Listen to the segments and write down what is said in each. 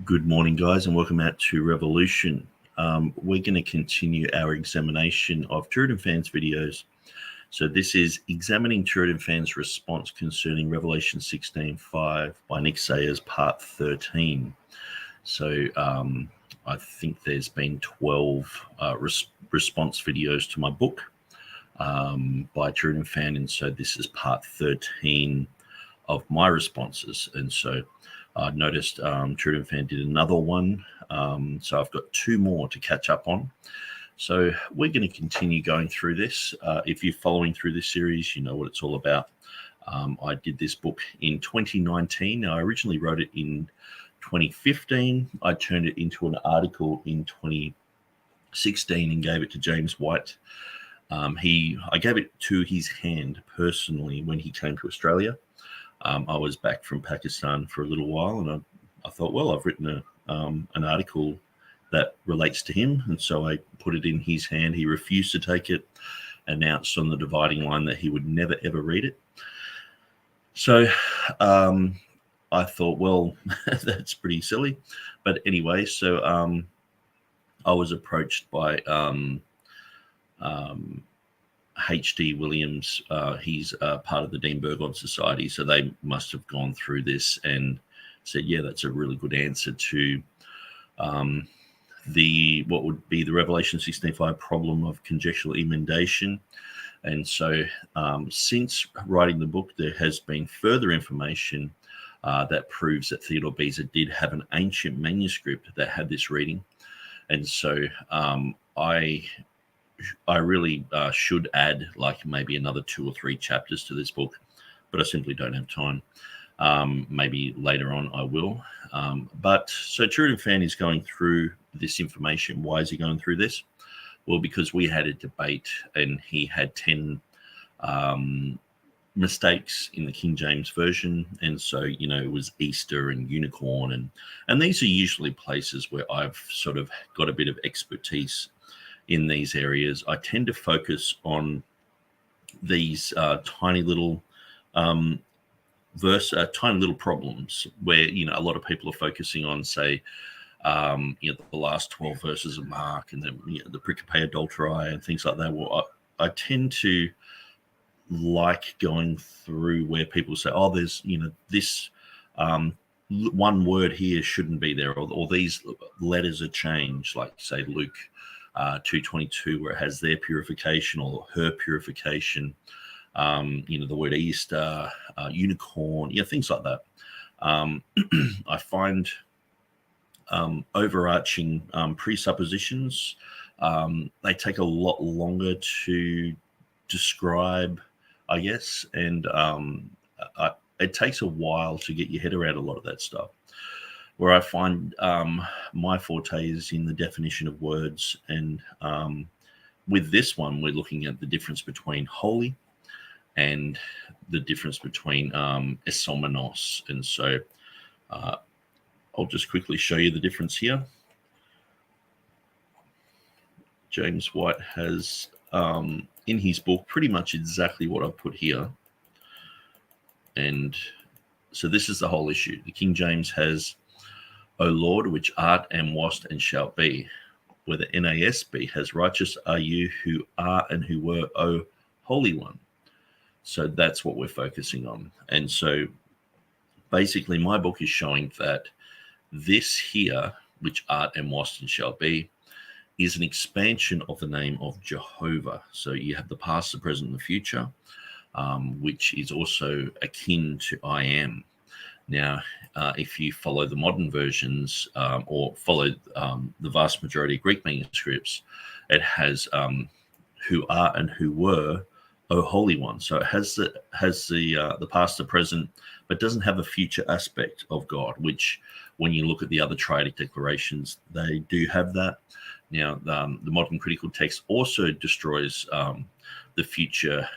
Good morning, guys, and welcome out to Revolution. We're going to continue our examination of TurretinFan's videos. So this is examining TurretinFan's response concerning Revelation 16:5 by Nick Sayers, part 13. So I think there's been 12 response videos to my book by TurretinFan, and so this is part 13 of my responses. And so I noticed TurretinFan did another one, so I've got two more to catch up on. So we're going to continue going through this. If you're following through this series, you know what it's all about. I did this book in 2019. I originally wrote it in 2015. I turned it into an article in 2016 and gave it to James White. I gave it to his hand personally when he came to Australia. I was back from Pakistan for a little while, and I thought, well, I've written an article that relates to him, and so I put it in his hand. He refused to take it, announced on the dividing line that he would never, ever read it. So I thought, well, that's pretty silly. But anyway, so I was approached by H.D. Williams. He's part of the Dean Burgon Society, so they must have gone through this and said, yeah, that's a really good answer to what would be the Revelation 16:5 problem of conjectural emendation. And so since writing the book, there has been further information that proves that Theodore Beza did have an ancient manuscript that had this reading. And so I really should add like maybe another 2 or 3 chapters to this book, but I simply don't have time. Maybe later on I will. But so TurretinFan is going through this information. Why is he going through this? Well, because we had a debate and he had 10 mistakes in the King James Version. And so, you know, it was Easter and unicorn. And these are usually places where I've sort of got a bit of expertise in these areas. I tend to focus on these tiny little tiny little problems where, you know, a lot of people are focusing on, say, you know, the last 12 verses of Mark and then, you know, the pericope adulteri and things like that. Well, I tend to like going through where people say, oh, there's, you know, this one word here shouldn't be there, or these letters are changed, like say Luke 2:22, where it has their purification or her purification, you know, the word Easter, unicorn, yeah, things like that. I find overarching presuppositions, they take a lot longer to describe, I guess, and it takes a while to get your head around a lot of that stuff. Where I find my forte is in the definition of words. And with this one, we're looking at the difference between holy and the difference between esomenos. And so I'll just quickly show you the difference here. James White has in his book pretty much exactly what I've put here. And so this is the whole issue. The King James has, O Lord, which art and wast and shalt be, where the NASB has, righteous are you who are and who were, O Holy One. So that's what we're focusing on. And so basically my book is showing that this here, which art and wast and shall be, is an expansion of the name of Jehovah. So you have the past, the present, and the future, which is also akin to I am. Now, if you follow the modern versions or follow the vast majority of Greek manuscripts, it has who are and who were, O Holy One. So it has the past, the present, but doesn't have a future aspect of God, which when you look at the other triadic declarations, they do have that. Now, the modern critical text also destroys the future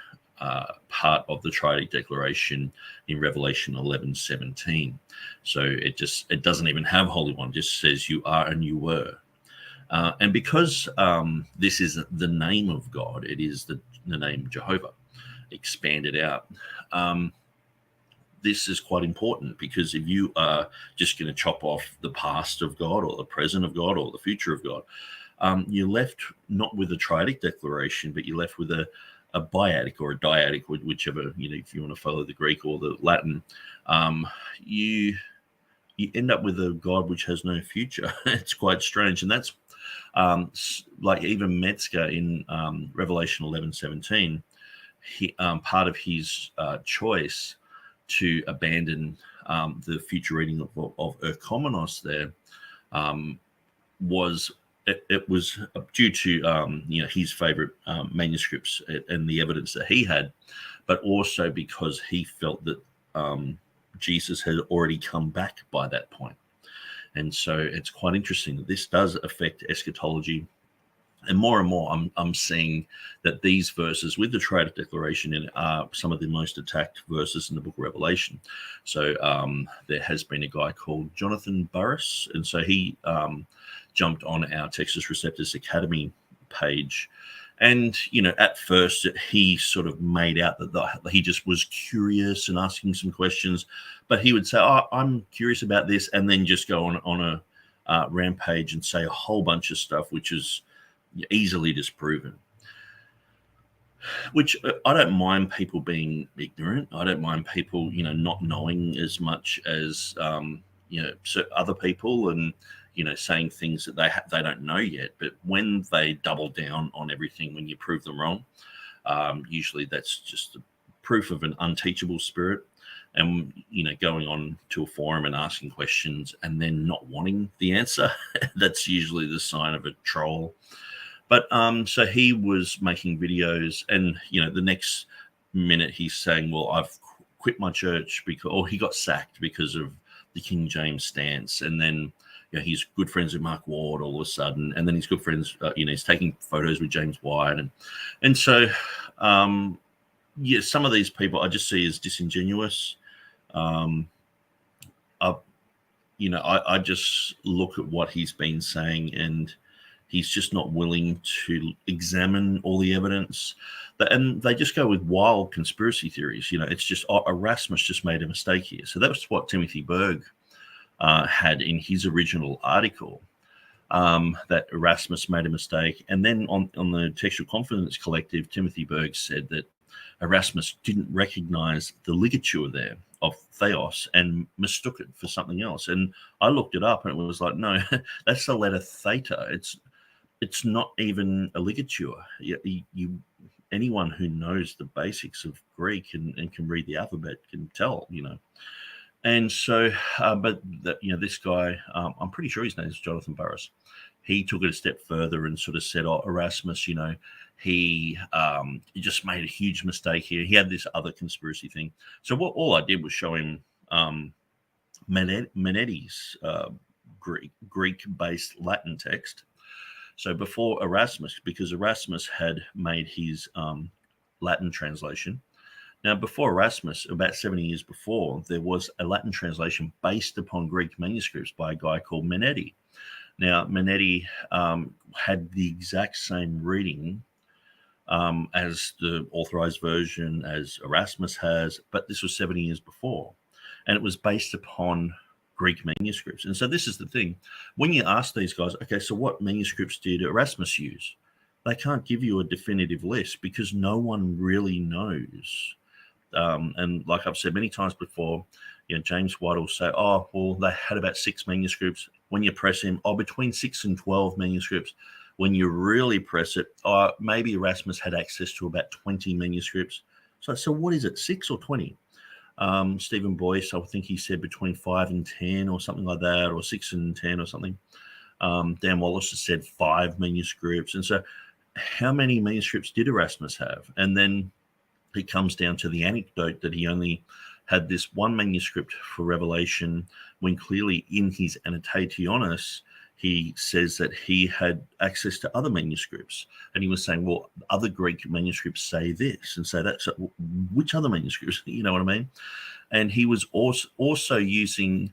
part of the triadic declaration in Revelation 11:17. So it doesn't even have Holy One, just says you are and you were. And because this is the name of God, it is the name Jehovah expanded out. this is quite important, because if you are just going to chop off the past of God or the present of God or the future of God, you're left not with a triadic declaration, but you're left with a biadic or a dyadic, whichever, if you want to follow the Greek or the Latin. You end up with a God which has no future. It's quite strange. And that's like even Metzger in Revelation 11:17, part of his choice to abandon the future reading of Erchomenos there was due to his favorite manuscripts and the evidence that he had, but also because he felt that Jesus had already come back by that point. And so it's quite interesting that this does affect eschatology. And more I'm seeing that these verses with the triadic declaration are some of the most attacked verses in the book of Revelation. So there has been a guy called Jonathan Burris, and so he jumped on our Textus Receptus Academy page. And, at first he sort of made out that he just was curious and asking some questions, but he would say, I'm curious about this, and then just go on a rampage and say a whole bunch of stuff, which is easily disproven. Which I don't mind people being ignorant. I don't mind people, not knowing as much as, other people, and, saying things that they don't know yet. But when they double down on everything, when you prove them wrong, usually that's just a proof of an unteachable spirit. And, going on to a forum and asking questions and then not wanting the answer, that's usually the sign of a troll. But so he was making videos, and, the next minute he's saying, well, I've quit my church or he got sacked because of the King James stance. And then, he's good friends with Mark Ward all of a sudden. And then he's good friends, he's taking photos with James White. And so, some of these people I just see as disingenuous. I just look at what he's been saying, and he's just not willing to examine all the evidence. And they just go with wild conspiracy theories. It's just, Erasmus just made a mistake here. So that was what Timothy Berg had in his original article, that Erasmus made a mistake. And then on the Textual Confidence Collective, Timothy Berg said that Erasmus didn't recognize the ligature there of theos and mistook it for something else. And I looked it up, and it was like, no, that's the letter theta. It's not even a ligature. Anyone who knows the basics of Greek and can read the alphabet can tell, And so, this guy, I'm pretty sure his name is Jonathan Burris. He took it a step further and sort of said, Erasmus, he just made a huge mistake here. He had this other conspiracy thing. So all I did was show him Menetti's Greek-based Latin text. So before Erasmus, because Erasmus had made his Latin translation. Now, before Erasmus, about 70 years before, there was a Latin translation based upon Greek manuscripts by a guy called Menetti. Now, Menetti had the exact same reading as the authorized version as Erasmus has, but this was 70 years before. And it was based upon Greek manuscripts. And so this is the thing. When you ask these guys, okay, so what manuscripts did Erasmus use? They can't give you a definitive list because no one really knows. And like I've said many times before, James White will say, they had about 6 manuscripts. When you press him, between 6 and 12 manuscripts. When you really press it, maybe Erasmus had access to about 20 manuscripts. So what is it, 6 or 20? Stephen Boyce, I think he said between 5 and 10 or something like that, or 6 and 10 or something. Dan Wallace has said 5 manuscripts. And so how many manuscripts did Erasmus have? And then it comes down to the anecdote that he only had this one manuscript for Revelation, when clearly in his Annotationis, he says that he had access to other manuscripts. And he was saying, well, other Greek manuscripts say this. And so that's which other manuscripts, you know what I mean? And he was also using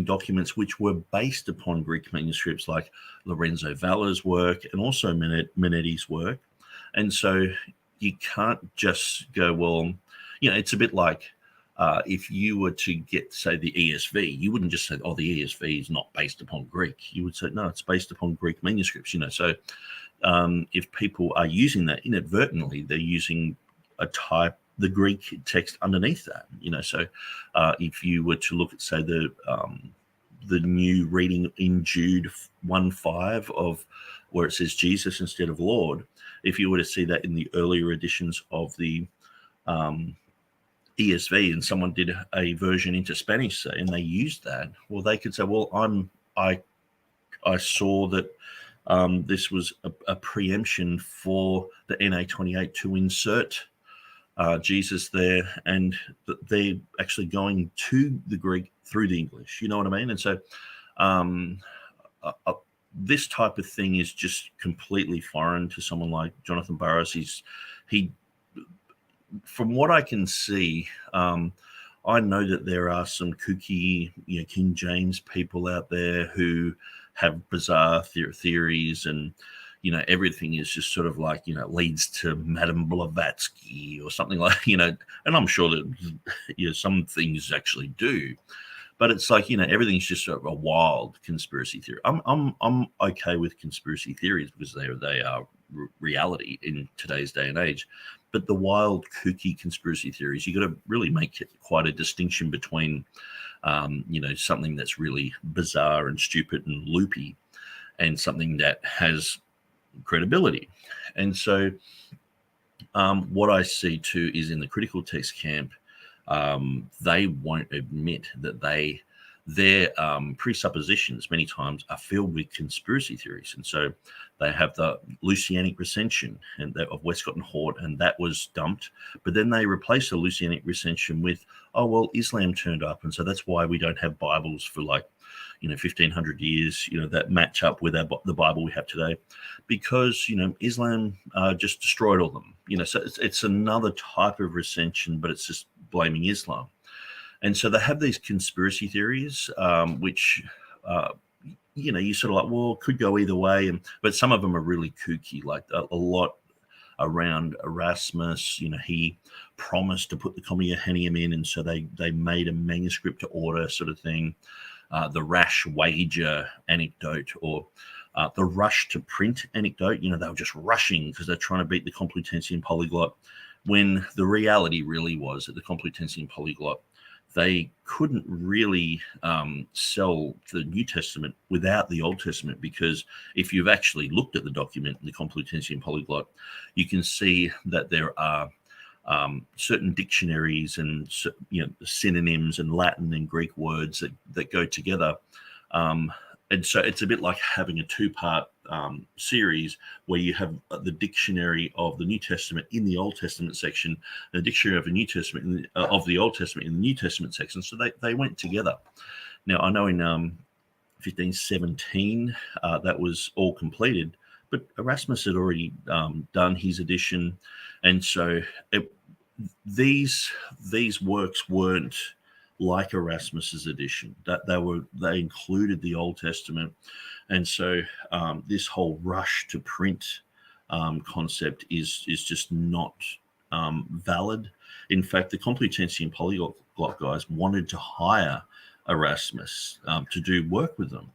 documents which were based upon Greek manuscripts, like Lorenzo Vala's work and also Menetti's work. And so you can't just go, well, it's a bit like if you were to get, say, the ESV, you wouldn't just say, oh, the ESV is not based upon Greek. You would say, no, it's based upon Greek manuscripts, So if people are using that inadvertently, they're using the Greek text underneath that, So if you were to look at, say, the new reading in Jude 1:5 of where it says Jesus instead of Lord, if you were to see that in the earlier editions of the ESV and someone did a version into Spanish, say, and they used that, well, they could say, well, I saw that this was a preemption for the NA28 to insert Jesus there, and they're actually going to the Greek through the English. You know what I mean? And so this type of thing is just completely foreign to someone like Jonathan Burrows. He from what I can see, I know that there are some kooky, King James people out there who have bizarre theories, and everything is just sort of like leads to Madame Blavatsky or something like and I'm sure that some things actually do, but it's like everything's just a wild conspiracy theory. I'm okay with conspiracy theories because they are reality in today's day and age. But the wild, kooky conspiracy theories, you got to really make quite a distinction between, something that's really bizarre and stupid and loopy, and something that has credibility. And so, what I see too is in the critical text camp, they won't admit that their presuppositions many times are filled with conspiracy theories. And so they have the Lucianic recension of Westcott and Hort, and that was dumped. But then they replaced the Lucianic recension with, oh, well, Islam turned up. And so that's why we don't have Bibles for 1,500 years, that match up with the Bible we have today, because, Islam just destroyed all of them. So it's another type of recension, but it's just blaming Islam. And so they have these conspiracy theories, which, you sort of like, well, could go either way. But some of them are really kooky, like a lot around Erasmus. He promised to put the Communihennium in, and so they made a manuscript to order sort of thing. The rash wager anecdote, or the rush to print anecdote. They were just rushing because they're trying to beat the Complutensian polyglot, when the reality really was that the Complutensian polyglot, they couldn't really sell the New Testament without the Old Testament, because if you've actually looked at the document, the Complutensian polyglot, you can see that there are certain dictionaries and synonyms and Latin and Greek words that go together. And so it's a bit like having a two-part series where you have the dictionary of the New Testament in the Old Testament section, and the dictionary of the New Testament of the Old Testament in the New Testament section. So they went together. Now, I know in 1517 that was all completed, but Erasmus had already done his edition, and so these works weren't like Erasmus's edition. That they included the Old Testament, and so this whole rush to print concept is just not valid. In fact, the Complutensian polyglot guys wanted to hire Erasmus to do work with them,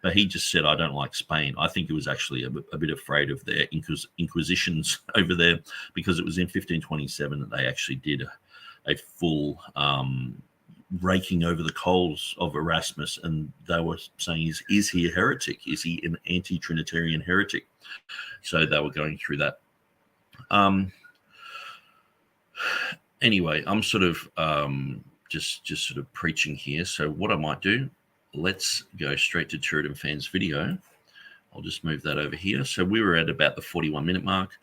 but he just said, I don't like Spain. I think he was actually a bit afraid of their inquisitions over there, because it was in 1527 that they actually did a full raking over the coals of Erasmus, and they were saying, is he a heretic? Is he an anti-Trinitarian heretic? So they were going through that. Anyway, I'm sort of just sort of preaching here. So what I might do, let's go straight to TurretinFan's video. I'll just move that over here. So we were at about the 41-minute mark.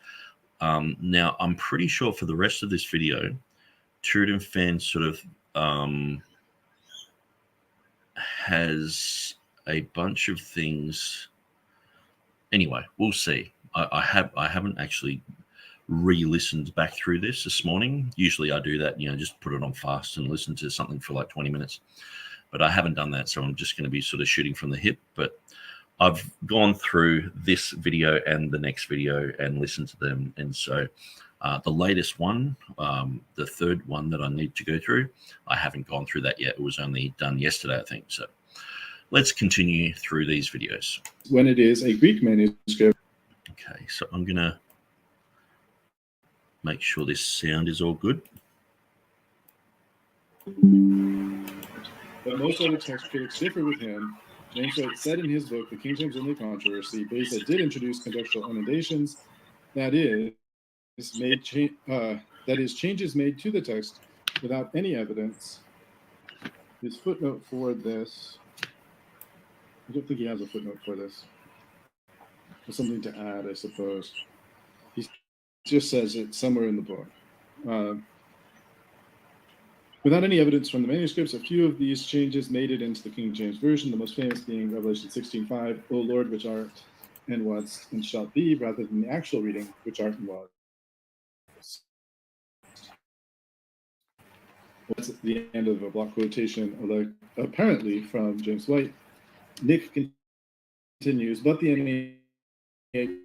Now, I'm pretty sure for the rest of this video, TurretinFan sort of has a bunch of things. Anyway, we'll see. I haven't actually re-listened back through this morning. Usually I do that, just put it on fast and listen to something for like 20 minutes. But I haven't done that, so I'm just going to be sort of shooting from the hip. But I've gone through this video and the next video and listened to them, and so The latest one, the third one that I need to go through, I haven't gone through that yet. It was only done yesterday, I think. So let's continue through these videos. When it is a Greek manuscript. Okay, so I'm going to make sure this sound is all good. But most other text critics differ with him. James White said in his book, The King James Only Controversy, Boyce did introduce contextual emendations, that is, changes made to the text without any evidence. His footnote for this, I don't think he has a footnote for this. There's something to add, I suppose. He just says it somewhere in the book. Without any evidence from the manuscripts, a few of these changes made it into the King James Version, the most famous being Revelation 16:5, O Lord, which art and wast and shalt be, rather than the actual reading, which art and was. That's the end of a block quotation, apparently from James White. Nick continues, but the NEA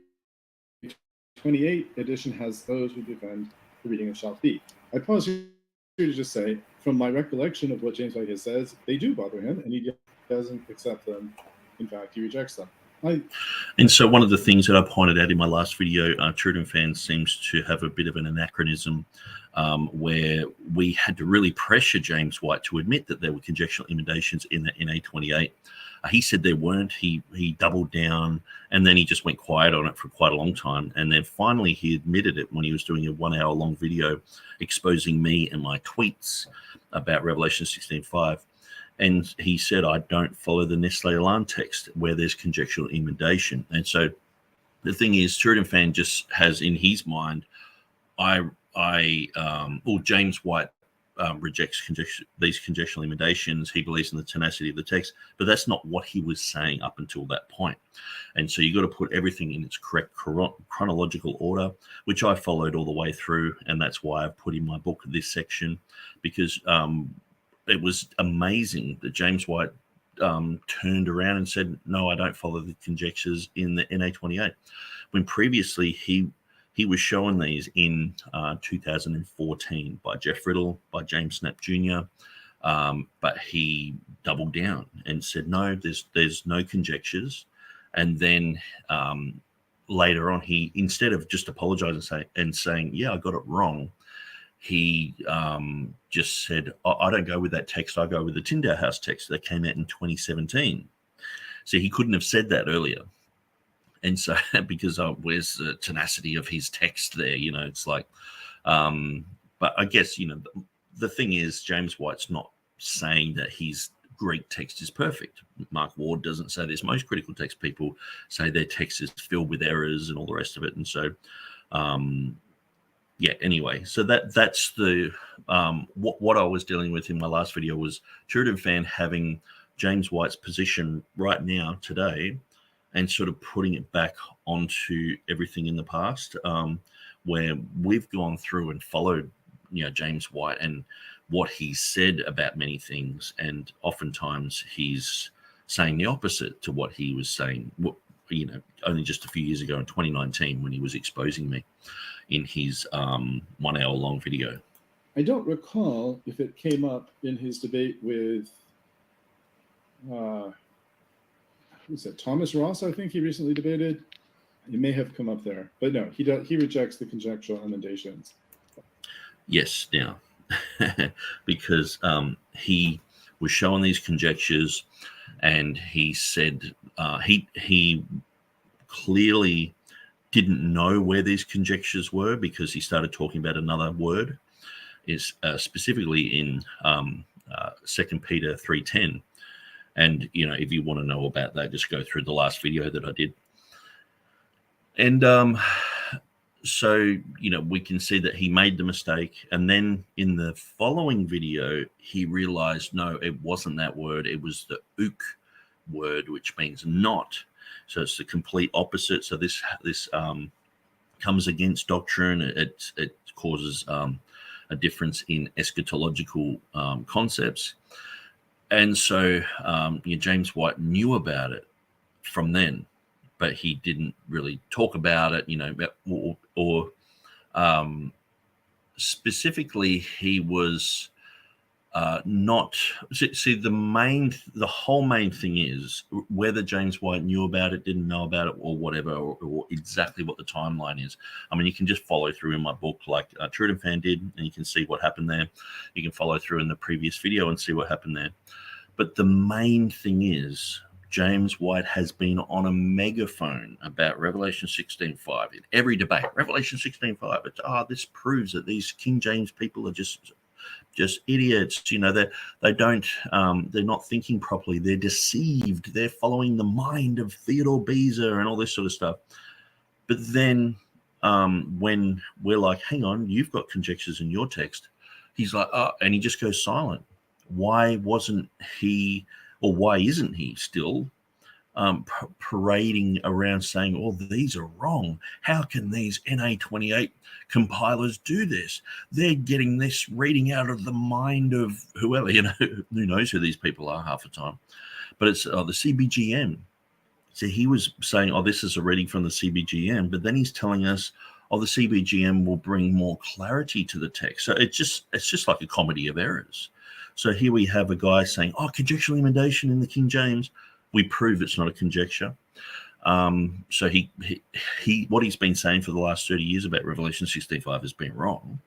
28 edition has those who defend the reading of shalt be. I pause here to just say, from my recollection of what James White has says, they do bother him, and he doesn't accept them. In fact, he rejects them. And so one of the things that I pointed out in my last video, TurretinFan's seems to have a bit of an anachronism where we had to really pressure James White to admit that there were conjectural emendations in the NA28. He said there weren't. He doubled down, and then he just went quiet on it for quite a long time. And then finally he admitted it when he was doing a 1 hour long video exposing me and my tweets about Revelation 16:5. And he said, I don't follow the Nestle Alarm text where there's conjectural emendation. And so the thing is, TurretinFan just has in his mind, James White rejects these conjectural emendations. He believes in the tenacity of the text, but that's not what he was saying up until that point. And so you got to put everything in its correct chronological order, which I followed all the way through. And that's why I've put in my book this section, because it was amazing that James White turned around and said, no, I don't follow the conjectures in the NA28, when previously he was showing these in 2014 by Jeff Riddle, by James Snap Jr., but he doubled down and said, no, there's no conjectures. And then later on, he, instead of just apologizing and saying, yeah, I got it wrong, he just said, I don't go with that text. I go with the Tyndale House text that came out in 2017. So he couldn't have said that earlier. And so, because where's the tenacity of his text there? You know, it's like, but I guess, you know, the thing is, James White's not saying that his Greek text is perfect. Mark Ward doesn't say this. Most critical text people say their text is filled with errors and all the rest of it. And so, yeah, anyway, so that's the what I was dealing with in my last video was TurretinFan having James White's position right now today and sort of putting it back onto everything in the past, where we've gone through and followed, you know, James White and what he said about many things, and oftentimes he's saying the opposite to what he was saying, you know, only just a few years ago in 2019 when he was exposing me in his 1 hour long video. I don't recall if it came up in his debate with who's that? Thomas Ross, I think he recently debated. It may have come up there, but no, he rejects the conjectural emendations. Yes, now, because he was showing these conjectures, and he said he clearly didn't know where these conjectures were, because he started talking about another word, is specifically in 2 Peter 3:10. And, you know, if you want to know about that, just go through the last video that I did. And so, you know, we can see that he made the mistake. And then in the following video, he realized, no, it wasn't that word. It was the ook word, which means not. So it's the complete opposite. So this comes against doctrine. It causes a difference in eschatological concepts. And so you know, James White knew about it from then, but he didn't really talk about it, you know, or Specifically, he was not see the whole main thing is whether James White knew about it, didn't know about it, or whatever, or exactly what the timeline is. I mean, you can just follow through in my book like TurretinFan did, and you can see what happened there. You can follow through in the previous video and see what happened there. But the main thing is James White has been on a megaphone about Revelation 16:5 in every debate. Revelation 16:5. This proves that these King James people are just idiots. You know, they don't they're not thinking properly. They're deceived. They're following the mind of Theodore Beza and all this sort of stuff. But then when we're like, hang on, you've got conjectures in your text, he's like, and he just goes silent. Why wasn't he, or why isn't he still parading around saying, oh, these are wrong? How can these NA28 compilers do this? They're getting this reading out of the mind of whoever, you know, who knows who these people are half the time. But it's the CBGM. So he was saying, oh, this is a reading from the CBGM, but then he's telling us, oh, the CBGM will bring more clarity to the text. So it's just like a comedy of errors. So here we have a guy saying, oh, conjectural emendation in the King James. We prove it's not a conjecture. So he what he's been saying for the last 30 years about Revelation 16:5 has been wrong.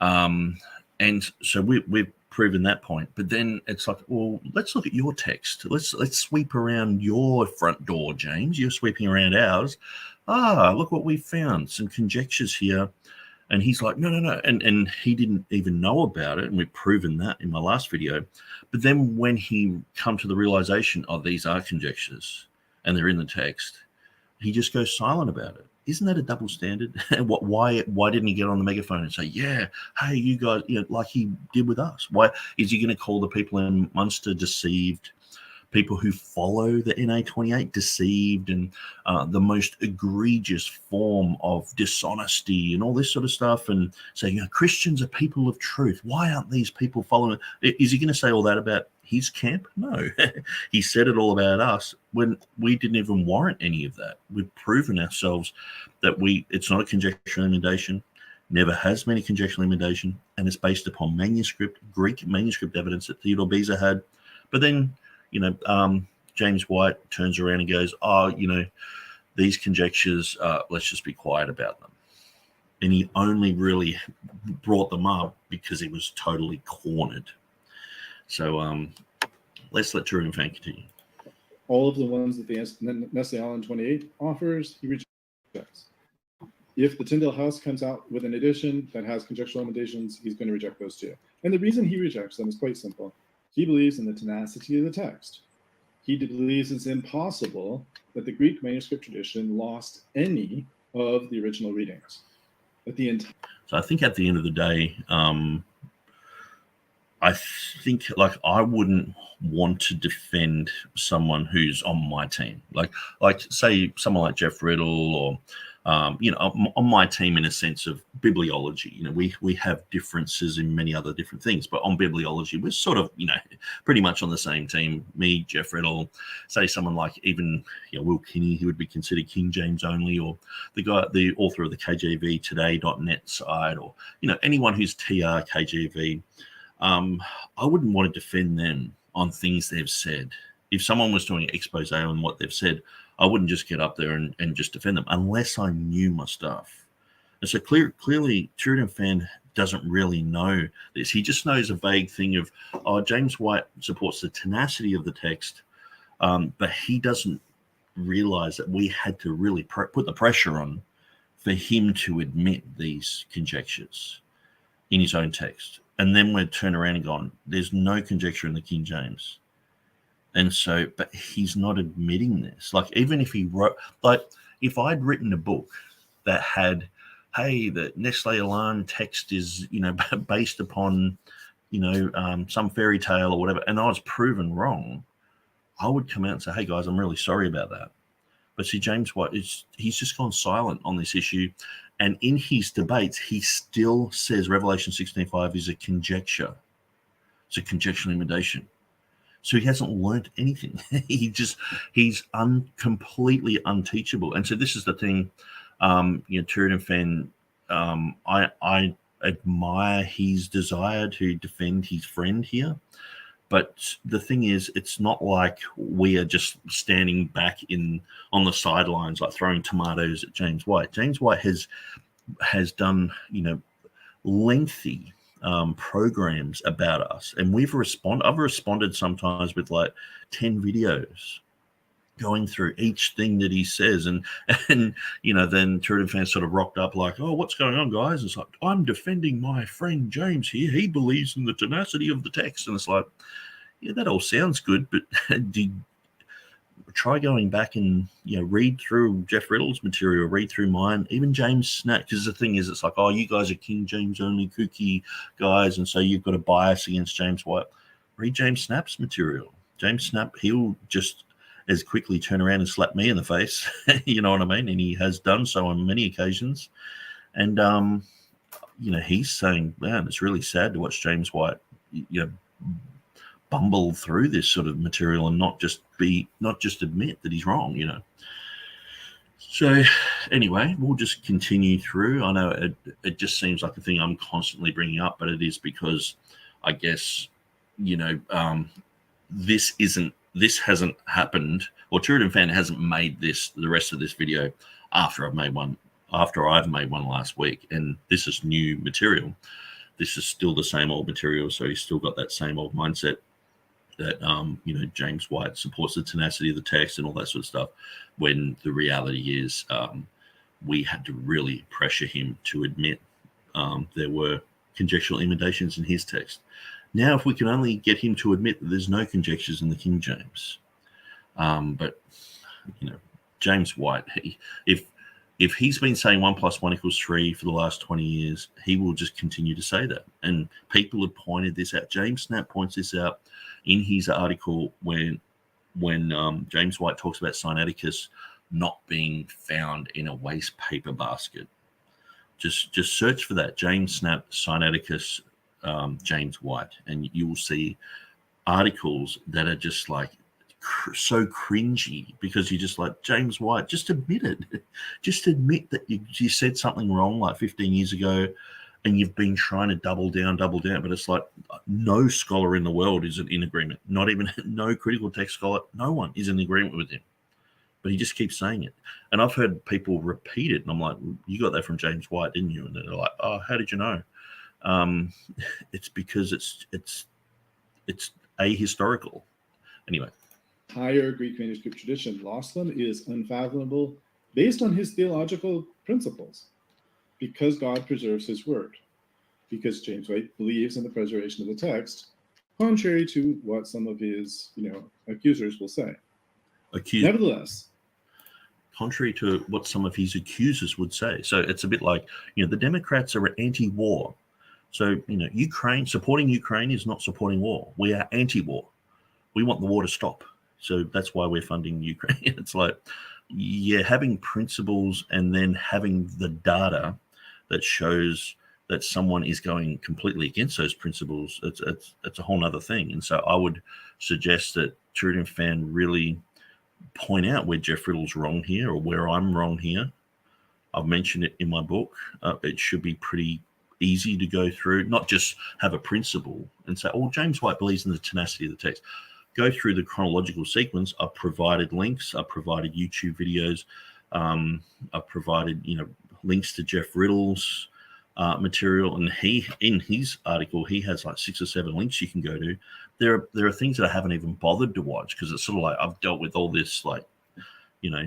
And so we've proven that point. But then it's like, well, let's look at your text. Let's sweep around your front door, James. You're sweeping around ours. Look what we found. Some conjectures here. And he's like, no. And he didn't even know about it. And we've proven that in my last video. But then when he come to the realization, oh, these are conjectures and they're in the text, he just goes silent about it. Isn't that a double standard? Why didn't he get on the megaphone and say, yeah, hey, you guys, you know, like he did with us? Why is he going to call the people in Munster deceived? People who follow the NA28 deceived, and the most egregious form of dishonesty and all this sort of stuff, and saying, you know, Christians are people of truth. Why aren't these people following? Is he going to say all that about his camp? No. He said it all about us when we didn't even warrant any of that. We've proven ourselves that it's not a conjectural emendation, never has been a conjectural emendation, and it's based upon Greek manuscript evidence that Theodore Beza had. But then, you know, James White turns around and goes, oh, you know, these conjectures, let's just be quiet about them. And he only really brought them up because he was totally cornered. So let's let TurretinFan continue. All of the ones that the Nestle-Aland 28 offers, he rejects. If the Tyndale House comes out with an edition that has conjectural emendations, he's going to reject those too. And the reason he rejects them is quite simple. He believes in the tenacity of the text. He believes it's impossible that the Greek manuscript tradition lost any of the original readings. So I think at the end of the day, I think like I wouldn't want to defend someone who's on my team, like say someone like Jeff Riddle or you know, on my team in a sense of bibliology. You know, we have differences in many other different things, but on bibliology, we're sort of, you know, pretty much on the same team. Me, Jeff Riddle, say someone like even, you know, Will Kinney, he would be considered King James only, or the author of the KJV Today.net side, or, you know, anyone who's TR KJV. I wouldn't want to defend them on things they've said. If someone was doing an expose on what they've said, I wouldn't just get up there and just defend them unless I knew my stuff. And so clearly, TurretinFan doesn't really know this. He just knows a vague thing of, oh, James White supports the tenacity of the text, but he doesn't realize that we had to really put the pressure on for him to admit these conjectures in his own text. And then we'd turn around and gone, there's no conjecture in the King James. And so, but he's not admitting this. Like, even if he wrote, like, if I'd written a book that had, hey, the Nestle-Aland text is, you know, based upon, you know, some fairy tale or whatever, and I was proven wrong, I would come out and say, hey, guys, I'm really sorry about that. But see, James White, he's just gone silent on this issue. And in his debates, he still says Revelation 16:5 is a conjecture. It's a conjectural emendation. So he hasn't learned anything. he's completely unteachable. And so this is the thing, you know, TurretinFan I admire his desire to defend his friend here. But the thing is, it's not like we are just standing back on the sidelines, like throwing tomatoes at James White. James White has done, lengthy programs about us, and I've responded sometimes with like 10 videos going through each thing that he says, and then TurretinFan's sort of rocked up like, oh, what's going on, guys? It's like, I'm defending my friend James here. He believes in the tenacity of the text. And it's like, yeah, that all sounds good, but try going back and read through Jeff Riddle's material, read through mine, even James Snap. Because the thing is, it's like, oh, you guys are King James only kooky guys, and so you've got a bias against James White. Read James Snap's material. James Snap, he'll just as quickly turn around and slap me in the face. You know what I mean? And he has done so on many occasions. And he's saying, man, it's really sad to watch James White bumble through this sort of material and not just admit that he's wrong, So anyway, we'll just continue through. I know it just seems like a thing I'm constantly bringing up, but it is because I guess this hasn't happened, or TurretinFan hasn't made the rest of this video after I've made one last week, and this is new material. This is still the same old material, so he's still got that same old mindset that James White supports the tenacity of the text and all that sort of stuff, when the reality is we had to really pressure him to admit there were conjectural emendations in his text. Now, if we can only get him to admit that there's no conjectures in the King James, but James White, if he's been saying 1 + 1 = 3 for the last 20 years, he will just continue to say that. And people have pointed this out. James Snap points this out in his article when James White talks about Sinaiticus not being found in a waste paper basket. Just search for that, James Snap, Sinaiticus, James White, and you will see articles that are just like so cringy, because you're just like, James White, just admit it. Just admit that you said something wrong like 15 years ago, and you've been trying to double down, but it's like no scholar in the world is in agreement. Not even no critical text scholar. No one is in agreement with him. But he just keeps saying it. And I've heard people repeat it, and I'm like, you got that from James White, didn't you? And they're like, oh, how did you know? It's because it's ahistorical. Anyway. Higher Greek manuscript tradition lost them is unfathomable based on his theological principles, because God preserves his word, because James White believes in the preservation of the text, contrary to what some of his accusers will say. Nevertheless, contrary to what some of his accusers would say. So it's a bit like, the Democrats are anti-war. So, supporting Ukraine is not supporting war. We are anti-war. We want the war to stop. So that's why we're funding Ukraine. It's like, having principles and then having the data that shows that someone is going completely against those principles, it's a whole nother thing. And so I would suggest that TurretinFan really point out where Jeff Riddle's wrong here, or where I'm wrong here. I've mentioned it in my book. It should be pretty easy to go through, not just have a principle and say, oh, James White believes in the tenacity of the text. Go through the chronological sequence. I've provided links. I've provided YouTube videos. I've provided, links to Jeff Riddle's material. And in his article, he has like 6 or 7 links you can go to. There are things that I haven't even bothered to watch, because it's sort of like I've dealt with all this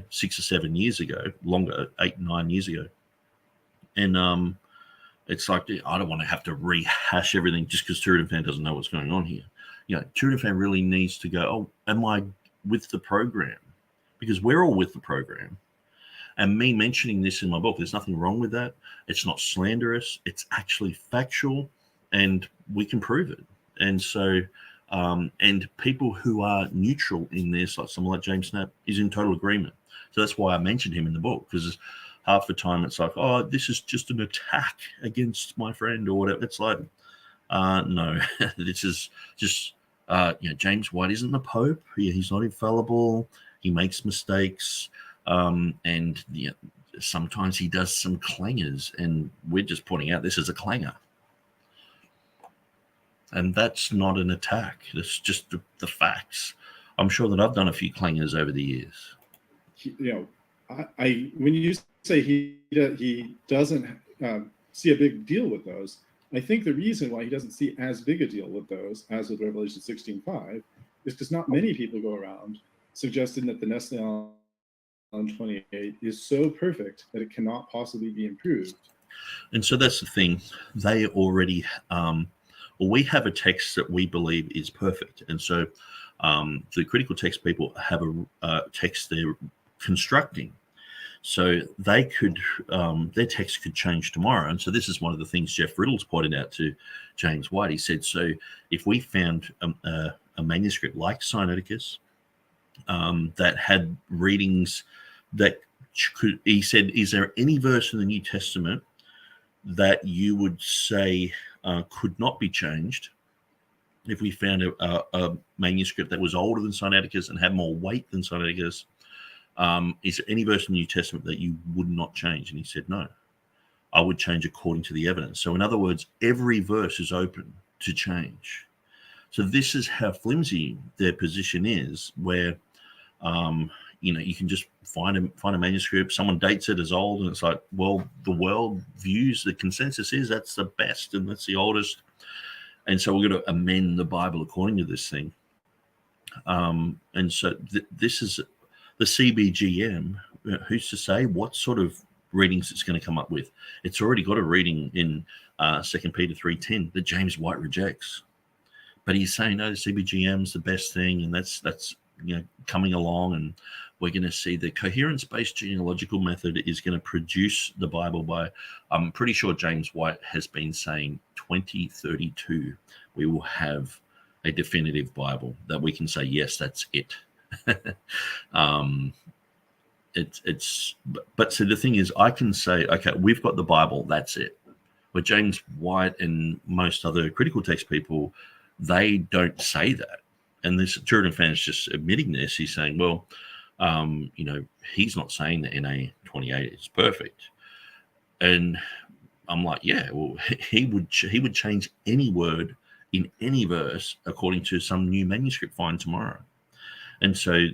6 or 7 years ago, longer, 8, 9 years ago. And it's like, I don't want to have to rehash everything just because TurretinFan doesn't know what's going on here. TurretinFan really needs to go, oh, am I with the program? Because we're all with the program. And me mentioning this in my book, there's nothing wrong with that. It's not slanderous. It's actually factual, and we can prove it. And so, and people who are neutral in this, like someone like James Snap, is in total agreement. So that's why I mentioned him in the book, because half the time it's like, oh, this is just an attack against my friend or whatever. It's like, no, this is just, James White isn't the Pope. He's not infallible. He makes mistakes. And sometimes he does some clangers, and we're just pointing out this is a clanger. And that's not an attack. That's just the facts. I'm sure that I've done a few clangers over the years. When you say he doesn't see a big deal with those, I think the reason why he doesn't see as big a deal with those as with Revelation 16:5 is because not many people go around suggesting that the Nestle on 28 is so perfect that it cannot possibly be improved. And so that's the thing. They already, we have a text that we believe is perfect. And so the critical text people have a text they're constructing. So they could, their text could change tomorrow. And so this is one of the things Jeff Riddle's pointed out to James White. He said, so if we found a manuscript like Sinaiticus that had readings that could, he said, is there any verse in the New Testament that you would say could not be changed if we found a manuscript that was older than Sinaiticus and had more weight than Sinaiticus? Is there any verse in the New Testament that you would not change? And he said, no, I would change according to the evidence. So in other words, every verse is open to change. So this is how flimsy their position is, where, you can just find a manuscript, someone dates it as old, and it's like, well, the world views, the consensus is that's the best and that's the oldest. And so we're going to amend the Bible according to this thing. And so this is the CBGM. Who's to say what sort of readings it's going to come up with? It's already got a reading in 2 Peter 3:10 that James White rejects. But he's saying, no, the CBGM's the best thing, and that's coming along, and we're going to see the coherence-based genealogical method is going to produce the Bible by, I'm pretty sure James White has been saying 2032, we will have a definitive Bible that we can say, yes, that's it. But so the thing is, I can say, okay, we've got the Bible, that's it. But James White and most other critical text people, they don't say that. And this TurretinFan's just admitting this. He's saying, well, he's not saying that NA 28 is perfect. And I'm like, yeah, well, he would change any word in any verse according to some new manuscript find tomorrow. And so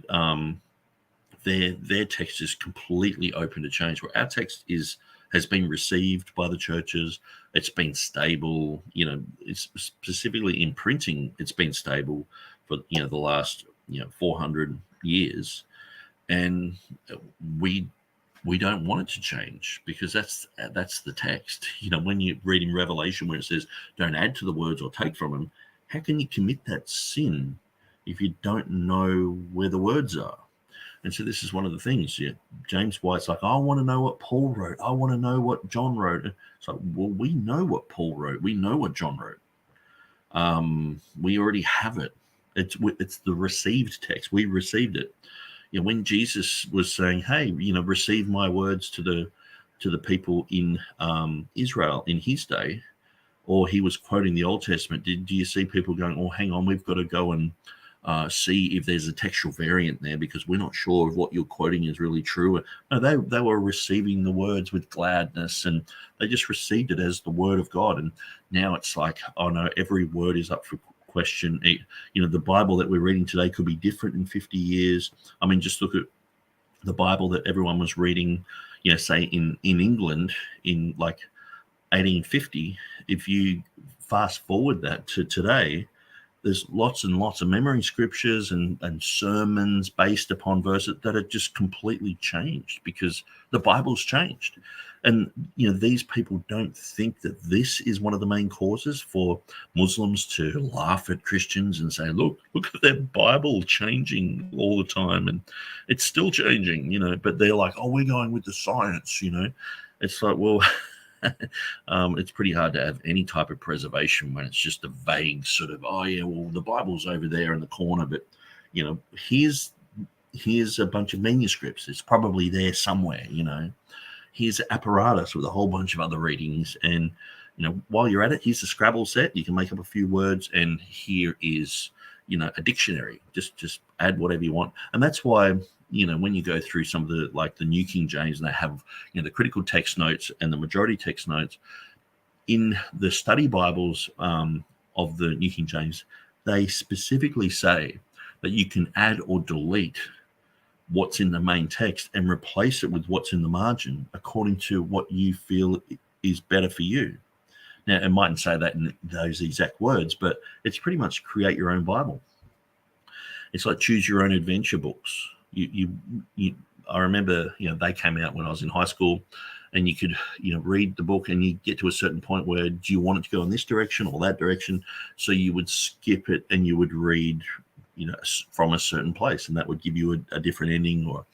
their text is completely open to change. Where our text has been received by the churches. It's been stable. It's specifically in printing. It's been stable for the last 400 years, and we don't want it to change because that's the text. When you're reading Revelation where it says don't add to the words or take from them, how can you commit that sin if you don't know where the words are? And so this is one of the things. James White's like, I want to know what Paul wrote. I want to know what John wrote. It's like, well, we know what Paul wrote. We know what John wrote. We already have it. It's the received text. We received it. When Jesus was saying, hey, receive my words to the people in Israel in his day, or he was quoting the Old Testament, do you see people going, oh, hang on, we've got to go and see if there's a textual variant there because we're not sure if what you're quoting is really true. No, they were receiving the words with gladness, and they just received it as the word of God. And now it's like, oh no, every word is up for question. The Bible that we're reading today could be different in 50 years. I mean, just look at the Bible that everyone was reading, say in England in like 1850. If you fast forward that to today, there's lots and lots of memory scriptures and sermons based upon verses that are just completely changed because the Bible's changed. And, these people don't think that this is one of the main causes for Muslims to laugh at Christians and say, look at their Bible changing all the time. And it's still changing, but they're like, oh, we're going with the science, It's like, well, it's pretty hard to have any type of preservation when it's just a vague sort of, oh yeah, well, the Bible's over there in the corner, but here's a bunch of manuscripts. It's probably there somewhere. Here's apparatus with a whole bunch of other readings, and while you're at it, here's the Scrabble set. You can make up a few words, and here is a dictionary. Just add whatever you want. And that's why when you go through some of the New King James, and they have, the critical text notes and the majority text notes, in the study Bibles of the New King James, they specifically say that you can add or delete what's in the main text and replace it with what's in the margin according to what you feel is better for you. Now, it mightn't say that in those exact words, but it's pretty much create your own Bible. It's like choose your own adventure books. I remember, they came out when I was in high school, and you could, read the book, and you get to a certain point where, do you want it to go in this direction or that direction? So you would skip it and you would read, from a certain place, and that would give you a different ending. Or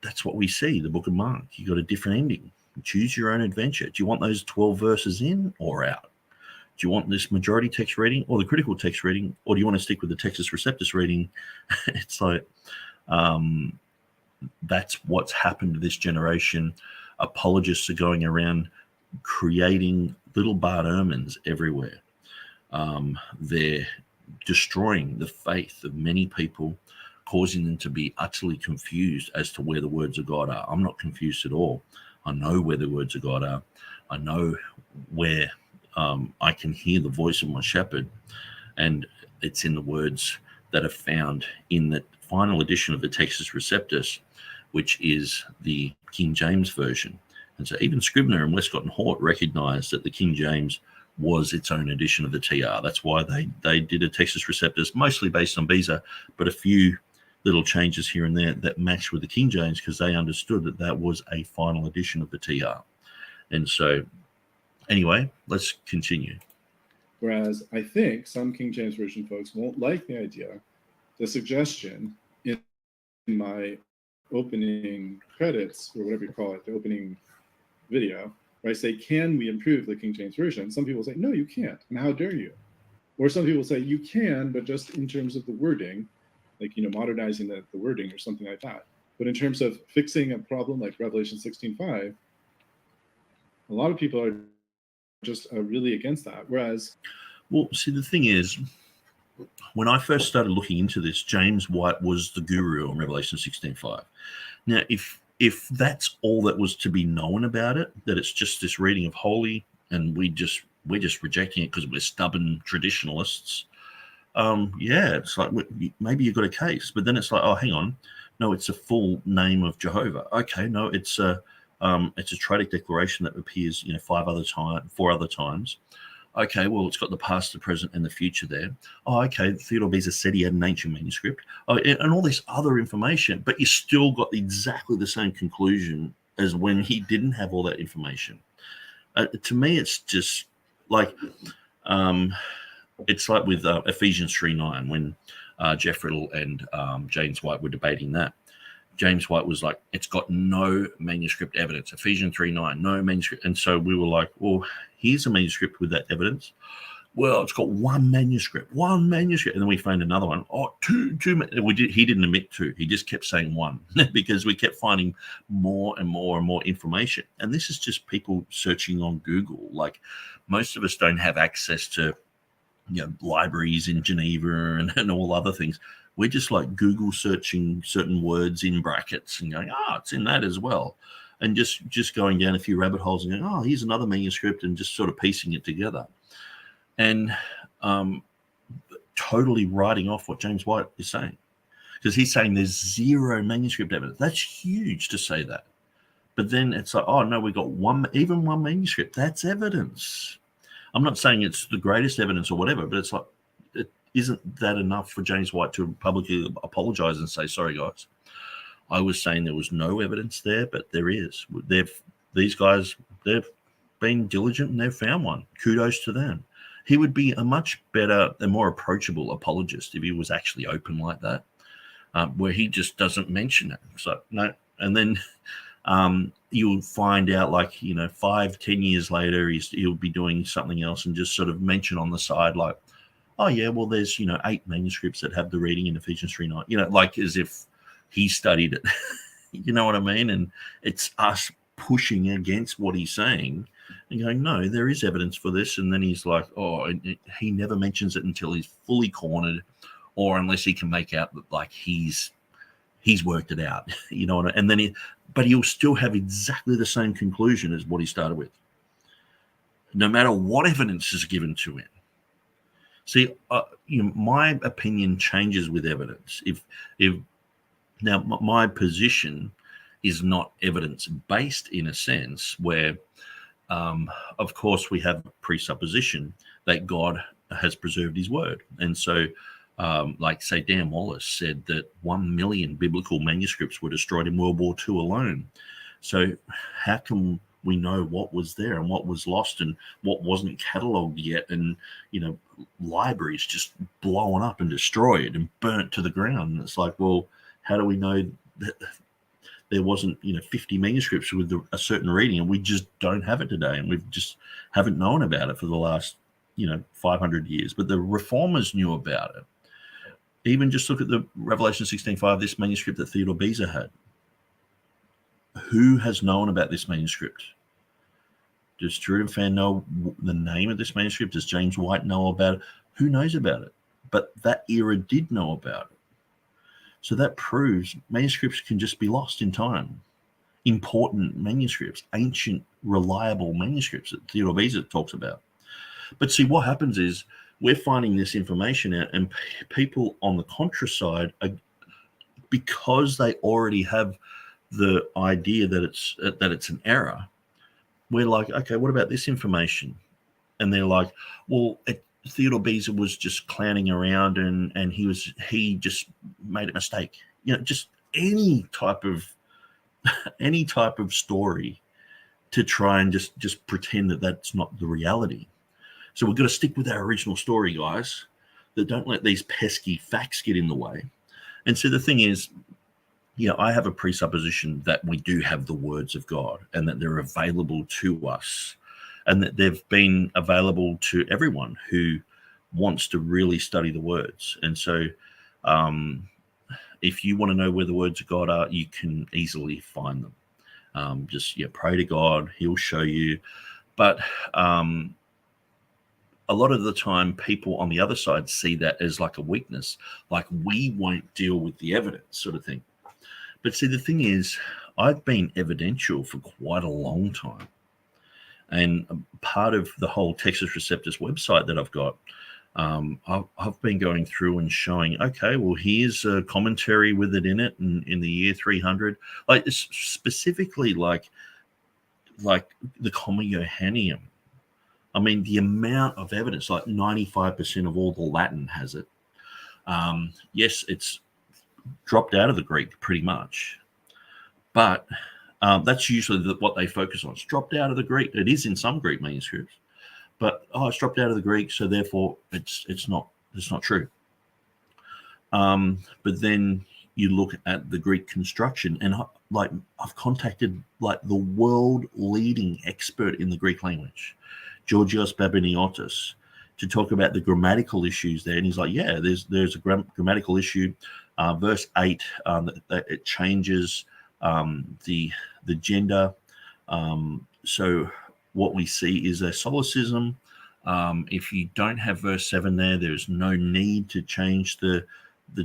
that's what we see, the book of Mark. You got a different ending. Choose your own adventure. Do you want those 12 verses in or out? Do you want this majority text reading or the critical text reading, or do you want to stick with the Textus Receptus reading? It's like, that's what's happened to this generation. Apologists are going around creating little Bart Ehrmans everywhere. They're destroying the faith of many people, causing them to be utterly confused as to where the words of God are. I'm not confused at all. I know where the words of God are. I know where I can hear the voice of my shepherd, and it's in the words that are found in the final edition of the Textus Receptus, which is the King James version. And so even Scrivener and Westcott and Hort recognized that the King James was its own edition of the TR. That's why they did a Textus Receptus, mostly based on Beza, but a few little changes here and there that matched with the King James, because they understood that that was a final edition of the TR. And so, anyway, let's continue. Whereas I think some King James Version folks won't like the idea, the suggestion in my opening credits, or whatever you call it, the opening video, where I say, can we improve the King James Version? Some people say, no, you can't, and how dare you? Or some people say, you can, but just in terms of the wording, like, modernizing the wording or something like that. But in terms of fixing a problem like Revelation 16:5, a lot of people are just really against that. Whereas, well, see, the thing is, when I first started looking into this, James White was the guru on Revelation 16:5. Now, if that's all that was to be known about it, that it's just this reading of holy, and we're just rejecting it because we're stubborn traditionalists, it's like, maybe you've got a case. But then it's like, oh, hang on, no, it's a full name of Jehovah. Okay, no, it's a triadic declaration that appears, 4 other times. Okay, well, it's got the past, the present, and the future there. Oh, okay, Theodore Beza said he had an ancient manuscript, and all this other information, but you still got exactly the same conclusion as when he didn't have all that information. To me, it's just like, it's like with Ephesians 3:9, when Jeff Riddle and James White were debating that. James White was like, it's got no manuscript evidence. Ephesians 3:9, no manuscript. And so we were like, well, here's a manuscript with that evidence. Well, it's got one manuscript. And then we found another one. Oh, two. He didn't admit two. He just kept saying one because we kept finding more and more and more information. And this is just people searching on Google. Like, most of us don't have access to, libraries in Geneva and all other things. We're just like Google searching certain words in brackets and going, it's in that as well. And just going down a few rabbit holes and going, here's another manuscript, and just sort of piecing it together. And totally writing off what James White is saying. Because he's saying there's zero manuscript evidence. That's huge to say that. But then it's like, oh, no, we got one manuscript. That's evidence. I'm not saying it's the greatest evidence or whatever, but it's like, isn't that enough for James White to publicly apologize and say, sorry, guys, I was saying there was no evidence there, but there is. These guys, they've been diligent and they've found one. Kudos to them. He would be a much better and more approachable apologist if he was actually open like that, where he just doesn't mention it. So, no. And then you'll find out, 5-10 years later, he'll be doing something else and just sort of mention on the side, like, oh, yeah, well, there's, 8 manuscripts that have the reading in Ephesians 3:9, like as if he studied it. You know what I mean? And it's us pushing against what he's saying and going, no, there is evidence for this. And then he's like, he never mentions it until he's fully cornered, or unless he can make out that, like, he's he's worked it out, and then but he'll still have exactly the same conclusion as what he started with, no matter what evidence is given to him. See, my opinion changes with evidence. If now my position is not evidence-based in a sense where, of course, we have presupposition that God has preserved his word. And so, like, say, Dan Wallace said that 1 million biblical manuscripts were destroyed in World War II alone. So how can we know what was there and what was lost and what wasn't catalogued yet? And, libraries just blown up and destroyed and burnt to the ground. And it's like, well, how do we know that there wasn't 50 manuscripts with a certain reading, and we just don't have it today, and we've just haven't known about it for the last 500 years? But the reformers knew about it. Even just look at the Revelation 16:5, this manuscript that Theodore Beza had. Who has known about this manuscript? Does TurretinFan know the name of this manuscript? Does James White know about it? Who knows about it? But that era did know about it. So that proves manuscripts can just be lost in time. Important manuscripts, ancient, reliable manuscripts that Theodore Beza talks about. But see, what happens is we're finding this information out, and people on the contra side, because they already have the idea that it's an error, we're like, okay, what about this information? And they're like, well, Theodore Beza was just clowning around, and he just made a mistake. Just any type of story to try and just pretend that that's not the reality. So we've got to stick with our original story, guys. That don't let these pesky facts get in the way. And so the thing is, I have a presupposition that we do have the words of God and that they're available to us and that they've been available to everyone who wants to really study the words. And so if you want to know where the words of God are, you can easily find them. Just pray to God. He'll show you. But a lot of the time, people on the other side see that as like a weakness, like we won't deal with the evidence sort of thing. But see, the thing is, I've been evidential for quite a long time. And part of the whole Textus Receptus website that I've got, I've been going through and showing, okay, well, here's a commentary with it in it in the year 300. Like specifically like the Comma Johanneum. I mean, the amount of evidence, like 95% of all the Latin has it. Yes, it's dropped out of the Greek pretty much, but that's usually what they focus on. It's dropped out of the Greek. It is in some Greek manuscripts, but it's dropped out of the Greek, so therefore it's not true. But then you look at the Greek construction, and I've contacted like the world leading expert in the Greek language, Georgios Babiniotis, to talk about the grammatical issues there. And he's like, yeah, there's a grammatical issue. Verse 8, that it changes the gender. So what we see is a solecism. If you don't have verse 7 there's no need to change the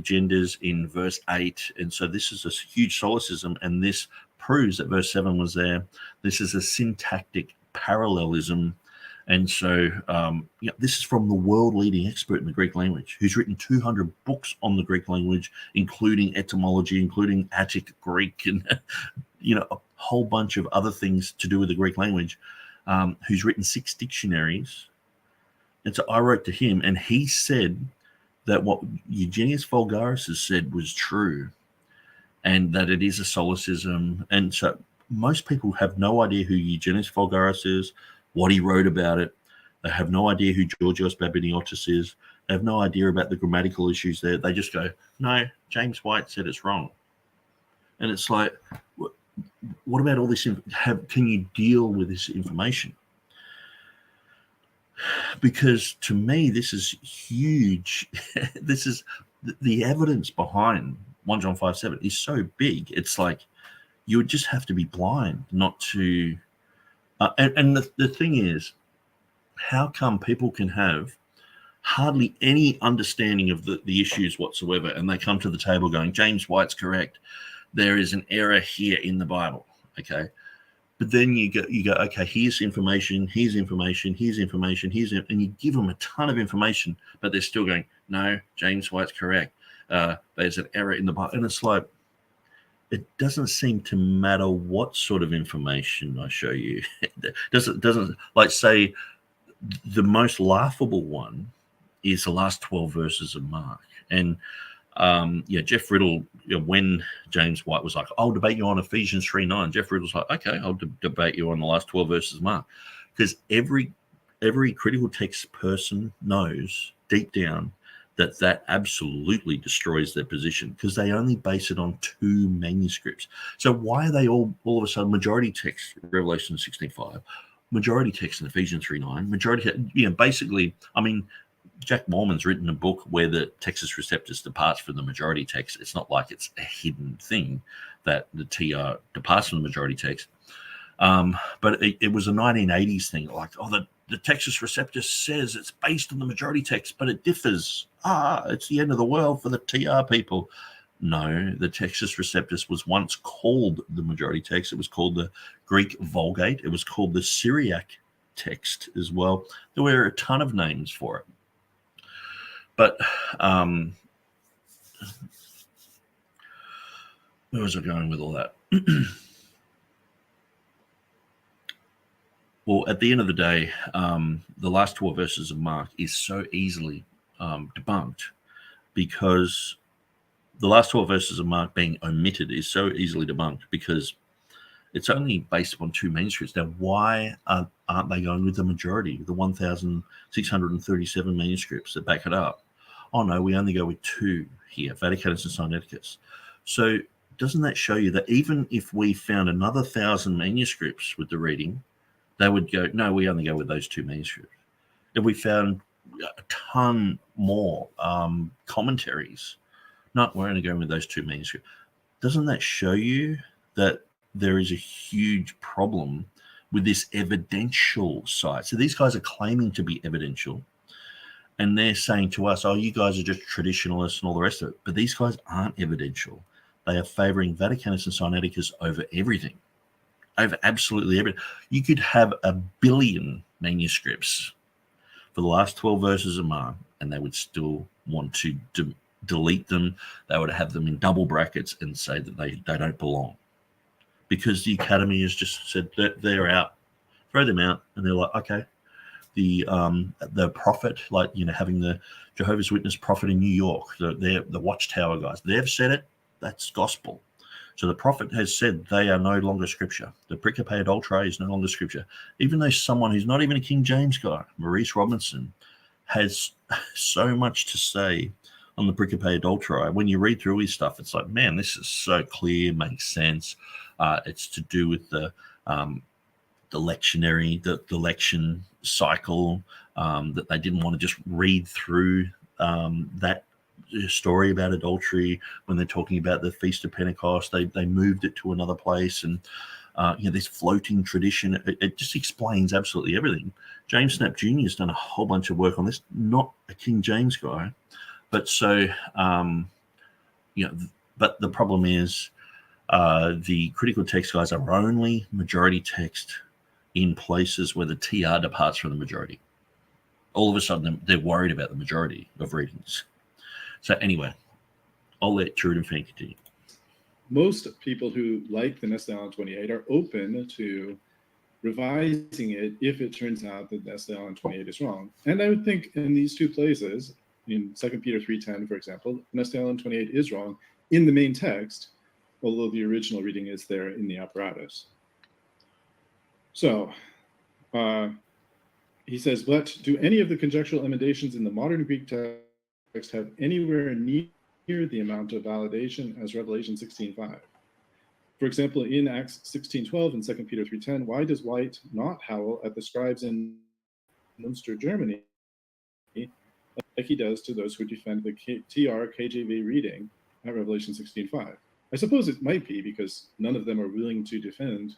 genders in verse 8. And so this is a huge solecism, and this proves that verse 7 was there. This is a syntactic parallelism. And so this is from the world-leading expert in the Greek language, who's written 200 books on the Greek language, including etymology, including Attic Greek, and a whole bunch of other things to do with the Greek language, who's written 6 dictionaries. And so I wrote to him, and he said that what Eugenius Vulgaris has said was true, and that it is a solecism. And so most people have no idea who Eugenius Vulgaris is, what he wrote about it. They have no idea who Georgios Babiniotis is. They have no idea about the grammatical issues there. They just go, no, James White said it's wrong. And it's like, what about all this? Can you deal with this information? Because to me, this is huge. This is the evidence behind 1 John 5:7 is so big. It's like you would just have to be blind not to. And the thing is, how come people can have hardly any understanding of the issues whatsoever, and they come to the table going, James White's correct. There is an error here in the Bible, okay? But then you go, okay, here's information, and you give them a ton of information, but they're still going, no, James White's correct. There's an error in the Bible. And it's like, it doesn't seem to matter what sort of information I show you. It doesn't like, say, the most laughable one is the last 12 verses of Mark. And Jeff Riddle, when James White was like, I'll debate you on Ephesians 3:9, Jeff Riddle's like, okay, I'll debate you on the last 12 verses of Mark. Because every critical text person knows deep down that absolutely destroys their position, because they only base it on 2 manuscripts. So why are they all of a sudden majority text Revelation 16:5, majority text in Ephesians 3:9, majority, basically, I mean, Jack Mormon's written a book where the Textus Receptus departs from the majority text. It's not like it's a hidden thing that the TR departs from the majority text. But it was a 1980s thing, like, the Textus Receptus says it's based on the majority text, but it differs. It's the end of the world for the TR people. No, the Textus Receptus was once called the majority text. It was called the Greek Vulgate. It was called the Syriac text as well. There were a ton of names for it. But where was I going with all that? Well, at the end of the day, the last 12 verses of Mark is so easily debunked, because the last 12 verses of Mark being omitted is so easily debunked because it's only based upon 2 manuscripts. Now, why aren't they going with the majority, the 1,637 manuscripts that back it up? Oh, no, we only go with 2 here, Vaticanus and Sinaiticus. So doesn't that show you that even if we found another 1,000 manuscripts with the reading, they would go, no, we only go with those 2 manuscripts. If we found a ton more commentaries, no, we're only going with those 2 manuscripts. Doesn't that show you that there is a huge problem with this evidential side? So these guys are claiming to be evidential, and they're saying to us, oh, you guys are just traditionalists and all the rest of it. But these guys aren't evidential. They are favoring Vaticanus and Sinaiticus over everything, over absolutely everything. You could have 1 billion manuscripts for the last 12 verses of Mark, and they would still want to delete them. They would have them in double brackets and say that they don't belong, because the Academy has just said that they're out. Throw them out. And they're like, okay, the prophet, like, having the Jehovah's Witness prophet in New York, the Watchtower guys, they've said it. That's gospel. So the prophet has said they are no longer scripture. The Pericope Adulterae is no longer scripture. Even though someone who's not even a King James guy, Maurice Robinson, has so much to say on the Pericope Adulterae. When you read through his stuff, it's like, man, this is so clear, makes sense. It's to do with the lectionary, the lection cycle, that they didn't want to just read through that story about adultery when they're talking about the Feast of Pentecost. They moved it to another place, and this floating tradition, it just explains absolutely everything. James Snap Jr. has done a whole bunch of work on this, not a King James guy, but so but the problem is the critical text guys are only majority text in places where the TR departs from the majority. All of a sudden, they're worried about the majority of readings. So anyway, I'll let TurretinFan continue. Most people who like the Nestle 28 are open to revising it if it turns out that Nestle 28 is wrong. And I would think in these 2 places, in 2 Peter 3:10, for example, Nestle 28 is wrong in the main text, although the original reading is there in the apparatus. So he says, but do any of the conjectural emendations in the modern Greek text have anywhere near the amount of validation as Revelation 16:5? For example, in Acts 16:12 and 2 Peter 3:10, why does White not howl at the scribes in Munster, Germany, like he does to those who defend the TR KJV reading at Revelation 16:5? I suppose it might be because none of them are willing to defend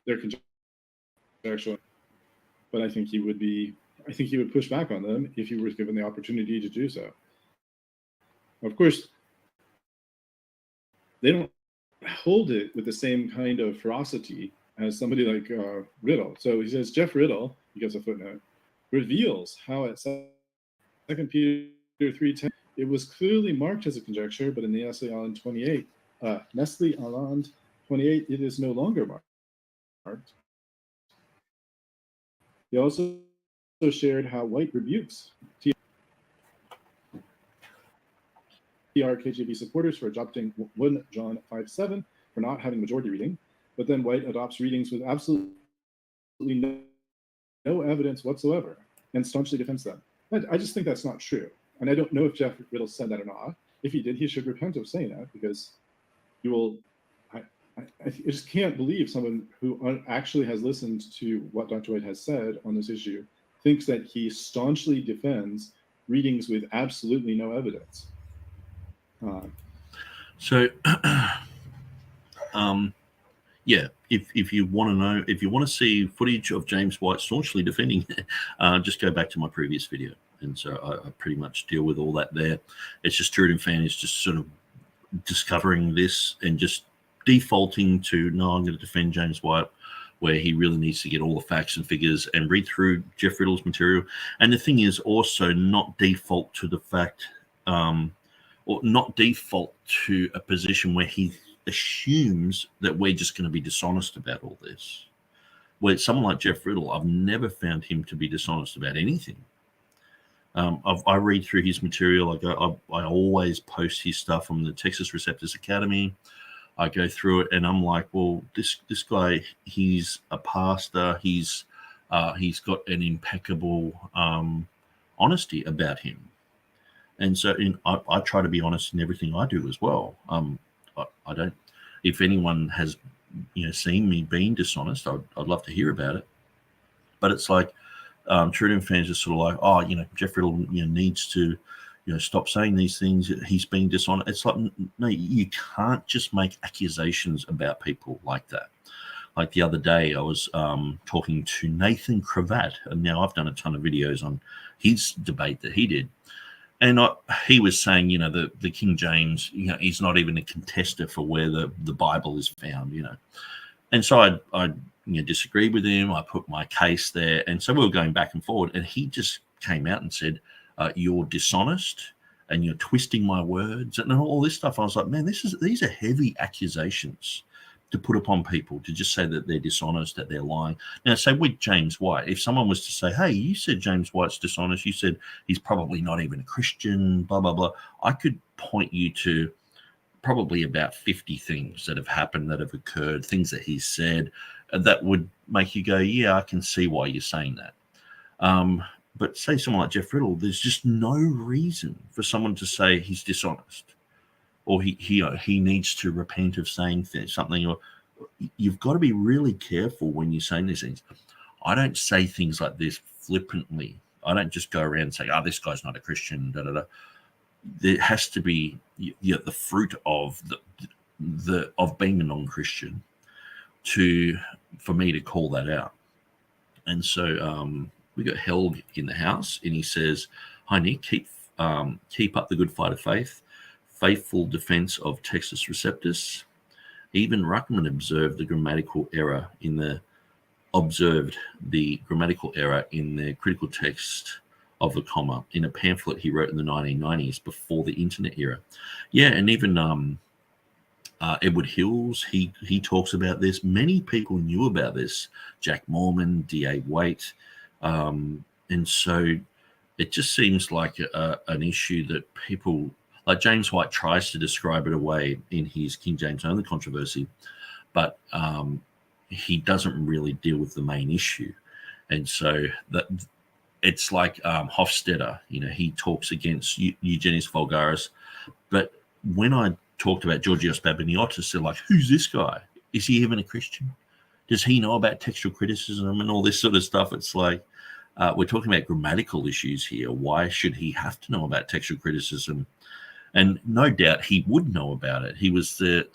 their conjectural, but I think he would be I think he would push back on them if he were given the opportunity to do so. Of course, they don't hold it with the same kind of ferocity as somebody like Riddle. So he says, Jeff Riddle, he gives a footnote, reveals how at 2 Peter 3:10, it was clearly marked as a conjecture, but in the Nestle Aland 28, Nestle Aland 28, it is no longer marked. He also shared how White rebukes KJV supporters for adopting 1 John 5:7 for not having majority reading, but then White adopts readings with absolutely no evidence whatsoever and staunchly defends them. I just think that's not true. And I don't know if Jeff Riddle said that or not. If he did, he should repent of saying that, because you will. I just can't believe someone who actually has listened to what Dr. White has said on this issue thinks that he staunchly defends readings with absolutely no evidence. Yeah, if you want to know, if you want to see footage of James White staunchly defending, just go back to my previous video. And so I pretty much deal with all that there. It's just TurretinFan is just sort of discovering this and just defaulting to, no, I'm going to defend James White, where he really needs to get all the facts and figures and read through Jeff Riddle's material. And the thing is also not default to the fact, or not default to a position where he assumes that we're just going to be dishonest about all this. Where someone like Jeff Riddle, I've never found him to be dishonest about anything. I read through his material. I always post his stuff on the Textus Receptus Academy. I go through it and I'm like, well, this guy, he's a pastor. He's got an impeccable honesty about him. And so I try to be honest in everything I do as well. I don't, if anyone has, seen me being dishonest, I'd love to hear about it. But it's like, TurretinFan's are sort of like, Jeff Riddle, needs to, stop saying these things. He's being dishonest. It's like, no, you can't just make accusations about people like that. Like the other day, I was talking to Nathan Cravat, and now I've done a ton of videos on his debate that he did. And he was saying, the King James, he's not even a contester for where the Bible is found, And so I disagreed with him. I put my case there. And so we were going back and forward. And he just came out and said, you're dishonest and you're twisting my words and all this stuff. I was like, man, these are heavy accusations to put upon people, to just say that they're dishonest, that they're lying. Now, say with James White, if someone was to say, hey, you said James White's dishonest, you said he's probably not even a Christian, blah, blah, blah, I could point you to probably about 50 things that have happened, that have occurred, things that he's said, that would make you go, yeah, I can see why you're saying that. But say someone like Jeff Riddle, there's just no reason for someone to say he's dishonest, or he needs to repent of saying something. Or you've got to be really careful when you're saying these things. I don't say things like this flippantly. I don't just go around and say, this guy's not a Christian, da da da. There has to be the fruit of of being a non-Christian for me to call that out. And so we got held in the house, and he says, "Hi Nick, keep up the good fight of faith. Faithful defense of Textus Receptus. Even Ruckman observed the grammatical error in the critical text of the comma in a pamphlet he wrote in the 1990s before the internet era." Yeah, and even Edward Hills, he talks about this. Many people knew about this. Jack Mormon, D.A. Waite, and so it just seems like an issue that people. Like James White tries to describe it away in his King James only controversy, but he doesn't really deal with the main issue. And so that it's like Hofstadter, he talks against Eugenius Vulgaris. But when I talked about Georgios Babiniotis, they're like, who's this guy? Is he even a Christian? Does he know about textual criticism and all this sort of stuff? It's like, we're talking about grammatical issues here. Why should he have to know about textual criticism? And no doubt he would know about it. He was the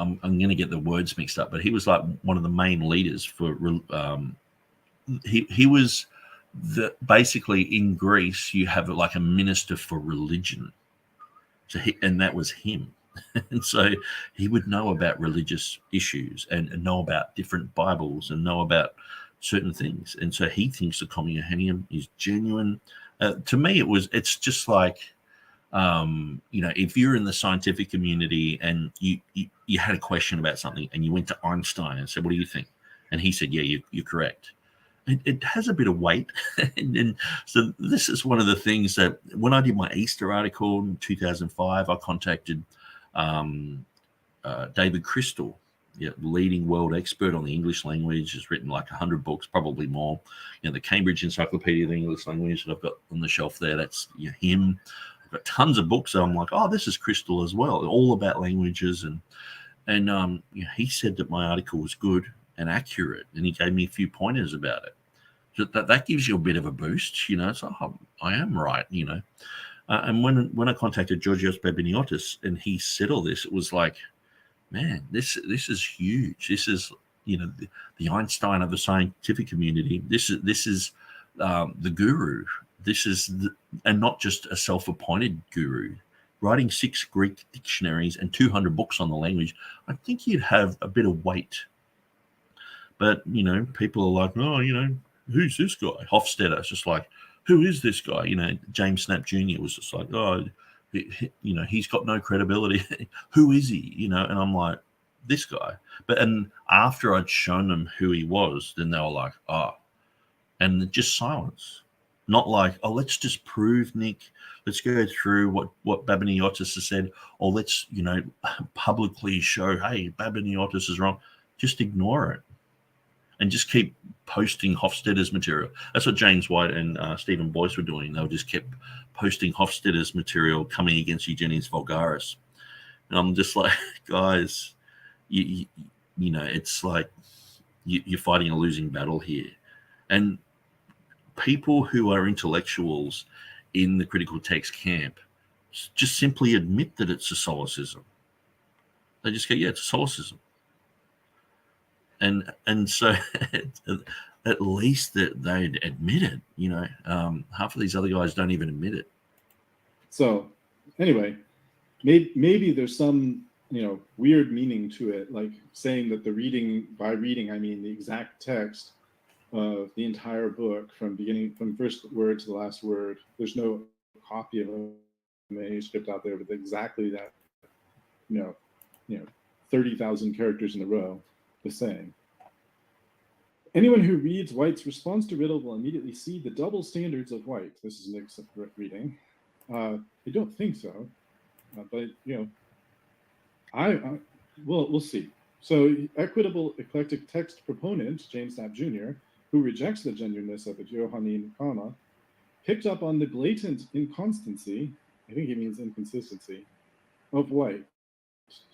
I'm going to get the words mixed up, but he was like one of the main leaders for. He was basically in Greece. You have like a minister for religion, so and that was him. And so he would know about religious issues and know about different Bibles and know about certain things. And so he thinks the Common Johanneum is genuine. To me, it's just like, if you're in the scientific community and you had a question about something and you went to Einstein and said, what do you think? And he said, yeah, you're correct. It has a bit of weight. and so this is one of the things that when I did my Easter article in 2005, I contacted David Crystal, leading world expert on the English language, has written like 100 books, probably more. The Cambridge Encyclopedia of the English Language that I've got on the shelf there, that's him. I've got tons of books, so I'm like, oh, this is Crystal as well, all about languages. And he said that my article was good and accurate, and he gave me a few pointers about it. So that gives you a bit of a boost, so I am right, and when I contacted Georgios Babiniotis and he said all this, it was like, man, this is huge. This is the Einstein of the scientific community. This is the guru. This is and not just a self-appointed guru. Writing 6 Greek dictionaries and 200 books on the language, I think you'd have a bit of weight. But people are like, oh, who's this guy? Hofstadter, it's just like, who is this guy? James Snap Jr. was just like, oh, he's got no credibility. Who is he? And I'm like, this guy. And after I'd shown them who he was, then they were like, oh, and just silence. Not like, oh, let's just prove, Nick. Let's go through what Babiniotis has said, or let's, publicly show, hey, Babiniotis is wrong. Just ignore it. And just keep posting Hofstadter's material. That's what James White and Stephen Boyce were doing. They just kept posting Hofstadter's material coming against Eugenius Vulgaris. And I'm just like, guys, it's like you're fighting a losing battle here. And people who are intellectuals in the critical text camp just simply admit that it's a solecism. They just go, yeah, it's a solecism. And so at least that they'd admit it, half of these other guys don't even admit it. So anyway, maybe there's some, weird meaning to it, like saying that by reading, I mean the exact text of the entire book from first word to the last word. There's no copy of a manuscript out there with exactly that, 30,000 characters in a row. The same. Anyone who reads White's response to Riddle will immediately see the double standards of White. This is Nick's reading. I don't think so, but we'll see. So, equitable eclectic text proponent James Knapp Jr., who rejects the genuineness of the Johannine comma, picked up on the blatant inconstancy. I think he means inconsistency of White.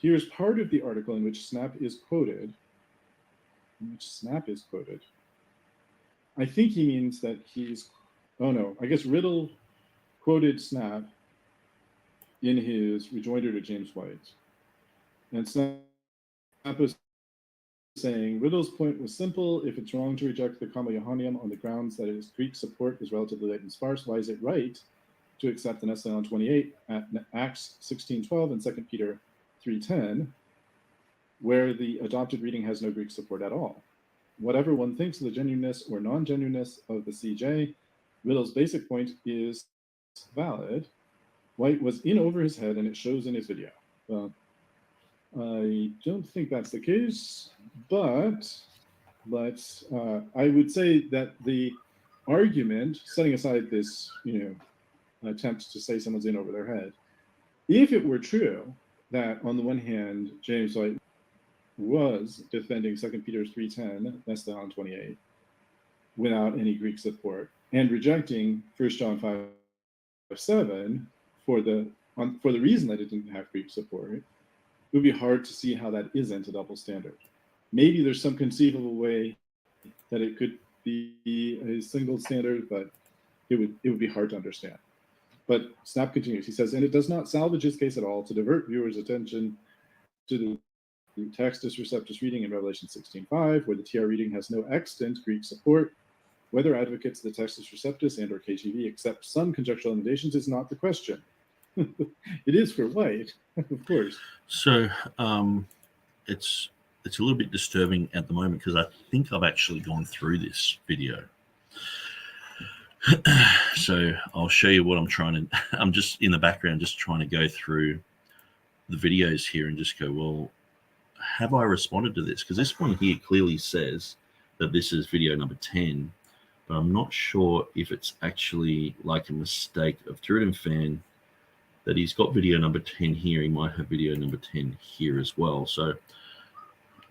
Here's part of the article in which Snap is quoted. I think he means that I guess Riddle quoted Snap in his rejoinder to James White. And Snap was saying, Riddle's point was simple. If it's wrong to reject the Comma Johanneum on the grounds that its Greek support is relatively late and sparse, why is it right to accept the Nestle 28 at Acts 16:12 and 2 Peter 3:10, where the adopted reading has no Greek support at all? Whatever one thinks of the genuineness or non-genuineness of the CJ, Riddle's basic point is valid. White was in over his head, and it shows in his video. Well, I don't think that's the case, but I would say that the argument, setting aside this, attempt to say someone's in over their head, if it were true that on the one hand, James White was defending 2 Peter 3:10, Nestle 28, without any Greek support, and rejecting 1 John 5:7 for the reason that it didn't have Greek support, it would be hard to see how that isn't a double standard. Maybe there's some conceivable way that it could be a single standard, but it would be hard to understand. But Snap continues. He says, and it does not salvage his case at all to divert viewers' attention to the Textus Receptus reading in Revelation 16:5, where the TR reading has no extant Greek support. Whether advocates of the Textus Receptus and or KJV accept some conjectural limitations is not the question. It is for White, of course. So it's a little bit disturbing at the moment because I think I've actually gone through this video. So I'll show you what I'm trying to. I'm just in the background, just trying to go through the videos here and just go, well, have I responded to this? Because this one here clearly says that this is video number 10, but I'm not sure if it's actually like a mistake of TurretinFan that he's got video number 10 here. He might have video number 10 here as well. So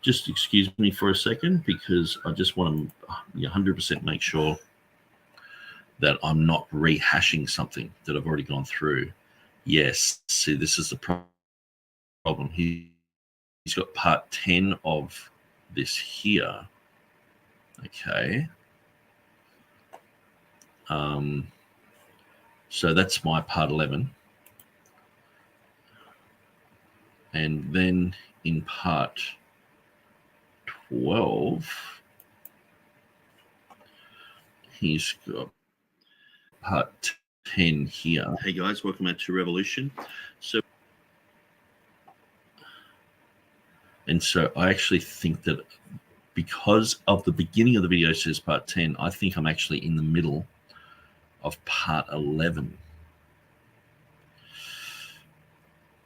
just excuse me for a second because I just want to 100% make sure that I'm not rehashing something that I've already gone through. Yes, see, this is the problem. He's got part 10 of this here. Okay. So that's my part 11. And then in part 12, he's got part 10 here. Hey guys, welcome back to Revolution. So I actually think that because of the beginning of the video says part 10, I think I'm actually in the middle of part 11.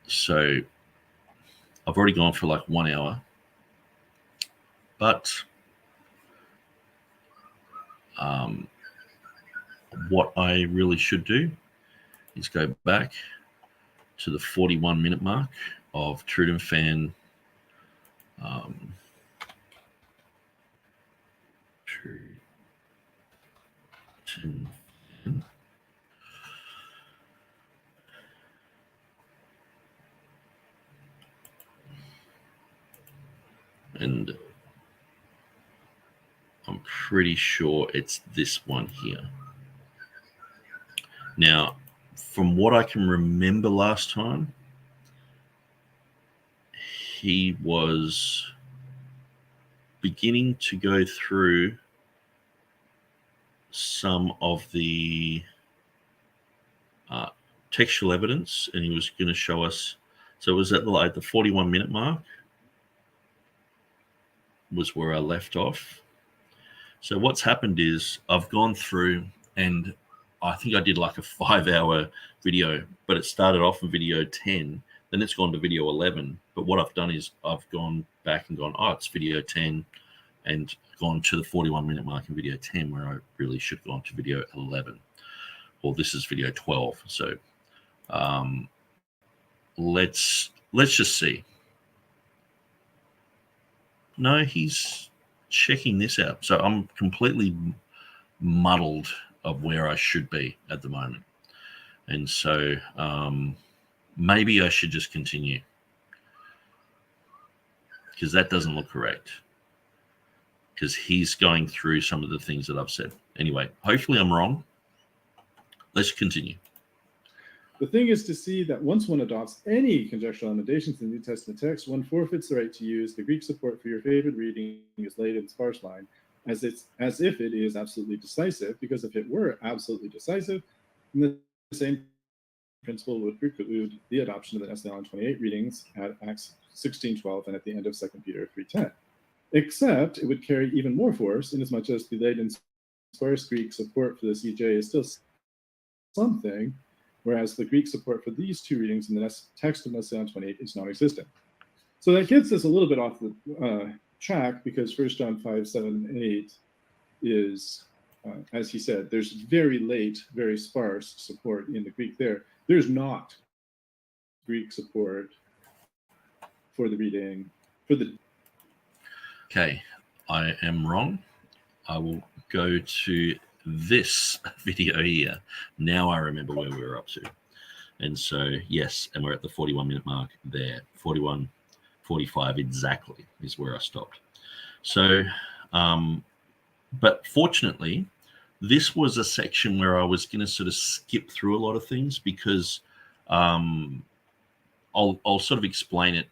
So I've already gone for like 1 hour, but what I really should do is go back to the 41-minute mark of TurretinFan. And I'm pretty sure it's this one here. Now, from what I can remember last time, he was beginning to go through some of the textual evidence, and he was going to show us. So it was at the 41-minute mark was where I left off. So what's happened is I've gone through, and I think I did like a 5-hour video, but it started off in video 10, then it's gone to video 11. But what I've done is I've gone back and gone, oh, it's video 10, and gone to the 41-minute mark in video 10, where I really should have gone to video 11. Well, this is video 12. So let's just see. No, he's checking this out. So I'm completely muddled of where I should be at the moment. And so maybe I should just continue, because that doesn't look correct, because he's going through some of the things that I've said. Anyway, hopefully I'm wrong. Let's continue. The thing is to see that once one adopts any conjectural limitations in the New Testament text, one forfeits the right to use the Greek support for your favorite reading is laid in sparse line, as if it is absolutely decisive, because if it were absolutely decisive, then the same principle would preclude the adoption of the SLN 28 readings at Acts 16:12 and at the end of 2 Peter 3:10. Except it would carry even more force, inasmuch as the laid in sparse Greek support for the CJ is still something, whereas the Greek support for these two readings in the text of SLN 28 is non-existent. So that gets us a little bit off the track, because 1 John 5:7-8 is, as he said, there's very late, very sparse support in the Greek there. There's not Greek support for the reading, for the... Okay, I am wrong. I will go to this video here. Now I remember where we were up to. And so, yes, and we're at the 41-minute mark there. 41:45 exactly is where I stopped. So, but fortunately, this was a section where I was going to sort of skip through a lot of things, because I'll sort of explain it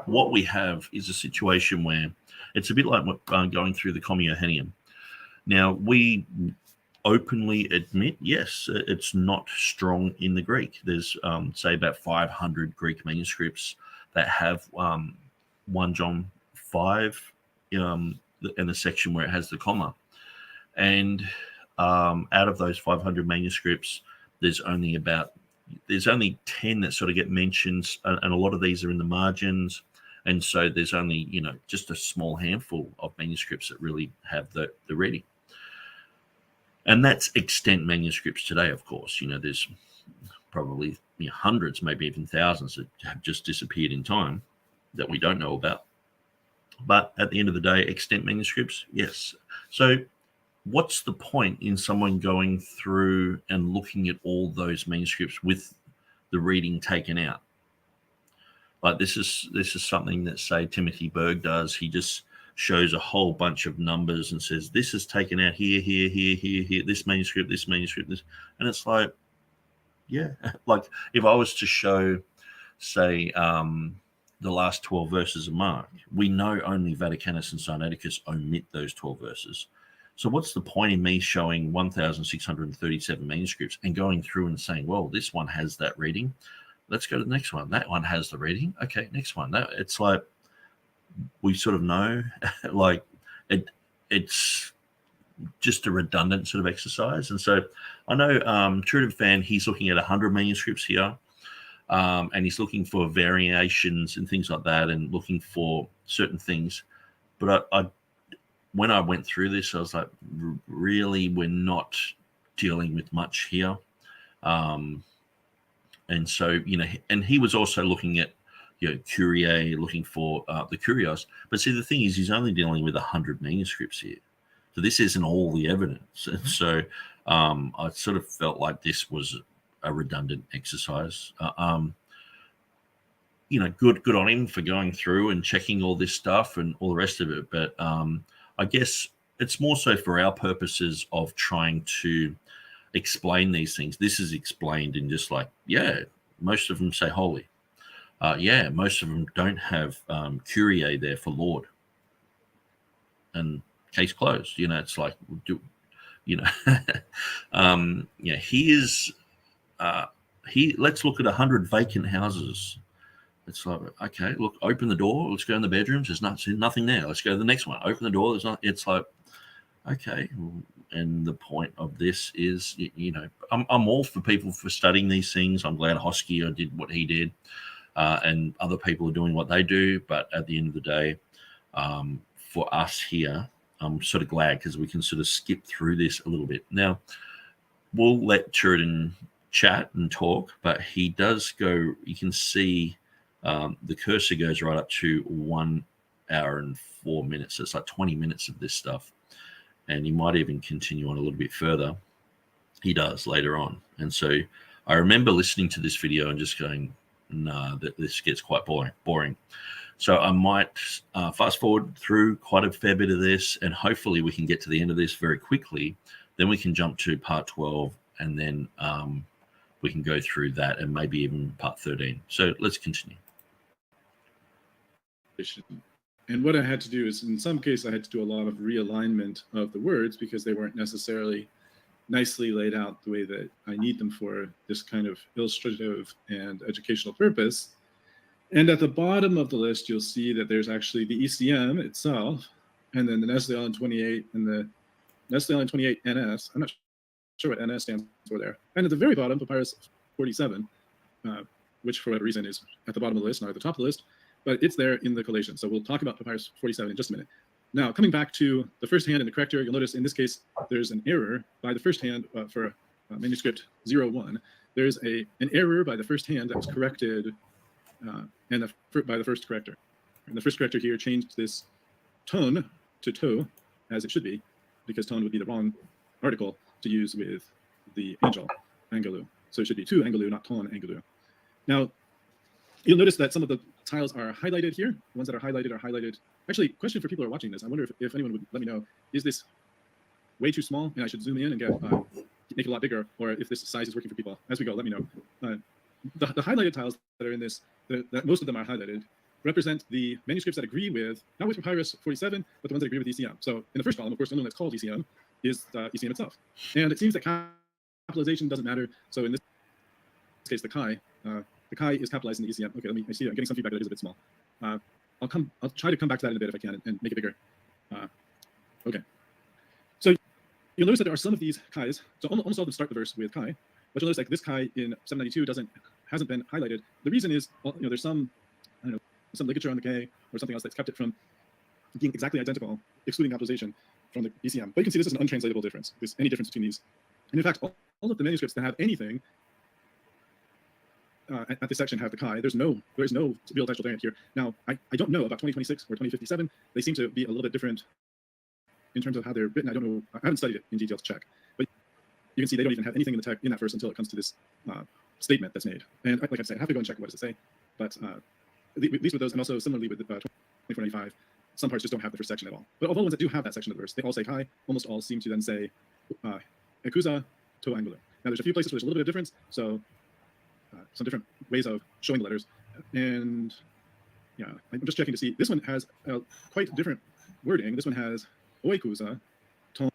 what we have is a situation where it's a bit like going through the Comiohenium. Now, we openly admit, yes, it's not strong in the Greek. There's, say, about 500 Greek manuscripts that have 1 John 5 in the section where it has the comma. And out of those 500 manuscripts, there's only 10 that sort of get mentioned, and a lot of these are in the margins. And so there's only, just a small handful of manuscripts that really have the reading. And that's extant manuscripts today, of course. There's probably hundreds, maybe even thousands that have just disappeared in time that we don't know about. But at the end of the day, extant manuscripts, yes. So what's the point in someone going through and looking at all those manuscripts with the reading taken out? Like this is something that, say, Timothy Berg does. He just shows a whole bunch of numbers and says, this is taken out here, this manuscript, this. And it's like, yeah, like if I was to show, say, the last 12 verses of Mark, we know only Vaticanus and Sinaiticus omit those 12 verses. So what's the point in me showing 1,637 manuscripts and going through and saying, well, this one has that reading. Let's go to the next one. That one has the reading. Okay, next one. It's like we sort of know, like it's just a redundant sort of exercise. And so I know TurretinFan, he's looking at 100 manuscripts here, and he's looking for variations and things like that, and looking for certain things. But I when I went through this, I was like, really, we're not dealing with much here. And so, and he was also looking at, Kyrie, looking for the Kurios. But see, the thing is, he's only dealing with 100 manuscripts here. So this isn't all the evidence. And so I sort of felt like this was a redundant exercise. Good on him for going through and checking all this stuff and all the rest of it. But I guess it's more so for our purposes of trying to explain these things. This is explained in just like, most of them say holy. Most of them don't have Kyrie there for Lord. And case closed. It's like, let's look at 100 vacant houses. It's like, okay, look, open the door. Let's go in the bedrooms. There's nothing there. Let's go to the next one. Open the door. There's not. It's like, okay. And the point of this is, I'm all for people for studying these things. I'm glad Hoskia did what he did, and other people are doing what they do. But at the end of the day, for us here, I'm sort of glad because we can sort of skip through this a little bit. Now, we'll let Turretin chat and talk, but he does go, you can see the cursor goes right up to 1 hour and 4 minutes. So it's like 20 minutes of this stuff. And he might even continue on a little bit further. He does later on. And so I remember listening to this video and just going, nah, this gets quite boring. So I might fast forward through quite a fair bit of this, and hopefully we can get to the end of this very quickly. Then we can jump to part 12, and then we can go through that and maybe even part 13. So let's continue. And what I had to do is, in some cases, I had to do a lot of realignment of the words because they weren't necessarily nicely laid out the way that I need them for this kind of illustrative and educational purpose. And at the bottom of the list, you'll see that there's actually the ECM itself, and then the Nestle Island 28 and the Nestle Island 28 NS. I'm not sure what NS stands for there. And at the very bottom, Papyrus 47, which for whatever reason is at the bottom of the list, not at the top of the list, but it's there in the collation. So we'll talk about Papyrus 47 in just a minute. Now, coming back to the first hand and the corrector, you'll notice in this case, there's an error by the first hand for manuscript 01. There's an error by the first hand that was corrected by the first corrector. And the first corrector here changed this tone to toe, as it should be, because tone would be the wrong article to use with the angel, angelou. So it should be to angelou, not ton angelou. Now, you'll notice that some of the tiles are highlighted here. The ones that are highlighted. Actually, question for people who are watching this. I wonder if anyone would let me know, is this way too small and I should zoom in and make it a lot bigger, or if this size is working for people? As we go, let me know. The highlighted tiles that are in this, that most of them are highlighted. represent the manuscripts that agree with, not with Papyrus 47, but the ones that agree with ECM. So in the first column, of course, the one that's called ECM is ECM itself. And it seems that capitalization doesn't matter. So in this case, the chi is capitalized in the ECM. Okay, I see I'm getting some feedback that it is a bit small. I'll try to come back to that in a bit if I can and make it bigger. Okay. So you'll notice that there are some of these chi's. So almost all of them start the verse with chi, but you'll notice like this chi in 792 hasn't been highlighted. The reason is, there's some, I don't know, some ligature on the K or something else that's kept it from being exactly identical, excluding capitalization from the ECM. But you can see this is an untranslatable difference. There's any difference between these. And in fact, all of the manuscripts that have anything at this section have the chi. There's no real textual variant here. Now, I don't know about 2026 or 2057. They seem to be a little bit different in terms of how they're written. I don't know. I haven't studied it in detail to check. But you can see they don't even have anything in the text in that verse until it comes to this statement that's made. And like I said, I have to go and check what does it say. But at least with those, and also similarly with 2495, some parts just don't have the first section at all. But all the ones that do have that section of the verse, they all say chi. Almost all seem to then say ekusa to angular. Now, there's a few places where there's a little bit of difference. So some different ways of showing the letters. And yeah, I'm just checking to see. This one has quite different wording. This one has oikusa, ton,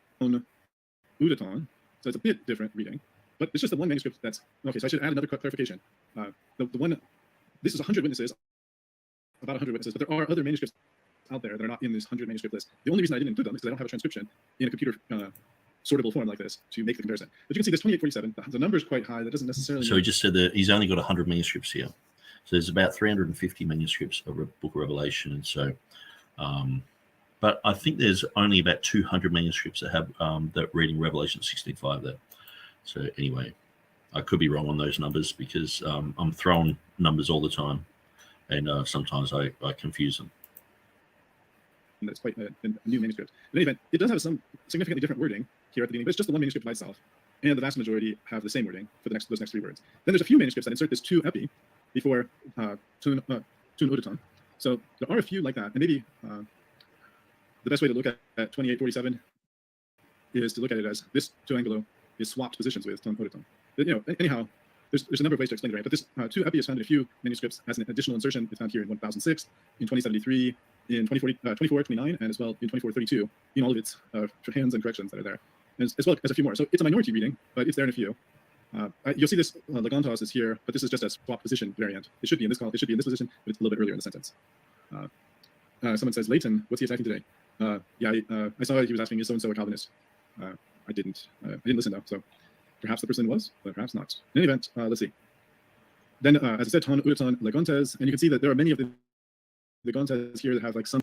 udaton. So it's a bit different reading. But it's just the one manuscript that's okay. So I should add another clarification. The one, this is 100 witnesses, about 100 witnesses, but there are other manuscripts out there that are not in this 100 manuscript list. The only reason I didn't include them is because I don't have a transcription in a computer sortable form like this to make the comparison. But you can see this 2847, the number is quite high. That doesn't necessarily. So he just said that he's only got 100 manuscripts here. So there's about 350 manuscripts of Book of Revelation, and so. But I think there's only about 200 manuscripts that have that reading Revelation 65 there. So anyway, I could be wrong on those numbers because I'm throwing numbers all the time, and sometimes I confuse them. And that's quite a new manuscript. In any event, it does have some significantly different wording here at the beginning, but it's just the one manuscript by itself. And the vast majority have the same wording for those next three words. Then there's a few manuscripts that insert this tu epi before tun udaton. So there are a few like that. And maybe the best way to look at 2847 is to look at it as this tu angulo is swapped positions with ton udaton. But, anyhow, there's a number of ways to explain it, right? But this tu epi is found in a few manuscripts as an additional insertion. It's found here in 1006, in 2073, in 2429, and as well in 2432, in all of its hands and corrections that are there, and as well as a few more. So it's a minority reading, but it's there in a few. You'll see this legantos is here, but this is just a swap position variant. It should be in this column. It should be in this position, but it's a little bit earlier in the sentence. Someone says, Leighton, what's he attacking today? I saw he was asking, is so-and-so a Calvinist? I didn't listen though, so perhaps the person was, but perhaps not. In any event, let's see. Then, as I said, ton udaton legantes, and you can see that there are many of the Legantes here that have like some.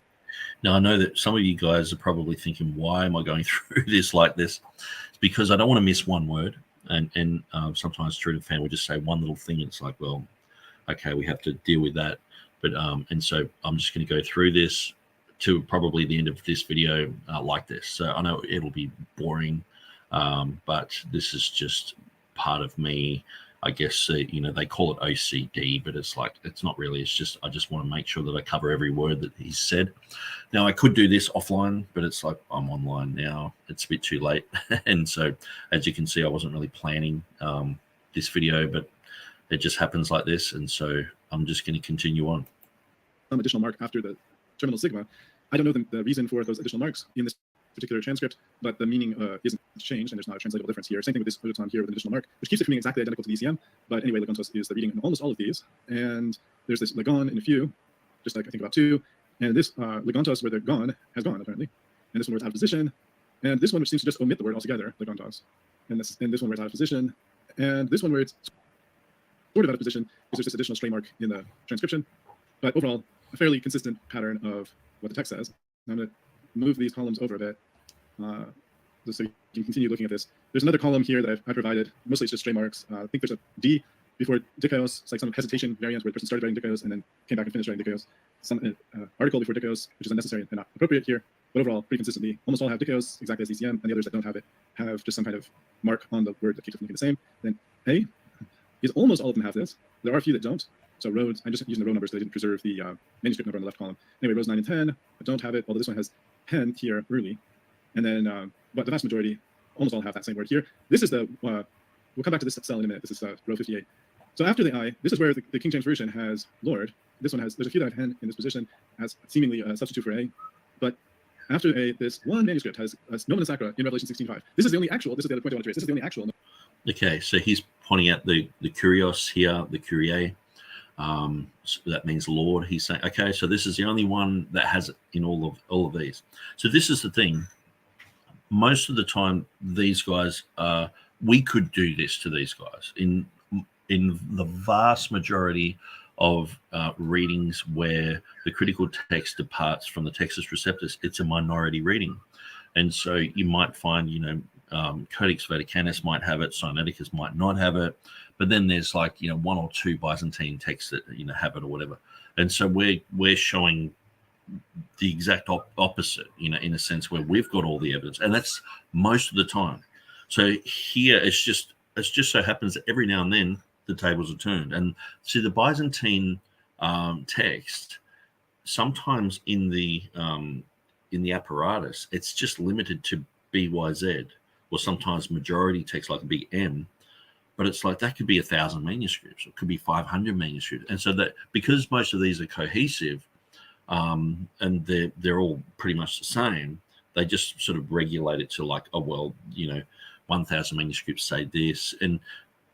Now, I know that some of you guys are probably thinking, why am I going through this like this? It's because I don't want to miss one word. And sometimes TurretinFan will just say one little thing. And it's like, well, okay, we have to deal with that. But and so I'm just going to go through this to probably the end of this video like this. So I know it'll be boring, but this is just part of me. I guess, they call it OCD, but it's not really. It's just, I just want to make sure that I cover every word that he said. Now, I could do this offline, but it's like I'm online now. It's a bit too late. And so, as you can see, I wasn't really planning this video, but it just happens like this. And so I'm just going to continue on. Some additional mark after the terminal sigma. I don't know the reason for those additional marks in this particular transcript, but the meaning isn't changed, and there's not a translatable difference here. Same thing with this udaton here with an additional mark, which keeps it from being exactly identical to the ECM. But anyway, legantos is the reading in almost all of these. And there's this legon in a few, just like I think about two. And this legantos where the gon has gone, apparently. And this one where it's out of position. And this one which seems to just omit the word altogether, legantos. And this one where it's out of position. And this one where it's sort of out of position is there's this additional stray mark in the transcription. But overall, a fairly consistent pattern of what the text says. I'm going to move these columns over a bit. Just so you can continue looking at this. There's another column here that I provided. Mostly it's just stray marks. I think there's a D before dikaios. It's like some hesitation variant where the person started writing dikaios and then came back and finished writing dikaios. Some article before dikaios, which is unnecessary and not appropriate here. But overall, pretty consistently, almost all have dikaios exactly as ECM, and the others that don't have it have just some kind of mark on the word that keeps it looking the same. Then A is almost all of them have this. There are a few that don't. So rows, I'm just using the row numbers because I didn't preserve the manuscript number on the left column. Anyway, rows 9 and 10 don't have it, although this one has pen here early. And then, but the vast majority, almost all have that same word here. This is the, we'll come back to this cell in a minute. This is row 58. So after the I, this is where the King James Version has Lord. This one has, there's a few that have hen in this position as seemingly a substitute for A. But after A, this one manuscript has nomen sacra in Revelation 16:5. This is the only actual, this is the other point I want to raise. This is the only actual. Okay, so he's pointing out the kurios here, the Kyrie. So that means Lord. He's saying, okay, so this is the only one that has it in all of these. So this is the thing. Most of the time, these guys, we could do this to these guys in the vast majority of readings where the critical text departs from the Textus Receptus. It's a minority reading, and so you might find, Codex Vaticanus might have it, Sinaiticus might not have it, but then there's like, one or two Byzantine texts that have it or whatever. And so we're showing the exact opposite, in a sense, where we've got all the evidence, and that's most of the time. So here it's just so happens that every now and then the tables are turned. And see, the Byzantine text, sometimes in the apparatus, it's just limited to BYZ, or sometimes majority text like a big M, but it's like that could be 1,000 manuscripts, it could be 500 manuscripts. And so that, because most of these are cohesive, and they're all pretty much the same, they just sort of regulate it to like, 1,000 manuscripts say this.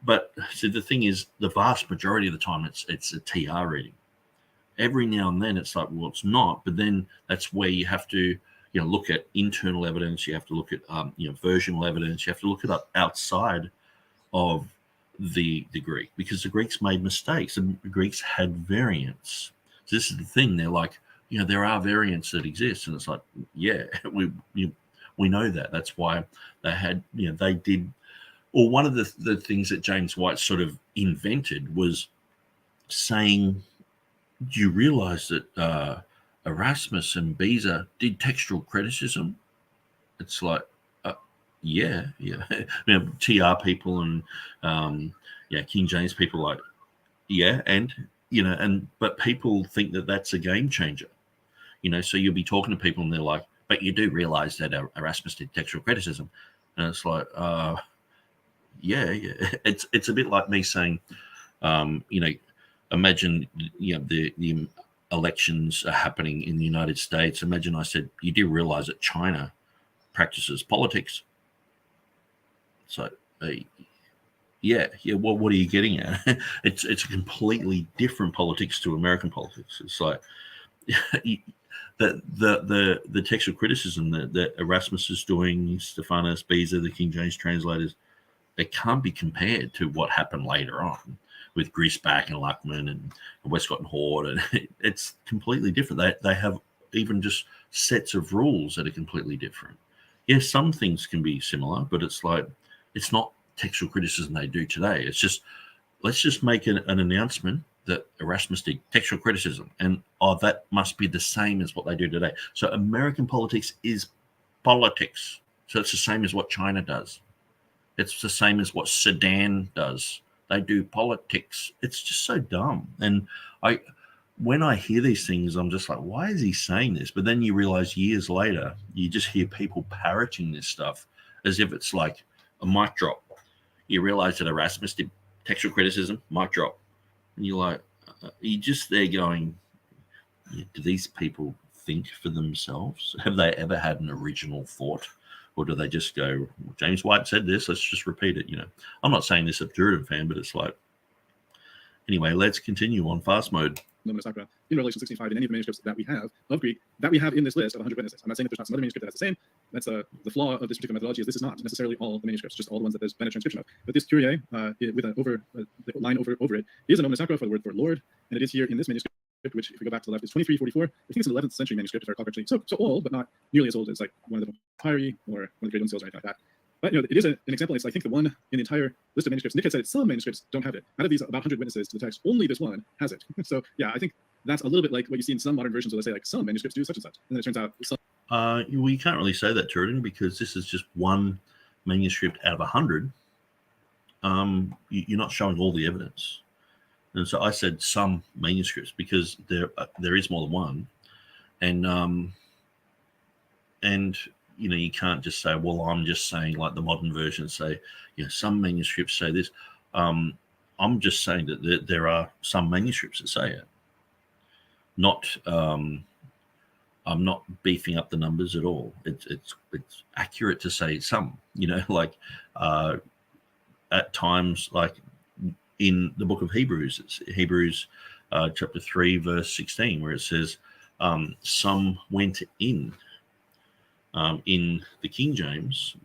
But so the thing is, the vast majority of the time it's a TR reading. Every now and then it's like, well, it's not, but then that's where you have to look at internal evidence, you have to look at versional evidence, you have to look at outside of the Greek, because the Greeks made mistakes and the Greeks had variants. So this is the thing, they're like, there are variants that exist, and it's like, yeah, we know that. That's why they had, they did. Or one of the things that James White sort of invented was saying, do you realize that Erasmus and Beza did textual criticism? It's like, yeah. TR people and King James people like, yeah, but people think that that's a game changer. So you'll be talking to people and they're like, but you do realize that Erasmus did textual criticism. And it's like, yeah. It's a bit like me saying, imagine, the elections are happening in the United States. Imagine I said, you do realize that China practices politics. So, yeah. Well, what are you getting at? It's a completely different politics to American politics. It's like the textual criticism that Erasmus is doing, Stephanus, Beza, the King James translators, it can't be compared to what happened later on with Griesbach and Ruckman and Westcott and Horde, and it's completely different. They have even just sets of rules that are completely different. Yes, some things can be similar, but it's like, it's not textual criticism they do today. It's just, let's just make an announcement that Erasmus did textual criticism, and that must be the same as what they do today. So American politics is politics. So it's the same as what China does. It's the same as what Sudan does. They do politics. It's just so dumb. And when I hear these things, I'm just like, why is he saying this? But then you realize years later, you just hear people parroting this stuff as if it's like a mic drop. You realize that Erasmus did textual criticism, mic drop. And you're like, you're just there going, do these people think for themselves? Have they ever had an original thought? Or do they just go, James White said this, let's just repeat it? I'm not saying this of TurretinFan, but it's like, anyway, let's continue on fast mode. In Revelation 65, in any of the manuscripts that we have of Greek, that we have in this list of 100 witnesses. I'm not saying that there's not some other manuscript that has the same. That's the flaw of this particular methodology, is this is not necessarily all the manuscripts, just all the ones that there's been a transcription of. But this Kyrie, with the line over it, is a nomen sacra for the word for Lord, and it is here in this manuscript, which, if we go back to the left, is 2344. I think it's an 11th century manuscript, if I recall correctly. So old, but not nearly as old as like one of the papyri or one of the great uncials or anything like that. But it is an example. It's, I think, the one in the entire list of manuscripts. Nick had said some manuscripts don't have it. Out of these about 100 witnesses to the text, only this one has it. So yeah, I think that's a little bit like what you see in some modern versions where they say like some manuscripts do such and such, and then it turns out some. We can't really say that, Turretin, because this is just one manuscript out of 100. You're not showing all the evidence. And so I said some manuscripts because there is more than one, and you can't just say, well, I'm just saying, like the modern versions say, some manuscripts say this. I'm I'm just saying that there are some manuscripts that say it. Not, I'm not beefing up the numbers at all. It's accurate to say some. Like at times, like in the book of Hebrews, it's Hebrews chapter 3, verse 16, where it says, some went in the King James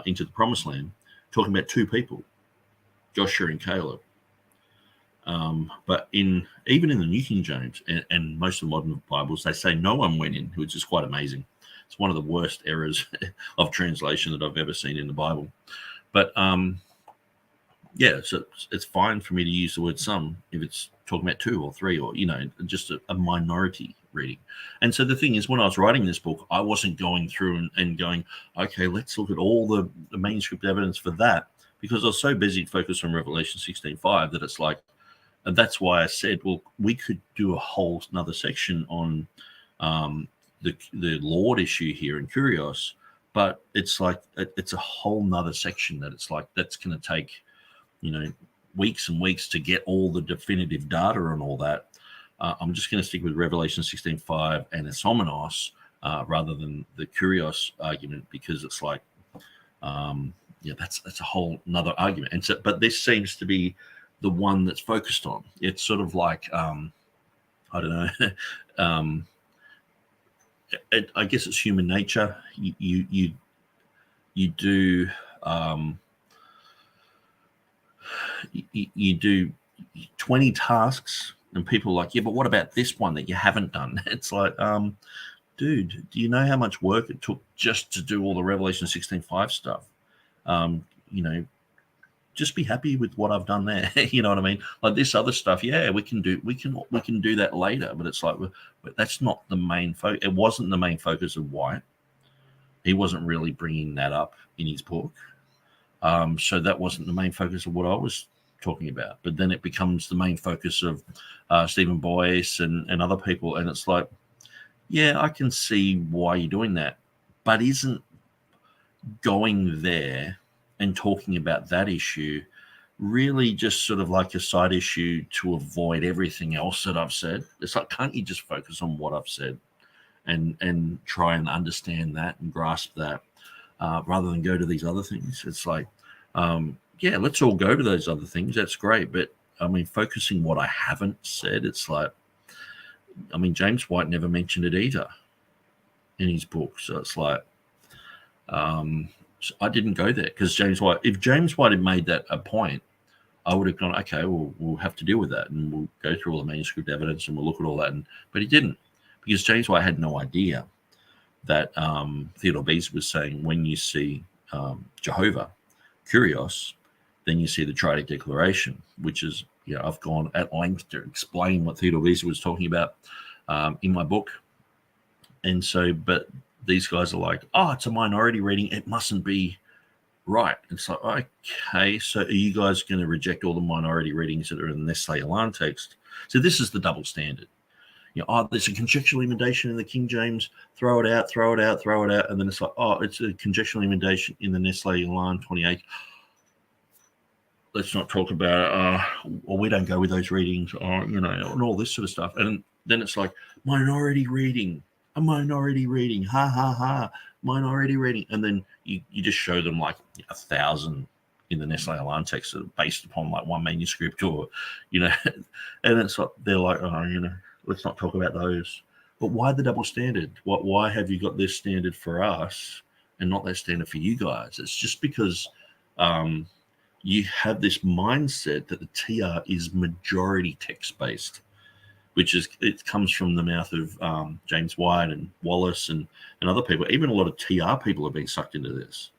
into the promised land, talking about two people, Joshua and Caleb. But even in the New King James and most of the modern Bibles, they say no one went in, which is quite amazing. It's one of the worst errors of translation that I've ever seen in the Bible. But yeah, so it's fine for me to use the word some if it's talking about two or three or, just a minority reading. And so the thing is, when I was writing this book, I wasn't going through and going, okay, let's look at all the manuscript evidence for that, because I was so busy focused on Revelation 16:5 that it's like, and that's why I said, well, we could do a whole another section on the Lord issue here in Kurios, but it's like it's a whole nother section that it's like that's going to take weeks and weeks to get all the definitive data and all that. I'm just going to stick with Revelation 16:5 and Esomenos rather than the Kurios argument, because it's like, that's a whole nother argument. And so, but this seems to be the one that's focused on. It's sort of like, I don't know. I guess it's human nature. You do. You do 20 tasks and people are like, yeah, but what about this one that you haven't done? It's like, dude, do you know how much work it took just to do all the Revelation 16:5 stuff? Just be happy with what I've done there. You know what I mean? Like this other stuff, yeah, we can do that later, but it's like, but that's not the main focus. It wasn't the main focus of White. He wasn't really bringing that up in his book. So that wasn't the main focus of what I was talking about. But then it becomes the main focus of Stephen Boyce and other people. And it's like, yeah, I can see why you're doing that. But isn't going there and talking about that issue really just sort of like a side issue to avoid everything else that I've said? It's like, can't you just focus on what I've said and try and understand that and grasp that? Rather than go to these other things. It's like, yeah, let's all go to those other things. That's great. But I mean, focusing what I haven't said, it's like, I mean, James White never mentioned it either in his book. So it's like, so I didn't go there because if James White had made that a point, I would have gone, okay, we'll have to deal with that. And we'll go through all the manuscript evidence and we'll look at all that. But he didn't, because James White had no idea that Theodore Bees was saying, when you see Jehovah, Kurios, then you see the Triadic Declaration, which is, I've gone at length to explain what Theodore Bees was talking about in my book. And so, but these guys are like, oh, it's a minority reading. It mustn't be right. It's like, okay, so are you guys going to reject all the minority readings that are in the Nestle Alarm text? So this is the double standard. There's a conjectural emendation in the King James, throw it out. And then it's like, oh, it's a conjectural emendation in the Nestle Alarm 28. Let's not talk about it. Or we don't go with those readings, and all this sort of stuff. And then it's like, minority reading, a minority reading, ha, ha, ha, minority reading. And then you just show them like 1,000 in the Nestle Alarm text that are based upon like one manuscript or, and it's like, they're like, oh, let's not talk about those. But why the double standard? Why have you got this standard for us and not that standard for you guys? It's just because you have this mindset that the TR is majority text-based, which is, it comes from the mouth of James White and Wallace and other people. Even a lot of TR people are being sucked into this.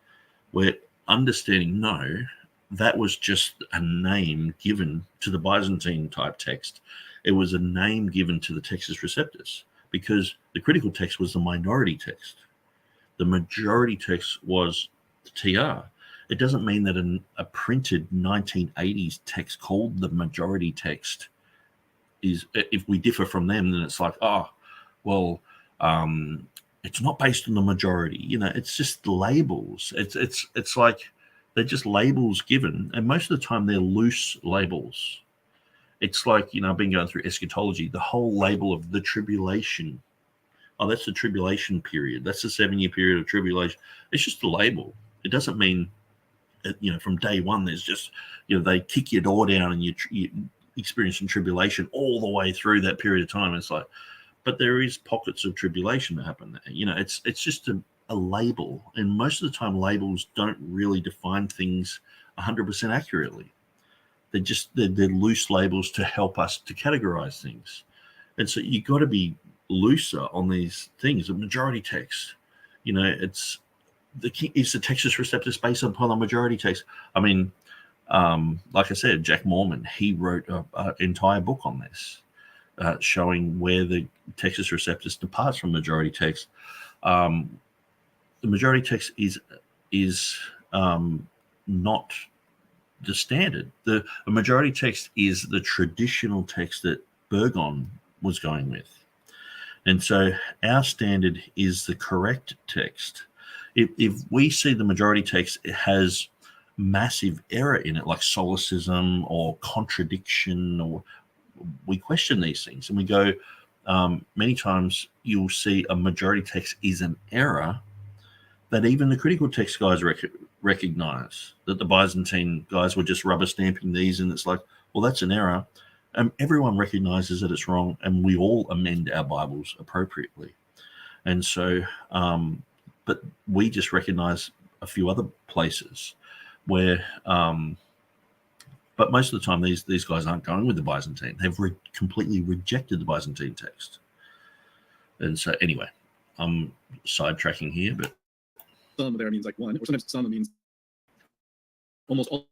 We're understanding, no, that was just a name given to the Byzantine type text. It was a name given to the Textus Receptus because the critical text was the minority text. The majority text was the TR. It doesn't mean that a printed 1980s text called the majority text is, if we differ from them, then it's like, it's not based on the majority. It's just labels. It's like, They're just labels given, and most of the time they're loose labels. It's like, I've been going through eschatology, the whole label of the tribulation. Oh, that's the tribulation period. That's the 7-year period of tribulation. It's just a label. It doesn't mean, from day one, there's just, they kick your door down and you're experiencing tribulation all the way through that period of time. It's like, but there is pockets of tribulation that happen there. It's just a label. And most of the time, labels don't really define things 100% accurately. They're loose labels to help us to categorize things. And so you've got to be looser on these things. A majority text, is the Textus Receptus based upon the majority text? I mean, like I said, Jack Mormon, he wrote an entire book on this, showing where the Textus Receptus departs from majority text. The majority text is not the standard. The majority text is the traditional text that Burgon was going with. And so our standard is the correct text. If we see the majority text, it has massive error in it, like solecism or contradiction, or we question these things. And we go, many times you'll see a majority text is an error that even the critical text guys recognize, that the Byzantine guys were just rubber stamping these, and it's like, well, that's an error. Everyone recognizes that it's wrong, and we all amend our Bibles appropriately. And so, but we just recognize a few other places where, but most of the time, these guys aren't going with the Byzantine. They've completely rejected the Byzantine text. And so, anyway, I'm sidetracking here, but some there means like one, or sometimes some means almost all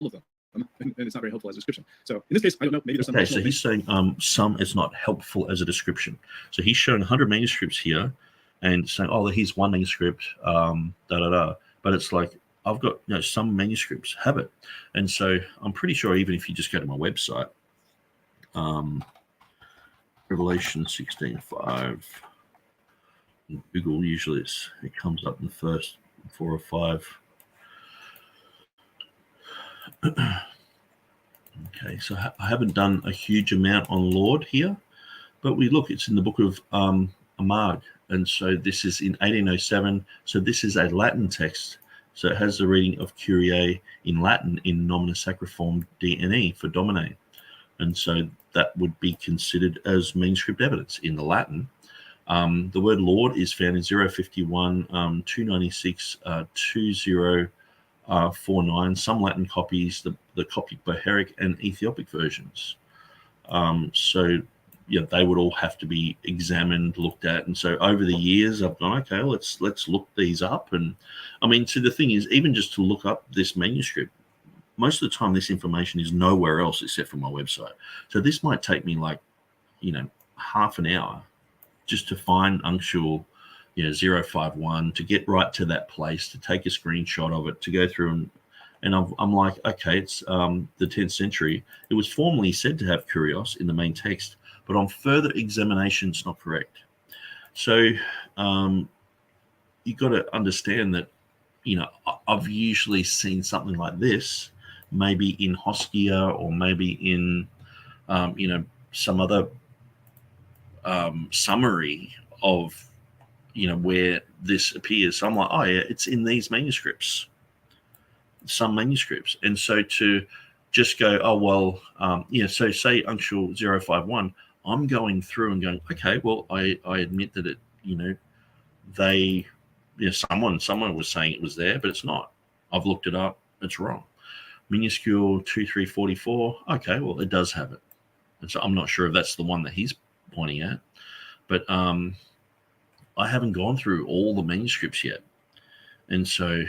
of them. And it's not very helpful as a description. So in this case, I don't know, maybe there's some. Okay, so he's saying some is not helpful as a description. So he's showing 100 manuscripts here and saying, oh, here's one manuscript, But it's like, I've got, some manuscripts have it. And so I'm pretty sure even if you just go to my website, Revelation 16:5, Google, usually it comes up in the first 4 or 5. Okay, so I haven't done a huge amount on Lord here, but it's in the book of Ahmad, and so this is in 1807. So this is a Latin text, so it has the reading of Kyrie in Latin in nomina sacriform DNE for Domine, and so that would be considered as manuscript evidence in the Latin. The word Lord is found in 051, 296, 2049, some Latin copies, the Coptic Boheric and Ethiopic versions. So they would all have to be examined, looked at. And so over the years, I've gone, okay, let's look these up. And I mean, so the thing is, even just to look up this manuscript, most of the time this information is nowhere else except for my website. So this might take me like, half an hour just to find unctual 051, to get right to that place, to take a screenshot of it, to go through and I'm like, okay, it's the 10th century. It was formerly said to have kurios in the main text, but on further examination, it's not correct. So you've got to understand that, I've usually seen something like this, maybe in Hoskia or maybe in, some other summary of, where this appears. So I'm like, oh yeah, it's in these manuscripts, some manuscripts. And so to just go, oh, well, so say unctual 051, I'm going through and going, okay, well, I admit that it, someone was saying it was there, but it's not. I've looked it up. It's wrong. Minuscule 2344. Okay, well, it does have it. And so I'm not sure if that's the one that he's pointing at, but I haven't gone through all the manuscripts yet. And so,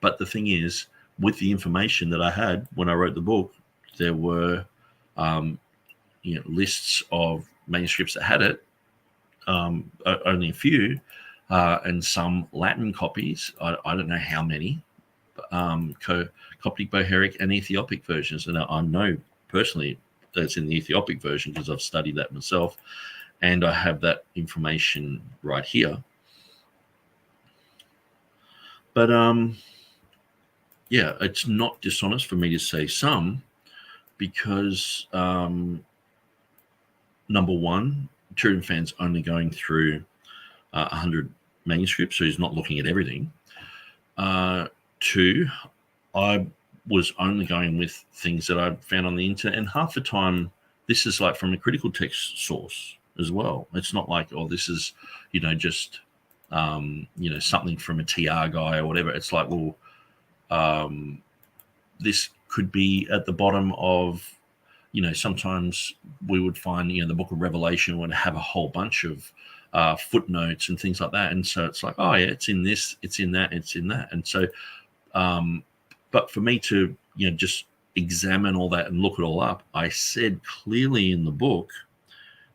but the thing is, with the information that I had when I wrote the book, there were, lists of manuscripts that had it, only a few, and some Latin copies. I don't know how many, Coptic Boheric and Ethiopic versions. And I know personally that's in the Ethiopic version because I've studied that myself. And I have that information right here. But yeah, it's not dishonest for me to say some, because number one, TurretinFan's only going through 100 manuscripts, so he's not looking at everything. Two, I was only going with things that I found on the internet, and half the time this is like from a critical text source as well. It's not like, oh, this is, just something from a TR guy or whatever. It's like, well, this could be at the bottom of, sometimes we would find, the book of Revelation would have a whole bunch of footnotes and things like that. And so it's like, oh yeah, it's in this, it's in that, it's in that. And so, but for me to, just examine all that and look it all up, I said clearly in the book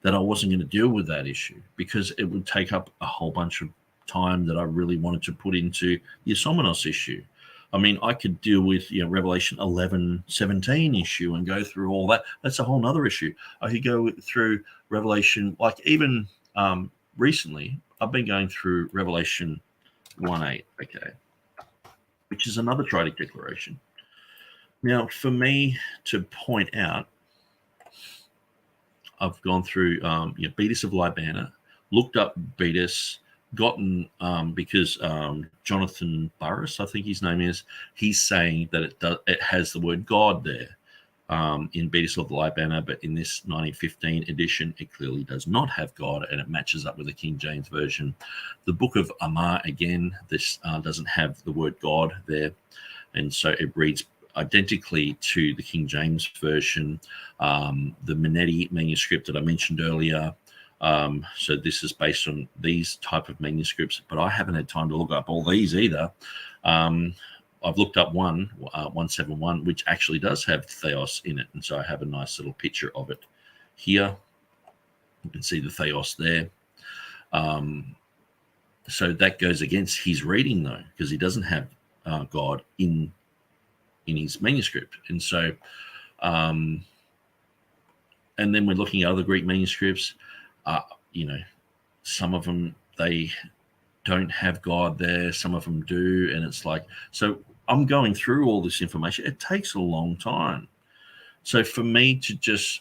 that I wasn't going to deal with that issue because it would take up a whole bunch of time that I really wanted to put into the Isomenos issue. I mean, I could deal with, Revelation 11:17 issue and go through all that. That's a whole nother issue. I could go through Revelation, like even recently, I've been going through Revelation 1:8, okay, which is another triadic declaration. Now, for me to point out, I've gone through Beatus of Libana, looked up Beatus, gotten because Jonathan Burris, I think his name is, he's saying that it has the word God there in Beatus of Libana, but in this 1915 edition, it clearly does not have God, and it matches up with the King James version. The Book of Amar, again, this doesn't have the word God there, and so it reads identically to the King James version. The Minetti manuscript that I mentioned earlier. So this is based on these type of manuscripts, but I haven't had time to look up all these either. I've looked up 171, which actually does have Theos in it. And so I have a nice little picture of it here. You can see the Theos there. So that goes against his reading, though, because he doesn't have God in his manuscript. And so, and then we're looking at other Greek manuscripts. Some of them, they don't have God there. Some of them do. And it's like, so I'm going through all this information. It takes a long time. So for me to just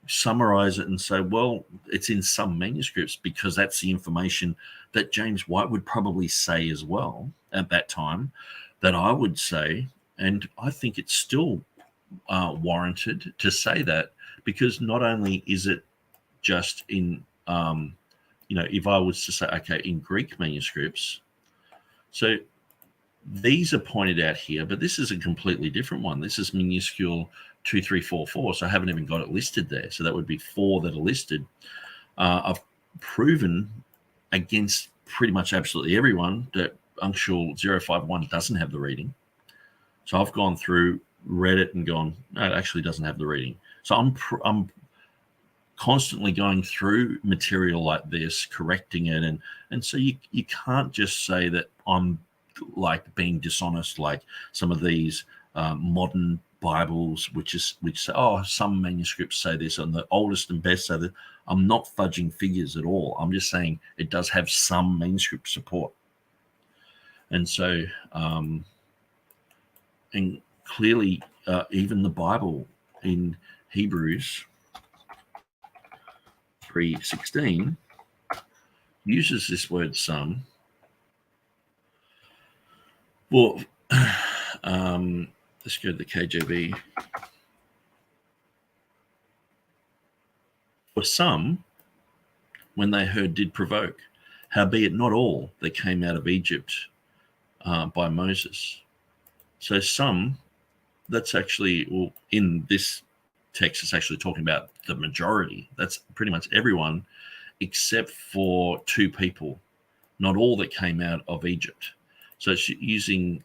summarize it and say, well, it's in some manuscripts because that's the information that James White would probably say as well at that time, that I would say, and I think it's still warranted to say that, because not only is it just in, if I was to say, okay, in Greek manuscripts, so these are pointed out here, but this is a completely different one. This is minuscule 2344, so I haven't even got it listed there. So that would be 4 that are listed. I've proven against pretty much absolutely everyone that uncial 051 doesn't have the reading. So I've gone through, read it, and gone, no, it actually doesn't have the reading. So I'm constantly going through material like this, correcting it, and so you can't just say that I'm like being dishonest, like some of these modern Bibles, which say, oh, some manuscripts say this, and the oldest and best say that. I'm not fudging figures at all. I'm just saying it does have some manuscript support, and so and clearly even the Bible in Hebrews 3:16 uses this word some. Well, let's go to the KJV. For some, when they heard, did provoke, howbeit not all that came out of Egypt by Moses. So some, that's actually, well, in this text, it's actually talking about the majority. That's pretty much everyone except for 2 people, not all that came out of Egypt. So it's using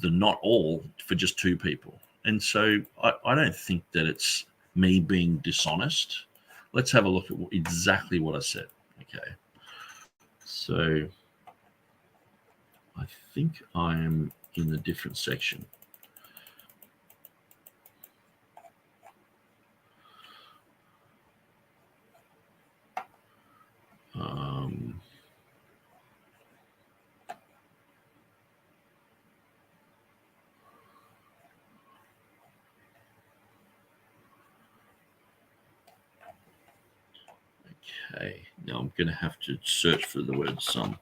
the not all for just 2 people. And so I don't think that it's me being dishonest. Let's have a look at exactly what I said. Okay. So I think I am in a different section. Okay, now I'm going to have to search for the word some.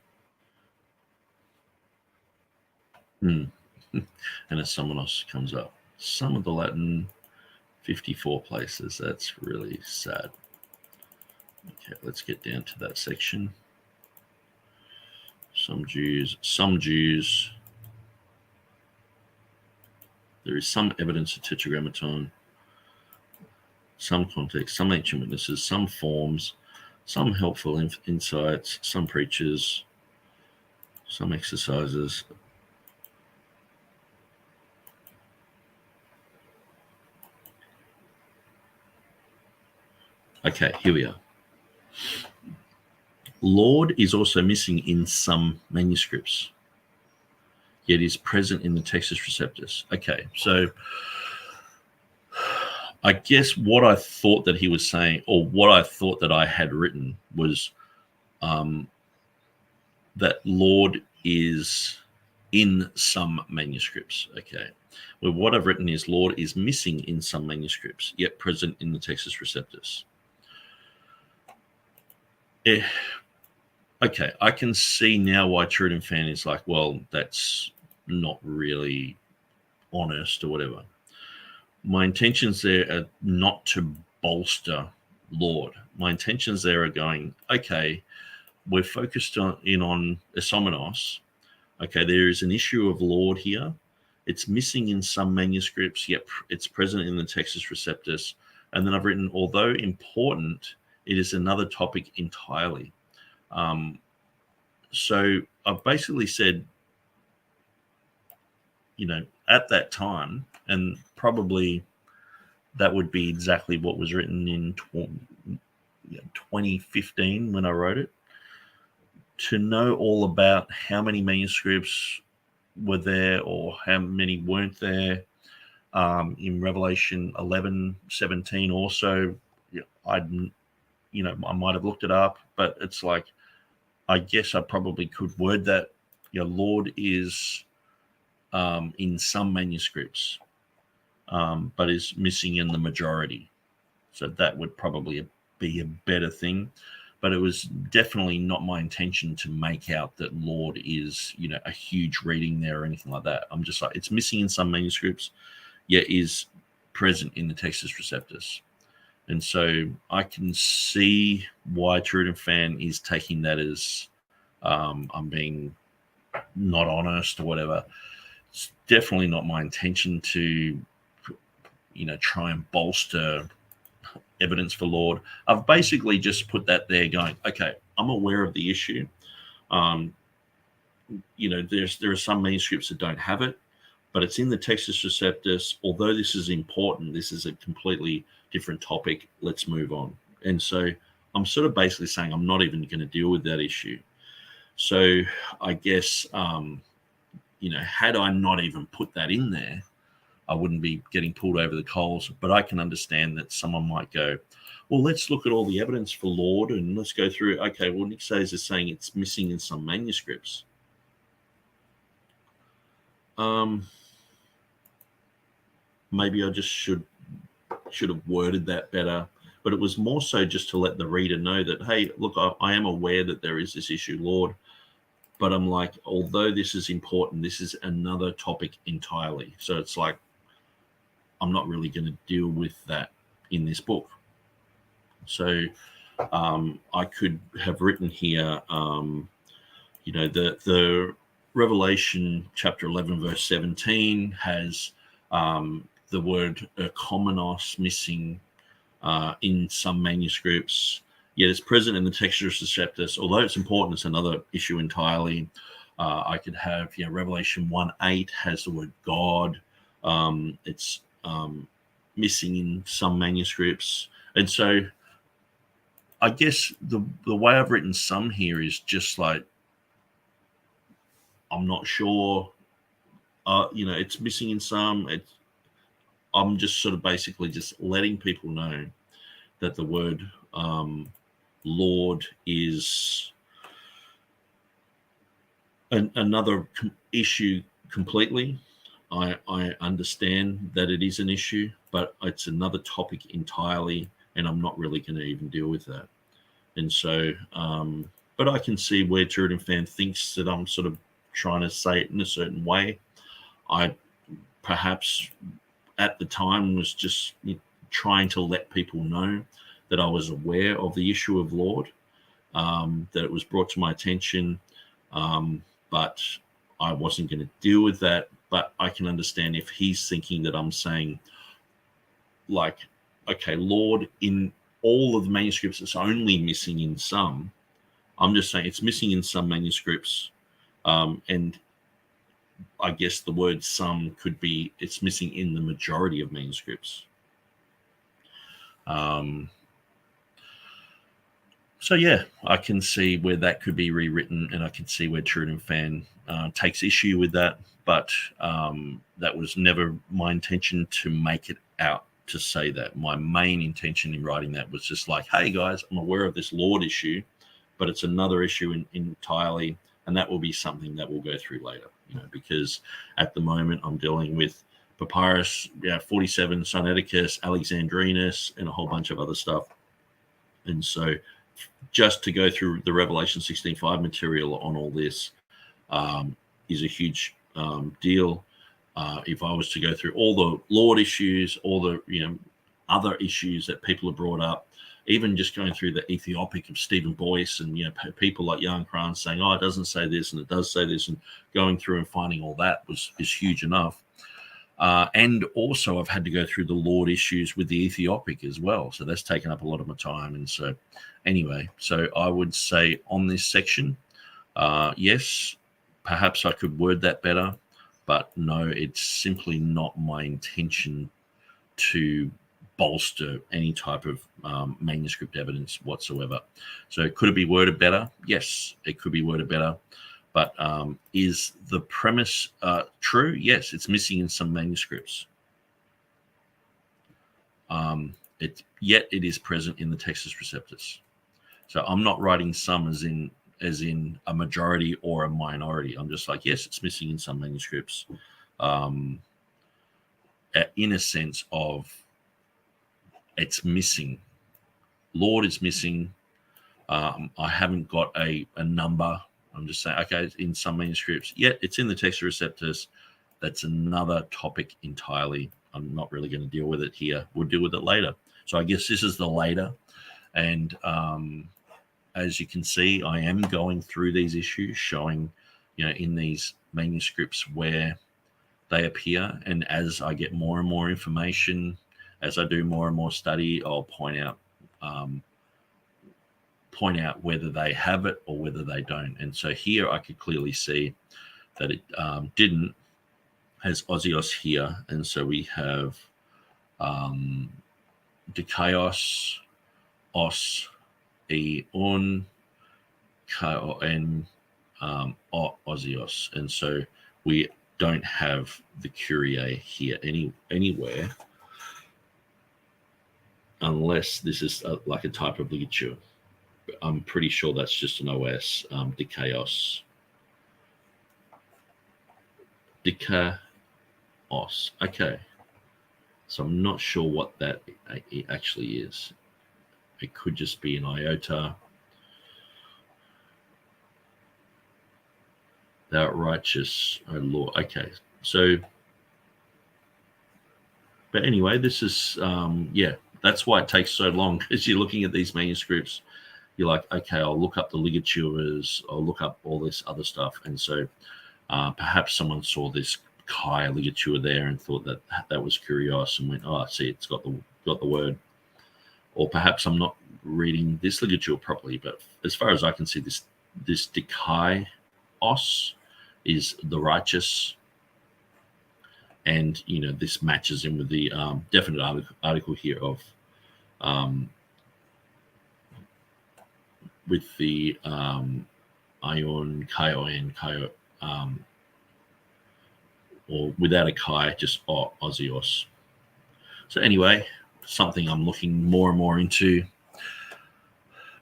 And a Summonos comes up. Some of the Latin, 54 places. That's really sad. Okay, let's get down to that section. Some Jews. There is some evidence of tetragrammaton, some context, some ancient witnesses, some forms, some helpful insights, some preachers, some exercises. Okay, here we are. Lord is also missing in some manuscripts, yet is present in the Textus Receptus. Okay, so I guess what I thought that he was saying, or what I thought that I had written, was that Lord is in some manuscripts. Okay, well, what I've written is Lord is missing in some manuscripts, yet present in the Textus Receptus. Okay, I can see now why TurretinFan is like, well, that's not really honest or whatever. My intentions there are not to bolster Lord. My intentions there are going, okay, we're focused on Esomenos. Okay, there is an issue of Lord here. It's missing in some manuscripts, yet it's present in the Textus Receptus. And then I've written, although important, it is another topic entirely. So I've basically said, at that time, and probably that would be exactly what was written in 2015 when I wrote it, to know all about how many manuscripts were there or how many weren't there. In Revelation 11:17 also, I might have looked it up, but it's like, I guess I probably could word that, Lord is in some manuscripts, but is missing in the majority. So that would probably be a better thing. But it was definitely not my intention to make out that Lord is, a huge reading there or anything like that. I'm just like, it's missing in some manuscripts, yet is present in the Textus Receptus. And so I can see why TurretinFan is taking that as I'm being not honest or whatever. It's definitely not my intention to, try and bolster evidence for Lord. I've basically just put that there going, okay, I'm aware of the issue. There are some manuscripts that don't have it, but it's in the Textus Receptus. Although this is important, this is a completely different topic. Let's move on. And so I'm sort of basically saying I'm not even going to deal with that issue. So I guess, had I not even put that in there, I wouldn't be getting pulled over the coals. But I can understand that someone might go, well, let's look at all the evidence for Lord and let's go through. Okay, well, Nick Sayers is saying it's missing in some manuscripts. Maybe I just should have worded that better. But it was more so just to let the reader know that, hey, look, I am aware that there is this issue, Lord. But I'm like, although this is important, this is another topic entirely. So it's like, I'm not really going to deal with that in this book. So I could have written here, the Revelation chapter 11, verse 17 has the word komenos missing in some manuscripts, yet it's present in the Textus Receptus. Although it's important, it's another issue entirely. I could have, Revelation 1:8 has the word God. It's missing in some manuscripts. And so I guess the way I've written some here is just like, I'm not sure, it's missing in some. I'm just sort of basically just letting people know that the word Lord is another issue completely. I understand that it is an issue, but it's another topic entirely, and I'm not really going to even deal with that. And so, but I can see where TurretinFan thinks that I'm sort of trying to say it in a certain way. I perhaps at the time was just trying to let people know that I was aware of the issue of Lord, that it was brought to my attention, but I wasn't going to deal with that. But I can understand if he's thinking that I'm saying, like, okay, Lord, in all of the manuscripts, it's only missing in some. I'm just saying it's missing in some manuscripts. And I guess the word some could be it's missing in the majority of manuscripts. So yeah, I can see where that could be rewritten, and I can see where TurretinFan takes issue with that. But that was never my intention to make it out to say that. My main intention in writing that was just like, hey guys, I'm aware of this Lord issue, but it's another issue entirely, and that will be something that we'll go through later. Because at the moment I'm dealing with Papyrus 47, Sinaiticus, Alexandrinus, and a whole bunch of other stuff. And so just to go through the Revelation 16:5 material on all this is a huge deal. If I was to go through all the Lord issues, all the other issues that people have brought up, even just going through the Ethiopic of Stephen Boyce and people like Jan Kran saying, oh, it doesn't say this and it does say this, and going through and finding all that is huge enough. And also I've had to go through the Lord issues with the Ethiopic as well. So that's taken up a lot of my time. And so anyway, so I would say on this section, yes, perhaps I could word that better, but no, it's simply not my intention to bolster any type of manuscript evidence whatsoever. So could it be worded better? Yes, it could be worded better. But is the premise true? Yes, it's missing in some manuscripts. Yet it is present in the Textus Receptus. So I'm not writing some as in a majority or a minority. I'm just like, yes, it's missing in some manuscripts. In a sense of it's missing. Lord is missing. I haven't got a number. I'm just saying, okay, in some manuscripts, yet it's in the Textus Receptus. That's another topic entirely. I'm not really going to deal with it here. We'll deal with it later. So I guess this is the later. And as you can see, I am going through these issues, showing, in these manuscripts where they appear. And as I get more and more information, as I do more and more study, I'll point out whether they have it or whether they don't. And so here I could clearly see that it didn't, has Osios here. And so we have Dikaios, Os, Eon, Kaon, Osios. And so we don't have the Kyrie here anywhere, unless this is like a type of ligature. I'm pretty sure that's just an OS, Dikaios. Dikaios. Okay. So I'm not sure what that actually is. It could just be an iota. Thou art righteous, O Lord. Okay. So, but anyway, this is, that's why it takes so long, because you're looking at these manuscripts. You're like, okay, I'll look up the ligatures, I'll look up all this other stuff. And so perhaps someone saw this Chi ligature there and thought that was curious and went, oh, I see, it's got the word. Or perhaps I'm not reading this ligature properly, but as far as I can see, this Dikaios is the righteous. And, this matches in with the definite article here of with the ion, Kaion, or without a Kai, just Osios. So anyway, something I'm looking more and more into.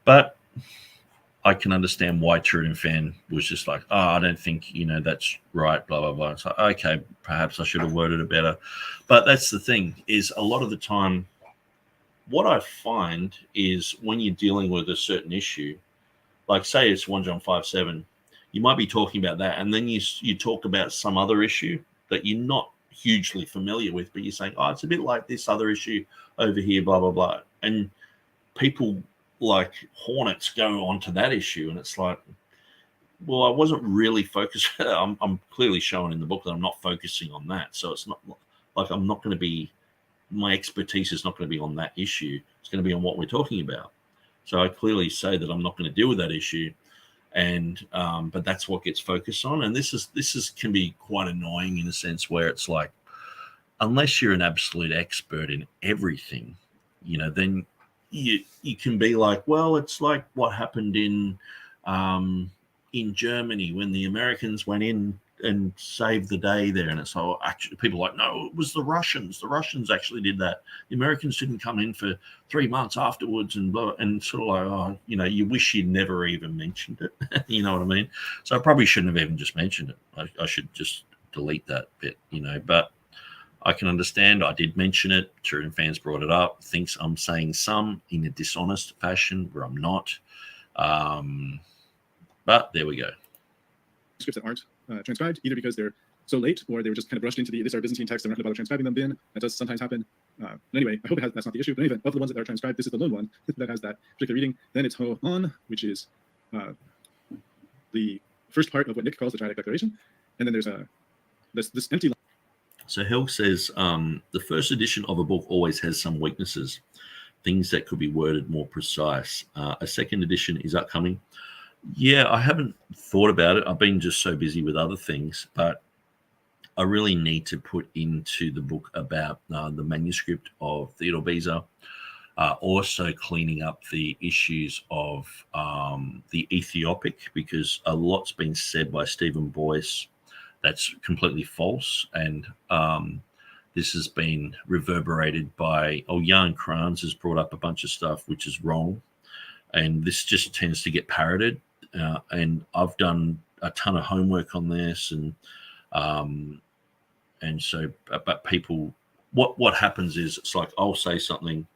But I can understand why TurretinFan was just like, oh, I don't think, that's right, blah, blah, blah. It's like, okay, perhaps I should have worded it better. But that's the thing, is a lot of the time what I find is when you're dealing with a certain issue, like say it's 1 John 5:7, you might be talking about that, and then you talk about some other issue that you're not hugely familiar with, but you're saying, oh, it's a bit like this other issue over here, blah, blah, blah. And people like hornets go onto that issue, and it's like, well, I wasn't really focused. I'm clearly showing in the book that I'm not focusing on that. So it's not like I'm not going to be, my expertise is not going to be on that issue. It's going to be on what we're talking about. So I clearly say that I'm not going to deal with that issue. And but that's what gets focused on. And this can be quite annoying in a sense where it's like, unless you're an absolute expert in everything, then you can be like, well, it's like what happened in Germany when the Americans went in and saved the day there. And it's all actually people are like, no, it was the Russians. The Russians actually did that. The Americans didn't come in for 3 months afterwards and blah, and sort of like, oh, you wish you'd never even mentioned it. You know what I mean? So I probably shouldn't have even just mentioned it. I should just delete that bit, but I can understand. I did mention it. TurretinFan's brought it up, thinks I'm saying some in a dishonest fashion where I'm not. But there we go. Scripts that aren't transcribed, either because they're so late or they were just kind of rushed into this are Byzantine text and we're not going to bother transcribing them in. That does sometimes happen. Anyway, I hope that's not the issue. But anyway, of the ones that are transcribed, this is the lone one that has that particular reading. Then it's ho on, which is the first part of what Nick calls the triadic declaration. And then there's this empty line. So Hill says the first edition of a book always has some weaknesses, things that could be worded more precise. A second edition is upcoming. Yeah, I haven't thought about it. I've been just so busy with other things, but I really need to put into the book about the manuscript of Theodore Beza, also cleaning up the issues of the Ethiopic, because a lot's been said by Stephen Boyce that's completely false, and this has been reverberated by Jan Kranz has brought up a bunch of stuff which is wrong, and this just tends to get parroted. And I've done a ton of homework on this, and so, but people, what happens is it's like I'll say something,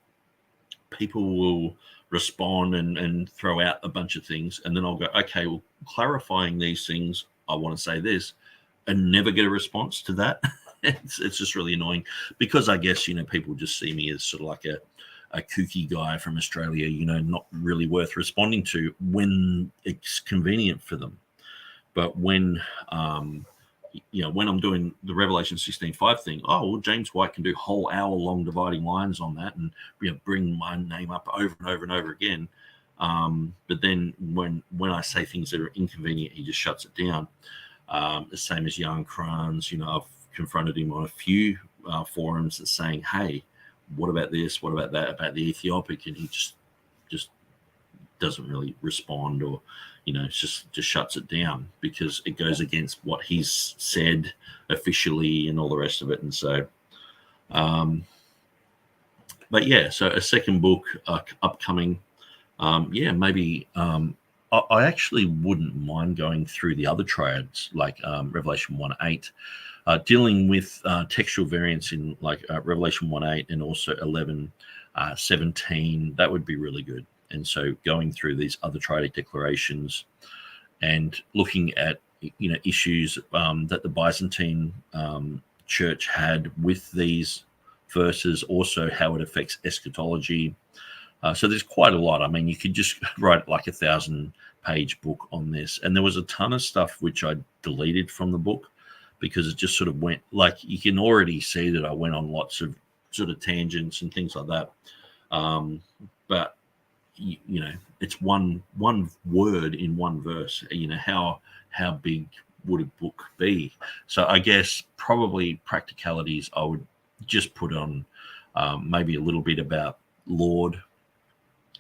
people will respond and throw out a bunch of things, and then I'll go, okay, well, clarifying these things, I want to say this, and never get a response to that. It's just really annoying, because I guess people just see me as sort of like a kooky guy from Australia, not really worth responding to when it's convenient for them. But when, when I'm doing the Revelation 16:5 thing, oh, well, James White can do whole hour-long dividing lines on that and bring my name up over and over and over again. But then when I say things that are inconvenient, he just shuts it down. The same as Jan Kranz, I've confronted him on a few forums that's saying, hey, what about this? What about that? About the Ethiopic? And he just doesn't really respond, or just shuts it down because it goes against what he's said officially and all the rest of it. And so, but yeah, so a second book upcoming. Maybe I actually wouldn't mind going through the other triads like Revelation 1:8. Dealing with textual variants in like Revelation 1:8 and also 11:17, that would be really good. And so going through these other triadic declarations and looking at issues that the Byzantine church had with these verses, also how it affects eschatology. So there's quite a lot. I mean, you could just write like 1,000-page book on this. And there was a ton of stuff which I deleted from the book, because it just sort of went, like, you can already see that I went on lots of sort of tangents and things like that. But, it's one word in one verse. How big would a book be? So I guess probably practicalities, I would just put on maybe a little bit about Lord,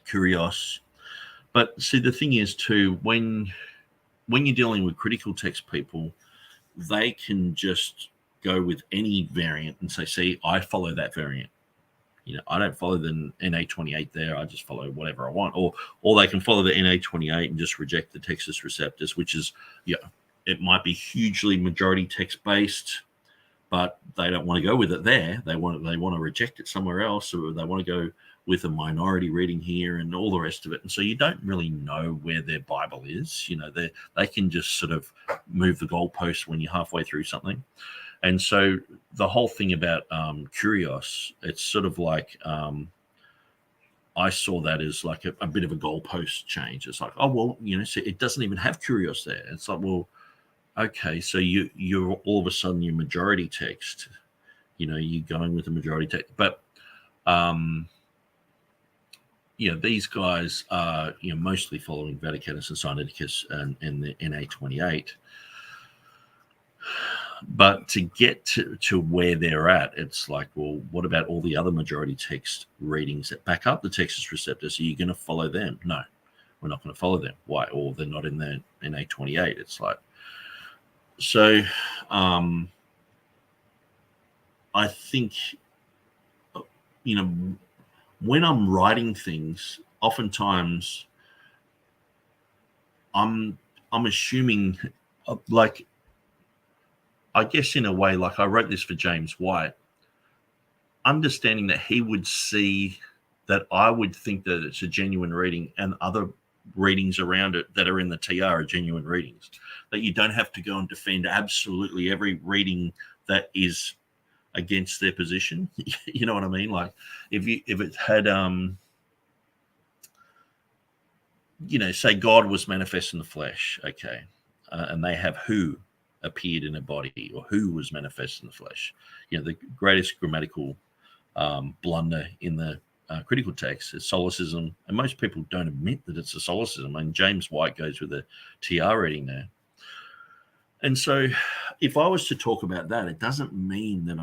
Kurios. But see, the thing is too, when you're dealing with critical text people, they can just go with any variant and say, see, I follow that variant. I don't follow the NA28 there. I just follow whatever I want. Or they can follow the NA28 and just reject the Textus Receptus, which is, it might be hugely majority text based, but they don't want to go with it there. They want to reject it somewhere else, or they want to go with a minority reading here and all the rest of it. And so you don't really know where their Bible is. You know, they can just sort of move the goalpost when you're halfway through something. And so the whole thing about Kurios, it's sort of like I saw that as like a bit of a goalpost change. It's like, oh, well, you know, so it doesn't even have Kurios there. It's like, well, okay, so you're all of a sudden your majority text, you know, you're going with the majority text. But, you know, these guys are, you know, mostly following Vaticanus and Sinaiticus and the NA28. But to get to where they're at, it's like, well, what about all the other majority text readings that back up the Textus Receptus? Are you going to follow them? No, we're not going to follow them. Why? Or they're not in the NA28. It's like, so I think, you know, when I'm writing things, oftentimes I'm assuming, like, I guess in a way, like I wrote this for James White, understanding that he would see that I would think that it's a genuine reading and other readings around it that are in the TR are genuine readings, that you don't have to go and defend absolutely every reading that is against their position. You know what I mean? Like if it had, you know, say God was manifest in the flesh, okay, and they have who appeared in a body, or who was manifest in the flesh. You know, the greatest grammatical blunder in the critical text is solecism, and most people don't admit that it's a solecism. And James White goes with a TR reading there. And so, if I was to talk about that, it doesn't mean that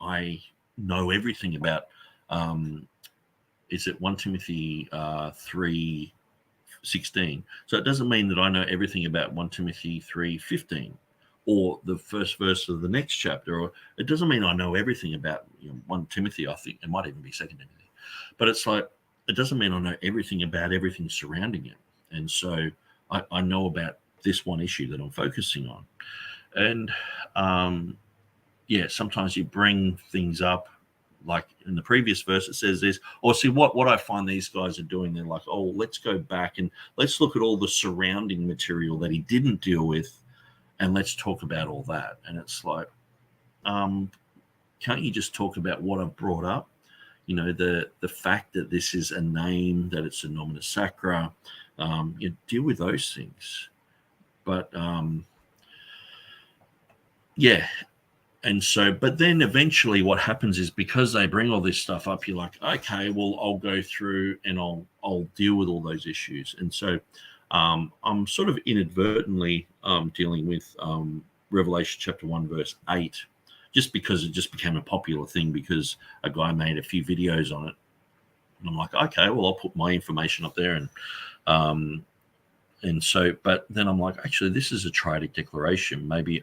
I know everything about. Is it 1 Timothy 3:16? So it doesn't mean that I know everything about 1 Timothy 3:15 or the first verse of the next chapter, or it doesn't mean I know everything about 1 Timothy. I think it might even be 2 Timothy, but it's like it doesn't mean I know everything about everything surrounding it. And so I know about this one issue that I'm focusing on. And yeah, sometimes you bring things up, like in the previous verse, it says this, or see what I find these guys are doing. They're like, oh, let's go back and let's look at all the surrounding material that he didn't deal with, and let's talk about all that. And it's like, can't you just talk about what I've brought up? You know, the fact that this is a name, that it's a nomina sacra, you deal with those things. But yeah. And so, but then eventually what happens is, because they bring all this stuff up, you're like, okay, well, I'll go through and I'll deal with all those issues. And so I'm sort of inadvertently dealing with Revelation chapter 1, verse 8, just because it just became a popular thing because a guy made a few videos on it. And I'm like, okay, well, I'll put my information up there. And so, but then I'm like, actually, this is a triadic declaration. Maybe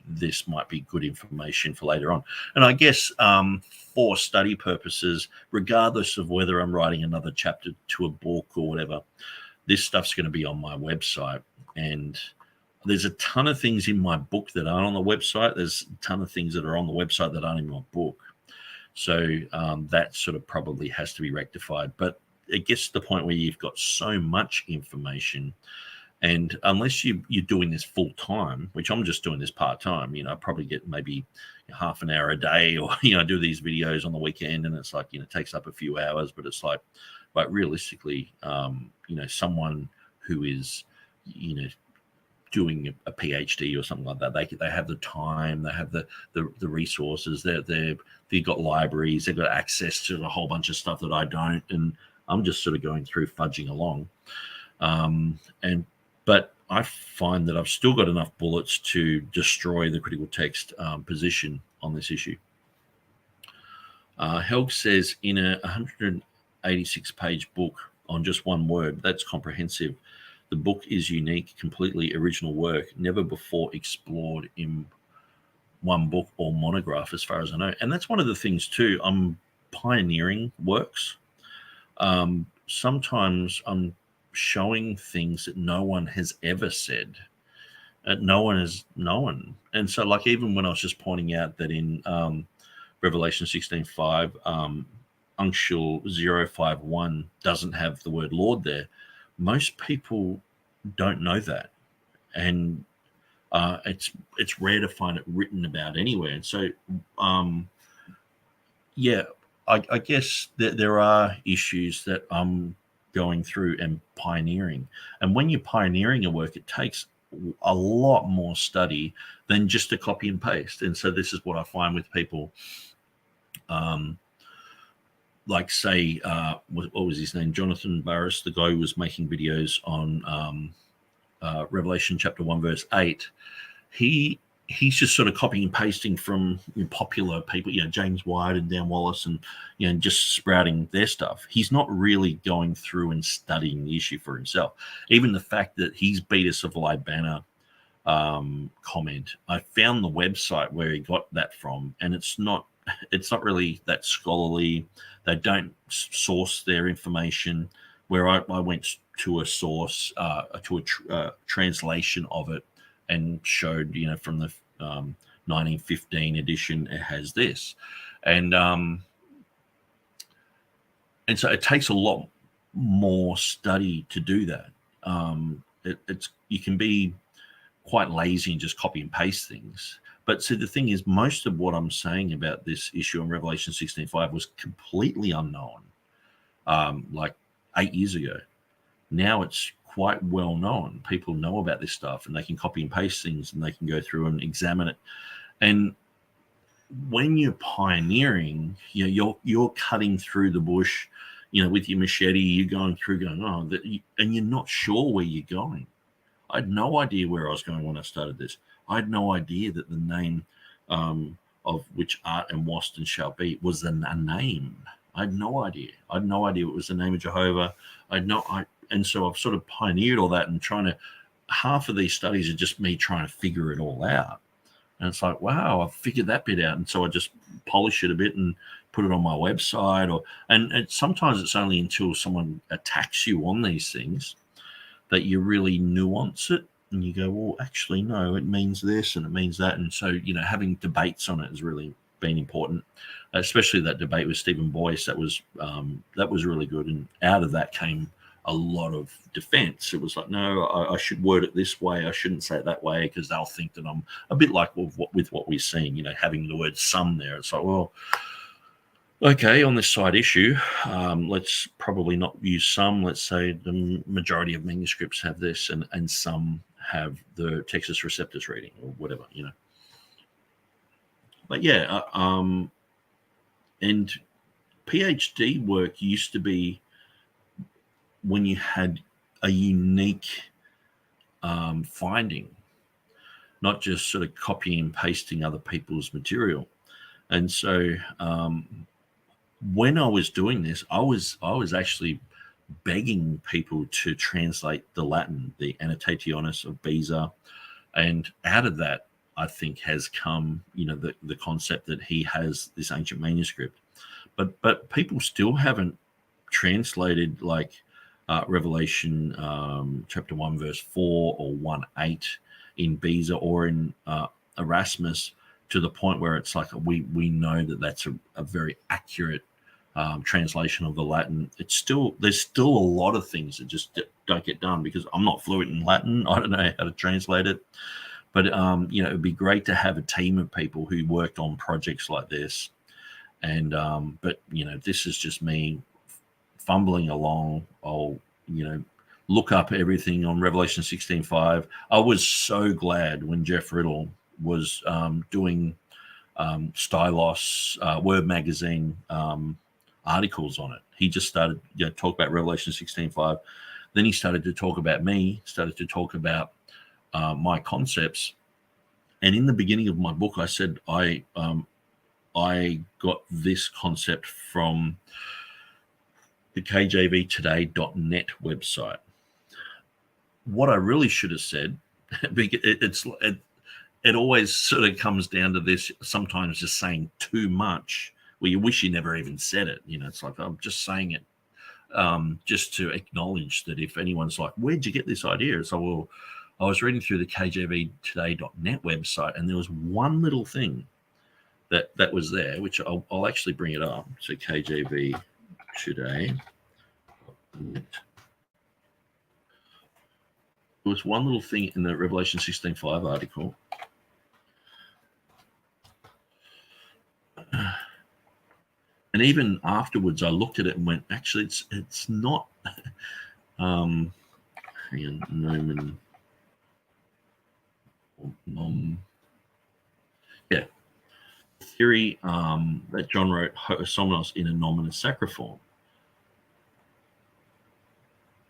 this might be good information for later on. And I guess for study purposes, regardless of whether I'm writing another chapter to a book or whatever, this stuff's going to be on my website. And there's a ton of things in my book that aren't on the website. There's a ton of things that are on the website that aren't in my book. So that sort of probably has to be rectified. But it gets to the point where you've got so much information, and unless you're doing this full time, which I'm just doing this part time, I probably get maybe half an hour a day, or do these videos on the weekend, and it's like it takes up a few hours, but it's like, but realistically, someone who is doing a PhD or something like that, they have the time, they have the resources, they've got libraries, they've got access to a whole bunch of stuff that I don't, and I'm just sort of going through fudging along. But I find that I've still got enough bullets to destroy the critical text position on this issue. Helg says, in a 186-page book on just one word, that's comprehensive. The book is unique, completely original work, never before explored in one book or monograph, as far as I know. And that's one of the things too. I'm pioneering works. Sometimes I'm showing things that no one has ever said, No one is known. And so, like, even when I was just pointing out that in Revelation 16:5, Uncial 051 doesn't have the word Lord there, most people don't know that. And it's rare to find it written about anywhere. And so, yeah, I guess that there are issues that I'm going through and pioneering. And when you're pioneering a work, it takes a lot more study than just a copy and paste. And so this is what I find with people, like, say, what was his name? Jonathan Barris, the guy who was making videos on Revelation chapter 1, verse 8. He's just sort of copying and pasting from popular people, James White and Dan Wallace, and just sprouting their stuff. He's not really going through and studying the issue for himself. Even the fact that he's Beatus of Libana comment, I found the website where he got that from, and it's not really that scholarly. They don't source their information. Where I went to a source, to a translation of it, and showed, from the 1915 edition, it has this. And so it takes a lot more study to do that. You can be quite lazy and just copy and paste things. But see, the thing is, most of what I'm saying about this issue in Revelation 16:5 was completely unknown, like 8 years ago. Now it's quite well known. People know about this stuff, and they can copy and paste things, and they can go through and examine it. And when you're pioneering, you're cutting through the bush, with your machete. You're going through, and you're not sure where you're going. I had no idea where I was going when I started this. I had no idea that the name of which art and Waston shall be was a name. I had no idea. I had no idea it was the name of Jehovah. And so I've sort of pioneered all that, and half of these studies are just me trying to figure it all out. And it's like, wow, I've figured that bit out. And so I just polish it a bit and put it on my website. And sometimes it's only until someone attacks you on these things that you really nuance it. And you go, well, actually, no, it means this and it means that. And so, having debates on it has really been important, especially that debate with Stephen Boyce. That was really good. And out of that came a lot of defense. It was like, no, I should word it this way. I shouldn't say it that way, because they'll think that I'm a bit like with what we're seeing, having the word some there. It's like, well, okay, on this side issue, let's probably not use some. Let's say the majority of manuscripts have this, and some have the Textus Receptus reading or whatever, But yeah, and PhD work used to be when you had a unique finding, not just sort of copying and pasting other people's material. And so when I was doing this, I was actually begging people to translate the Latin, the Annotationis of Beza, and out of that, I think, has come, the concept that he has this ancient manuscript. But people still haven't translated, like, Revelation chapter 1 verse 4 or 1:8 in Beza or in Erasmus, to the point where it's like we know that that's a very accurate translation of the Latin. There's still a lot of things that just don't get done because I'm not fluent in Latin. I don't know how to translate it. But it would be great to have a team of people who worked on projects like this. And but this is just me fumbling along. I'll look up everything on Revelation 16:5. I was so glad when Jeff Riddle was doing Stylos Word Magazine articles on it. He just started talk about Revelation 16:5. Then he started to talk about me, started to talk about my concepts. And in the beginning of my book, I said I got this concept from the KJVtoday.net website. What I really should have said, it always sort of comes down to this, sometimes just saying too much, where you wish you never even said it. It's like, I'm just saying it just to acknowledge that if anyone's like, where'd you get this idea? It's like, well, I was reading through the KJVtoday.net website, and there was one little thing that was there, which I'll actually bring it up. So KJV Today. There was one little thing in the Revelation 16:5 article. And even afterwards, I looked at it and went, actually, it's not. Hang on, Nomen. Yeah. Theory that John wrote Somnos in a nominus sacra form.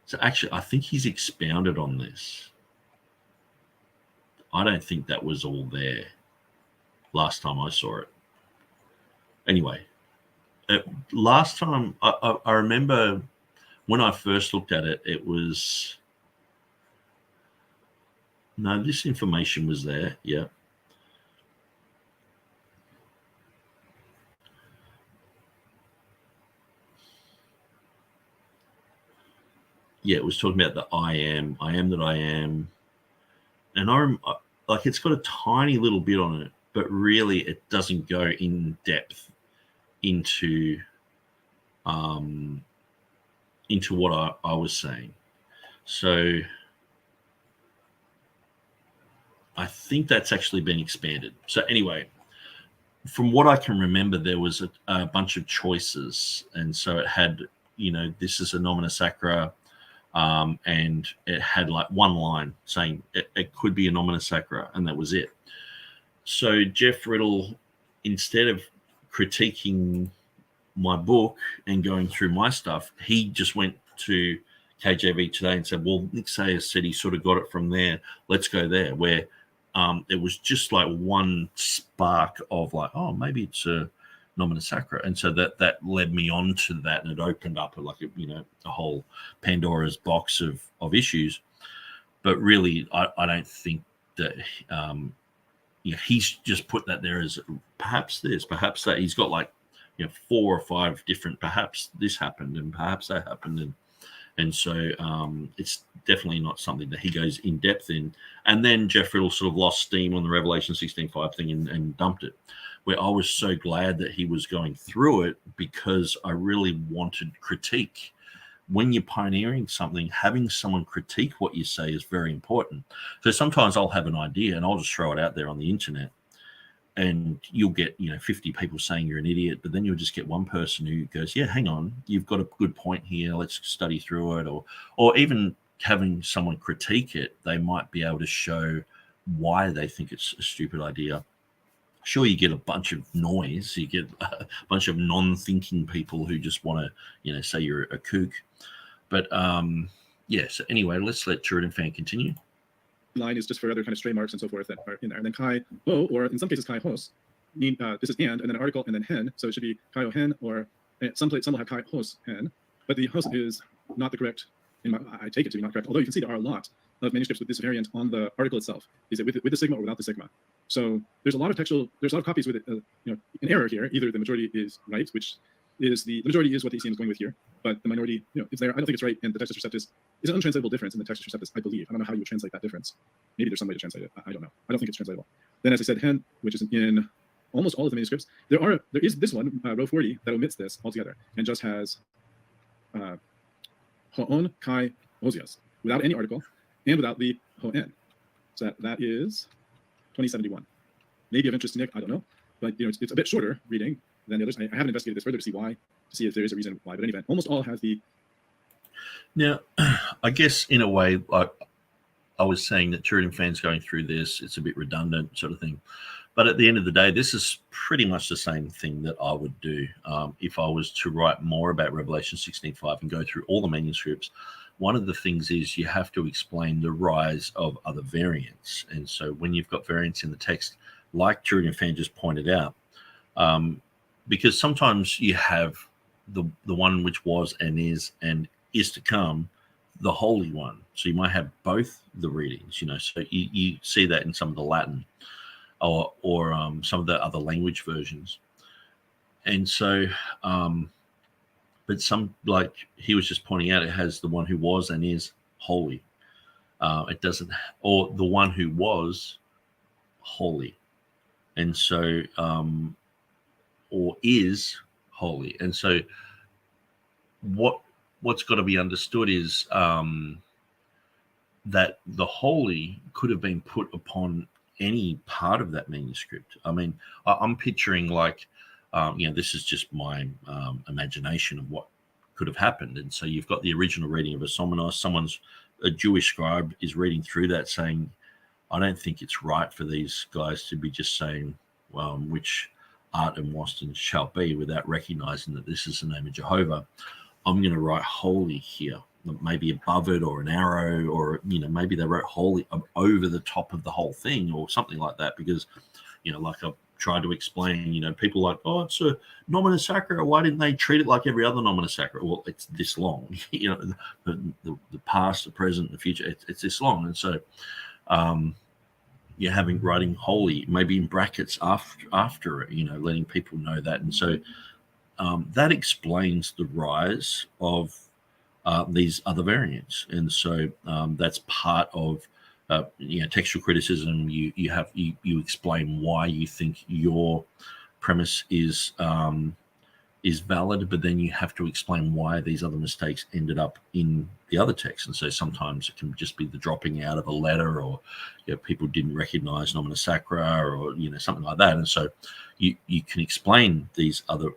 So actually, I think he's expounded on this. I don't think that was all there last time I saw it. Anyway, last time I remember when I first looked at it, it was no, this information was there. Yeah. Yeah, it was talking about the I am that I am. And like it's got a tiny little bit on it, but really it doesn't go in depth into what I was saying. So I think that's actually been expanded. So anyway, from what I can remember, there was a bunch of choices. And so it had, this is a nomina sacra, and it had like one line saying it could be a nomina sacra, and that was it. So Jeff Riddle, instead of critiquing my book and going through my stuff, he just went to KJV Today and said, well, Nick Sayers said he sort of got it from there. Let's go there, where it was just like one spark of like, oh, maybe it's a nomina sacra. And so that led me on to that, and it opened up like, a whole Pandora's box of issues. But really, I don't think that he's just put that there as perhaps this, perhaps that. He's got like 4 or 5 different, perhaps this happened and perhaps that happened, and so it's definitely not something that he goes in depth in. And then Jeff Riddle sort of lost steam on the Revelation 16:5 thing and dumped it, where I was so glad that he was going through it, because I really wanted critique. When you're pioneering something, having someone critique what you say is very important. So sometimes I'll have an idea and I'll just throw it out there on the internet, and you'll get 50 people saying you're an idiot, but then you'll just get one person who goes, yeah, hang on, you've got a good point here, let's study through it. Or even having someone critique it, they might be able to show why they think it's a stupid idea. Sure, you get a bunch of noise, you get a bunch of non-thinking people who just want to say you're a kook. But so anyway, let's let TurretinFan continue. Line is just for other kind of stray marks and so forth that are in there. And then kai ho, or in some cases kai hos, mean this is and then an article and then hen. So it should be kai o hen, or some will have kai hos hen, but the hos is not the correct. I take it to be not correct. Although you can see there are a lot of manuscripts with this variant on the article itself. Is it with the sigma or without the sigma? So there's a lot of copies with it. An error here. Either the majority is right, which is the majority is what the ECM is going with here, but the minority, it's there. I don't think it's right. And the Textus Receptus is an untranslatable difference in the Textus Receptus, I believe. I don't know how you would translate that difference. Maybe there's some way to translate it. I don't know. I don't think it's translatable. Then, as I said, hen, which is in almost all of the manuscripts, there is this one, row 40, that omits this altogether and just has ho'on kai osias without any article and without the ho'en. So that is 2071. Maybe of interest to Nick, I don't know, but it's a bit shorter reading than the others. I haven't investigated this further to see why, to see if there is a reason why. But in any event, almost all has the. Now, I guess in a way, like I was saying, that TurretinFan's going through this, it's a bit redundant, sort of thing. But at the end of the day, this is pretty much the same thing that I would do if I was to write more about Revelation 16:5 and go through all the manuscripts. One of the things is you have to explain the rise of other variants. And so when you've got variants in the text, like TurretinFan just pointed out, because sometimes you have the one which was and is to come, the holy one. So you might have both the readings, so you see that in some of the Latin or some of the other language versions. And so, but some, like he was just pointing out, it has the one who was and is holy. It doesn't, or the one who was holy, and so or is holy, and so what's got to be understood is that the holy could have been put upon any part of that manuscript. I mean, I'm picturing like, this is just my imagination of what could have happened. And so you've got the original reading of Asomenos. A Jewish scribe is reading through that saying, I don't think it's right for these guys to be just saying, which art and Waston shall be, without recognizing that this is the name of Jehovah. I'm going to write holy here, maybe above it, or an arrow, or maybe they wrote holy over the top of the whole thing or something like that, because like I've tried to explain, people like, oh, it's a nomina sacra, why didn't they treat it like every other nomina sacra? Well, it's this long. The past, the present, the future, it's this long. And so you're having writing holy maybe in brackets after it, letting people know that. And so that explains the rise of these other variants. And so that's part of textual criticism. You explain why you think your premise is valid, but then you have to explain why these other mistakes ended up in the other text. And so sometimes it can just be the dropping out of a letter, or people didn't recognize nomina sacra, or something like that. And so you can explain these other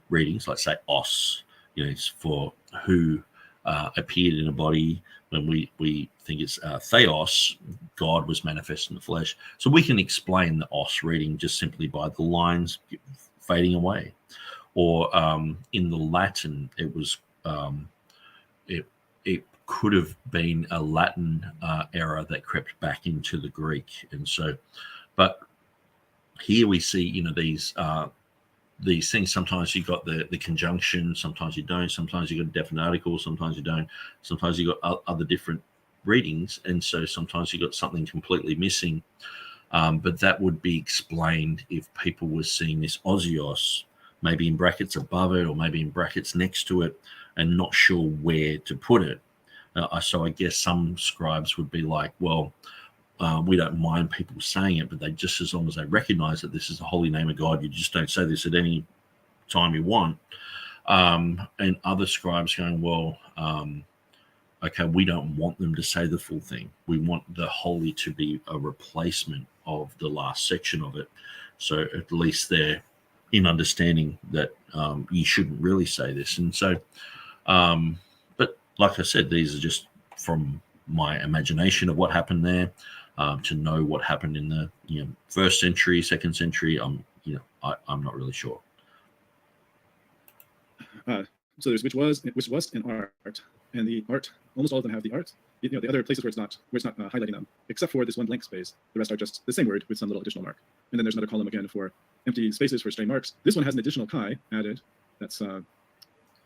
readings, like say os, it's for who appeared in a body. When we think it's theos, God was manifest in the flesh. So we can explain the os reading just simply by the lines fading away. Or in the Latin, it was it could have been a Latin error that crept back into the Greek. And so, but here we see these things. Sometimes you got the conjunction, sometimes you don't, sometimes you got a definite article, sometimes you don't, sometimes you got other different readings, and so sometimes you got something completely missing. But that would be explained if people were seeing this osios maybe in brackets above it, or maybe in brackets next to it, and not sure where to put it. So I guess some scribes would be like, well, we don't mind people saying it, but they just, as long as they recognize that this is the holy name of God, you just don't say this at any time you want. And other scribes going, well, okay, we don't want them to say the full thing. We want the holy to be a replacement of the last section of it. So at least they're in understanding that you shouldn't really say this. And so, but like I said, these are just from my imagination of what happened there. To know what happened in the first century, second century, I'm not really sure. So there's which was and art, and the art, almost all of them have the art. The other places where it's not highlighting them, except for this one blank space, the rest are just the same word with some little additional mark. And then there's another column again for empty spaces for stray marks. This one has an additional chi added that's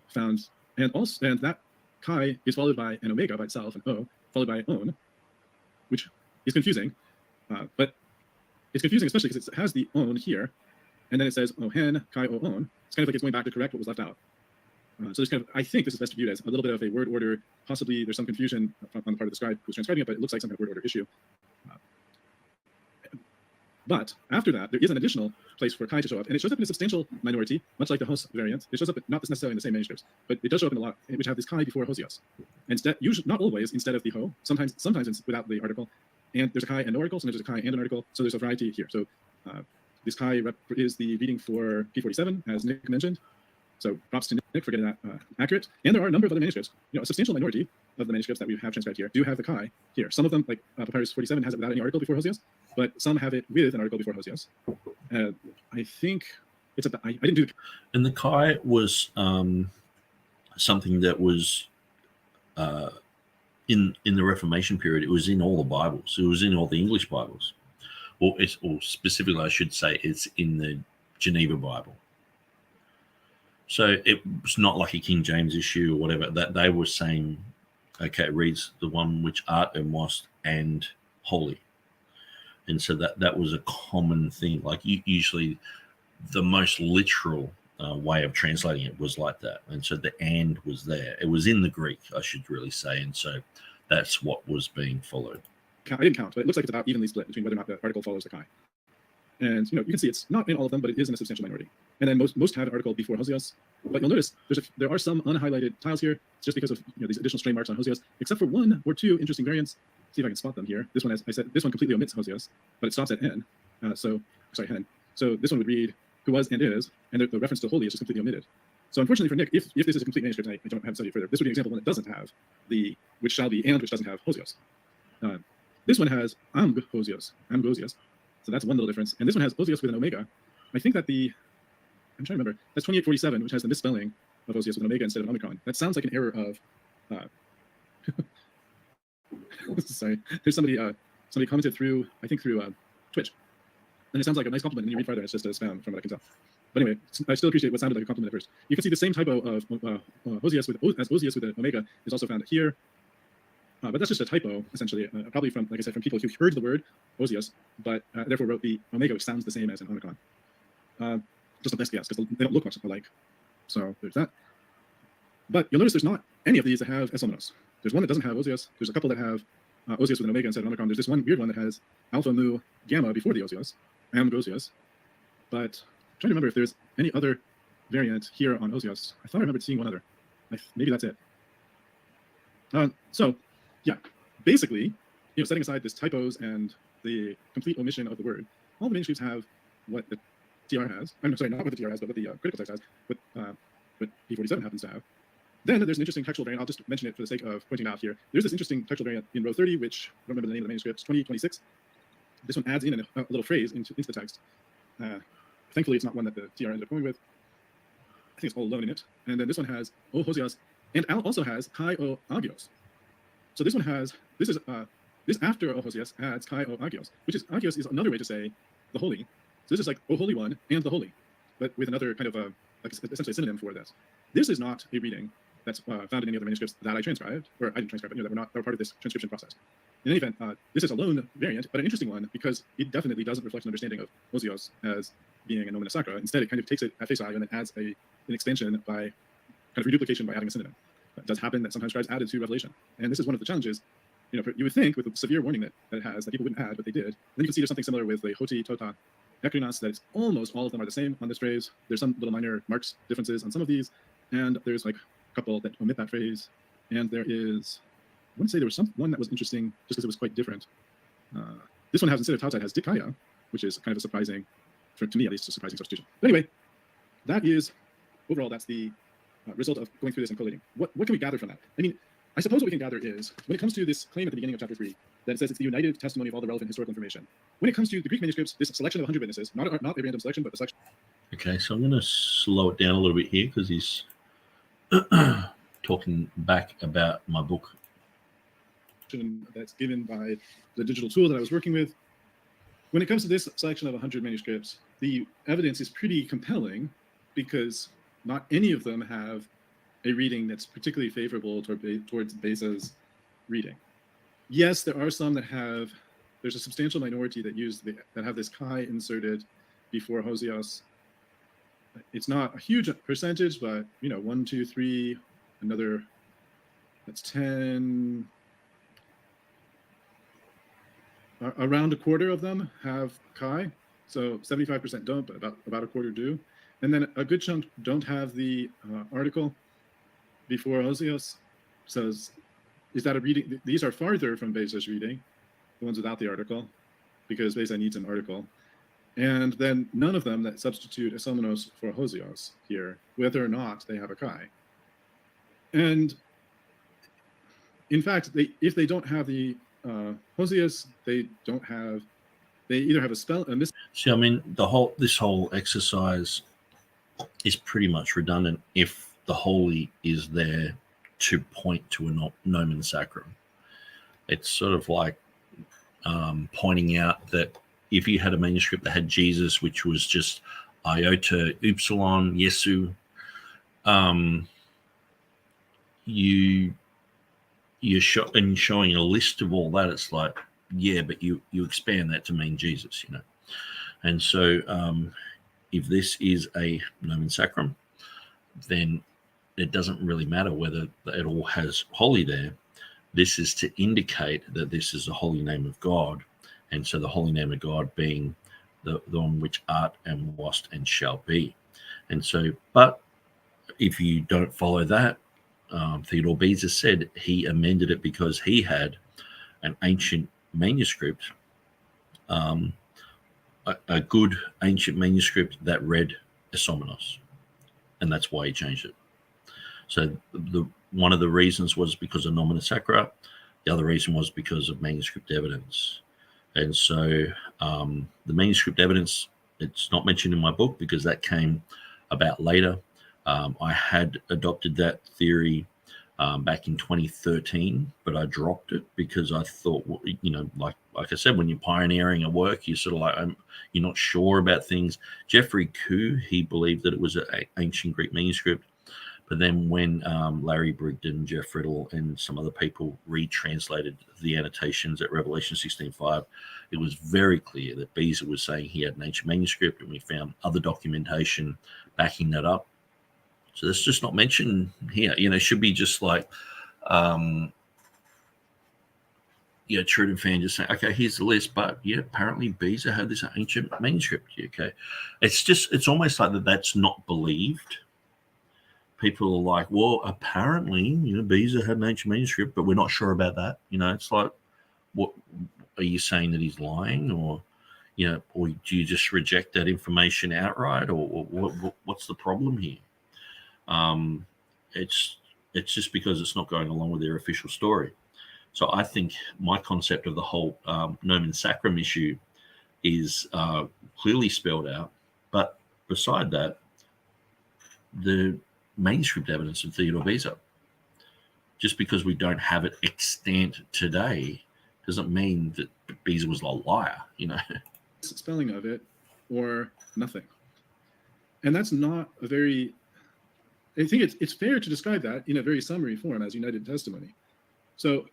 found, and that chi is followed by an omega by itself, an o followed by on, which is confusing, but it's confusing especially because it has the on here, and then it says oh hen chi o on. It's kind of like it's going back to correct what was left out. So there's I think this is best viewed as a little bit of a word order. Possibly there's some confusion on the part of the scribe who's transcribing it, but it looks like some kind of word order issue. But after that, there is an additional place for chi to show up, and it shows up in a substantial minority, much like the Hos variant. It shows up not necessarily in the same manuscripts, but it does show up in a lot which have this chi before hosios. Instead, usually not always instead of the ho. Sometimes it's without the article. And there's a chi and no article, sometimes there's a chi and an article. So there's a variety here. So this chi is the reading for P47, as Nick mentioned. So props to Nick for getting that accurate. And there are a number of other manuscripts. A substantial minority of the manuscripts that we have transcribed here do have the chi here. Some of them, like Papyrus 47, has it without any article before hosios, but some have it with an article before hosios. I think it's I didn't do. And the chi was something that was in the Reformation period. It was in all the Bibles. It was in all the English Bibles. Or specifically, I should say, it's in the Geneva Bible. So it was not like a King James issue or whatever. That they were saying, okay, it reads the one which art and was and holy. And so that was a common thing. Like usually the most literal way of translating it was like that. And so the and was there. It was in the Greek, I should really say. And so that's what was being followed. I didn't count, but it looks like it's about evenly split between whether or not the article follows the chi. And you can see it's not in all of them, but it is in a substantial minority. And then most have an article before Hosios. But you'll notice there are some unhighlighted tiles here. It's just because of these additional strain marks on Hosios, except for one or two interesting variants. See if I can spot them here. This one, as I said, this one completely omits Hosios, but it stops at N. Hen. So this one would read who was and is, and the reference to holy is just completely omitted. So unfortunately for Nick, if this is a complete manuscript, and I don't have studied further, this would be an example when it doesn't have the which shall be and which doesn't have Hosios. This one has Hosios, Hosios. So that's one little difference. And this one has Hosios with an omega. I think that I'm trying to remember, that's 2847, which has the misspelling of Hosios with an omega instead of an omicron. That sounds like an error of, sorry, there's somebody commented through Twitch. And it sounds like a nice compliment, and you read farther, it's just a spam from what I can tell. But anyway, I still appreciate what sounded like a compliment at first. You can see the same typo of Hosios with an omega is also found here. But that's just a typo, essentially, probably from, like I said, from people who heard the word Hosios, but therefore wrote the omega, which sounds the same as an omicron. Just a best guess, because they don't look much alike. So there's that. But you'll notice there's not any of these that have S-omenos. There's one that doesn't have Hosios. There's a couple that have Hosios with an omega instead of omicron. There's this one weird one that has alpha, mu, gamma before the Hosios, Hosios. But I'm trying to remember if there's any other variant here on Hosios. I thought I remembered seeing one other. Maybe that's it. So, yeah, basically, setting aside this typos and the complete omission of the word, all the manuscripts have what the TR has. I'm sorry, not what the TR has, but what the critical text has, what P47 happens to have. Then there's an interesting textual variant. I'll just mention it for the sake of pointing it out here. There's this interesting textual variant in row 30, which I don't remember the name of the manuscript, 2026. This one adds in a little phrase into the text. Thankfully, it's not one that the TR ended up going with. I think it's all alone in it. And then this one has O Hosios, and also has Kai O Agios. So this one has, this after O Hosios adds Kai O Agios, which is, Agios is another way to say the holy. So this is like O Holy One and the Holy, but with another kind of essentially a synonym for this. This is not a reading that's found in any other manuscripts that I transcribed, or I didn't transcribe, but that were part of this transcription process. In any event, this is a lone variant, but an interesting one because it definitely doesn't reflect an understanding of Hosios as being a nomen sacra. Instead, it kind of takes it at face value and then adds an expansion by kind of reduplication by adding a synonym. It does happen that sometimes scribes added to Revelation, and this is one of the challenges. You would think with the severe warning that it has that people wouldn't add, but they did. And then you can see there's something similar with the Hoti, Tota, Ekrinos, that it's almost all of them are the same on this phrase. There's some little minor marks differences on some of these, and there's like a couple that omit that phrase. And there is, I wouldn't say there was one that was interesting just because it was quite different. This one has, instead of Tauta, it has Dikaya, which is kind of a surprising, to me at least, a surprising substitution. But anyway, that is, overall, that's the result of going through this and collating. What can we gather from that? I mean, I suppose what we can gather is, when it comes to this claim at the beginning of chapter 3, that it says it's the united testimony of all the relevant historical information. When it comes to the Greek manuscripts, this selection of 100 witnesses, not a random selection, but a selection. Okay, so I'm going to slow it down a little bit here because he's talking back about my book. That's given by the digital tool that I was working with. When it comes to this selection of 100 manuscripts, the evidence is pretty compelling because not any of them have a reading that's particularly favorable towards Beza's reading. Yes, there are some that have, there's a substantial minority that have this chi inserted before Hosios. It's not a huge percentage, but 1, 2, 3, another, that's 10, around a quarter of them have chi. So 75% don't, but about a quarter do. And then a good chunk don't have the article before Hosios. Says, is that a reading? These are farther from Beza's reading, the ones without the article, because Beza needs an article. And then none of them that substitute Esomenos for Hosios here, whether or not they have a chi. And in fact, if they don't have the Hosios, they either have a mis. See, I mean, this whole exercise is pretty much redundant if the holy is there to point to a nomen sacrum. It's sort of like pointing out that if you had a manuscript that had Jesus, which was just iota, upsilon, Yesu, you're showing a list of all that. It's like, yeah, but you expand that to mean Jesus, And so if this is a nomen sacrum, then it doesn't really matter whether it all has holy there. this is to indicate that this is the holy name of God. And so the holy name of God being the one which art and wast and shall be. And so, but if you don't follow that, Theodore Beza said he amended it because he had an ancient manuscript, a good ancient manuscript that read Esomenos, and that's why he changed it. So one of the reasons was because of nomina sacra, the other reason was because of manuscript evidence. And so the manuscript evidence, it's not mentioned in my book because that came about later. I had adopted that theory back in 2013, but I dropped it because I thought, like I said, when you're pioneering a work, you're sort of like, you're not sure about things. Geoffrey Koo, he believed that it was an ancient Greek manuscript. But then when Larry Brigden, Jeff Riddle, and some other people retranslated the annotations at Revelation 16:5, it was very clear that Beza was saying he had an ancient manuscript, and we found other documentation backing that up. So that's just not mentioned here. It should be just like, TurretinFan just saying, okay, here's the list, but yeah, apparently Beza had this ancient manuscript. Okay, it's almost like that's not believed. People are like, well, apparently, Beza had an ancient manuscript, but we're not sure about that. It's like, what are you saying, that he's lying, or or do you just reject that information outright, or what's the problem here? It's just because it's not going along with their official story. So I think my concept of the whole nomen sacrum issue is clearly spelled out. But beside that, the manuscript evidence of Theodore Beza, just because we don't have it extant today, doesn't mean that Beza was a liar, Spelling of it or nothing. And that's not a very, I think it's fair to describe that in a very summary form as united testimony. So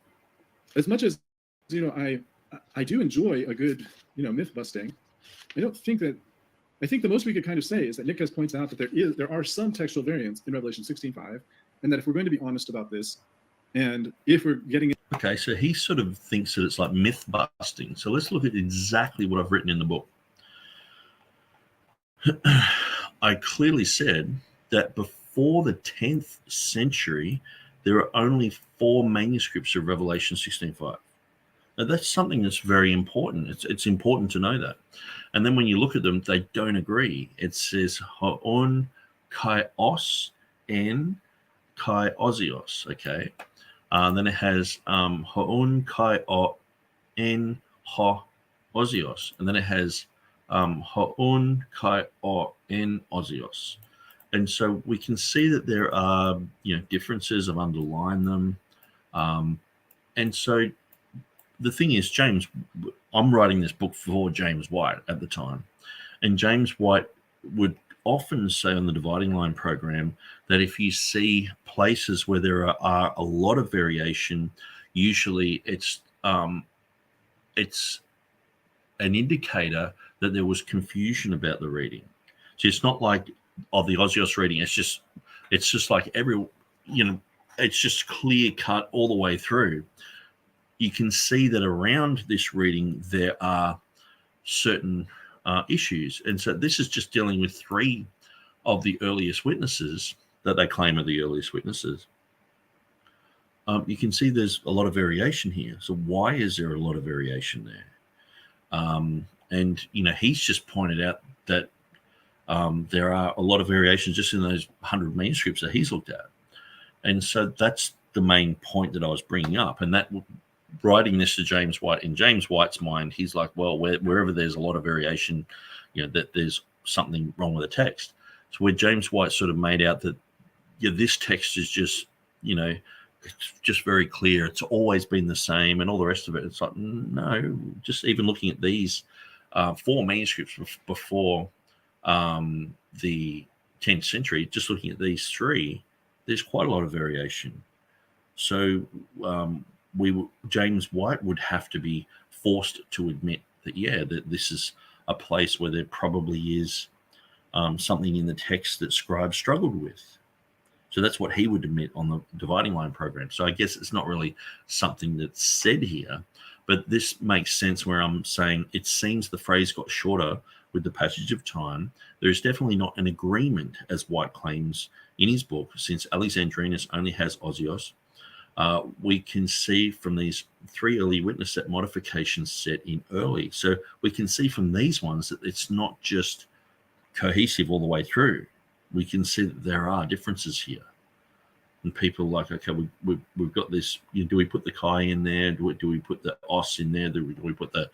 as much as, I do enjoy a good, myth busting, I think the most we could kind of say is that Nick has pointed out that there are some textual variants in Revelation 16:5, and that if we're going to be honest about this, and if we're getting... Okay, so he sort of thinks that it's like myth busting. So let's look at exactly what I've written in the book. I clearly said that before the 10th century, there are only 4 manuscripts of Revelation 16:5. Now, that's something that's very important. It's important to know that. And then when you look at them, they don't agree. It says hoon kai os en kai osios, okay? Then it has hoon kai o en ho osios. And then it has hoon kai o en osios. And so we can see that there are, differences. I've underlined them. And so the thing is, I'm writing this book for James White at the time. And James White would often say on the Dividing Line program that if you see places where there are a lot of variation, usually it's an indicator that there was confusion about the reading. So it's not like the Osios reading. It's just like it's just clear cut all the way through. You can see that around this reading there are certain issues. And so this is just dealing with 3 of the earliest witnesses that they claim are the earliest witnesses. You can see there's a lot of variation here. So why is there a lot of variation there? And, he's just pointed out that there are a lot of variations just in those 100 manuscripts that he's looked at. And so that's the main point that I was bringing up. And that writing this to James White, in James White's mind, he's like, well, wherever there's a lot of variation, that there's something wrong with the text. So where James White sort of made out that, this text is just, it's just very clear. It's always been the same and all the rest of it. It's like, no, just even looking at these 4 manuscripts before the 10th century, just looking at these 3, there's quite a lot of variation. So James White would have to be forced to admit that, that this is a place where there probably is something in the text that scribes struggled with. So that's what he would admit on the dividing line program. So I guess it's not really something that's said here, but this makes sense where I'm saying it seems the phrase got shorter with the passage of time. There's definitely not an agreement, as White claims in his book, since Alexandrinus only has osios. We can see from these 3 early witness set modifications set in early. So we can see from these ones that it's not just cohesive all the way through. We can see that there are differences here. And people are like, okay, we've got this, do we put the chi in there? Do we put the os in there? Do we put the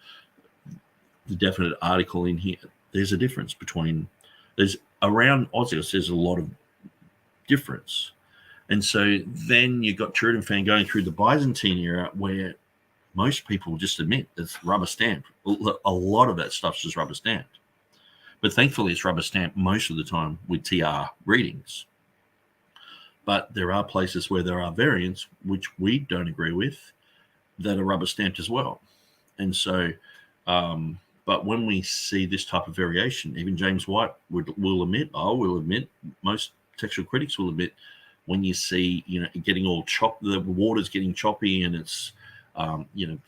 definite article in here? There's a difference between, there's around osios, there's a lot of difference. And so then you've got TurretinFan going through the Byzantine era where most people just admit it's rubber stamped. A lot of that stuff's just rubber stamped. But thankfully it's rubber stamped most of the time with TR readings. But there are places where there are variants, which we don't agree with, that are rubber stamped as well. And so, but when we see this type of variation, even James White will admit, most textual critics will admit, when you see, getting all chopped, the water's getting choppy and it's,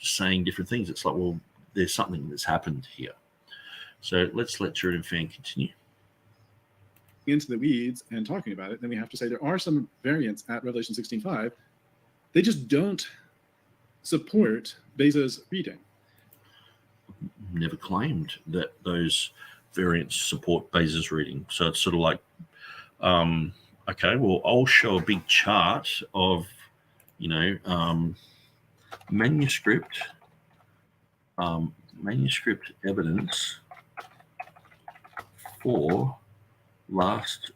saying different things, it's like, well, there's something that's happened here. So let's let TurretinFan continue. Into the weeds and talking about it, then we have to say there are some variants at Revelation 16:5. They just don't support Beza's reading. Never claimed that those variants support Beza's reading. So it's sort of like, okay, well, I'll show a big chart of, manuscript evidence for last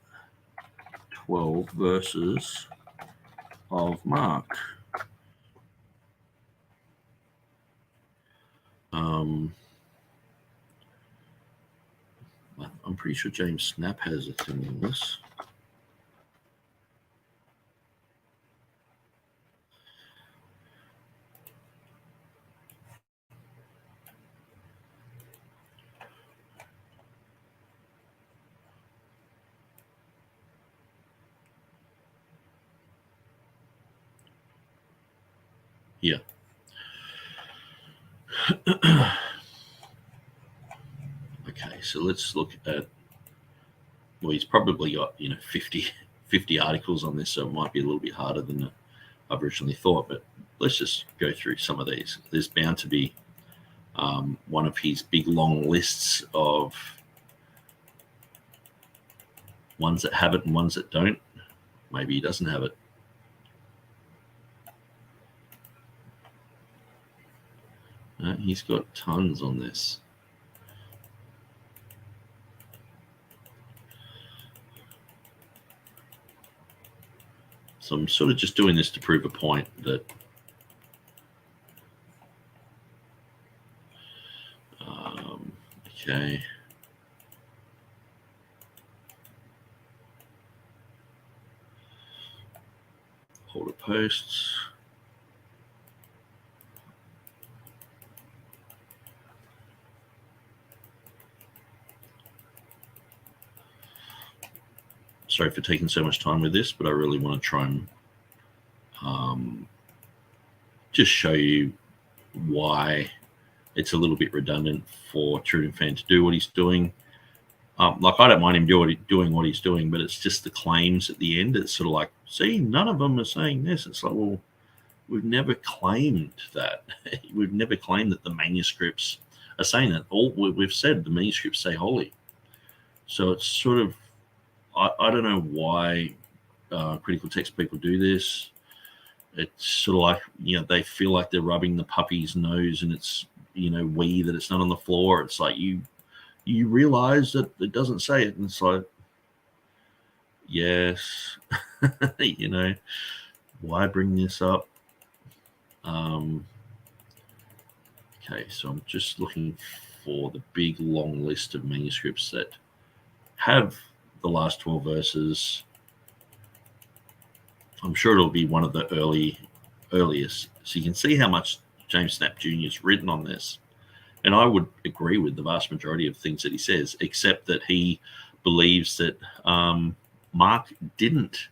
12 verses of Mark. I'm pretty sure James Snap has a thing on this. Yeah. Okay, so let's look at, well, he's probably got 50 articles on this, so it might be a little bit harder than I've originally thought, but let's just go through some of these. There's bound to be one of his big long lists of ones that have it and ones that don't. Maybe he doesn't have it. He's got tons on this. So I'm sort of just doing this to prove a point that okay. Holder posts. Sorry for taking so much time with this, but I really want to try and just show you why it's a little bit redundant for TurretinFan to do what he's doing. Like, I don't mind him doing what he's doing, but it's just the claims at the end. It's sort of like, see, none of them are saying this. It's like, well, we've never claimed that. We've never claimed that the manuscripts are saying that. All we've said, the manuscripts say holy. So it's sort of, I don't know why critical text people do this. It's sort of like, they feel like they're rubbing the puppy's nose and it's, wee that it's not on the floor. It's like, you realize that it doesn't say it. And it's like, yes, why bring this up? Okay, so I'm just looking for the big long list of manuscripts that have the last 12 verses. I'm sure it'll be one of the earliest. So you can see how much James Snap Jr. has written on this. And I would agree with the vast majority of things that he says, except that he believes that Mark didn't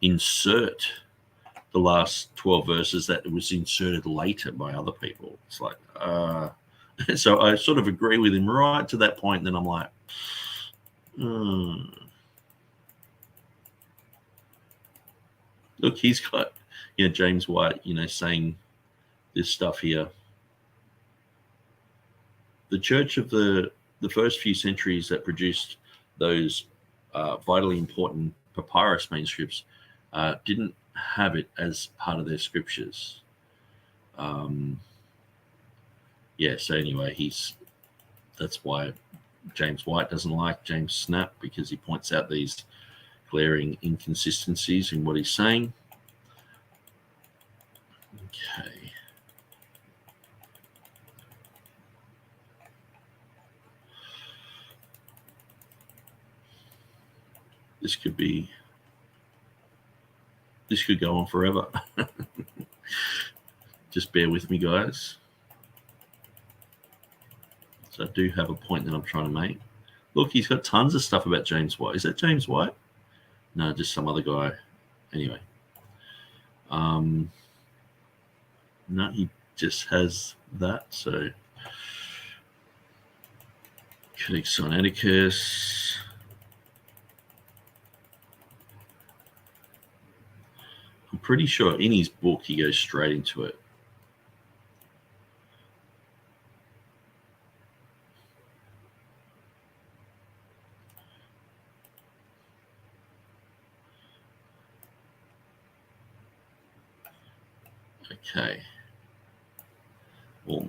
insert the last 12 verses that was inserted later by other people. It's like, so I sort of agree with him right to that point. Then I'm like, look, he's got, James White, saying this stuff here. The church of the first few centuries that produced those vitally important papyrus manuscripts didn't have it as part of their scriptures. So anyway, that's why James White doesn't like James Snap, because he points out these glaring inconsistencies in what he's saying. Okay. This could go on forever. Just bear with me, guys. So I do have a point that I'm trying to make. Look, he's got tons of stuff about James White. Is that James White? No, just some other guy. Anyway. No, he just has that. So, Codex Sinaiticus. I'm pretty sure in his book he goes straight into it. Okay. Well,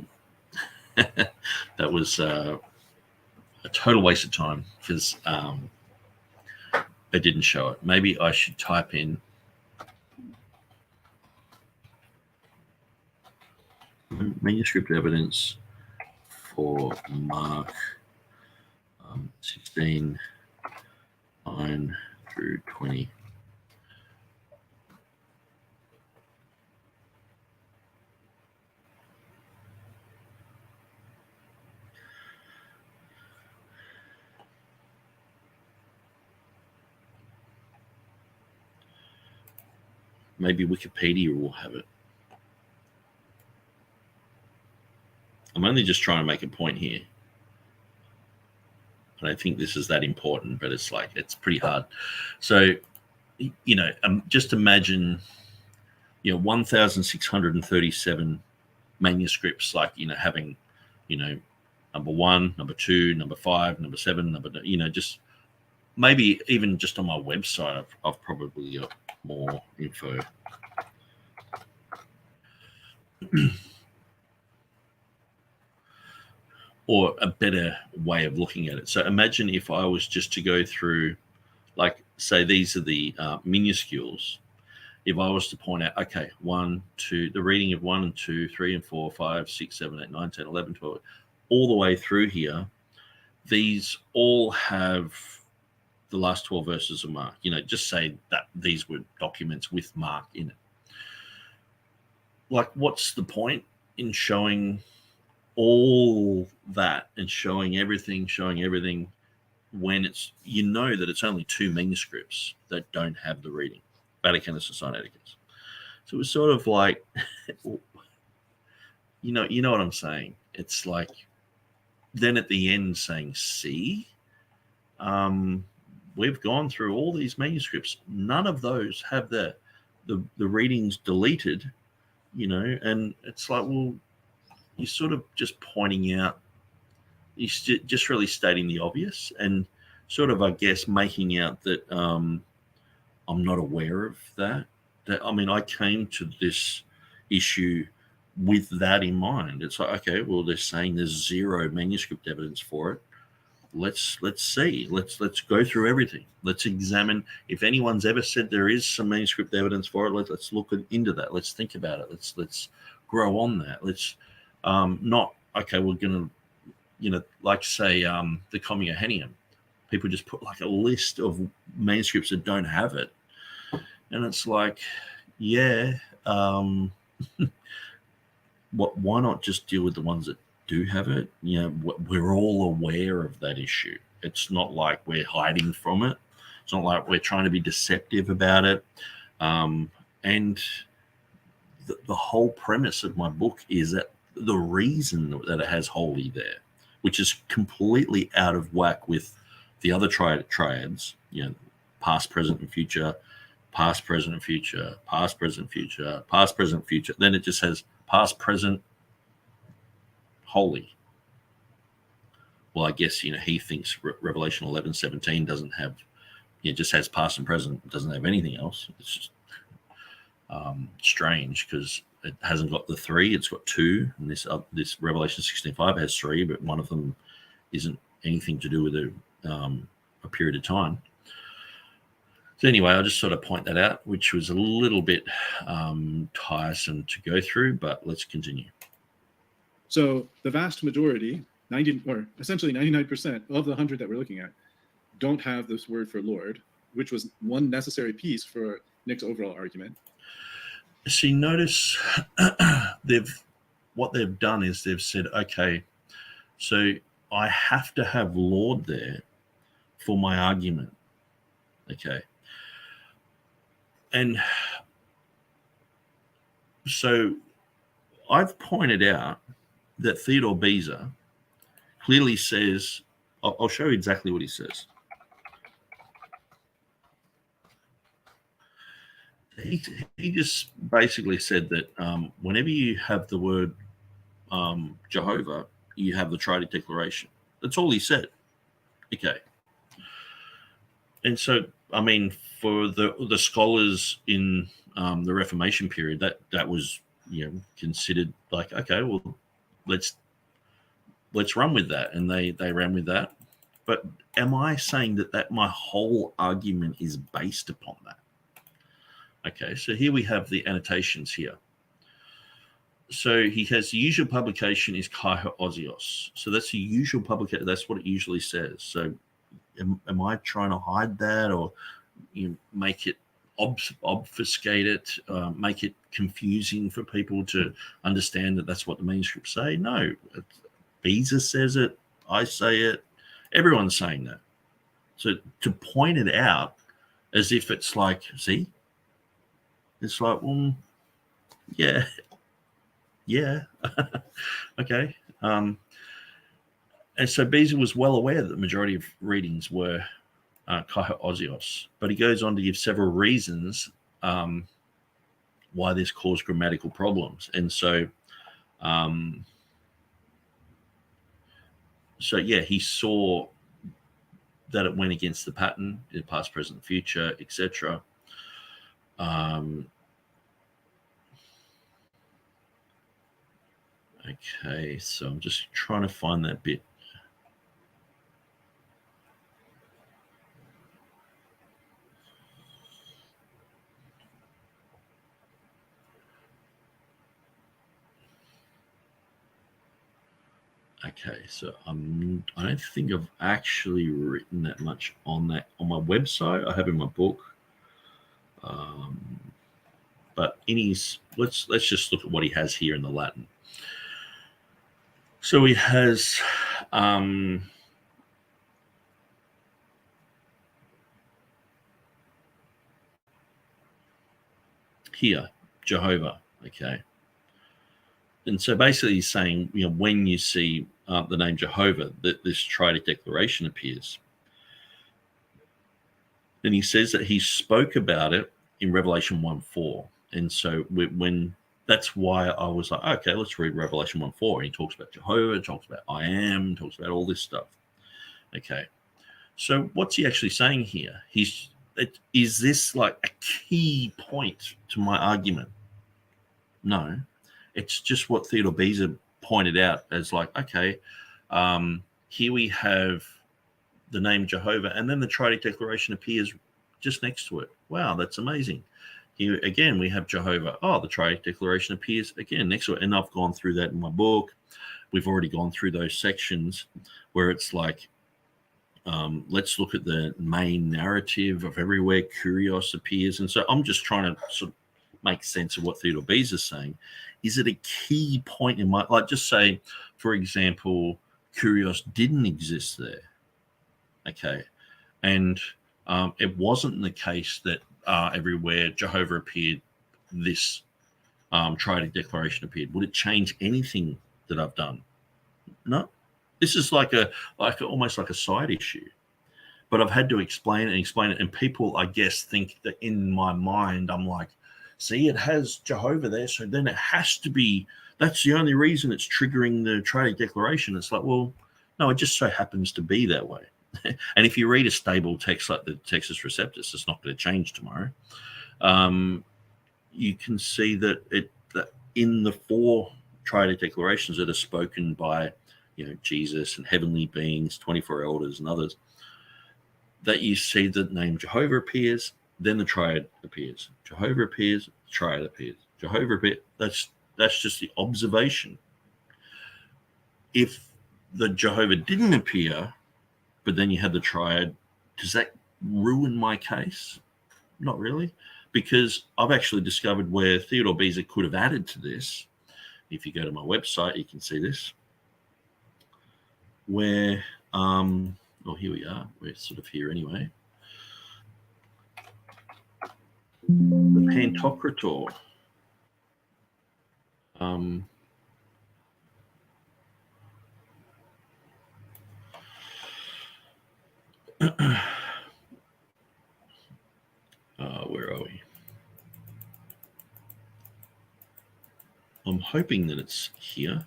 that was a total waste of time because it didn't show it. Maybe I should type in manuscript evidence for Mark 16, 9 through 20. Maybe Wikipedia will have it. I'm only just trying to make a point here. I don't think this is that important, but it's pretty hard. So, just imagine, 1,637 manuscripts, having, number 1, number 2, number 5, number 7, number, just maybe even just on my website, I've probably got more info. Or a better way of looking at it. So imagine if I was just to go through, say these are the minuscules. If I was to point out, okay, 1, 2, the reading of 1 and 2, 3 and 4, 5, 6, 7, 8, 9, 10, 11, 12, all the way through here, these all have the last 12 verses of Mark. Just say that these were documents with Mark in it. What's the point in showing all that and showing everything when it's, that it's only 2 manuscripts that don't have the reading, Vaticanus and Sinaiticus. So it was sort of like, you know what I'm saying? It's like, then at the end saying, see, we've gone through all these manuscripts. None of those have the readings deleted, and it's like, well, you're sort of just pointing out, you're just really stating the obvious and sort of, I guess, making out that I'm not aware of that. I came to this issue with that in mind. It's like, okay, well, they're saying there's 0 manuscript evidence for it. Let's see. Let's go through everything. Let's examine. If anyone's ever said there is some manuscript evidence for it, let's look into that. Let's think about it. Let's grow on that. Let's not, okay, we're going to, say the Commuhenium. People just put a list of manuscripts that don't have it. And it's like, yeah, why not just deal with the ones that do have it? We're all aware of that issue. It's not like we're hiding from it. It's not like we're trying to be deceptive about it. And the whole premise of my book is that the reason that it has holy there, which is completely out of whack with the other triads, past, present, and future, past, present, and future, past, present, future, past, present, future. Then it just has past, present, holy. Well, I guess, he thinks Revelation 11:17 doesn't have, it just has past and present. It doesn't have anything else. It's just strange because it hasn't got the 3. It's got 2. And this Revelation 16:5 has 3, but one of them isn't anything to do with a period of time. So anyway, I'll just sort of point that out, which was a little bit tiresome to go through, but let's continue. So the vast majority, 90 or essentially 99% of the 100 that we're looking at don't have this word for Lord, which was one necessary piece for Nick's overall argument. See, notice what they've done is they've said, okay, so I have to have Lord there for my argument. Okay. And so I've pointed out that Theodore Beza clearly says, I'll show you exactly what he says. He just basically said that whenever you have the word Jehovah, you have the Triadic Declaration. That's all he said. Okay. And so, I mean, for the scholars in the Reformation period, that was considered like, okay, well, let's run with that, and they ran with that. But am I saying that my whole argument is based upon that? Okay, so here we have the annotations here. So he has the usual publication is Kai Ozios. So that's the usual publication. That's what it usually says. So am I trying to hide that, or make it obfuscate it, make it confusing for people to understand that that's what the manuscripts say? No, Beza says it. I say it. Everyone's saying that. So to point it out as if it's like, see, it's like, well, yeah, okay. And so Beza was well aware that the majority of readings were Kai Ozios, but he goes on to give several reasons why this caused grammatical problems. And so, yeah, he saw that it went against the pattern in past, present, future, etc. Okay, so I'm just trying to find that bit. Okay, so I don't think I've actually written that much on that on my website. I have in my book, but in his let's just look at what he has here in the Latin. So he has here Jehovah. Okay. And so basically he's saying, when you see the name Jehovah, that this Triadic Declaration appears. And he says that he spoke about it in Revelation 1:4. And so when that's why I was like, okay, let's read Revelation 1:4. And he talks about Jehovah, talks about I am, talks about all this stuff. Okay. So what's he actually saying here? Is this like a key point to my argument? No. It's just what Theodore Beza pointed out as like, okay, here we have the name Jehovah, and then the Triadic Declaration appears just next to it. Wow, that's amazing. Here again, we have Jehovah. Oh, the Triadic Declaration appears again next to it. And I've gone through that in my book. We've already gone through those sections where it's like, let's look at the main narrative of everywhere Kurios appears. And so I'm just trying to sort of make sense of what Theodore Beza is saying. Is it a key point in my, like, just say, for example, Kurios didn't exist there. Okay. And It wasn't the case that everywhere Jehovah appeared, this triadic declaration appeared. Would it change anything that I've done? No. This is like almost like a side issue. But I've had to explain it, and people, I guess, think that in my mind, I'm like, see, it has Jehovah there, so then it has to be, that's the only reason it's triggering the triadic declaration. It's like, well, no, it just so happens to be that way. And if you read a stable text like the Textus Receptus, it's not going to change tomorrow. You can see that in the 4 triadic declarations that are spoken by, Jesus and heavenly beings, 24 elders and others, that you see the name Jehovah appears, then the triad appears. Jehovah appears, the triad appears. Jehovah appears. That's just the observation. If the Jehovah didn't appear, but then you had the triad, does that ruin my case? Not really, because I've actually discovered where Theodore Beza could have added to this. If you go to my website, you can see this. Where, well, here we are. We're sort of here anyway. The Pantocrator. Where are we? I'm hoping that it's here,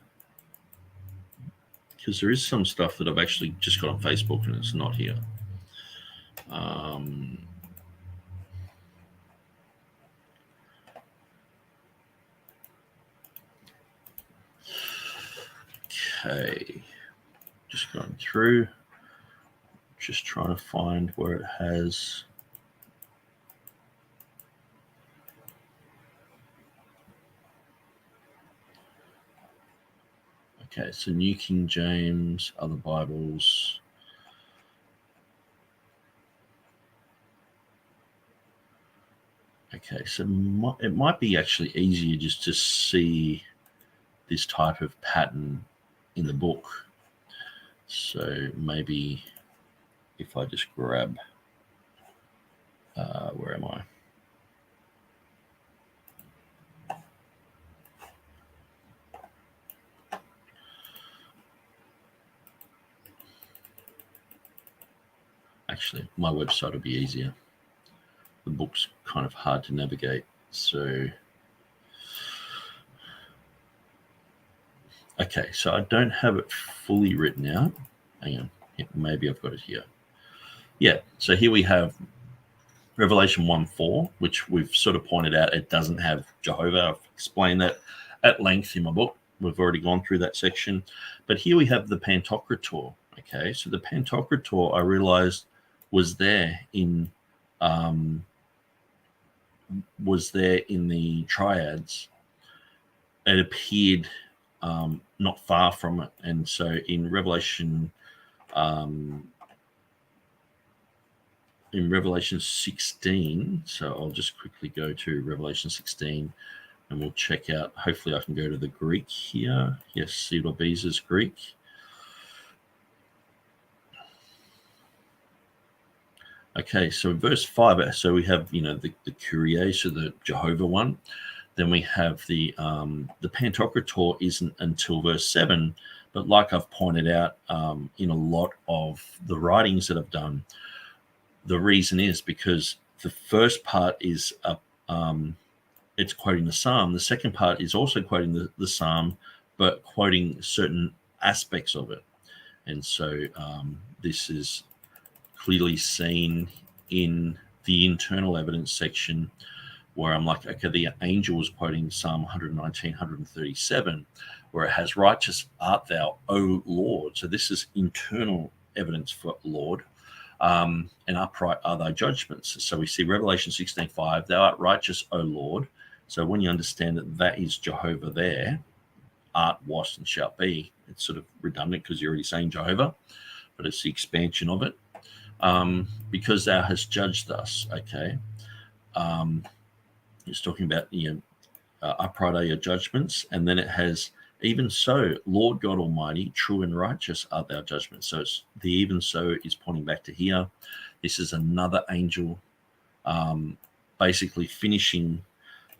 because there is some stuff that I've actually just got on Facebook and it's not here. Okay, just going through, just trying to find where it has. Okay, so New King James, other Bibles. Okay, so it might be actually easier just to see this type of pattern in the book. So maybe if I just grab, where am I? Actually, my website will be easier. The book's kind of hard to navigate. So, okay, so I don't have it fully written out. Hang on, maybe I've got it here. Yeah, so here we have Revelation 1:4, which we've sort of pointed out it doesn't have Jehovah. I've explained that at length in my book. We've already gone through that section. But here we have the Pantocrator. Okay, so the Pantocrator, I realized, was there in the triads. It appeared not far from it, and so in Revelation 16. So I'll just quickly go to Revelation 16, and we'll check out. Hopefully, I can go to the Greek here. Yes, Theodore Beza's Greek. Okay, so verse 5, so we have, the Kyrie, so the Jehovah one. Then we have the Pantocrator isn't until verse 7, but like I've pointed out in a lot of the writings that I've done, the reason is because the first part is it's quoting the Psalm. The second part is also quoting the Psalm, but quoting certain aspects of it. And so this is clearly seen in the internal evidence section, where I'm like, okay, the angel was quoting Psalm 119, 137, where it has, righteous art thou, O Lord. So this is internal evidence for Lord, and upright are thy judgments. So we see Revelation 16:5, thou art righteous, O Lord. So when you understand that is Jehovah there, art, was, and shall be, it's sort of redundant because you're already saying Jehovah, but it's the expansion of it. Because thou hast judged us, okay. It's talking about, upright are your judgments, and then it has Even so, Lord God Almighty, true and righteous art thou judgment. So it's the even so is pointing back to here. This is another angel basically finishing.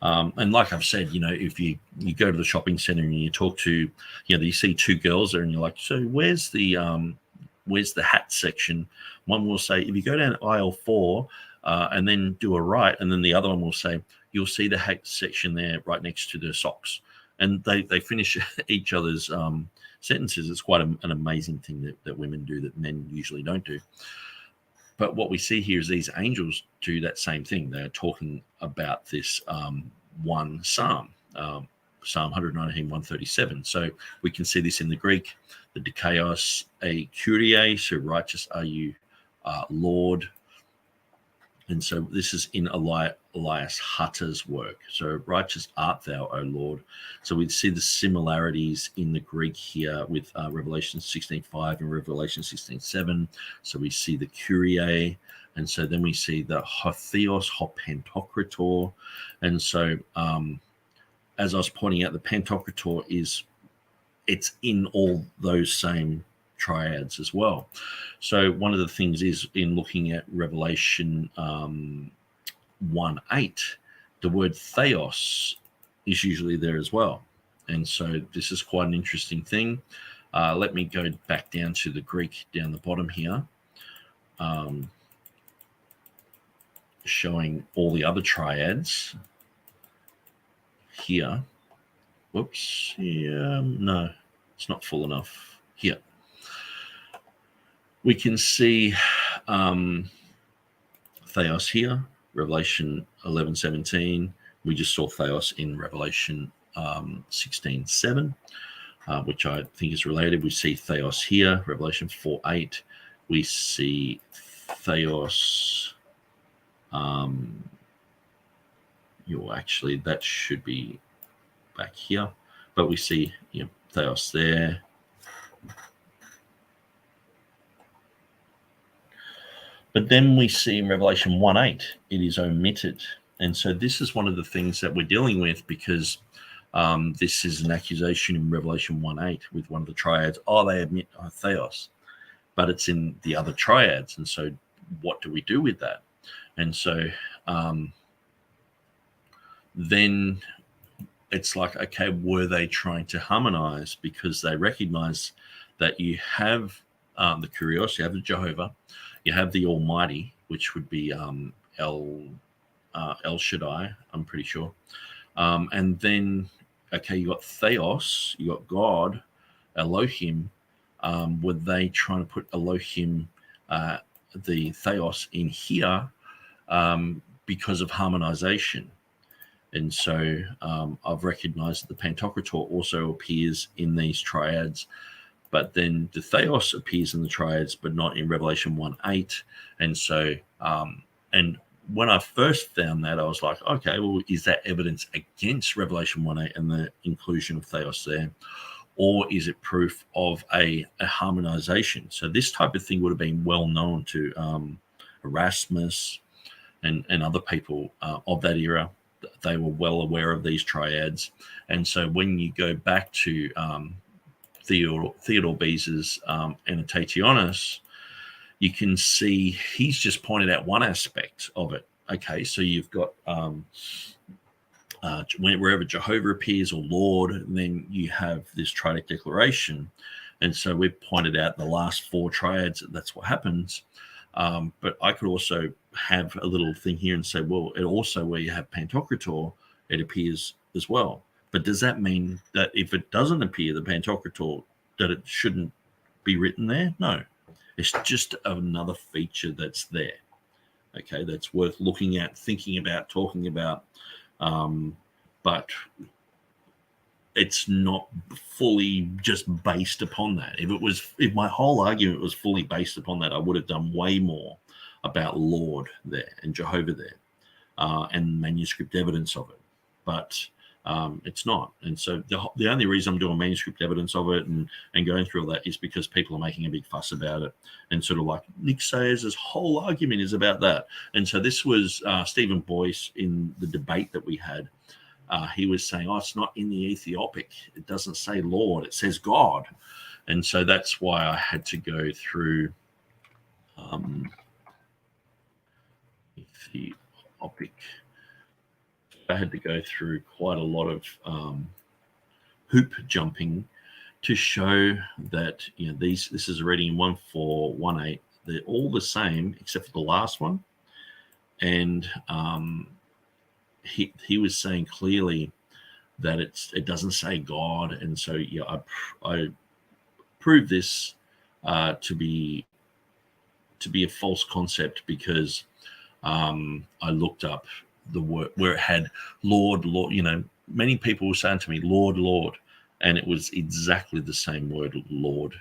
And like I've said, if you go to the shopping center and you talk to, you see two girls there and you're like, so where's the hat section? One will say, if you go down aisle 4 and then do a right, and then the other one will say, you'll see the hat section there right next to the socks. And they finish each other's sentences. It's quite an amazing thing that women do that men usually don't do. But what we see here is these angels do that same thing. They're talking about this one psalm, Psalm 119, 137. So we can see this in the Greek, the dikaios, a Kyrie, so righteous are you, Lord. And so this is in Elias Hutter's work. So righteous art thou, O Lord. So we see the similarities in the Greek here with Revelation 16:5 and Revelation 16:7. So we see the Kyrie, and so then we see the Hotheos, Hopentokrator. And so as I was pointing out, the Pantokrator it's in all those same triads as well. So one of the things is in looking at Revelation 1:8, the word theos is usually there as well. And so this is quite an interesting thing. Let me go back down to the Greek down the bottom here, showing all the other triads here. Whoops. Yeah, no, it's not full enough here. We can see theos here, Revelation 11:17. We just saw theos in Revelation 16:7, which I think is related. We see theos here, Revelation 4:8. We see theos. Actually, that should be back here, but we see theos there. But then we see in Revelation 1:8, it is omitted. And so this is one of the things that we're dealing with, because this is an accusation in Revelation 1:8 with one of the triads. They admit theos, but it's in the other triads. And so what do we do with that? And so then it's like, okay, were they trying to harmonize? Because they recognize that you have the Kurios, you have the Jehovah, you have the Almighty, which would be El Shaddai, I'm pretty sure. And then, okay, you got Theos, you got God, Elohim. Were they trying to put Elohim, the Theos, in here because of harmonization? And so I've recognized that the Pantokrator also appears in these triads, but then the Theos appears in the triads, but not in Revelation 1:8. And so, and when I first found that, I was like, okay, well, is that evidence against Revelation 1:8 and the inclusion of Theos there? Or is it proof of a harmonization? So this type of thing would have been well known to Erasmus and other people of that era. They were well aware of these triads. And so when you go back to Theodore Beza's Annotationis, you can see he's just pointed out one aspect of it. Okay, so you've got wherever Jehovah appears or Lord, and then you have this triadic declaration. And so we've pointed out the last four triads, that's what happens. But I could also have a little thing here and say, well, it also where you have Pantokrator, it appears as well. But does that mean that if it doesn't appear, the Pantokrator, that it shouldn't be written there? No, it's just another feature that's there. Okay, that's worth looking at, thinking about, talking about. But it's not fully just based upon that. If my whole argument was fully based upon that, I would have done way more about Lord there and Jehovah there and manuscript evidence of it. But it's not. And so the only reason I'm doing manuscript evidence of it and going through all that is because people are making a big fuss about it. And sort of like Nick Sayers' whole argument is about that. And so this was Stephen Boyce in the debate that we had. he was saying, oh, it's not in the Ethiopic. It doesn't say Lord. It says God. And so that's why I had to go through Ethiopic. I had to go through quite a lot of hoop jumping to show that, you know, this is a reading in 1418. They're all the same except for the last one. And he was saying clearly that it doesn't say God. And so, yeah, I proved this to be a false concept because I looked up the word where it had Lord, you know, many people were saying to me, Lord, Lord, and it was exactly the same word, Lord,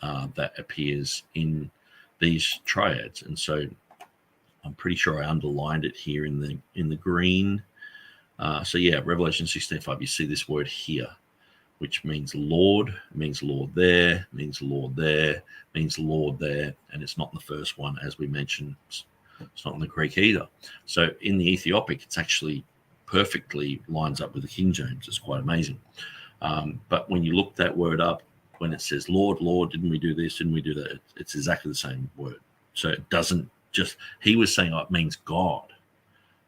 that appears in these triads. And so I'm pretty sure I underlined it here in the green. So yeah, Revelation 16:5, you see this word here, which means Lord, means Lord there, means Lord there, means Lord there, and it's not in the first one, as we mentioned. It's not in the Greek either. So in the Ethiopic, it's actually perfectly lines up with the King James. It's quite amazing. But when you look that word up, when it says Lord, Lord, didn't we do this? Didn't we do that? It's exactly the same word. So it doesn't just, he was saying, oh, it means God.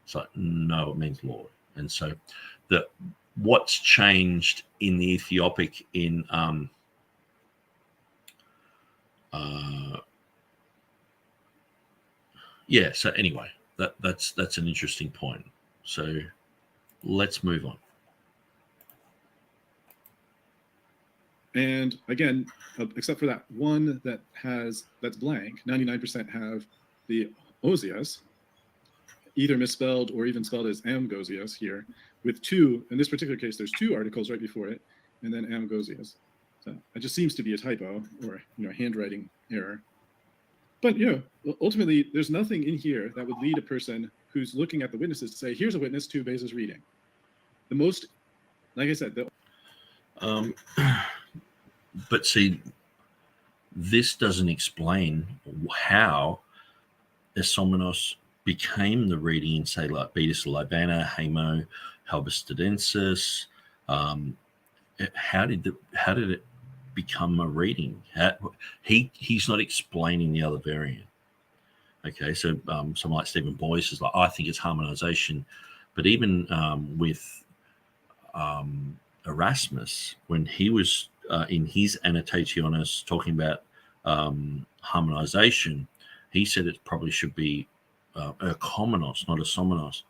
It's like, no, it means Lord. And so what's changed in the Ethiopic in yeah, so anyway, that's an interesting point. So let's move on. And again, except for that one that's blank, 99% have the Osias, either misspelled or even spelled as Amgosias here, with two, in this particular case, there's two articles right before it, and then Amgosias. So it just seems to be a typo or, you know, handwriting error. But, you know, ultimately, there's nothing in here that would lead a person who's looking at the witnesses to say, here's a witness to Beza's reading. The most, like I said, but see, this doesn't explain how Esomenos became the reading in, say, like Betis Libana, Hamo, Halberstadensis. How did it become a reading? He's not explaining the other variant. Okay, so someone like Stephen Boyce is like, I think it's harmonization, but even with Erasmus, when he was in his Annotationis talking about harmonization, he said it probably should be Erkomenos, not Esomenos.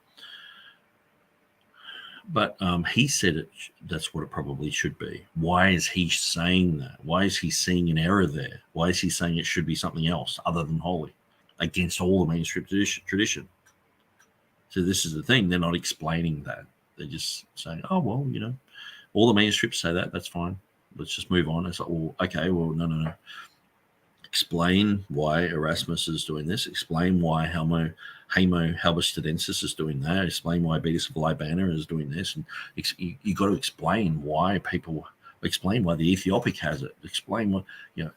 But he said that's what it probably should be. Why is he saying that? Why is he seeing an error there? Why is he saying it should be something else other than holy, against all the manuscript tradition? So this is the thing. They're not explaining that. They're just saying, oh, well, you know, all the manuscripts say that. That's fine. Let's just move on. It's like, well, okay, well, no. Explain why Erasmus is doing this. Explain why Hamo Halberstadensis is doing that. Explain why Betis of Libana is doing this. And you got to explain why the Ethiopic has it. Explain what, you know,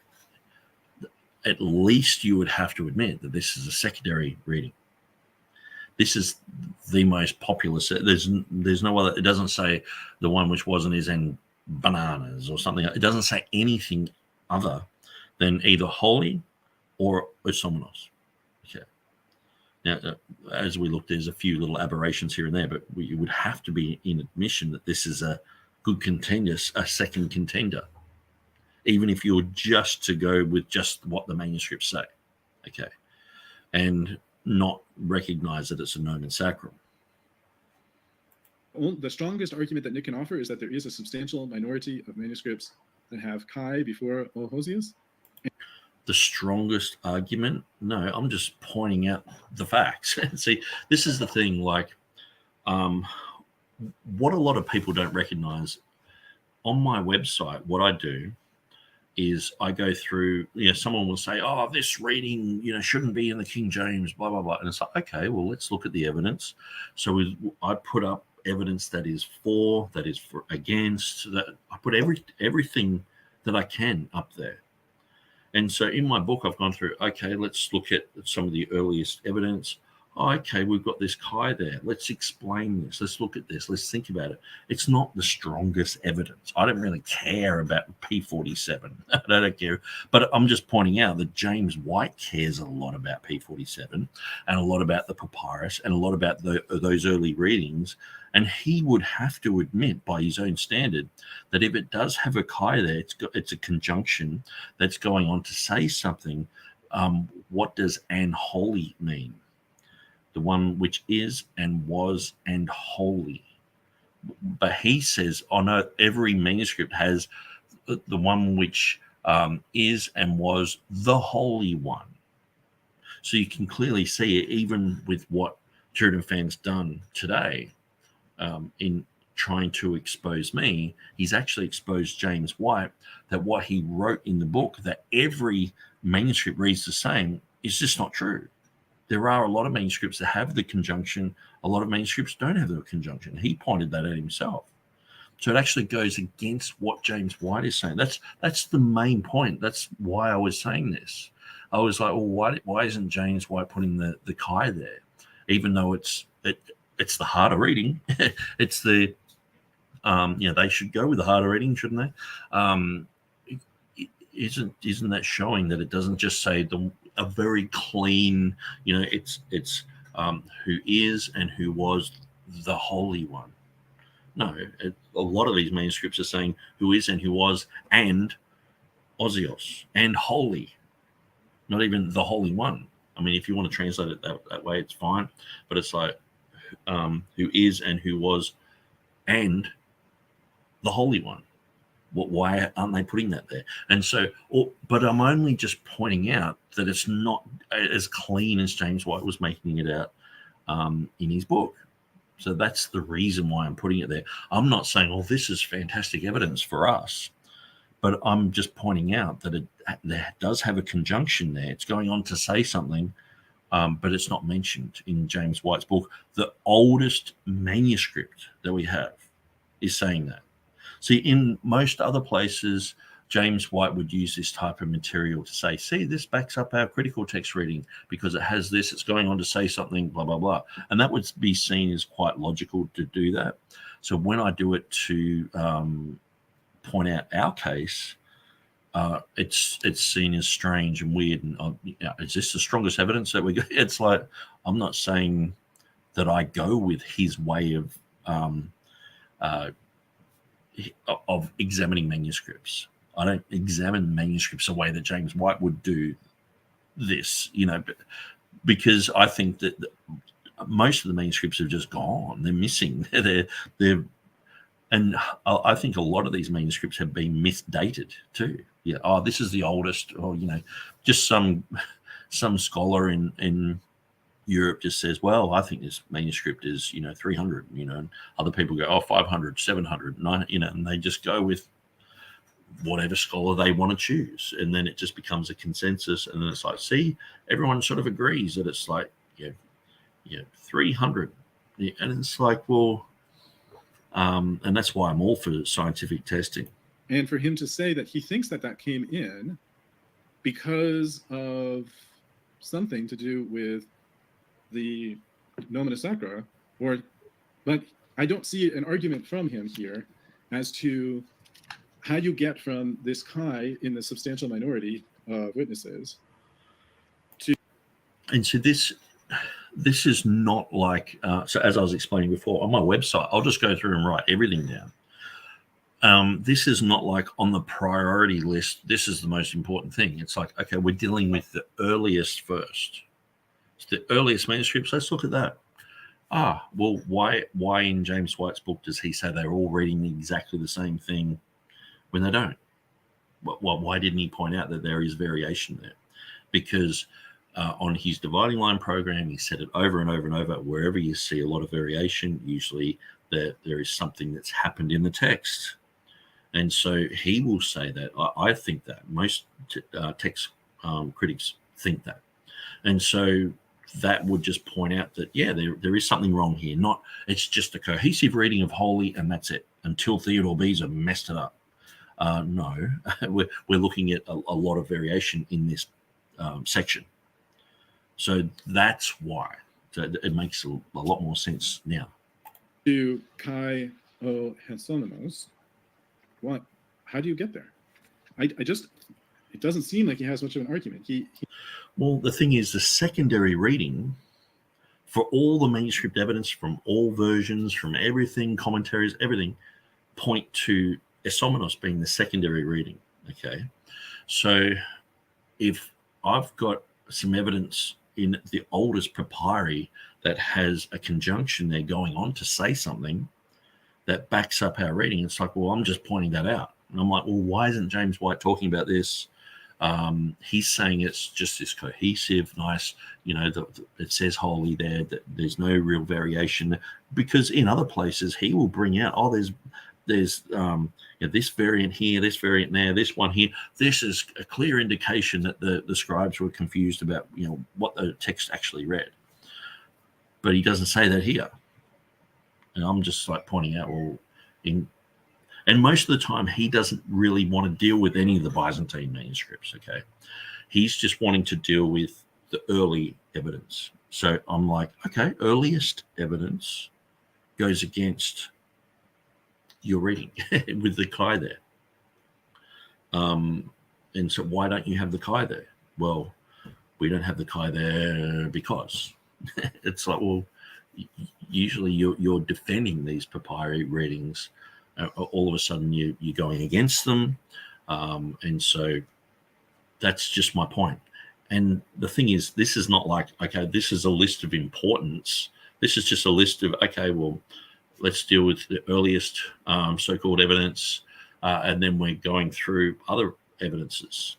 at least you would have to admit that this is a secondary reading. This is the most popular. There's no other. It doesn't say the one which wasn't is in bananas or something. It doesn't say anything other than either holy or Esomenos. Okay. Now, as we look, there's a few little aberrations here and there, but you would have to be in admission that this is a good contender, a second contender, even if you're just to go with just what the manuscripts say. Okay. And not recognize that it's a nomen sacrum. The strongest argument that Nick can offer is that there is a substantial minority of manuscripts that have Kai before Ohosius. The strongest argument? No, I'm just pointing out the facts. See, this is the thing, like, what a lot of people don't recognize on my website, what I do is I go through, you know, someone will say, oh, this reading, you know, shouldn't be in the King James, blah, blah, blah. And it's like, okay, well, let's look at the evidence. So I put up evidence that is for, that is for against, that I put everything that I can up there. And so in my book, I've gone through, okay, let's look at some of the earliest evidence. oh, okay, we've got this chi there. Let's explain this. Let's look at this. Let's think about it. It's not the strongest evidence. I don't really care about P47. I don't care. But I'm just pointing out that James White cares a lot about P47 and a lot about the papyrus and a lot about those early readings. And he would have to admit by his own standard that if it does have a chi there, it's a conjunction that's going on to say something. What does "and holy" mean? The one which is and was and holy. But he says, oh no, every manuscript has the one which is and was the holy one. So you can clearly see it, even with what TurretinFan's done today in trying to expose me, he's actually exposed James White, that what he wrote in the book, that every manuscript reads the same, is just not true. There are a lot of manuscripts that have the conjunction. A lot of manuscripts don't have the conjunction. He pointed that out himself. So it actually goes against what James White is saying. That's the main point. That's why I was saying this. I was like, well, why isn't James White putting the chi there? Even though it's the harder reading. It's the they should go with the harder reading, shouldn't they? Isn't that showing that it doesn't just say a very clean, it's who is and who was the Holy One? No, a lot of these manuscripts are saying who is and who was and Osios and holy, not even the Holy One. I mean, if you want to translate it that way, it's fine, but it's like who is and who was and the Holy One. Why aren't they putting that there? And so, but I'm only just pointing out that it's not as clean as James White was making it out in his book. So that's the reason why I'm putting it there. I'm not saying, oh, this is fantastic evidence for us, but I'm just pointing out that it does have a conjunction there. It's going on to say something, but it's not mentioned in James White's book. The oldest manuscript that we have is saying that. See, in most other places, James White would use this type of material to say, see, this backs up our critical text reading because it has this, it's going on to say something, blah, blah, blah. And that would be seen as quite logical to do that. So when I do it to point out our case, it's seen as strange and weird. And is this the strongest evidence that we got? It's like, I'm not saying that I go with his way of examining manuscripts. I don't examine manuscripts the way that James White would do this, because I think that most of the manuscripts have just gone. They're missing. And I think a lot of these manuscripts have been misdated too. Yeah. Oh, this is the oldest, or just some scholar in Europe just says, well, I think this manuscript is 300, and other people go, 500, 700, 900, and they just go with whatever scholar they want to choose, and then it just becomes a consensus, and then it's like, see, everyone sort of agrees that it's like 300, and it's like, well, and that's why I'm all for scientific testing. And for him to say that he thinks that came in because of something to do with the Nomina Sacra, but I don't see an argument from him here as to how you get from this chi in the substantial minority of witnesses to. And so this is not like, so as I was explaining before, on my website, I'll just go through and write everything down. This is not like on the priority list, this is the most important thing. It's like, okay, we're dealing with the earliest first. It's the earliest manuscripts. Let's look at that. Well, why in James White's book does he say they're all reading exactly the same thing when they don't? Why didn't he point out that there is variation there? Because on his dividing line program, he said it over and over and over. Wherever you see a lot of variation, usually there is something that's happened in the text. And so he will say that. I think that. Most text critics think that. And so that would just point out that, there is something wrong here. Not, it's just a cohesive reading of holy and that's it, until Theodore Beza messed it up. No, we're looking at a lot of variation in this section. So that's why. So it makes a lot more sense now. To Kai O Hesonymos, what? How do you get there? I just, it doesn't seem like he has much of an argument. Well, the thing is, the secondary reading for all the manuscript evidence from all versions, from everything, commentaries, everything, point to Esomenos being the secondary reading. Okay, so if I've got some evidence in the oldest papyri that has a conjunction there going on to say something that backs up our reading, it's like, well, I'm just pointing that out. And I'm like, well, why isn't James White talking about this? He's saying it's just this cohesive, nice, it says holy there, that there's no real variation, because in other places he will bring out, there's this variant here, this variant there, this one here. This is a clear indication that the scribes were confused about what the text actually read. But he doesn't say that here. And I'm just like pointing out, and most of the time he doesn't really want to deal with any of the Byzantine manuscripts, okay? He's just wanting to deal with the early evidence. So I'm like, okay, earliest evidence goes against your reading with the Chi there. And so why don't you have the Chi there? Well, we don't have the Chi there because it's like, well, usually you're defending these papyri readings. All of a sudden you're going against them. And so that's just my point. And the thing is, this is not like, okay, this is a list of importance. This is just a list of, okay, well, let's deal with the earliest so-called evidence, and then we're going through other evidences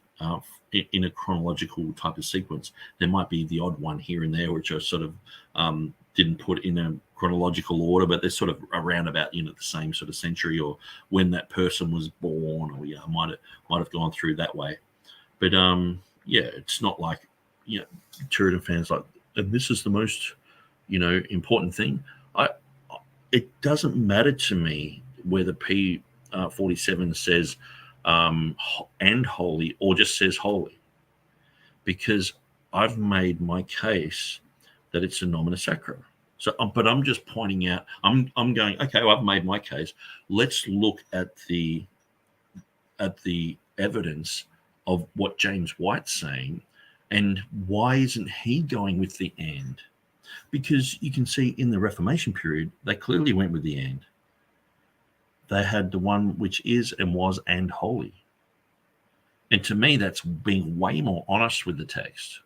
in a chronological type of sequence. There might be the odd one here and there, which are sort of didn't put in a chronological order, but they're sort of around about the same sort of century, or when that person was born, or might have gone through that way. But it's not like TurretinFan's like, and this is the most important thing. It doesn't matter to me whether P47 says and holy or just says holy, because I've made my case that it's a nomina sacra. So, but I'm just pointing out, I'm going, okay, well, I've made my case. Let's look at the evidence of what James White's saying, and why isn't he going with the and? Because you can see in the Reformation period, they clearly went with the and. They had the one which is and was and holy. And to me, that's being way more honest with the text.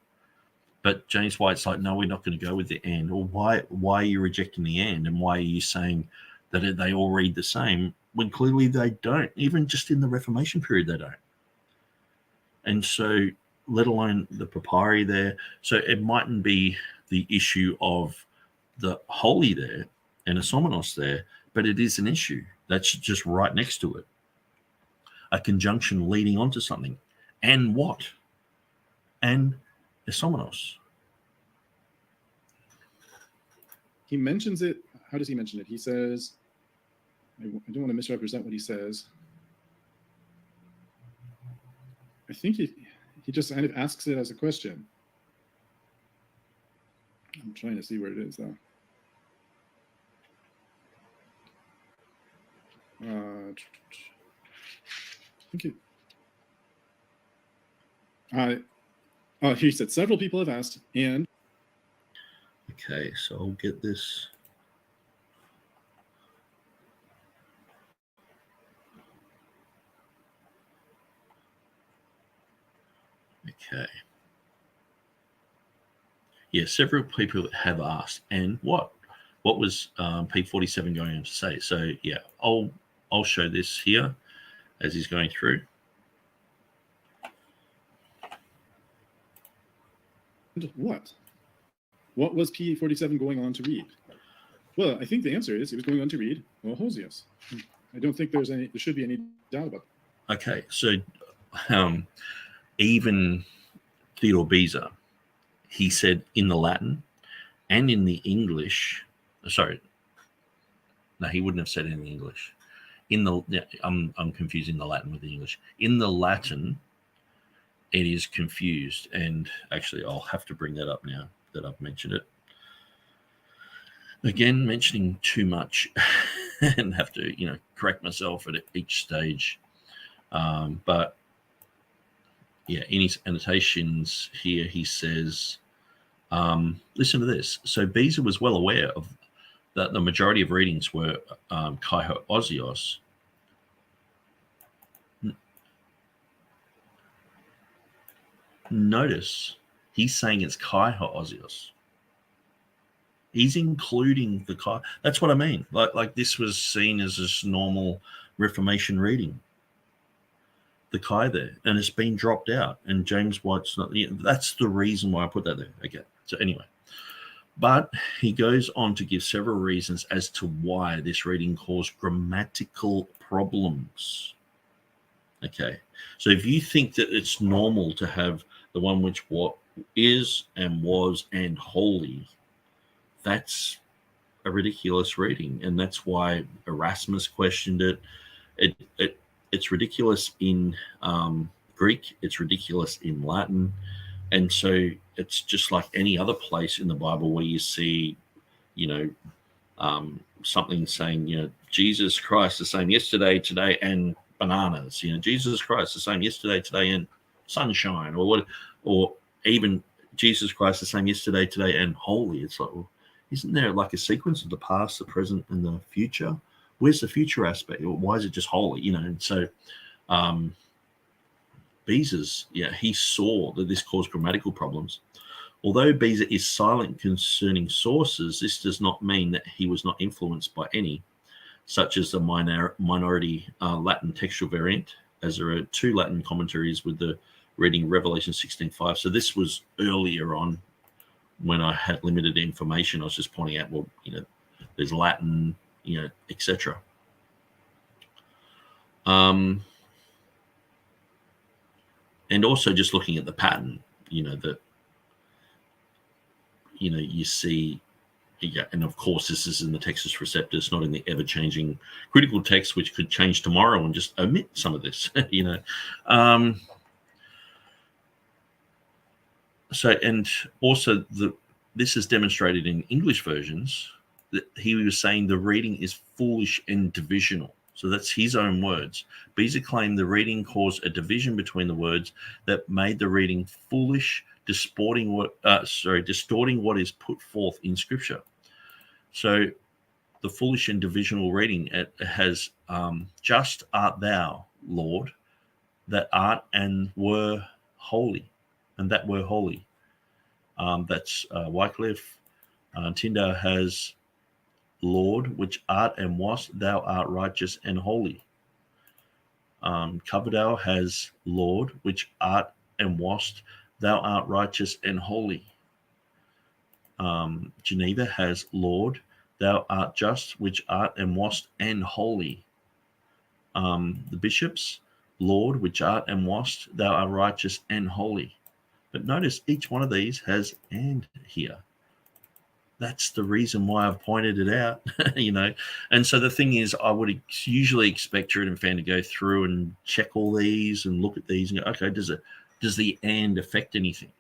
But James White's like, no, we're not going to go with the and. Or why are you rejecting the and? And why are you saying that they all read the same when clearly they don't? Even just in the Reformation period, they don't. And so, let alone the papyri there. So it mightn't be the issue of the holy there and a somenos there, but it is an issue that's just right next to it. A conjunction leading onto something. And what? And Esomenos. He mentions it. How does he mention it? He says, I don't want to misrepresent what he says. I think he just kind of asks it as a question. I'm trying to see where it is, though. I think he said several people have asked, and okay, so I'll get this. Okay. Yeah, several people have asked, and what was P47 going on to say? So yeah, I'll show this here as he's going through. What was P47 going on to read? Well, I think the answer is he was going on to read Hosius. I don't think there should be any doubt about that. Okay, so even Theodore Beza, he said in the Latin and in the English. Sorry, no, he wouldn't have said it in the English. I'm confusing the Latin with the English. In the Latin, it is confused, and actually, I'll have to bring that up now that I've mentioned it. Again, mentioning too much and have to, correct myself at each stage. But yeah, in his annotations here, he says, listen to this. So Beza was well aware of that the majority of readings were kai ho osios. Notice he's saying it's kai ho osios. He's including the kai. That's what I mean. Like this was seen as this normal Reformation reading. The kai there, and it's been dropped out. And James White's not. That's the reason why I put that there. Okay. So anyway, but he goes on to give several reasons as to why this reading caused grammatical problems. Okay. So if you think that it's normal to have the one which what is and was and holy, that's a ridiculous reading, and that's why Erasmus questioned it. It's ridiculous in Greek. It's ridiculous in Latin, and so it's just like any other place in the Bible where you see, something saying, Jesus Christ the same yesterday, today, and bananas. Jesus Christ the same yesterday, today, and sunshine, or even Jesus Christ the same yesterday, today, and holy. It's like, well, isn't there like a sequence of the past, the present, and the future? Where's the future aspect? Why is it just holy? And so Beza's, he saw that this caused grammatical problems. Although Beza is silent concerning sources, this does not mean that he was not influenced by any, such as the minority Latin textual variant, as there are 2 Latin commentaries with the reading Revelation 16:5. So this was earlier on when I had limited information. I was just pointing out, well, there's Latin, etc. And also just looking at the pattern, that, you see, and of course this is in the Textus Receptus, not in the ever-changing critical text, which could change tomorrow and just omit some of this, So, and also this is demonstrated in English versions, that he was saying the reading is foolish and divisional. So that's his own words. Beza claimed the reading caused a division between the words that made the reading foolish, distorting what is put forth in Scripture. So the foolish and divisional reading, it has just art thou, Lord, that art and were holy, and that were holy. That's Wycliffe. Tyndale has Lord, which art and wast, thou art righteous and holy. Coverdale has Lord, which art and wast, thou art righteous and holy. Geneva has Lord, thou art just, which art and wast and holy. The bishops, Lord, which art and wast, thou art righteous and holy. But notice each one of these has and here. That's the reason why I've pointed it out, And so the thing is, I would usually expect TurretinFan to go through and check all these and look at these and go, okay, does the and affect anything?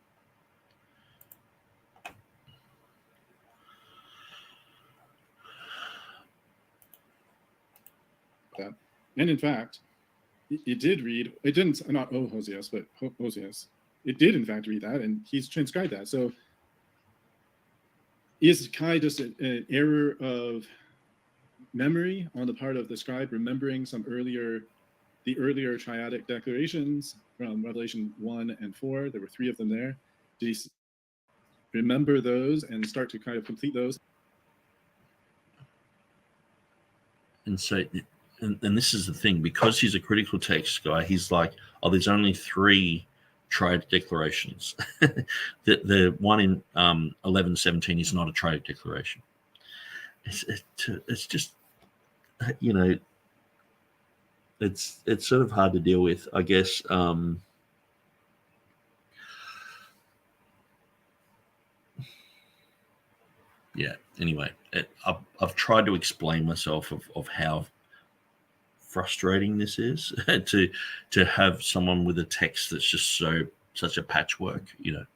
That. And in fact, it did read, it didn't, not Hosias, but Hosias. It did, in fact, read that, and he's transcribed that. So is Kai just an error of memory on the part of the scribe, remembering the earlier triadic declarations from Revelation 1 and 4? There were 3 of them there. Did he remember those and start to kind of complete those? And so, and this is the thing, because he's a critical text guy, he's like, oh, there's only 3 triadic declarations. The one in 11:17 is not a triadic declaration. It's just, it's sort of hard to deal with, I guess. Anyway, I've tried to explain myself of how frustrating this is to have someone with a text that's just such a patchwork, And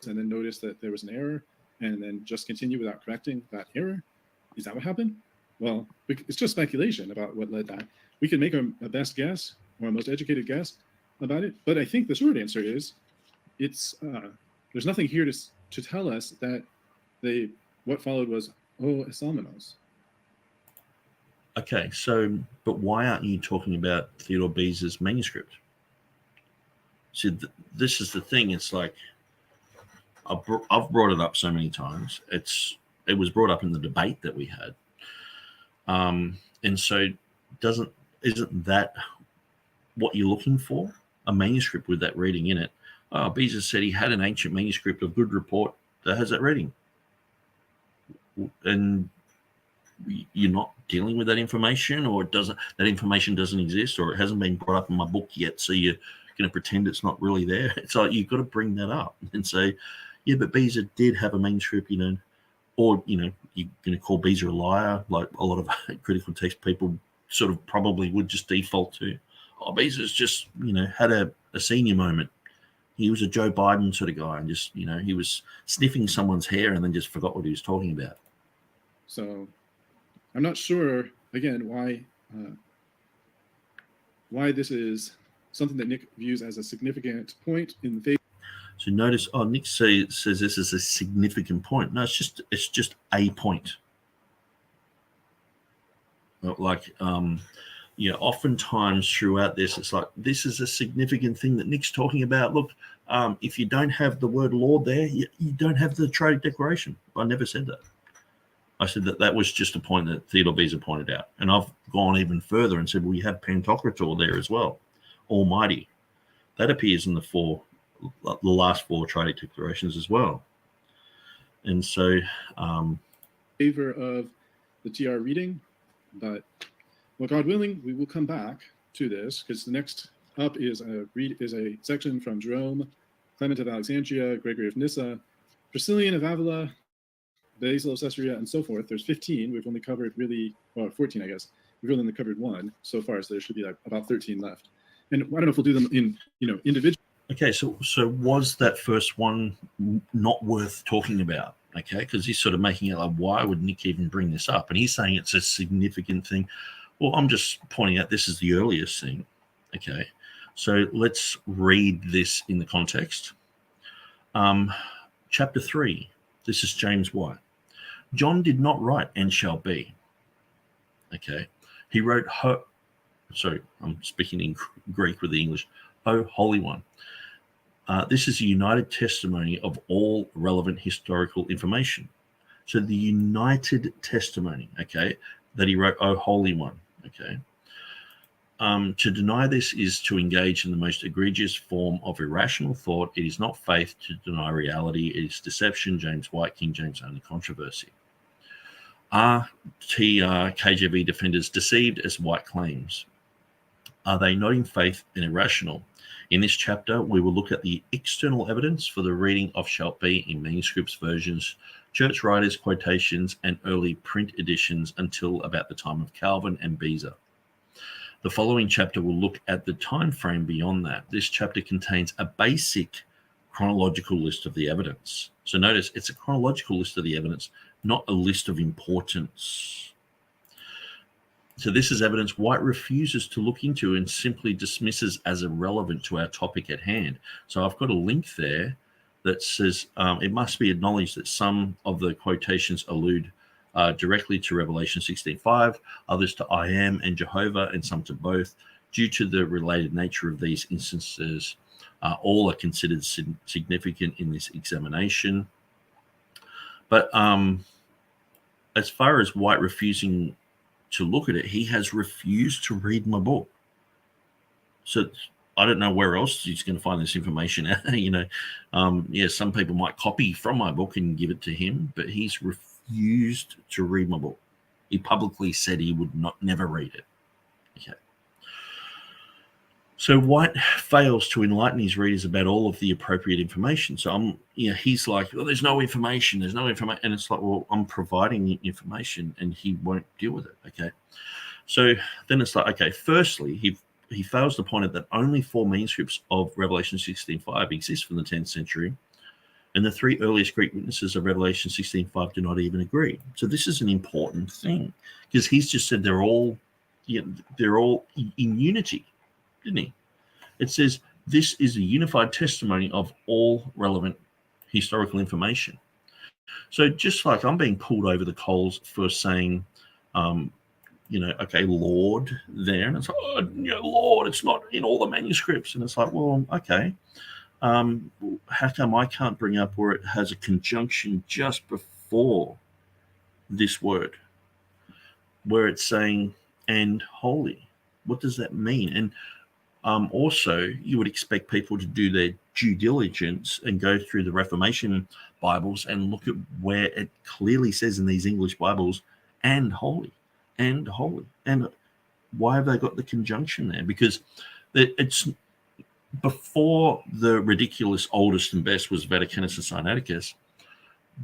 then notice that there was an error, and then just continue without correcting that error. is that what happened? Well, it's just speculation about what led that. We can make a best guess or a most educated guess about it, but I think the short answer is it's there's nothing here to tell us that what followed was esamenos. Okay, so but why aren't you talking about Theodore Beza's manuscript? See, this is the thing. It's like I've brought it up so many times. It was brought up in the debate that we had, and so isn't that what you're looking for? A manuscript with that reading in it. Beza said he had an ancient manuscript of good report that has that reading, and you're not dealing with that information, or that information doesn't exist, or it hasn't been brought up in my book yet, so you're going to pretend it's not really there. It's like you've got to bring that up and say, yeah, but Beza did have a manuscript, or you're going to call Beza a liar, like a lot of critical text people sort of probably would just default to. Beza's just had a senior moment. He was a Joe Biden sort of guy, and just he was sniffing someone's hair and then just forgot what he was talking about. So I'm not sure again why this is something that Nick views as a significant point in the faith. So notice, Nick says this is a significant point. No, it's just a point. Like, oftentimes throughout this, it's like, this is a significant thing that Nick's talking about. Look, if you don't have the word Lord there, you don't have the Triadic Declaration. I never said that. I said that was just a point that Theodore Beza pointed out. And I've gone even further and said, well, you have Pantocrator there as well, Almighty. That appears in the last four Triadic Declarations as well. And so... favor of the TR reading, but well, God willing, we will come back to this, because the next up is a section from Jerome, Clement of Alexandria, Gregory of Nyssa, Priscillian of Avila, Basil of Caesarea, and so forth. There's 15. We've only covered 14, I guess. We've only covered one so far, so there should be like about 13 left. And I don't know if we'll do them in individual. Okay, so was that first one not worth talking about? Okay, because he's sort of making it like, why would Nick even bring this up? And he's saying it's a significant thing. Well, I'm just pointing out this is the earliest thing. Okay, so let's read this in the context. Chapter 3. This is James White. John did not write "and shall be." Okay, he wrote sorry, I'm speaking in Greek with the English. "O Holy One." This is a united testimony of all relevant historical information. So the united testimony, okay, that he wrote, "O Holy One," okay. To deny this is to engage in the most egregious form of irrational thought. It is not faith to deny reality. It is deception. James White, King James only controversy. Are KJV defenders deceived as White claims? Are they not in faith and irrational? In this chapter, we will look at the external evidence for the reading of "shall be" in manuscripts, versions, church writers, quotations, and early print editions until about the time of Calvin and Beza. The following chapter will look at the time frame beyond that. This chapter contains a basic chronological list of the evidence. So notice it's a chronological list of the evidence, not a list of importance. So this is evidence White refuses to look into and simply dismisses as irrelevant to our topic at hand. So I've got a link there that says it must be acknowledged that some of the quotations allude directly to Revelation 16:5, others to "I am" and Jehovah, and some to both. Due to the related nature of these instances, all are considered significant in this examination. But as far as White refusing to look at it, he has refused to read my book. So I don't know where else he's going to find this information out. Some people might copy from my book and give it to him, but he's refused to read my book. He publicly said he would never read it. Okay. So White fails to enlighten his readers about all of the appropriate information. So he's like, well, there's no information. And it's like, well, I'm providing information and he won't deal with it. Okay. So then it's like, okay, firstly, he fails to point out that only 4 manuscripts of Revelation 16:5 exist from the 10th century, And the three earliest Greek witnesses of Revelation 16:5 do not even agree. So this is an important thing, because he's just said they're all in unity, didn't he? It says this is a unified testimony of all relevant historical information. So just like I'm being pulled over the coals for saying, okay, Lord there, and it's like, Lord, it's not in all the manuscripts, and it's like, well, okay. How come I can't bring up where it has a conjunction just before this word, where it's saying and holy? What does that mean? And also, you would expect people to do their due diligence and go through the Reformation Bibles and look at where it clearly says in these English Bibles, and holy, and holy. And why have they got the conjunction there? Because it's before the ridiculous oldest and best was Vaticanus and Sinaiticus.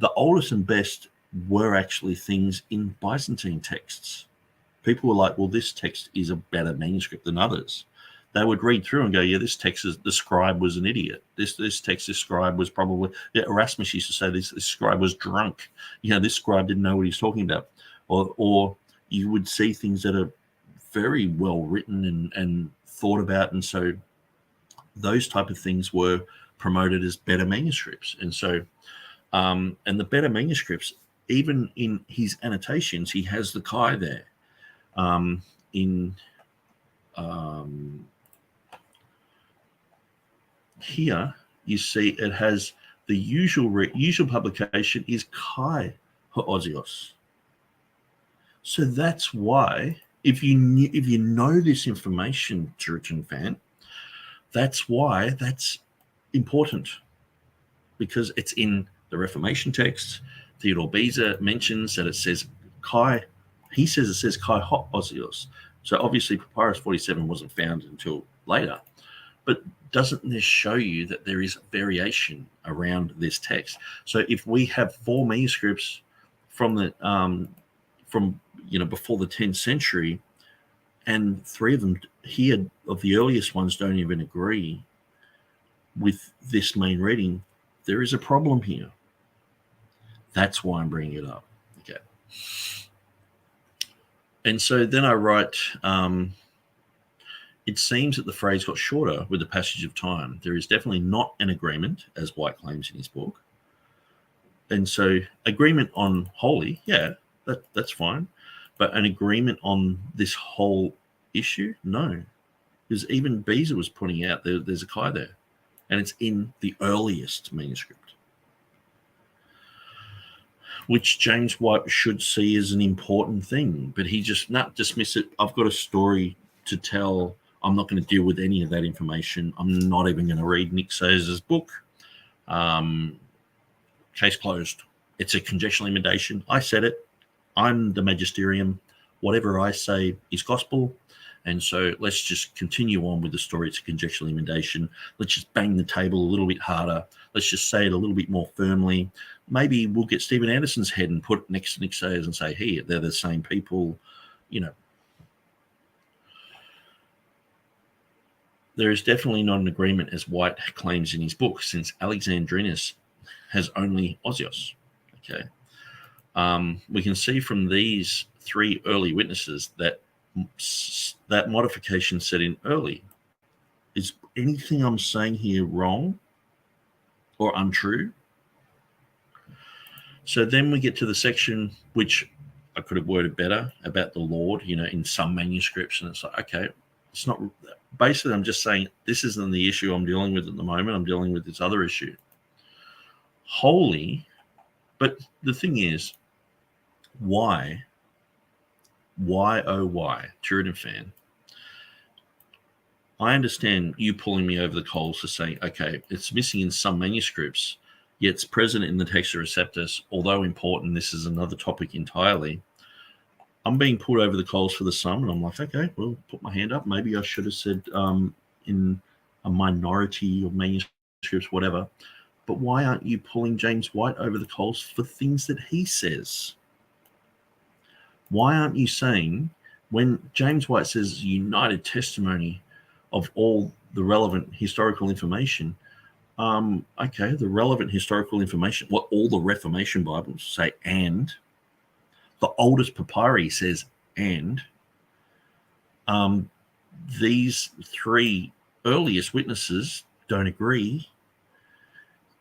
The oldest and best were actually things in Byzantine texts. People were like, well, this text is a better manuscript than others. They would read through and go, yeah, this text is, the scribe was an idiot. This text, this scribe was probably, Erasmus used to say this scribe was drunk. This scribe didn't know what he's talking about. Or you would see things that are very well written and thought about. And so those type of things were promoted as better manuscripts. And so, and the better manuscripts, even in his annotations, he has the chi there. Here you see it has the usual publication is chi hoosios. So that's why, if you know this information, Turretin fan, that's why that's important, because it's in the Reformation text. Theodore Beza mentions that it says chi. He says it says chi hoosios. So obviously Papyrus 47 wasn't found until later. But doesn't this show you that there is variation around this text? So if we have four manuscripts from the before the 10th century, and three of them here of the earliest ones don't even agree with this main reading, there is a problem here. That's why I'm bringing it up. Okay. And so then I write, it seems that the phrase got shorter with the passage of time. There is definitely not an agreement, as White claims in his book. And so agreement on holy, yeah, that's fine. But an agreement on this whole issue, no. Because even Beza was pointing out there's a chi there. And it's in the earliest manuscript, which James White should see as an important thing. But he just not dismiss it. I've got a story to tell. I'm not going to deal with any of that information. I'm not even going to read Nick Sayers' book. Case closed. It's a conjectural emendation. I said it. I'm the magisterium. Whatever I say is gospel. And so let's just continue on with the story. It's a conjectural emendation. Let's just bang the table a little bit harder. Let's just say it a little bit more firmly. Maybe we'll get Stephen Anderson's head and put it next to Nick Sayers and say, hey, they're the same people. There is definitely not an agreement, as White claims in his book, since Alexandrinus has only osios. Okay. We can see from these three early witnesses that modification set in early. Is anything I'm saying here wrong or untrue? So then we get to the section which I could have worded better about the Lord, in some manuscripts, and it's like, okay, it's not. Basically, I'm just saying this isn't the issue I'm dealing with at the moment. I'm dealing with this other issue. Holy, but the thing is, why? Why, oh, why? Turretin fan. I understand you pulling me over the coals for saying, okay, it's missing in some manuscripts, yet it's present in the Textus Receptus. Although important, this is another topic entirely. I'm being pulled over the coals for the some, and I'm like, okay, well, put my hand up. Maybe I should have said in a minority of manuscripts, whatever. But why aren't you pulling James White over the coals for things that he says? Why aren't you saying, when James White says united testimony of all the relevant historical information, Okay, the relevant historical information. What all the Reformation Bibles say, and the oldest papyri says, and these three earliest witnesses don't agree,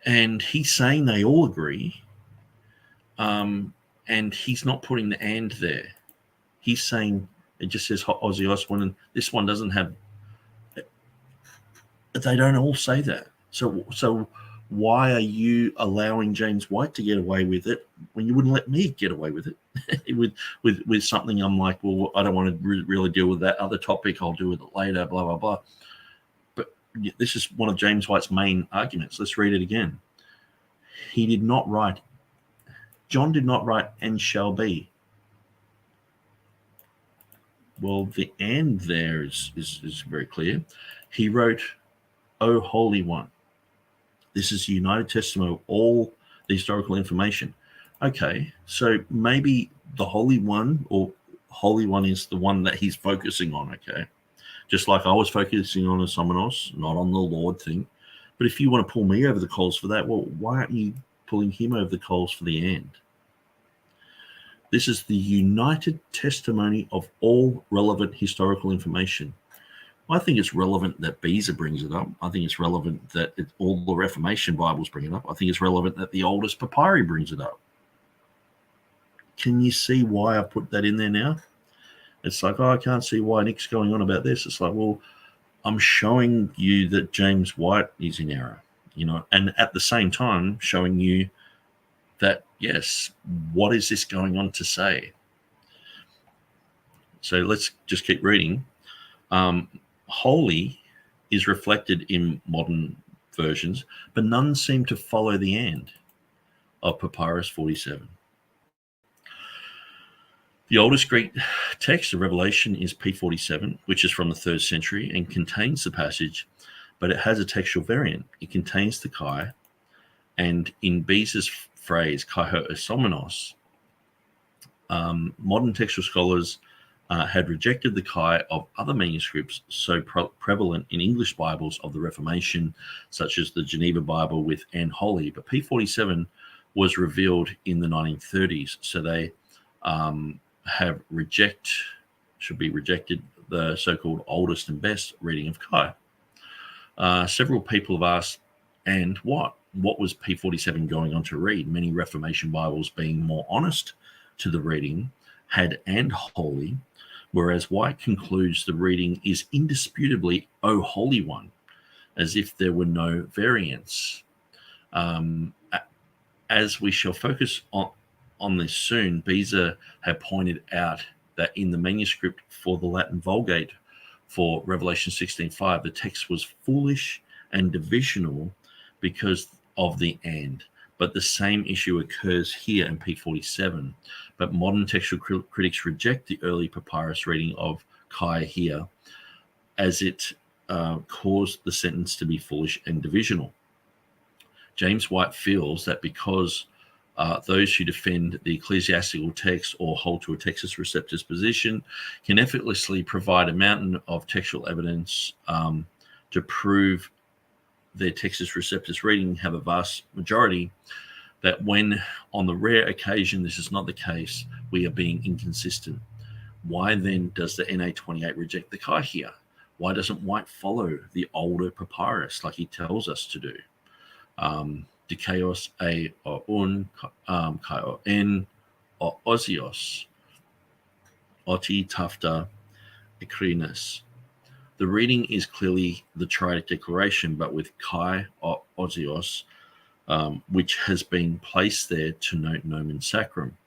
and he's saying they all agree, and he's not putting the and there. He's saying it just says Ozios one, and this one doesn't have. They don't all say that. So why are you allowing James White to get away with it when you wouldn't let me get away with it? with something I'm like, well, I don't want to really deal with that other topic. I'll deal with it later, blah, blah, blah. But this is one of James White's main arguments. Let's read it again. He did not write, John did not write, and shall be. Well, the and there is very clear. He wrote, O Holy One. This is a united testimony of all the historical information. Okay, so maybe the Holy One, or Holy One, is the one that he's focusing on, okay? Just like I was focusing on someone else, not on the Lord thing. But if you want to pull me over the coals for that, well, why aren't you pulling him over the coals for the end? This is the united testimony of all relevant historical information. I think it's relevant that Beza brings it up. I think it's relevant that all the Reformation Bibles bring it up. I think it's relevant that the oldest papyri brings it up. Can you see why I put that in there now? It's like, oh, I can't see why Nick's going on about this. It's like, well, I'm showing you that James White is in error, and at the same time showing you that, yes, what is this going on to say? So let's just keep reading. Holy is reflected in modern versions, but none seem to follow the end of Papyrus 47. The oldest Greek text of Revelation is P47, which is from the 3rd century and contains the passage, but it has a textual variant. It contains the Kai, and in Beza's phrase, Kai ho esomenos, modern textual scholars had rejected the Kai of other manuscripts so prevalent in English Bibles of the Reformation, such as the Geneva Bible with N Holy. But P47 was revealed in the 1930s, so they have should be rejected the so-called oldest and best reading of Kai. Several people have asked, and what was P47 going on to read? Many Reformation Bibles, being more honest to the reading, had and holy, whereas White concludes the reading is indisputably O Holy One, as if there were no variants. As we shall focus on this soon, Beza had pointed out that in the manuscript for the Latin Vulgate for Revelation 16:5, the text was foolish and divisional because of the and. But the same issue occurs here in P47. But modern textual critics reject the early papyrus reading of Kai here, as it caused the sentence to be foolish and divisional. James White feels that because those who defend the ecclesiastical text or hold to a Textus Receptus position can effortlessly provide a mountain of textual evidence to prove their Textus Receptus reading, have a vast majority, that when on the rare occasion this is not the case, we are being inconsistent. Why then does the NA28 reject the Kai here? Why doesn't White follow the older papyrus like he tells us to do? Dikaios a o un, kai o en, o ozios, oti tafta ekrinas. The reading is clearly the triadic declaration, but with Kai or Ozios, which has been placed there to note nomen sacrum.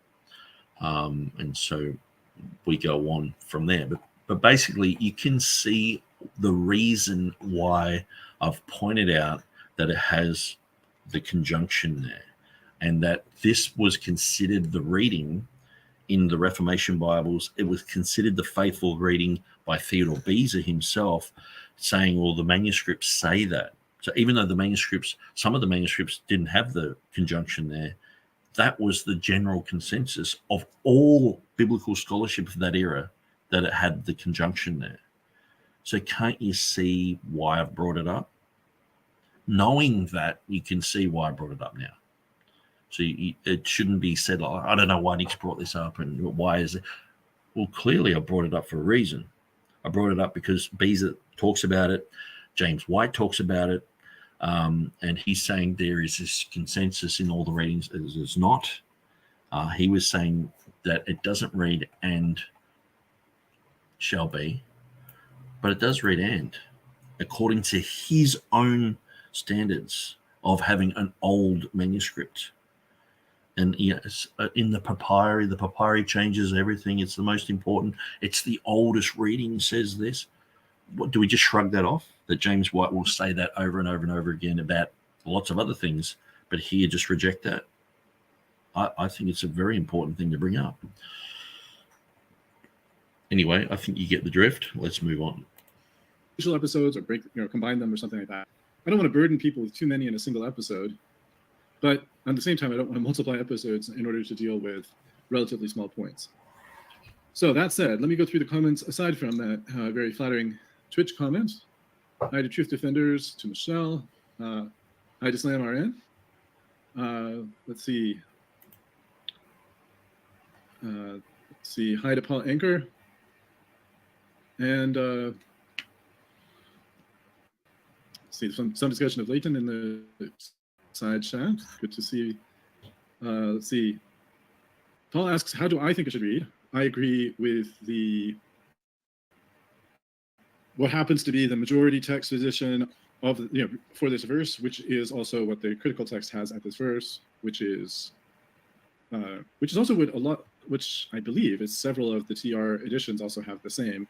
And so we go on from there. But basically, you can see the reason why I've pointed out that it has the conjunction there, and that this was considered the reading in the Reformation Bibles. It was considered the faithful reading by Theodore Beza himself, saying, well, the manuscripts say that. So even though some of the manuscripts didn't have the conjunction there, that was the general consensus of all biblical scholarship of that era, that it had the conjunction there. So can't you see why I've brought it up? knowing that, you can see why I brought it up now. So it shouldn't be said, like, I don't know why Nick's brought this up and why is it. Well, clearly I brought it up for a reason. I brought it up because Beezer talks about it. James White talks about it. And he's saying there is this consensus in all the readings. There's not. He was saying that it doesn't read and shall be, but it does read and, according to his own standards of having an old manuscript. And yes, in the papyri changes everything. It's the most important. It's the oldest reading says this. What, do we just shrug that off? That James White will say that over and over and over again about lots of other things, but here just reject that? I think it's a very important thing to bring up. Anyway, I think you get the drift. Let's move on. Special episodes or combine them or something like that. I don't want to burden people with too many in a single episode, but at the same time, I don't want to multiply episodes in order to deal with relatively small points. So that said, let me go through the comments aside from that very flattering Twitch comment. Hi to Truth Defenders, to Michelle. Hi to Slam RN. Let's see. Hi to Paul Anchor. And see some discussion of Leighton in the side chat. Good to see. Let's see. Paul asks, how do I think I should read? I agree with what happens to be the majority text position of for this verse, which is also what the critical text has at this verse, which is also which I believe is several of the TR editions also have the same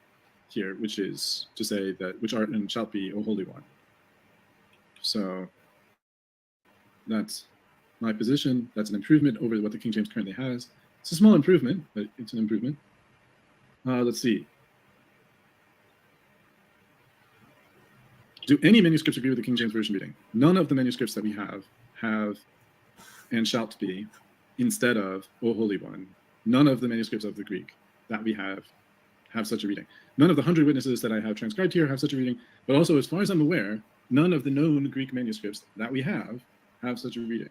here, which is to say that which art and shalt be, O Holy One. So that's my position. That's an improvement over what the King James currently has. It's a small improvement, but it's an improvement. Let's see. Do any manuscripts agree with the King James Version reading? None of the manuscripts that we have and shalt be instead of O Holy One. None of the manuscripts of the Greek that we have such a reading. None of the 100 witnesses that I have transcribed here have such a reading, but also, as far as I'm aware, none of the known Greek manuscripts that we have such a reading.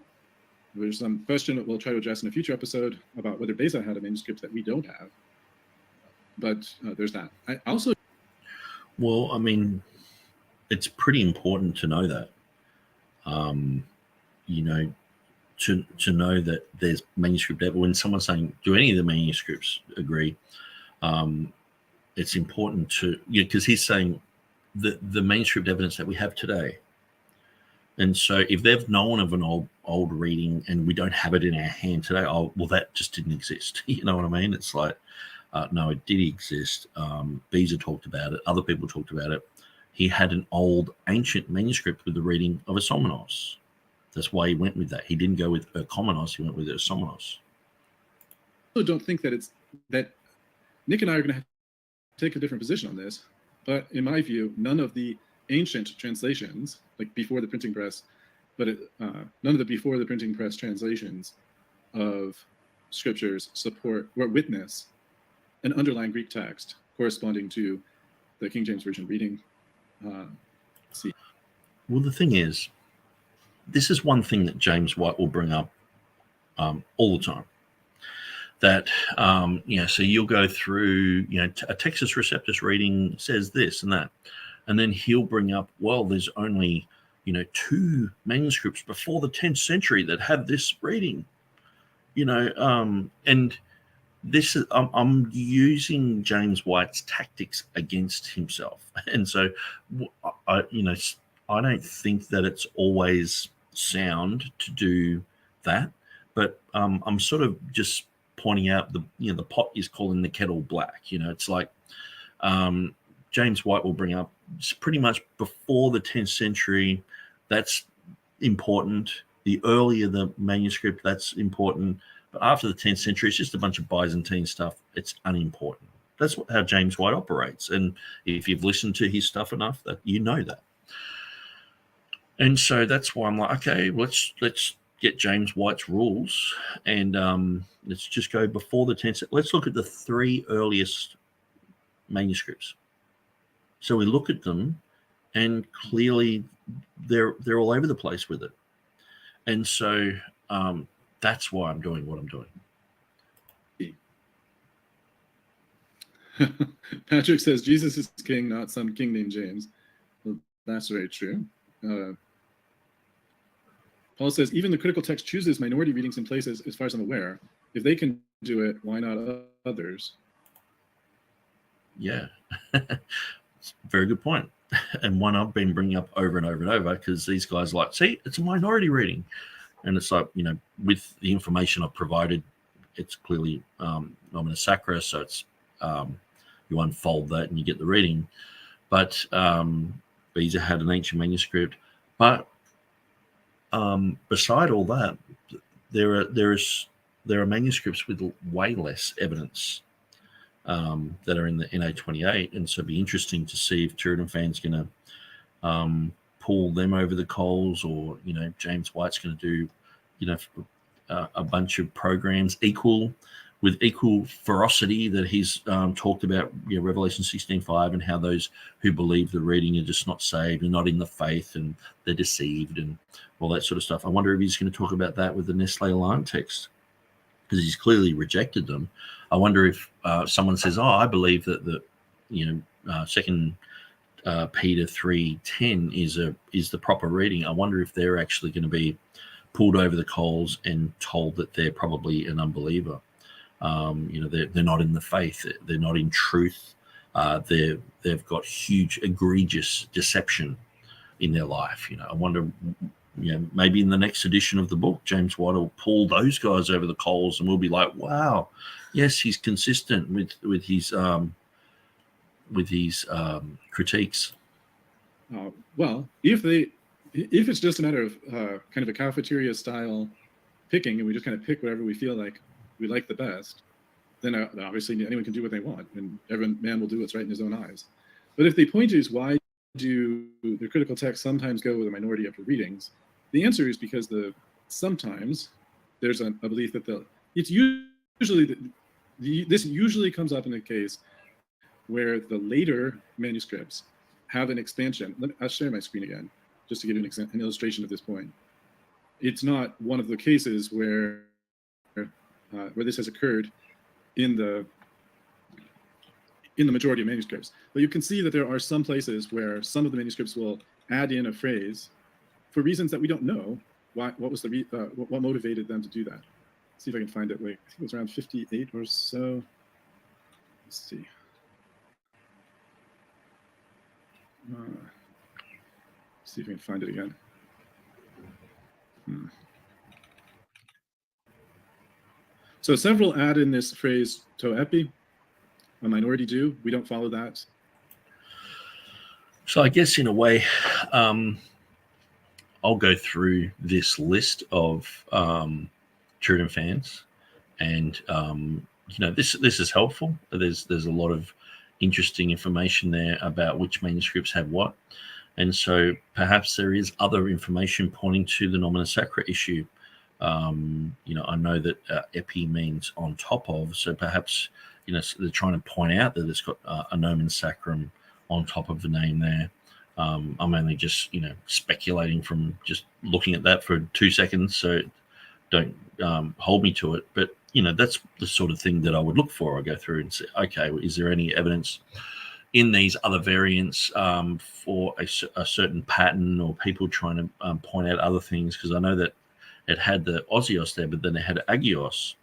There's some question that we'll try to address in a future episode about whether Beza had a manuscript that we don't have. But there's that. I also... Well, I mean, it's pretty important to know that. To know that there's manuscript evidence. When someone's saying, do any of the manuscripts agree? It's important to, because he's saying the manuscript evidence that we have today. And so if they've known of an old reading and we don't have it in our hand today, well, that just didn't exist. You know what I mean? It's like, no, it did exist. Beezer talked about it. Other people talked about it. He had an old ancient manuscript with the reading of Isomenos. That's why he went with that. He didn't go with Erchomenos. He went with Isomenos. I also don't think that that Nick and I are going to have to take a different position on this. But in my view, none of the ancient translations, like before the printing press, none of the before the printing press translations of scriptures support or witness an underlying Greek text corresponding to the King James Version reading. See. Well, the thing is, this is one thing that James White will bring up all the time. That, so you'll go through, a Textus Receptus reading says this and that. And then he'll bring up, well, there's only, 2 manuscripts before the 10th century that have this reading, and this is, I'm using James White's tactics against himself. And so, I don't think that it's always sound to do that, but I'm sort of just pointing out the pot is calling the kettle black. It's like James White will bring up pretty much before the 10th century. That's important. The earlier the manuscript, that's important. But after the 10th century, it's just a bunch of Byzantine stuff. It's unimportant. That's how James White operates. And if you've listened to his stuff enough, that you know that. And so that's why I'm like, okay, let's get James White's rules and let's just go before the 10th. Let's look at the 3 earliest manuscripts. So we look at them, and clearly they're all over the place with it, and so that's why I'm doing what I'm doing. Patrick says Jesus is king, not some king named James. Well, that's very true. Paul says even the critical text chooses minority readings in places, as far as I'm aware. If they can do it, why not others? Yeah, very good point, and one I've been bringing up over and over and over, because these guys like, see, it's a minority reading, and it's like, with the information I've provided, it's clearly nomina sacra, so it's you unfold that and you get the reading. But Beza had an ancient manuscript. But beside all that, there are manuscripts with way less evidence that are in the NA28, and so it'd be interesting to see if TurretinFan's going to pull them over the coals, or James White's going to do a bunch of programs with equal ferocity that he's talked about, Revelation 16:5, and how those who believe the reading are just not saved and not in the faith, and they're deceived and all that sort of stuff. I wonder if he's going to talk about that with the Nestle Alarm text, because he's clearly rejected them. I wonder if someone says, "Oh, I believe that the, Second Peter 3:10 is the proper reading." I wonder if they're actually going to be pulled over the coals and told that they're probably an unbeliever. They're not in the faith. They're not in truth. They've got huge, egregious deception in their life. I wonder, maybe in the next edition of the book, James White will pull those guys over the coals, and we'll be like, wow, yes, he's consistent with his critiques. Well, if it's just a matter of kind of a cafeteria style picking, and we just kind of pick whatever we feel like we like the best, then obviously anyone can do what they want, and every man will do what's right in his own eyes. But if they point to is why do the critical texts sometimes go with a minority of the readings, the answer is because sometimes there's a belief that this usually comes up in a case where the later manuscripts have an expansion. I'll share my screen again just to give you an illustration of this point. It's not one of the cases where this has occurred in the majority of manuscripts. But you can see that there are some places where some of the manuscripts will add in a phrase for reasons that we don't know what motivated them to do that. Let's see if I can find it. Wait, I think it was around 58 or so. Let's see. See if we can find it again. So several add in this phrase to epi, a minority do. We don't follow that. So I guess in a way, I'll go through this list of TurretinFan's, and this is helpful. There's a lot of interesting information there about which manuscripts have what, and so perhaps there is other information pointing to the nomina sacra issue. I know that epi means on top of, so perhaps they're trying to point out that it's got a nomen sacrum on top of the name there. I'm only just speculating from just looking at that for 2 seconds, so don't hold me to it. But that's the sort of thing that I would look for. I go through and say, okay, is there any evidence in these other variants for a certain pattern, or people trying to point out other things? Because I know that it had the Osios there, but then it had Agios,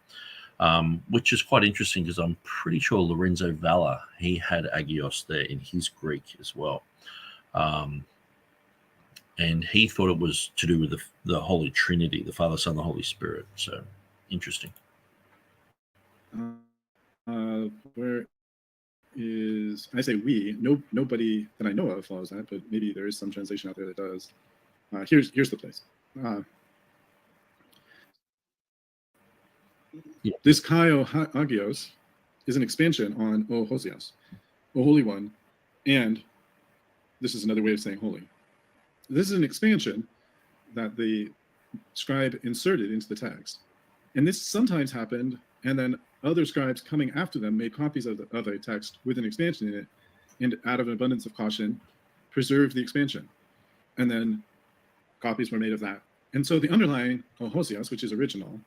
which is quite interesting, because I'm pretty sure Lorenzo Valla, he had Agios there in his Greek as well. And he thought it was to do with the Holy Trinity, the Father, Son, the Holy Spirit. So interesting. Where is, I say we, nobody that I know of follows that, but maybe there is some translation out there that does. Here's the place. This Kaio Agios is an expansion on O Hosios, O Holy One, and this is another way of saying holy. This is an expansion that the scribe inserted into the text. And this sometimes happened, and then other scribes coming after them made copies of a text with an expansion in it, and out of an abundance of caution, preserved the expansion. and then copies were made of that. And so the underlying Hosios, which is original,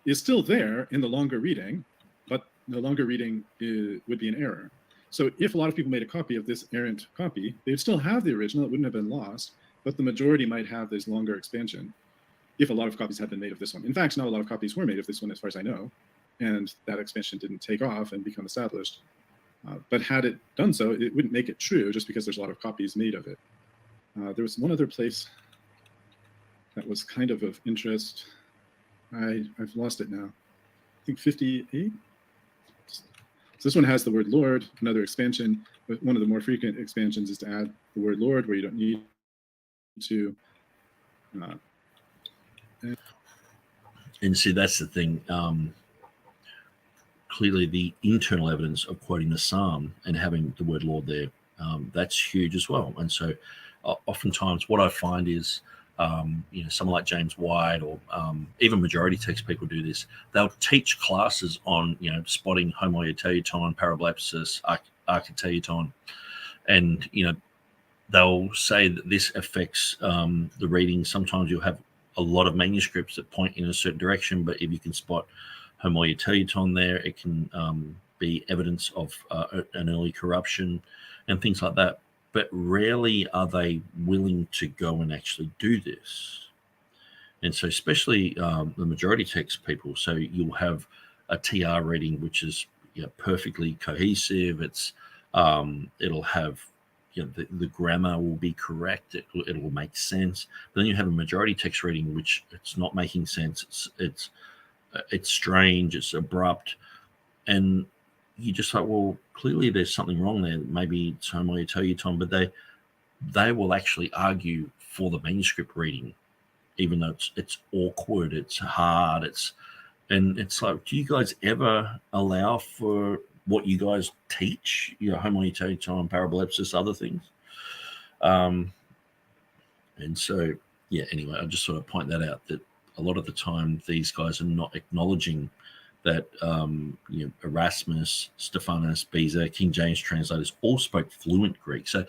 is still there in the longer reading, but the longer reading would be an error. So if a lot of people made a copy of this errant copy, they'd still have the original, it wouldn't have been lost, but the majority might have this longer expansion if a lot of copies had been made of this one. In fact, not a lot of copies were made of this one as far as I know, and that expansion didn't take off and become established. But had it done so, it wouldn't make it true just because there's a lot of copies made of it. There was one other place that was kind of interest. I've lost it now. I think 58. So this one has the word Lord, another expansion, but one of the more frequent expansions is to add the word Lord where you don't need to. And see, that's the thing. Clearly, the internal evidence of quoting the Psalm and having the word Lord there, that's huge as well. And so oftentimes what I find is, someone like James White or even majority text people do this. They'll teach classes on, spotting homoioteuton, parablepsis, architeuton, and, they'll say that this affects the reading. Sometimes you'll have a lot of manuscripts that point in a certain direction, but if you can spot homoioteuton there, it can be evidence of an early corruption and things like that. But rarely are they willing to go and actually do this. And so especially the majority text people, so you'll have a TR reading which is perfectly cohesive. It's it'll have the grammar will be correct. It will make sense. But then you have a majority text reading which it's not making sense. It's strange. It's abrupt, and you just like, well, clearly there's something wrong there. Maybe it's homoioteuton, but they will actually argue for the manuscript reading, even though it's awkward, it's hard, and it's like, do you guys ever allow for what you guys teach? Homoioteuton, parablepsis, other things. And so, anyway, I just sort of point that out, that a lot of the time these guys are not acknowledging that Erasmus, Stephanus, Beza, King James translators all spoke fluent Greek. So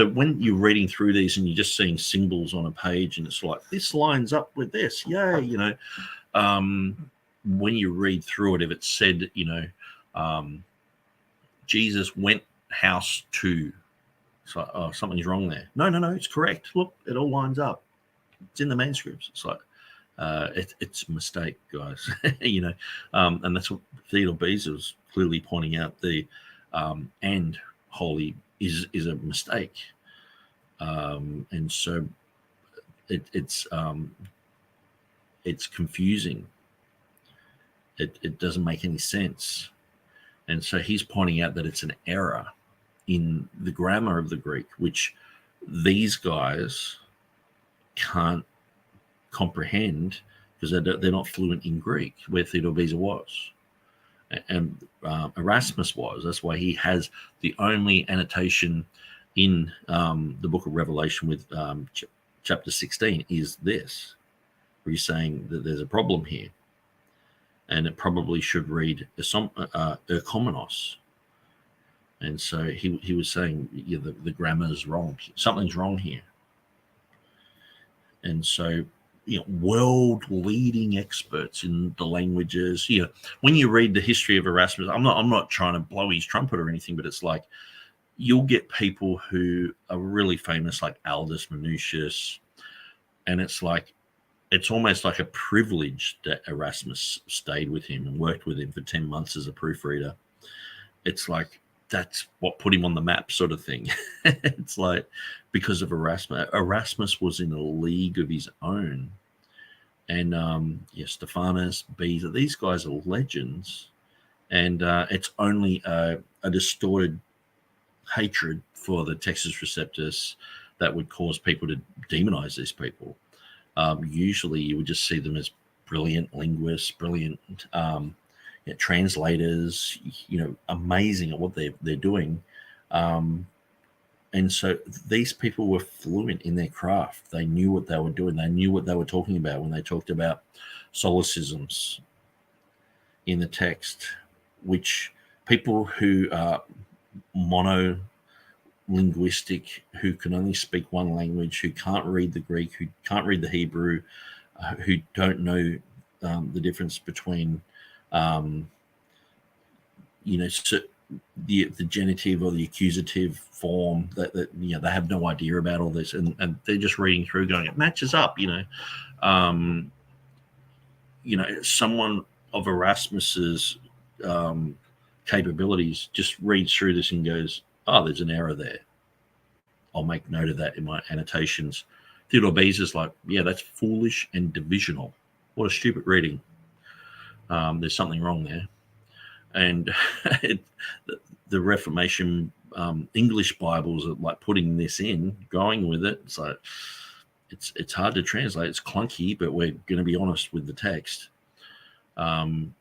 when you're reading through these and you're just seeing symbols on a page and it's like, this lines up with this, yay, when you read through it, if it said, Jesus went house to, it's like, oh, something's wrong there. No, it's correct. Look, it all lines up. It's in the manuscripts. It's like, it's a mistake, guys. And that's what Theodore Beza was clearly pointing out. The and holy is a mistake, and so it's confusing. It doesn't make any sense, and so he's pointing out that it's an error in the grammar of the Greek, which these guys can't comprehend because they're not fluent in Greek, where Theodore Beza was, and Erasmus was. That's why he has the only annotation in the book of Revelation with chapter 16 is this, where he's saying that there's a problem here, and it probably should read Erkomenos. And so he was saying the grammar is wrong. Something's wrong here. And so world-leading experts in the languages. When you read the history of Erasmus, I'm not trying to blow his trumpet or anything, but it's like you'll get people who are really famous, like Aldus Manutius, and it's almost like a privilege that Erasmus stayed with him and worked with him for 10 months as a proofreader. It's like that's what put him on the map, sort of thing. It's like because of Erasmus. Erasmus was in a league of his own. And Stephanus, Beza, these guys are legends. And it's only a distorted hatred for the Textus Receptus that would cause people to demonize these people. Usually you would just see them as brilliant linguists, brilliant translators, amazing at what they're doing. And so these people were fluent in their craft. They knew what they were doing. They knew what they were talking about when they talked about solecisms in the text, which people who are linguistic, who can only speak one language, who can't read the Greek, who can't read the Hebrew, who don't know the difference between, so the genitive or the accusative form, that they have no idea about all this, and they're just reading through going, it matches up, someone of Erasmus's capabilities just reads through this and goes, oh, there's an error there. I'll make note of that in my annotations. Theodore Beza is like, yeah, that's foolish and divisional. What a stupid reading. There's something wrong there. And the Reformation English Bibles are like putting this in, going with it. It's like, it's hard to translate. It's clunky, but we're going to be honest with the text. And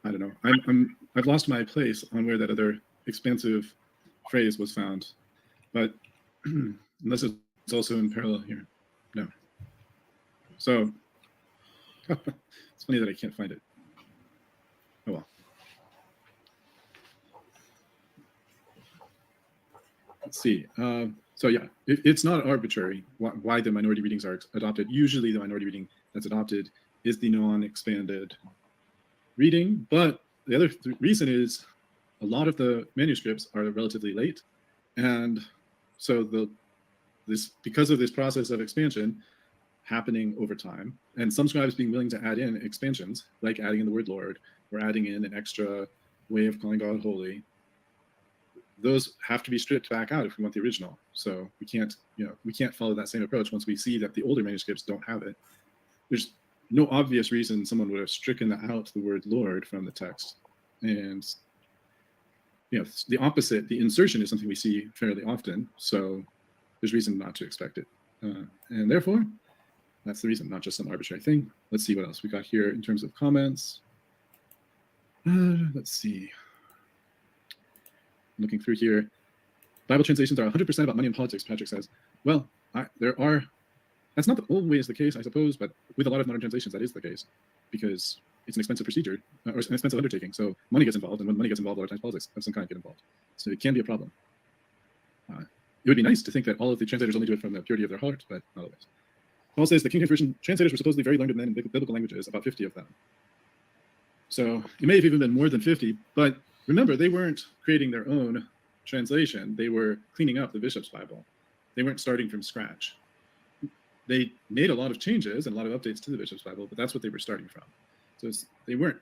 I don't know. I've lost my place on where that other expansive phrase was found, but unless it's also in parallel here, no. So it's funny that I can't find it. Oh well. Let's see. So yeah, it's not arbitrary why the minority readings are adopted. Usually the minority reading that's adopted is the non-expanded reading, but the other reason is a lot of the manuscripts are relatively late, and so because of this process of expansion happening over time, and some scribes being willing to add in expansions, like adding in the word Lord or adding in an extra way of calling God holy, those have to be stripped back out if we want the original. So we can't follow that same approach once we see that the older manuscripts don't have it. There's no obvious reason someone would have stricken out the word Lord from the text. And the opposite, the insertion, is something we see fairly often. So there's reason not to expect it. And therefore, that's the reason, not just some arbitrary thing. Let's see what else we got here in terms of comments. Let's see. Looking through here. Bible translations are 100% about money and politics, Patrick says. Well, that's not always the case, I suppose, but with a lot of modern translations, that is the case, because it's an expensive procedure, or an expensive undertaking. So money gets involved, and when money gets involved, a lot of times politics of some kind get involved. So it can be a problem. It would be nice to think that all of the translators only do it from the purity of their heart, but not always. Paul says the King James Version translators were supposedly very learned men in biblical languages, about 50 of them. So it may have even been more than 50, but remember, they weren't creating their own translation. They were cleaning up the Bishop's Bible. They weren't starting from scratch. They made a lot of changes and a lot of updates to the Bishop's Bible, but that's what they were starting from. So they weren't,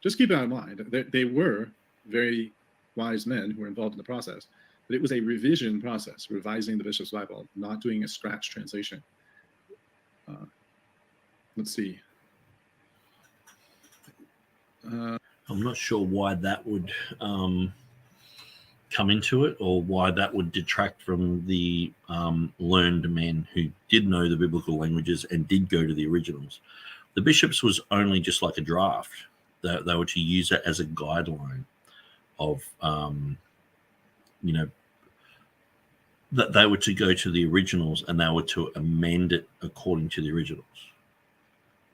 just keep that in mind. They were very wise men who were involved in the process, but it was a revision process, revising the Bishop's Bible, not doing a scratch translation. Let's see. I'm not sure why that would come into it, or why that would detract from the learned men who did know the biblical languages and did go to the originals. The bishops was only just like a draft. They were to use it as a guideline of, that they were to go to the originals and they were to amend it according to the originals.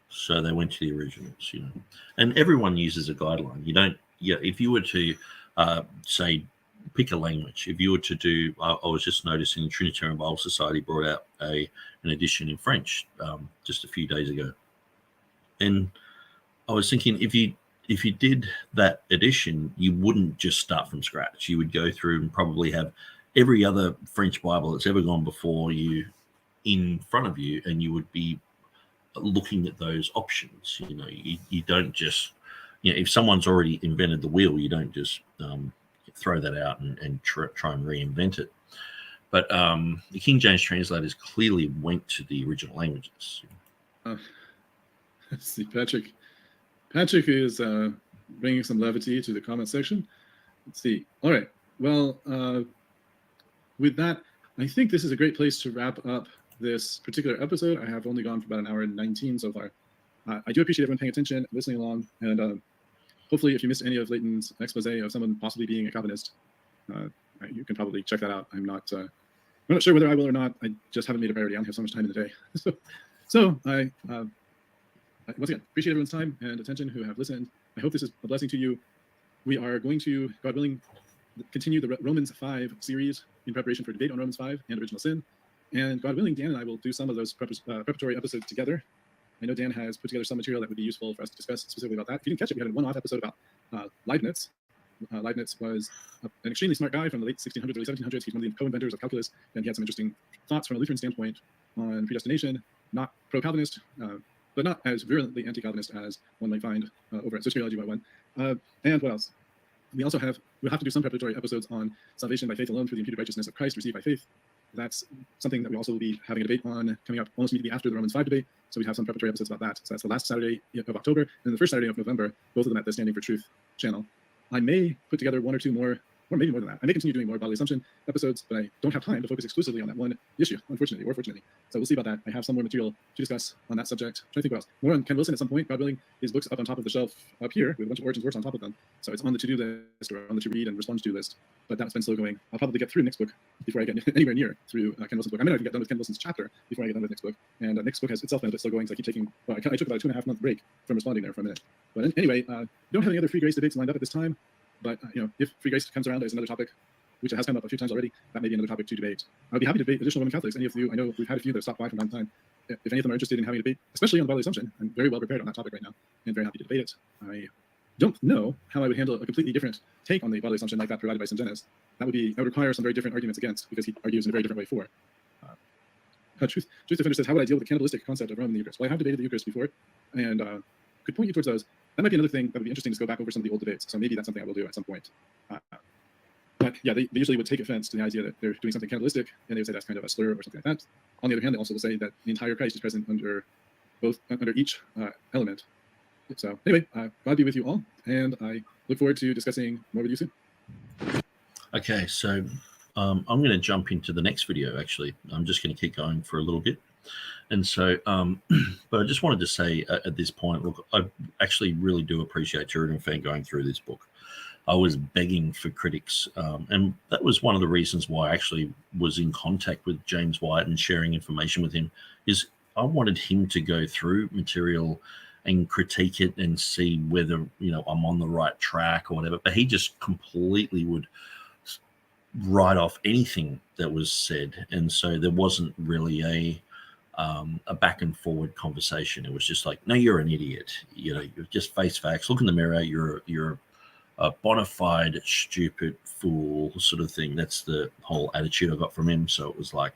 So they went to the originals, and everyone uses a guideline. If you were to say, pick a language, if you were to do, I was just noticing the Trinitarian Bible Society brought out an edition in French just a few days ago. And I was thinking, if you did that edition, you wouldn't just start from scratch. You would go through and probably have every other French Bible that's ever gone before you in front of you, and you would be looking at those options. You don't just, if someone's already invented the wheel, you don't just throw that out and try and reinvent it. But the King James translators clearly went to the original languages. Let's see, Patrick is bringing some levity to the comment section. Let's see. All right. Well, with that, I think this is a great place to wrap up this particular episode. I have only gone for about an hour and 19 so far. I do appreciate everyone paying attention, listening along, and hopefully if you missed any of Leighton's expose of someone possibly being a Calvinist, you can probably check that out. I'm not sure whether I will or not. I just haven't made a priority. I only have so much time in the day. so I once again, appreciate everyone's time and attention who have listened. I hope this is a blessing to you. We are going to, God willing, continue the Romans 5 series in preparation for debate on Romans 5 and original sin. And God willing, Dan and I will do some of those preparatory episodes together. I know Dan has put together some material that would be useful for us to discuss specifically about that. If you didn't catch it, we had a one-off episode about Leibniz. Leibniz was an extremely smart guy from the late 1600s, early 1700s. He's one of the co-inventors of calculus, and he had some interesting thoughts from a Lutheran standpoint on predestination, not pro-Calvinist, but not as virulently anti-Calvinist as one might find over at Soteriology 101. And what else? We'll have to do some preparatory episodes on salvation by faith alone through the imputed righteousness of Christ received by faith. That's something that we also will be having a debate on coming up almost immediately after the Romans 5 debate. So we have some preparatory episodes about that. So that's the last Saturday of October and the first Saturday of November, both of them at the Standing for Truth channel. I may put together one or two more, or maybe more than that. I may continue doing more bodily assumption episodes, but I don't have time to focus exclusively on that one issue, unfortunately or fortunately. So we'll see about that. I have some more material to discuss on that subject. I'm trying to think what else. More on Ken Wilson at some point, God willing. His books up on top of the shelf up here with a bunch of Origins works on top of them. So it's on the to-do list or on the to-read and respond to list. But that's been slow going. I'll probably get through Nick's book before I get anywhere near through Ken Wilson's book. I may not even get done with Ken Wilson's chapter before I get done with Nick's book. And Nick's book has itself been a bit slow going, so I keep taking, well, I took about a 2.5 month break from responding there for a minute. But anyway, don't have any other free grace debates lined up at this time. But if free grace comes around as another topic, which has come up a few times already, that may be another topic to debate. I'd be happy to debate additional Roman Catholics. Any of you, I know we've had a few that have stopped by from time to time. If any of them are interested in having a debate, especially on the bodily assumption, I'm very well prepared on that topic right now and very happy to debate it. I don't know how I would handle a completely different take on the bodily assumption like that provided by St. Dennis. That would require some very different arguments against, because he argues in a very different way for. Truth Defender says, how would I deal with the cannibalistic concept of Rome in the Eucharist? Well, I have debated the Eucharist before, and could point you towards those. That might be another thing that would be interesting to go back over some of the old debates. So maybe that's something I will do at some point. But yeah, they usually would take offense to the idea that they're doing something cannibalistic, and they would say that's kind of a slur or something like that. On the other hand, they also will say that the entire Christ is present under each element. So anyway, God be with you all, and I look forward to discussing more with you soon. Okay, so I'm going to jump into the next video, actually. I'm just going to keep going for a little bit. And so, but I just wanted to say at this point, look, I actually really do appreciate TurretinFan going through this book. I was begging for critics, and that was one of the reasons why I actually was in contact with James White and sharing information with him, is I wanted him to go through material and critique it and see whether, I'm on the right track or whatever. But he just completely would write off anything that was said. And so there wasn't really a back and forward conversation. It was just like, no, you're an idiot. You just face facts, look in the mirror. You're a bona fide stupid fool sort of thing. That's the whole attitude I got from him. So it was like,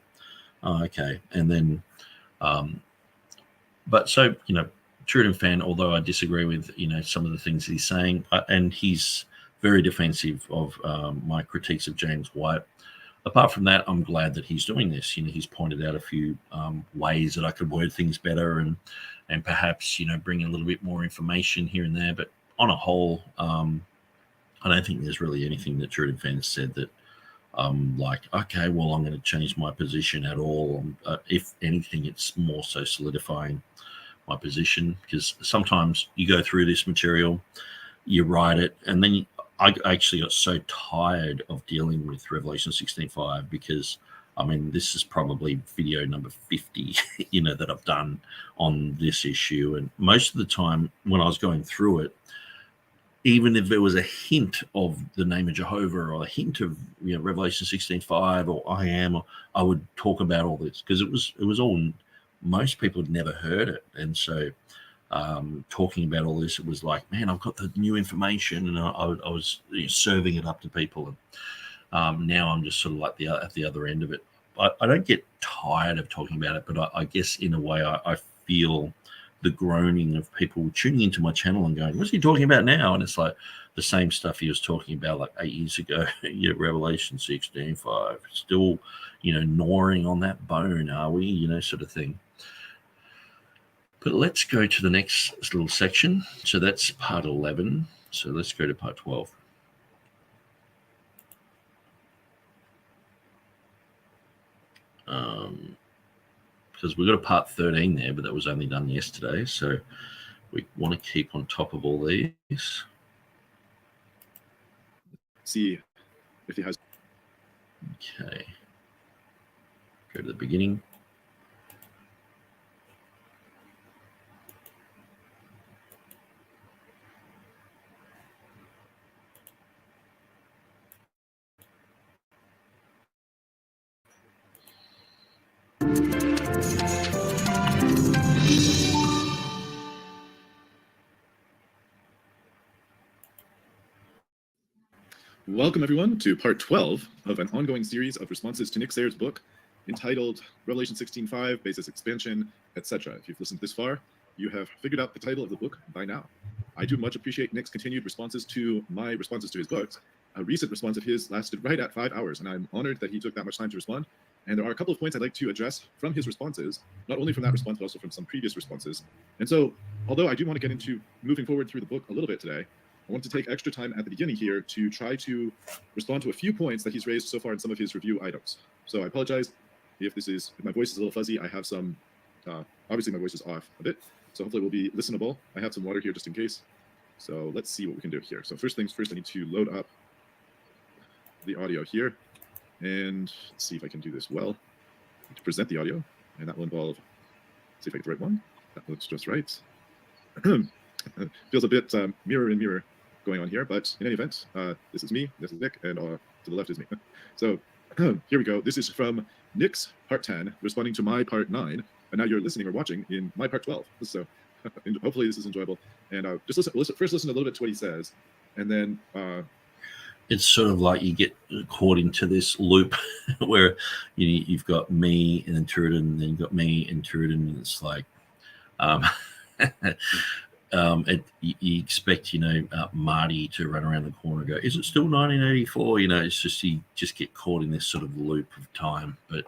oh, okay. And then, but so, TurretinFan, although I disagree with, some of the things he's saying, and he's very defensive of my critiques of James White. Apart from that, I'm glad that he's doing this. He's pointed out a few ways that I could word things better and perhaps, bring a little bit more information here and there. But on a whole, I don't think there's really anything that TurretinFan said that like, okay, well, I'm going to change my position at all. If anything, it's more so solidifying my position, because sometimes you go through this material, you write it, and then I actually got so tired of dealing with Revelation 16:5, because this is probably video number 50, that I've done on this issue. And most of the time when I was going through it, even if there was a hint of the name of Jehovah or a hint of Revelation 16:5 or I am, or I would talk about all this, because it was all, most people had never heard it. And so talking about all this, it was like, man, I've got the new information, and I was serving it up to people. And now I'm just sort of like at the other end of it. I don't get tired of talking about it, but I guess in a way I feel the groaning of people tuning into my channel and going, what's he talking about now? And it's like the same stuff he was talking about like 8 years ago. Revelation 16:5, still, gnawing on that bone, are we? Sort of thing. But let's go to the next little section. So that's part 11. So let's go to part 12. Because we've got a part 13 there, but that was only done yesterday. So we want to keep on top of all these. See if he has. Okay. Go to the beginning. Welcome, everyone, to part 12 of an ongoing series of responses to Nick Sayre's book entitled Revelation 16:5, Basis Expansion, etc. If you've listened this far, you have figured out the title of the book by now. I do much appreciate Nick's continued responses to my responses to his books. A recent response of his lasted right at 5 hours, and I'm honored that he took that much time to respond. And there are a couple of points I'd like to address from his responses, not only from that response, but also from some previous responses. And so, although I do want to get into moving forward through the book a little bit today, I want to take extra time at the beginning here to try to respond to a few points that he's raised so far in some of his review items. So I apologize if my voice is a little fuzzy. I have some, obviously my voice is off a bit, so hopefully it will be listenable. I have some water here just in case. So let's see what we can do here. So first things first, I need to load up the audio here, and let's see if I can do this well. To present the audio, and that will involve, see if I get the right one. That looks just right. Feels a bit mirror in mirror going on here, but in any event, this is me, this is Nick, and to the left is me. So here we go. This is from Nick's part 10, responding to my part 9, and now you're listening or watching in my part 12. So hopefully this is enjoyable. And just first listen a little bit to what he says, and then it's sort of like you get caught into this loop where you've got me and then Turretin, and then you've got me and Turretin, and it's like you expect Marty to run around the corner and go, is it still 1984? It's just you just get caught in this sort of loop of time. But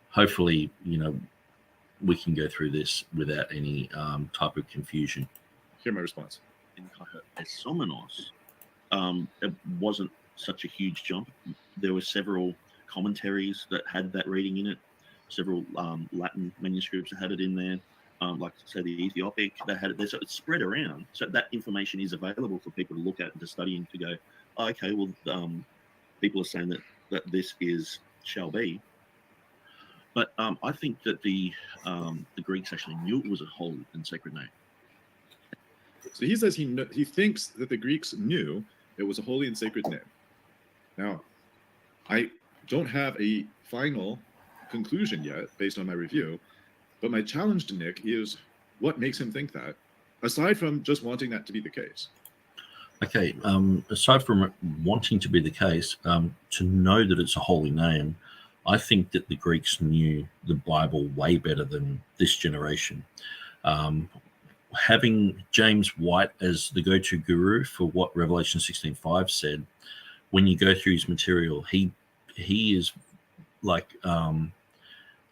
hopefully we can go through this without any type of confusion. Hear my response. As Somenos, it wasn't such a huge jump. There were several commentaries that had that reading in it, several Latin manuscripts that had it in there. Like say the Ethiopic, they had it there, so it's spread around. So that information is available for people to look at and to study and to go, oh, okay, well, people are saying that this shall be. But I think that the Greeks actually knew it was a holy and sacred name. So he says he thinks that the Greeks knew it was a holy and sacred name. Now, I don't have a final conclusion yet based on my review. But my challenge to Nick is what makes him think that, aside from just wanting that to be the case. Okay, aside from wanting to be the case, to know that it's a holy name, I think that the Greeks knew the Bible way better than this generation. Having James White as the go-to guru for what Revelation 16:5 said, when you go through his material, he is like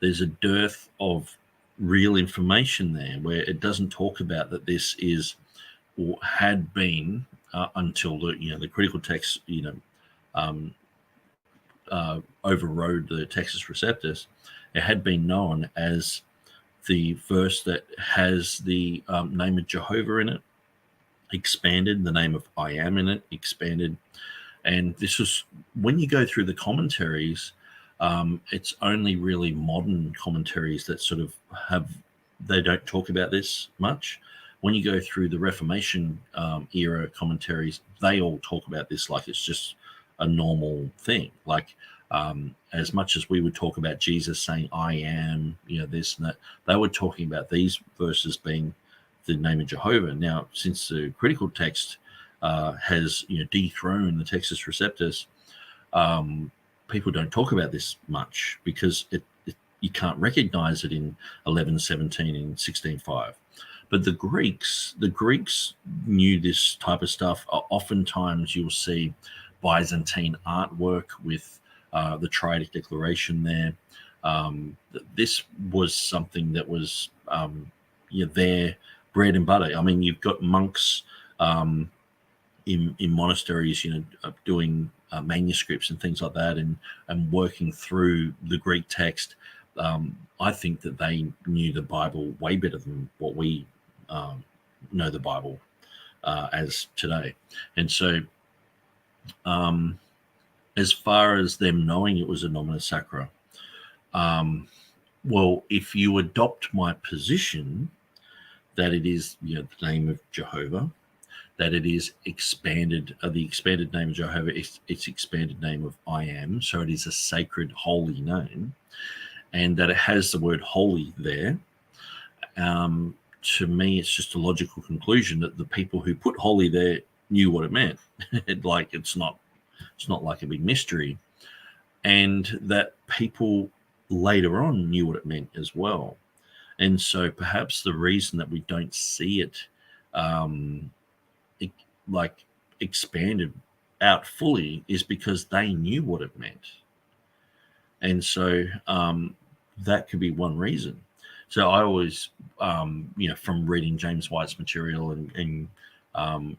there's a dearth of real information there where it doesn't talk about that this is or had been until the critical text overrode the Textus Receptus. It had been known as the verse that has the name of Jehovah in it expanded, the name of I am in it expanded, and this was when you go through the commentaries. It's only really modern commentaries that sort of they don't talk about this much. When you go through the Reformation era commentaries, they all talk about this like it's just a normal thing. Like as much as we would talk about Jesus saying, I am, this and that, they were talking about these verses being the name of Jehovah. Now, since the critical text has dethroned the Textus Receptus, people don't talk about this much because you can't recognize it in 11:17 and 16:5. But the Greeks knew this type of stuff. Oftentimes you'll see Byzantine artwork with the Triadic Declaration there. This was something that was their bread and butter. I mean, you've got monks in monasteries, doing manuscripts and things like that, and working through the Greek text. I think that they knew the Bible way better than what we know the Bible as today. And so as far as them knowing it was a nomina sacra, well, if you adopt my position that it is the name of Jehovah, that it is expanded, the expanded name of Jehovah, it's expanded name of I am, so it is a sacred, holy name, and that it has the word holy there. To me, it's just a logical conclusion that the people who put holy there knew what it meant. It's not like a big mystery, and that people later on knew what it meant as well. And so perhaps the reason that we don't see it, expanded out fully is because they knew what it meant. And so that could be one reason. So I always, from reading James White's material and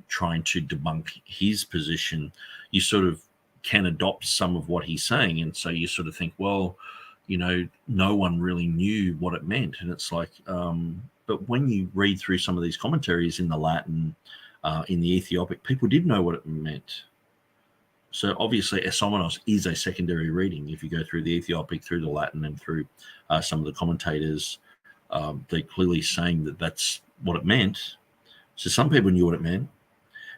trying to debunk his position, you sort of can adopt some of what he's saying. And so you sort of think, well, no one really knew what it meant. And it's like, but when you read through some of these commentaries in the Latin, in the Ethiopic, people did know what it meant. So obviously, esomenos is a secondary reading. If you go through the Ethiopic, through the Latin, and through some of the commentators, they're clearly saying that that's what it meant. So some people knew what it meant.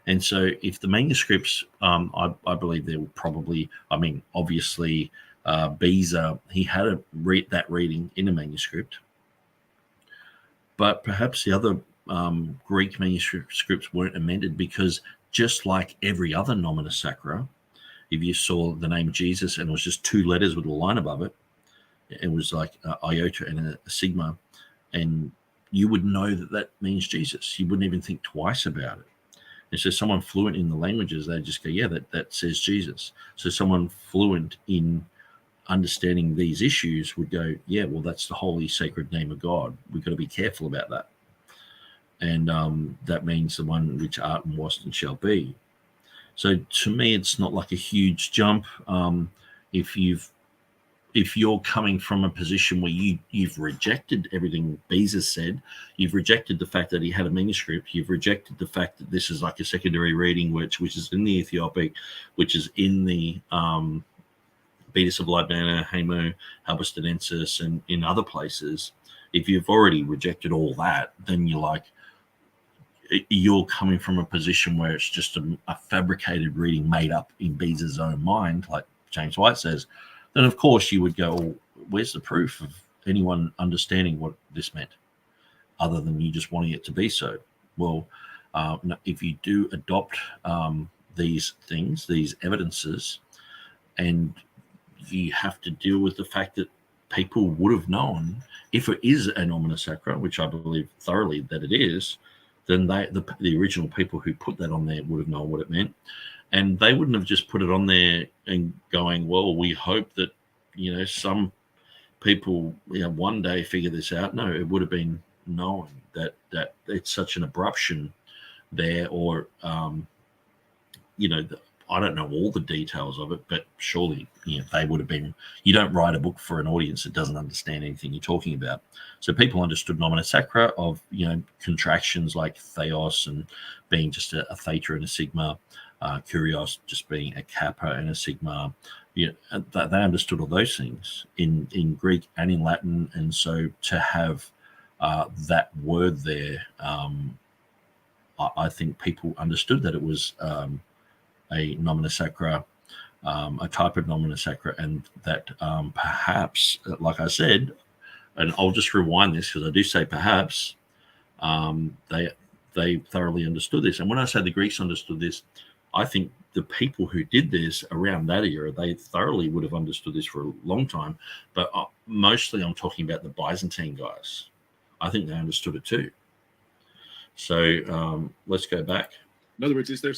And so if the manuscripts, I believe there were probably, obviously, Beza, he had that reading in a manuscript. But perhaps the other Greek manuscripts weren't amended because just like every other nomina sacra, if you saw the name Jesus and it was just two letters with a line above it, it was like iota and a sigma, and you would know that means Jesus. You wouldn't even think twice about it. And so someone fluent in the languages, they just go, yeah, that says Jesus. So someone fluent in understanding these issues would go, yeah, well, that's the holy sacred name of God. We've got to be careful about that. And that means the one which art and was and shall be. So to me, it's not like a huge jump. If you're coming from a position where you've rejected everything Beza said, you've rejected the fact that he had a manuscript, you've rejected the fact that this is like a secondary reading, which is in the Ethiopic, which is in the Beatus of Libana, Hamo, Halberstadensis, and in other places. If you've already rejected all that, then you're coming from a position where it's just a fabricated reading made up in Beza's own mind, like James White says. Then of course you would go, well, where's the proof of anyone understanding what this meant other than you just wanting it to be so? Well, if you do adopt these things, these evidences, and you have to deal with the fact that people would have known, if it is a nomina sacra, which I believe thoroughly that it is, then the original people who put that on there would have known what it meant. And they wouldn't have just put it on there and going, well, we hope that, some people, one day figure this out. No, it would have been knowing that it's such an abruption there, or, I don't know all the details of it, but surely, they would have been, you don't write a book for an audience that doesn't understand anything you're talking about. So people understood nomina sacra of, contractions like theos and being just a theta and a sigma, kurios just being a kappa and a sigma. They understood all those things in Greek and in Latin. And so to have that word there, I think people understood that it was a nomina sacra, a type of nomina sacra, and that perhaps, like I said, and I'll just rewind this because I do say perhaps, they thoroughly understood this. And when I say the Greeks understood this, I think the people who did this around that era, they thoroughly would have understood this for a long time. But mostly I'm talking about the Byzantine guys. I think they understood it too. So let's go back. In other words, is there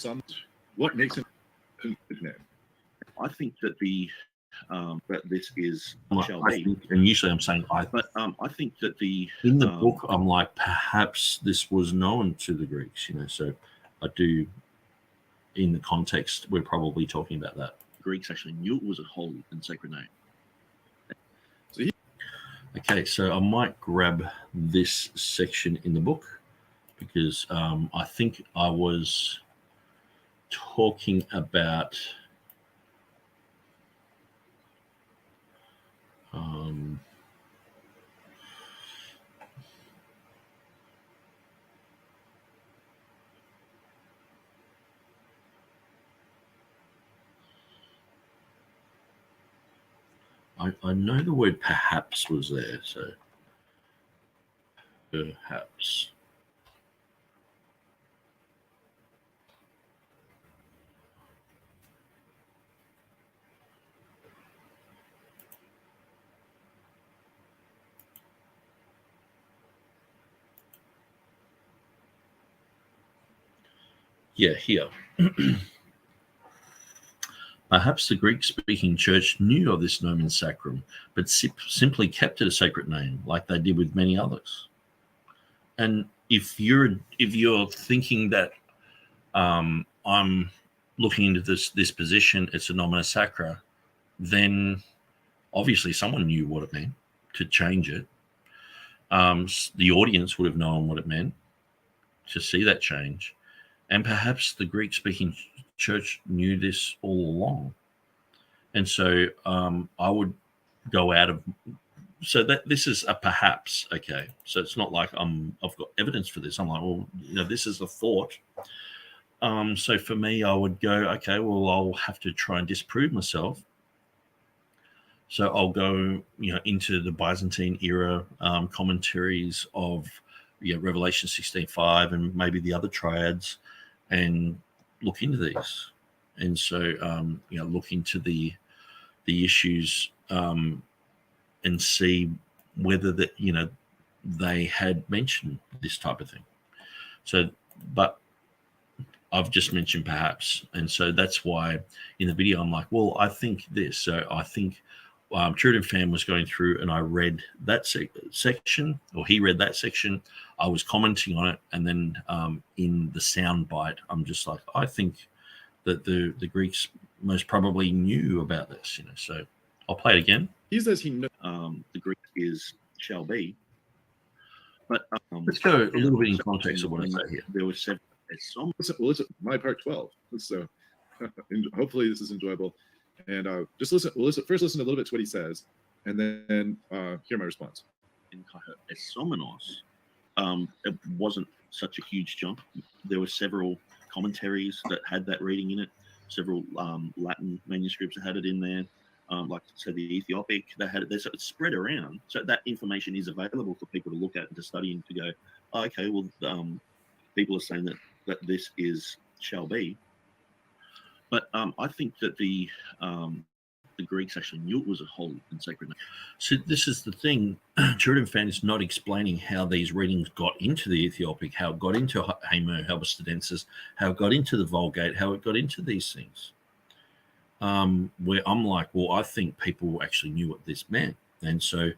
what makes him his name? I think that that this is shall be, and usually I'm saying I think that in the book I'm like, perhaps this was known to the Greeks, so I do, in the context we're probably talking about that. Greeks actually knew it was a holy and sacred name. Okay, so I might grab this section in the book because I think I was talking about I know the word perhaps was there, so perhaps. here. Perhaps the Greek-speaking church knew of this nomen sacrum, but simply kept it a sacred name, like they did with many others. And if you're thinking that I'm looking into this position, it's a nomina sacra, then obviously someone knew what it meant to change it. The audience would have known what it meant to see that change. And perhaps the Greek-speaking church knew this all along. And so I would go out of... So that this is a perhaps, okay? So it's not like I've got evidence for this. I'm like, well, this is a thought. So for me, I would go, okay, well, I'll have to try and disprove myself. So I'll go, into the Byzantine era commentaries of Revelation 16:5 and maybe the other triads, and look into these. And so look into the issues and see whether that they had mentioned this type of thing. So, but I've just mentioned perhaps, and so that's why in the video I'm like, well, I think this. So I think TurretinFan was going through, and I read that section, or he read that section. I was commenting on it, and then in the sound bite, I'm just like, I think that the Greeks most probably knew about this. So I'll play it again. He says he knows. The Greek is shall be, but let's go a little bit in context of what I say here. There was seven. Listen, my part 12. So hopefully this is enjoyable. And just listen. We'll first listen a little bit to what he says, and then hear my response. In Esomenos, it wasn't such a huge jump. There were several commentaries that had that reading in it. Several Latin manuscripts that had it in there. Like so the Ethiopic, they had it there. So it's spread around. So that information is available for people to look at and to study and to go, oh, okay, well, people are saying that this is shall be. But I think that the Greeks actually knew it was a holy and sacred name. So this is the thing. TurretinFan is not explaining how these readings got into the Ethiopic, how it got into Hamer, how it was Statensis, how it got into the Vulgate, how it got into these things. Where I'm like, well, I think people actually knew what this meant. And so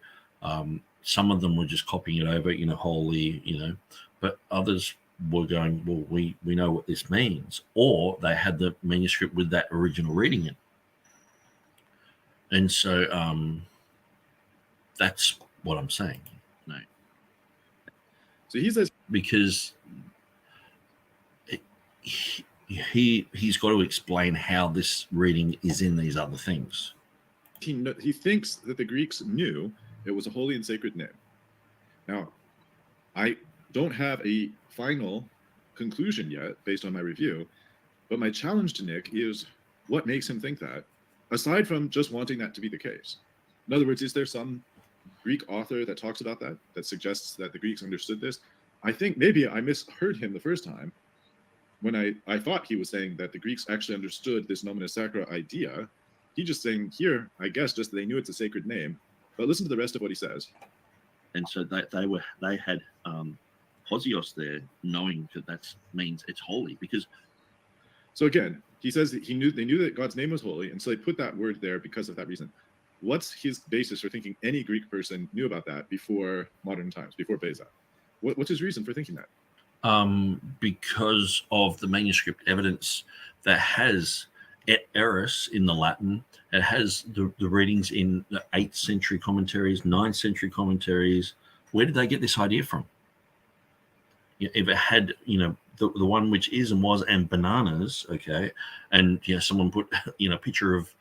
some of them were just copying it over, wholly, but others were going, well, we know what this means. Or they had the manuscript with that original reading in. And so that's what I'm saying. No. So he says, because he's got to explain how this reading is in these other things. He thinks that the Greeks knew it was a holy and sacred name. Now, I don't have a final conclusion yet based on my review, but my challenge to Nick is what makes him think that, aside from just wanting that to be the case. In other words, is there some Greek author that talks about that suggests that the Greeks understood this? I think maybe I misheard him the first time when I thought he was saying that the Greeks actually understood this nomina sacra idea. He's just saying here, I guess, just that they knew it's a sacred name. But listen to the rest of what he says. And so they had Posios there, knowing that means it's holy, because. So again, he says that they knew that God's name was holy, and so they put that word there because of that reason. What's his basis for thinking any Greek person knew about that before modern times, before Beza? What's his reason for thinking that? Because of the manuscript evidence that has et eris in the Latin. It has the readings in the 8th century commentaries, 9th century commentaries. Where did they get this idea from? If it had, the one which is and was and bananas, okay, and someone put a picture of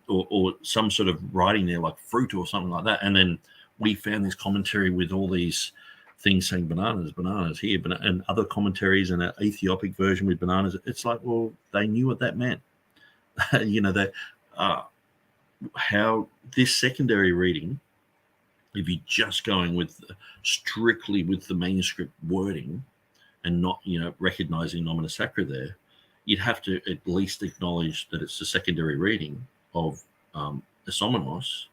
or some sort of writing there like fruit or something like that, and then we found this commentary with all these things saying bananas here, and other commentaries and an Ethiopic version with bananas. It's like, well, they knew what that meant. That how this secondary reading, if you're just going with strictly with the manuscript wording and not recognizing nomina sacra there, you'd have to at least acknowledge that it's the secondary reading of Esomenos.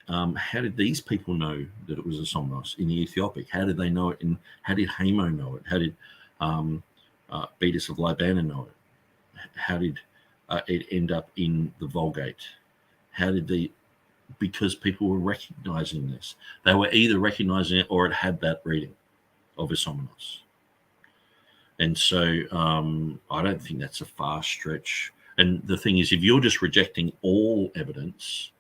How did these people know that it was Esomenos in the Ethiopic? How did they know it? And how did Hamo know it? How did Beatus of Libana know it? How did it end up in the Vulgate? How did because people were recognizing this. They were either recognizing it or it had that reading of Isomenos. And so I don't think that's a far stretch. And the thing is, if you're just rejecting all evidence,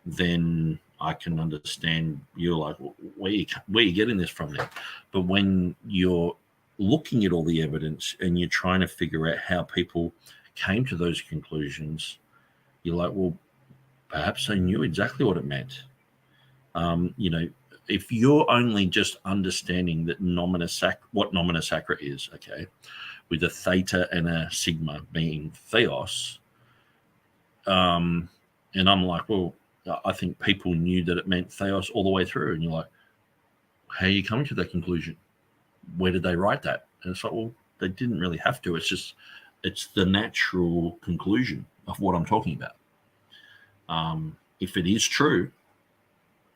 then I can understand you're like, well, where are you getting this from now? But when you're looking at all the evidence and you're trying to figure out how people came to those conclusions, you're like, well, perhaps they knew exactly what it meant. If you're only just understanding that what nomina sacra is, okay, with a theta and a sigma being theos, and I'm like, well, I think people knew that it meant theos all the way through, and you're like, how are you coming to that conclusion? Where did they write that? And it's like, well, they didn't really have to. It's the natural conclusion of what I'm talking about. If it is true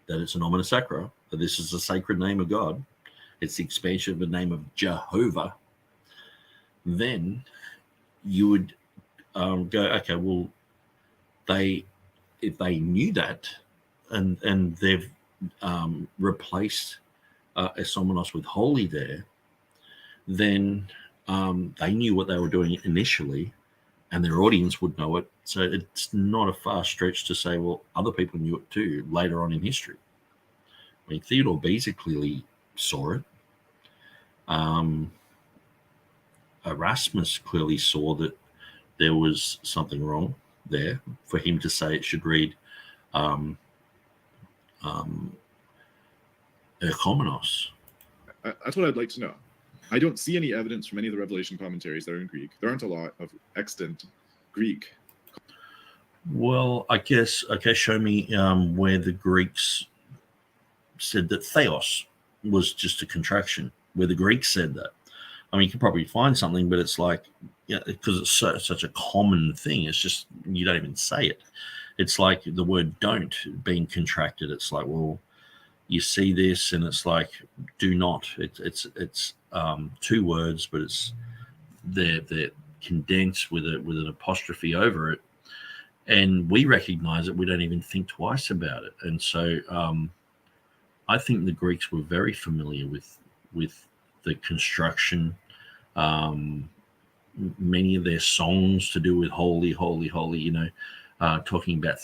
that it's a nomina sacra, that this is the sacred name of God, it's the expansion of the name of Jehovah, then you would go, okay, well, if they knew that and they've replaced Isomenos with holy there, then they knew what they were doing initially, and their audience would know it. So it's not a far stretch to say, well, other people knew it too later on in history. I mean, Theodore Beza clearly saw it. Erasmus clearly saw that there was something wrong there for him to say it should read Erchomenos. That's what I'd like to know. I don't see any evidence from any of the Revelation commentaries that are in Greek. There aren't a lot of extant Greek. Well, I guess, okay, show me where the Greeks said that theos was just a contraction, where the Greeks said that. I mean, you can probably find something, but it's like, because it's such a common thing, it's just, you don't even say it. It's like the word don't being contracted. It's like, well, you see this and it's like, do not. It's two words, but they're condensed with an apostrophe over it. And we recognize it. We don't even think twice about it. And so I think the Greeks were very familiar with the construction. Many of their songs to do with holy, holy, holy, talking about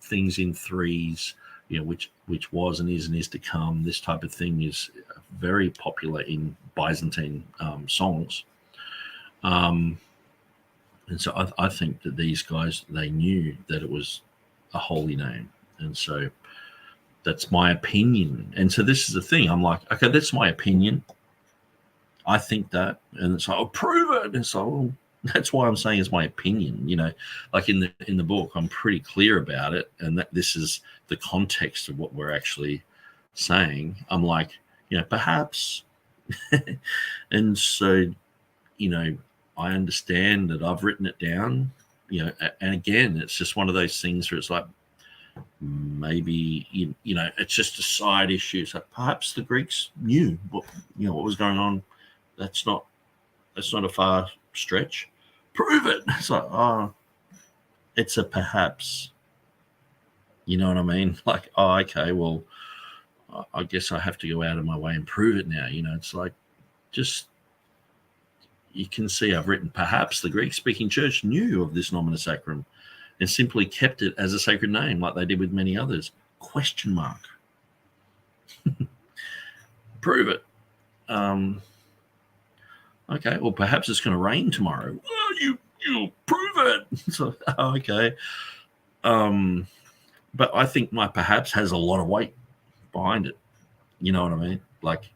things in threes, which was and is to come. This type of thing is very popular in Byzantine songs. And so I think that these guys, they knew that it was a holy name. And so that's my opinion. And so this is the thing. I'm like, okay, that's my opinion. I think that. And it's like, I'll prove it. And so, well, that's why I'm saying it's my opinion. Like in the book, I'm pretty clear about it. And that this is the context of what we're actually saying. I'm like, perhaps. And so, I understand that I've written it down, and again, it's just one of those things where it's like, maybe, it's just a side issue. So perhaps the Greeks knew what was going on. That's not a far stretch. Prove it. It's like, it's a perhaps. You know what I mean? Like, okay, well, I guess I have to go out of my way and prove it now. It's like, just, you can see I've written, perhaps the Greek-speaking church knew of this nomina sacrum and simply kept it as a sacred name like they did with many others. ? Prove it. Okay, well, perhaps it's going to rain tomorrow. Well, you'll prove it. So, okay. But I think my perhaps has a lot of weight behind it. You know what I mean? Like,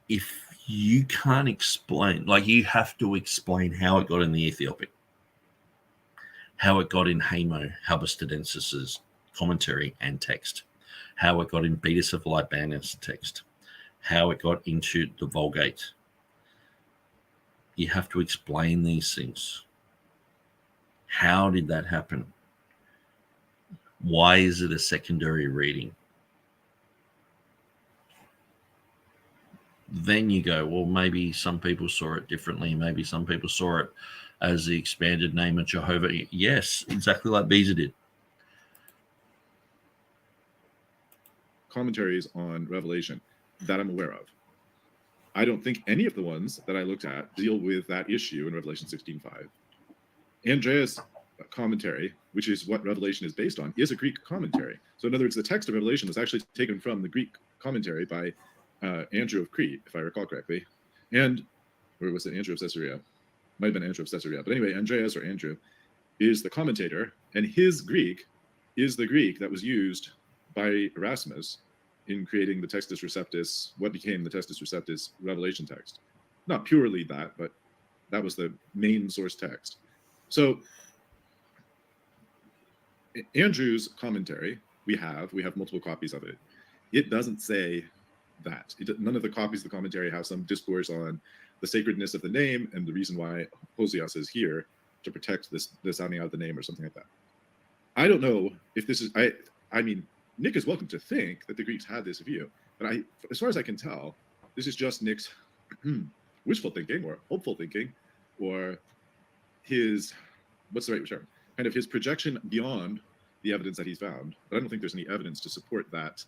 if you can't explain, like, you have to explain how it got in the Ethiopic, how it got in Hamo Halberstadensis's commentary and text, how it got in Beatus of Libana's text, how it got into the Vulgate. You have to explain these things. How did that happen? Why is it a secondary reading? then you go, well, maybe some people saw it differently. Maybe some people saw it as the expanded name of Jehovah. Yes, exactly like Beezer did. Commentaries on Revelation that I'm aware of. I don't think any of the ones that I looked at deal with that issue in Revelation 16:5. Andreas' commentary, which is what Revelation is based on, is a Greek commentary. So in other words, the text of Revelation was actually taken from the Greek commentary by Andrew of Crete, if I recall correctly. Or was it Andrew of Caesarea? Might have been Andrew of Caesarea. But anyway, Andreas or Andrew is the commentator, and his Greek is the Greek that was used by Erasmus in creating the Textus Receptus, what became the Textus Receptus Revelation text. Not purely that, but that was the main source text. So Andrew's commentary, we have multiple copies of it. It doesn't say that. None of the copies of the commentary have some discourse on the sacredness of the name and the reason why Hosias is here to protect the sounding out of the name or something like that. I don't know if this is, I mean, Nick is welcome to think that the Greeks had this view, but as far as I can tell, this is just Nick's wishful thinking or hopeful thinking, or his, what's the right term? Kind of his projection beyond the evidence that he's found. But I don't think there's any evidence to support that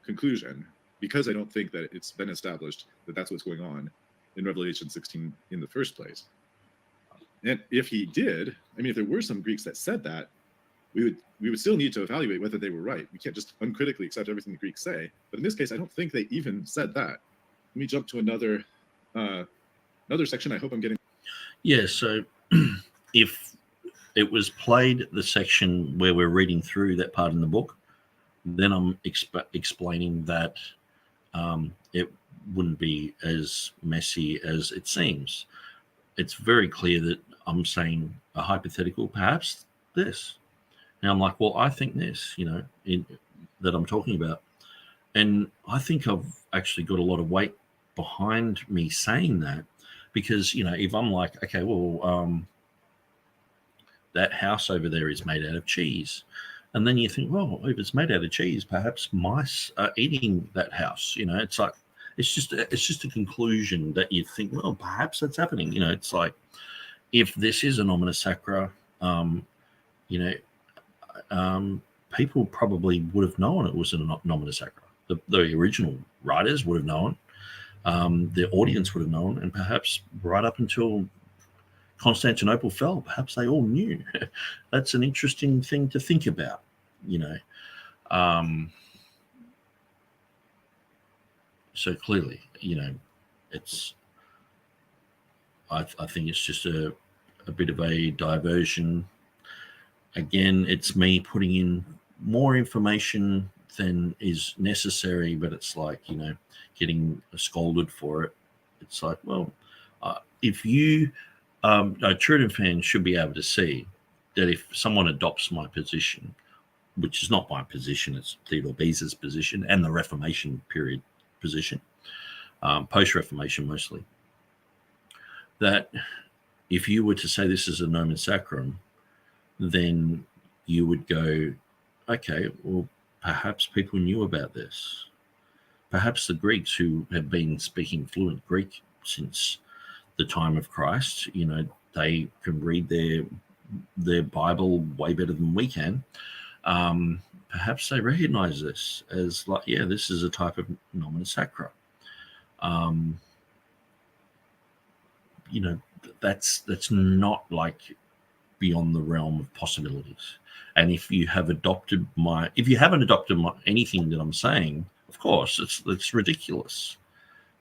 conclusion, because I don't think that it's been established that that's what's going on in Revelation 16 in the first place. And if he did, I mean, if there were some Greeks that said that, we would still need to evaluate whether they were right. We can't just uncritically accept everything the Greeks say. But in this case, I don't think they even said that. Let me jump to another section. I hope I'm getting. Yeah, so if it was played the section where we're reading through that part in the book, then I'm explaining that it wouldn't be as messy as it seems. It's very clear that I'm saying a hypothetical, perhaps this. And I'm like, well, I think this, that I'm talking about. And I think I've actually got a lot of weight behind me saying that, because, if I'm like, okay, well, that house over there is made out of cheese. And then you think, well, if it's made out of cheese, perhaps mice are eating that house. It's like, it's just a conclusion that you think, well, perhaps that's happening. It's like, if this is a nomina sacra, people probably would have known it was a nomina sacra. The original writers would have known, the audience would have known, and perhaps right up until Constantinople fell, perhaps they all knew. That's an interesting thing to think about, So clearly, it's. I think it's just a bit of a diversion. Again, it's me putting in more information than is necessary, but it's like, getting scolded for it. It's like, well, if you, a Truden fan should be able to see that if someone adopts my position, which is not my position, it's Theodore Beza's position and the Reformation period position, post-Reformation mostly, that if you were to say this is a nomen sacrum, then you would go, okay, well, perhaps people knew about this. Perhaps the Greeks, who have been speaking fluent Greek since the time of Christ, they can read their Bible way better than we can. Perhaps they recognize this as like, yeah, this is a type of nomina sacra. That's not like beyond the realm of possibilities. And if you haven't adopted anything that I'm saying, of course, it's ridiculous.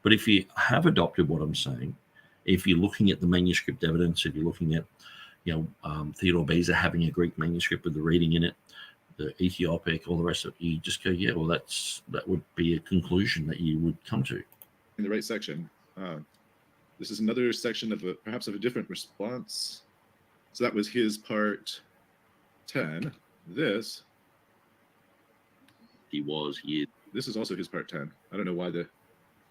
But if you have adopted what I'm saying, if you're looking at the manuscript evidence, if you're looking at, Theodore Beza having a Greek manuscript with the reading in it, the Ethiopic, all the rest of it, you just go, yeah, well, that would be a conclusion that you would come to. In the right section. This is another section of perhaps of a different response. So that was his part 10. This is also his part 10. I don't know why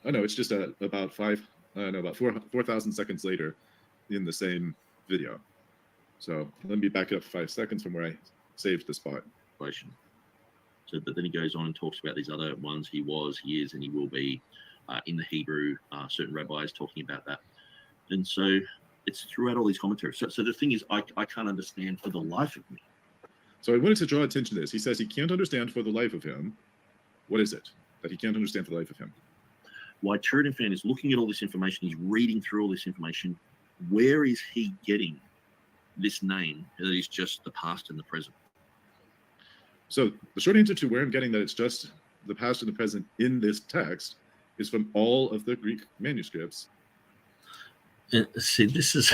it's just about 4,000 seconds later in the same video. So let me back it up 5 seconds from where I saved the spot. So, but then he goes on and talks about these other ones. He was, he is, and he will be. in the Hebrew, certain rabbis talking about that. And so it's throughout all these commentaries. So the thing is, I can't understand for the life of me. So I wanted to draw attention to this. He says he can't understand for the life of him. What is it that he can't understand for the life of him? Why TurretinFan is looking at all this information, he's reading through all this information. Where is he getting this name that is just the past and the present? So the short answer to where I'm getting that it's just the past and the present in this text is from all of the Greek manuscripts. See, this is,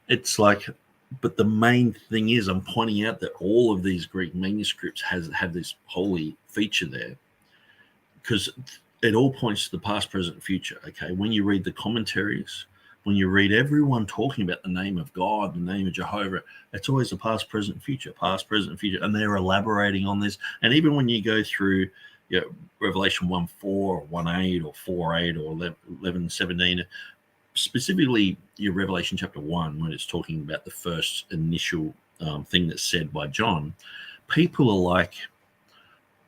it's like, but the main thing is I'm pointing out that all of these Greek manuscripts have this holy feature there, because it all points to the past, present, future. Okay, when you read the commentaries, when you read everyone talking about the name of God, the name of Jehovah, it's always the past, present, future, and they're elaborating on this. And even when you go through, you know, Revelation 1:4 or 1:8 or 4:8 or 11:17, specifically your Revelation chapter 1, when it's talking about the first initial thing that's said by John, people are like,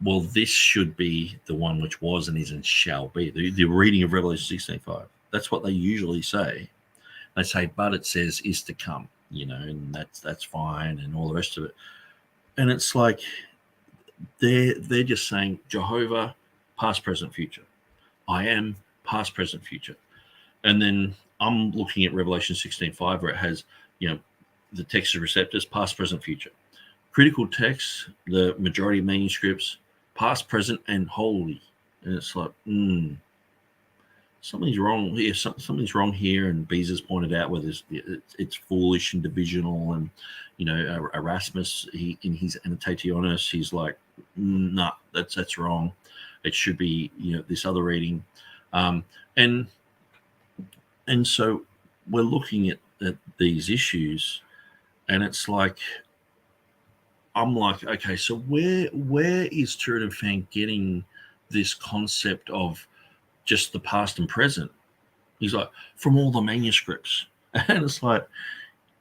well, this should be the one which was and is and shall be. The reading of Revelation 16:5. That's what they usually say. They say, but it says is to come, you know, and that's fine and all the rest of it. And it's like they're just saying Jehovah, past, present, future. I am, past, present, future. And then I'm looking at Revelation 16:5, where it has, you know, the Textus Receptus, past, present, future. Critical texts, the majority of manuscripts, past, present, and holy. And it's like, something's wrong here. Something's wrong here. And Beza's pointed out whether it's foolish and divisional. And, you know, Erasmus, in his Annotationis, he's like, nah, that's wrong. It should be, you know, this other reading. And so we're looking at these issues, and it's like, I'm like, okay, so where is TurretinFan getting this concept of just the past and present? He's like, from all the manuscripts. And it's like,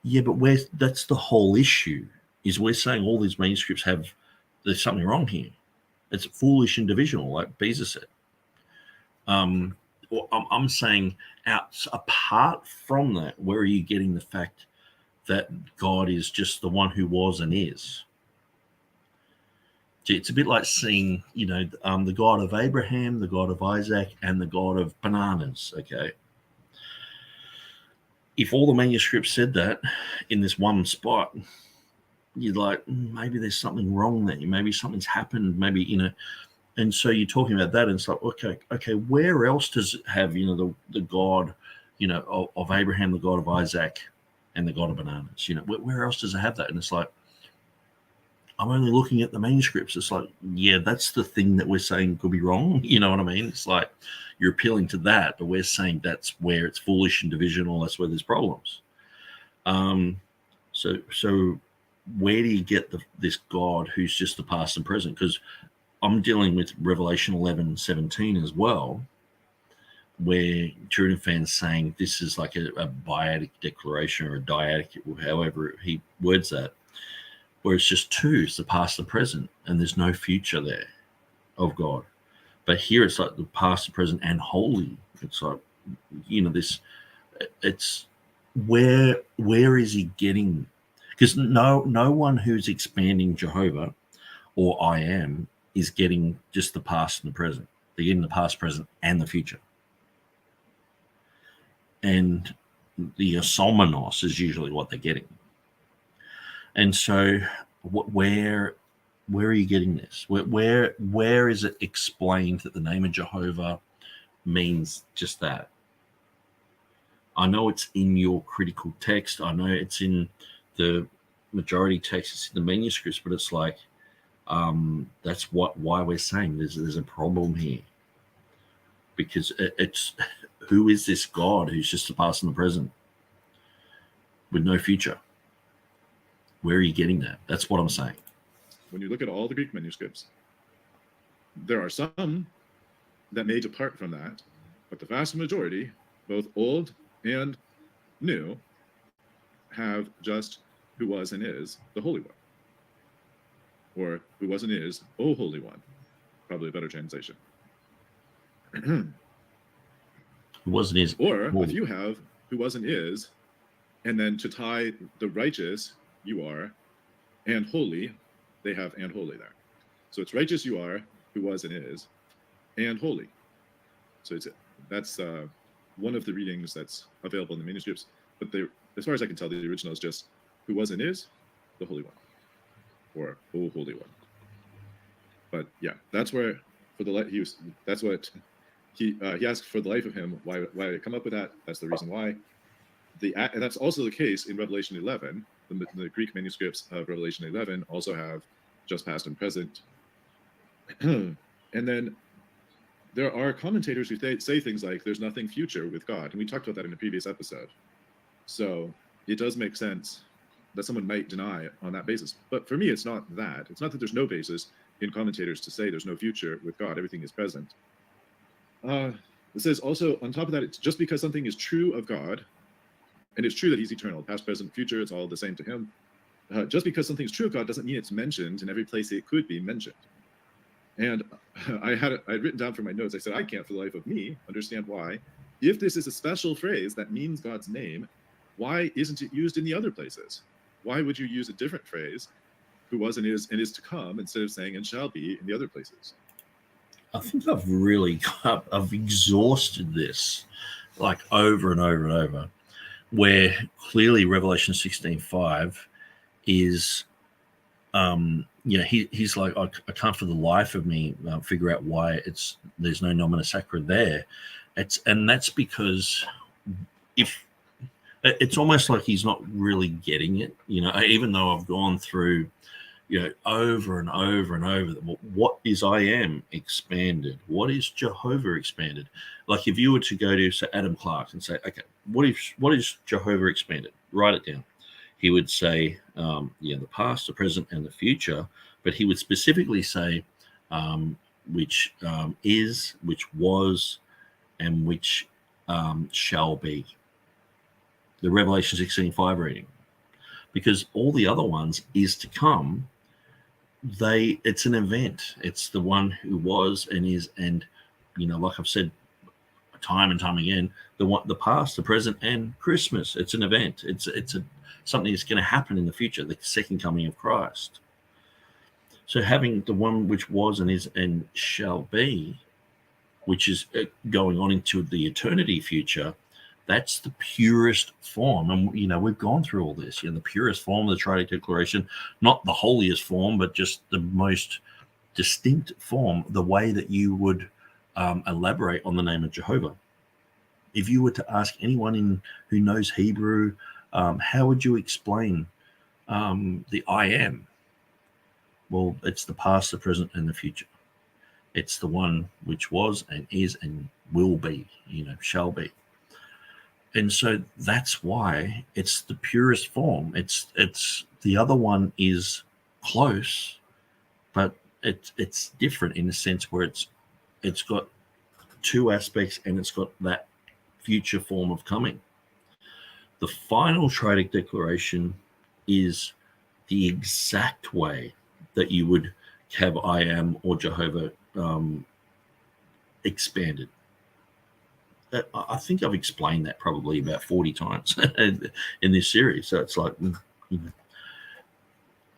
yeah, but that's the whole issue, is we're saying all these manuscripts there's something wrong here. It's foolish and divisional, like Beza said. I'm saying, apart from that, where are you getting the fact that God is just the one who was and is? It's a bit like seeing, you know, the God of Abraham, the God of Isaac, and the God of bananas. Okay, if all the manuscripts said that in this one spot, you're like, maybe there's something wrong there. Maybe something's happened. Maybe, you know. And so you're talking about that, and it's like, okay, where else does it have, you know, the God, you know, of Abraham, the God of Isaac, and the God of bananas? You know, where else does it have that? And it's like, I'm only looking at the manuscripts. It's like, yeah, that's the thing that we're saying could be wrong. You know what I mean? It's like you're appealing to that, but we're saying that's where it's foolish and divisional. That's where there's problems. So where do you get this God who's just the past and present? Because I'm dealing with Revelation 11:17 as well, where TurretinFan's saying this is like a biadic declaration or a dyadic, however he words that, where it's just two, it's the past and present, and there's no future there of God. But here it's like the past, the present, and holy. It's like, you know, it's where is he getting? Because no one who's expanding Jehovah or I am is getting just the past and the present. They're getting the past, present, and the future. And the asomanos is usually what they're getting. And so where are you getting this? Where is it explained that the name of Jehovah means just that? I know it's in your critical text. I know it's in the majority text. It's in the manuscripts, but it's like, that's why we're saying there's a problem here, because it's who is this God who's just the past and the present with no future? Where are you getting that? That's what I'm saying. When you look at all the Greek manuscripts, there are some that may depart from that, but the vast majority, both old and new, have just who was and is the Holy One. Or who was and is, O Holy One. Probably a better translation. Who was and is. Or if you have who was and is, and then to tie the righteous, you are, and holy, they have and holy there. So it's righteous you are, who was and is, and holy. So that's one of the readings that's available in the manuscripts. But as far as I can tell, the original is just who was and is, the Holy One, or O Holy One. But yeah, that's where that's what he asked for the life of him. Why did it come up with that? That's the reason why. And that's also the case in Revelation 11. The Greek manuscripts of Revelation 11 also have just past and present. And then there are commentators who say things like there's nothing future with God. And we talked about that in a previous episode. So it does make sense that someone might deny on that basis. But for me, it's not that. It's not that there's no basis in commentators to say there's no future with God. Everything is present. It says also, on top of that, it's just because something is true of God, and it's true that he's eternal, past, present, future, it's all the same to him. Just because something is true of God doesn't mean it's mentioned in every place it could be mentioned. And I'd written down for my notes, I said, I can't for the life of me understand why. If this is a special phrase that means God's name, why isn't it used in the other places? Why would you use a different phrase, who was and is to come, instead of saying and shall be in the other places? I think I've exhausted this like over and over and over, where clearly Revelation 16:5 is, he's like, I can't for the life of me figure out why there's no nomina sacra there. And that's because if it's almost like he's not really getting it, even though I've gone through, over and over and over, what is I am expanded? What is Jehovah expanded? Like if you were to go to Adam Clark and say, okay, what is Jehovah expanded? Write it down. He would say, the past, the present, and the future, but he would specifically say, which is, which was, and which shall be. The Revelation 16:5 reading, because all the other ones is to come. It's an event. It's the one who was and is, and like I've said time and time again, the past, the present, and Christmas. It's an event. It's something that's going to happen in the future, the second coming of Christ. So having the one which was and is and shall be, which is going on into the eternity future, that's the purest form. And, we've gone through all this, the purest form of the Triadic Declaration, not the holiest form, but just the most distinct form, the way that you would elaborate on the name of Jehovah. If you were to ask anyone who knows Hebrew, how would you explain the I am? Well, it's the past, the present, and the future. It's the one which was and is and will be, shall be. And so that's why it's the purest form. It's the other one is close, but it's different in a sense where it's got two aspects and it's got that future form of coming. The final Triadic Declaration is the exact way that you would have I am or Jehovah expanded. I think I've explained that probably about 40 times in this series. So it's like,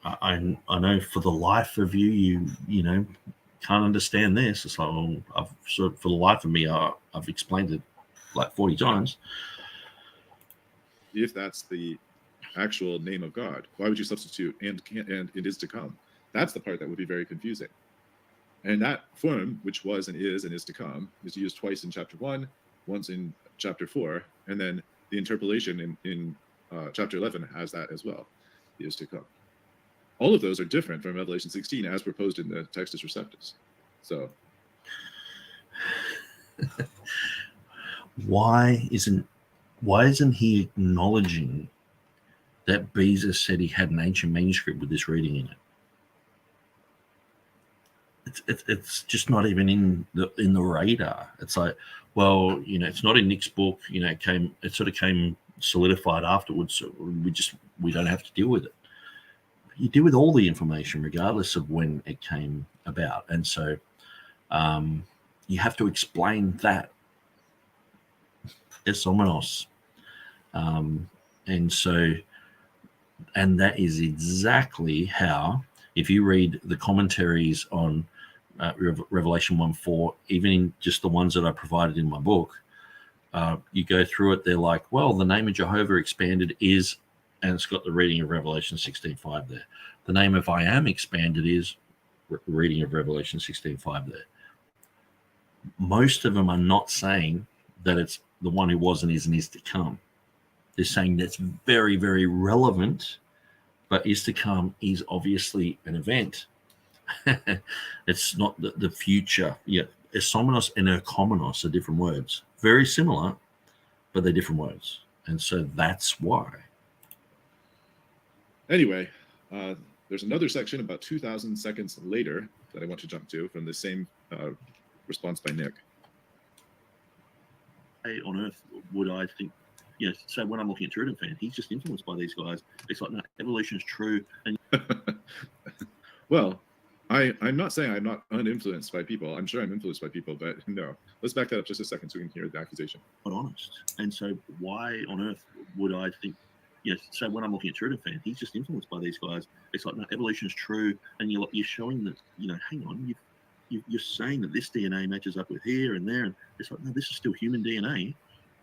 I know for the life of you, can't understand this. It's like, for the life of me, I've explained it like 40 times. If that's the actual name of God, why would you substitute and it is to come? That's the part that would be very confusing. And that form, which was and is to come, is used twice in chapter 1, once in chapter 4, and then the interpolation in chapter 11 has that as well, is to come. All of those are different from Revelation 16 as proposed in the Textus Receptus. So why isn't he acknowledging that Beza said he had an ancient manuscript with this reading in it? It's just not even in the radar. It's like, well, it's not in Nick's book. It sort of came solidified afterwards. So we don't have to deal with it. You deal with all the information regardless of when it came about. And so you have to explain that. Esomenos. And that is exactly how, if you read the commentaries on Revelation 1:4, even in just the ones that I provided in my book, you go through it, they're like, well, the name of Jehovah expanded is, and it's got the reading of Revelation 16:5 there. The name of I am expanded is reading of Revelation 16:5 there. Most of them are not saying that it's the one who was and is to come. They're saying that's very, very relevant, but is to come is obviously an event. It's not the future. Yeah, esomenos and erkomenos are different words. Very similar, but they're different words. And so that's why. Anyway, there's another section about 2,000 seconds later that I want to jump to from the same response by Nick. Why on earth would I think, so when I'm looking at TurretinFan's, he's just influenced by these guys. It's like, no, evolution is true. And well, I'm not saying I'm not uninfluenced by people. I'm sure I'm influenced by people, but no. Let's back that up just a second so we can hear the accusation. But honest. And so why on earth would I think, so when I'm looking at TurretinFan's, he's just influenced by these guys. It's like, no, evolution is true. And you're showing that, hang on, you're saying that this DNA matches up with here and there. And it's like, no, this is still human DNA.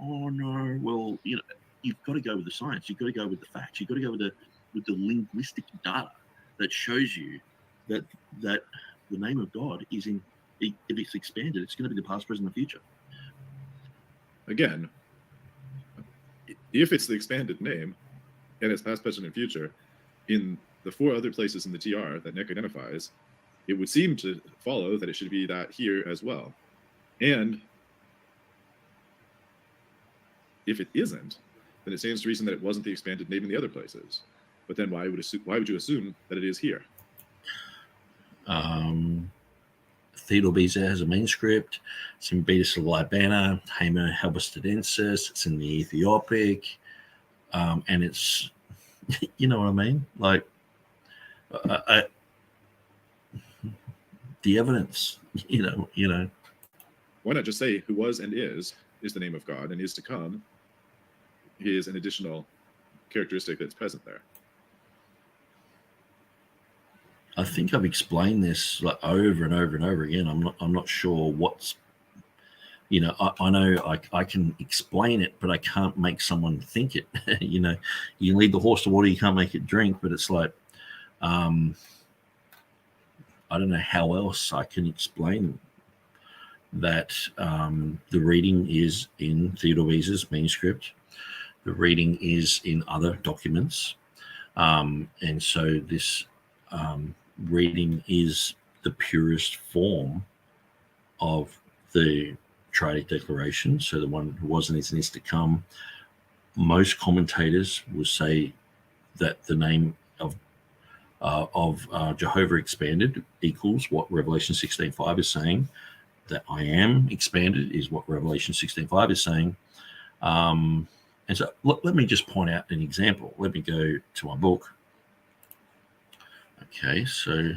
Oh, no. Well, you've got to go with the science. You've got to go with the facts. You've got to go with the linguistic data that shows you that the name of God is if it's expanded, it's going to be the past, present, and the future. Again, if it's the expanded name and it's past, present, and future, in the 4 other places in the TR that Nick identifies, it would seem to follow that it should be that here as well. And if it isn't, then it stands to reason that it wasn't the expanded name in the other places. But then why would you assume that it is here? Theodore has a manuscript. It's in Beta Libana, Hamer Halberstadensis. It's in the Ethiopic, and it's, you know what I mean? Like, the evidence, you know. Why not just say who was and is the name of God, and is to come is an additional characteristic that's present there? I think I've explained this like over and over and over again. I'm not sure what's, I know I can explain it, but I can't make someone think it. You can lead the horse to water, you can't make it drink. But it's like, I don't know how else I can explain that. The reading is in Theodore Beza's manuscript. The reading is in other documents. And so this reading is the purest form of the Triadic Declaration, so the one who was and is to come. Most commentators will say that the name of Jehovah expanded equals what Revelation 16:5 is saying. That I am expanded is what Revelation 16:5 is saying. And so let me just point out an example. Let me go to my book. Okay, so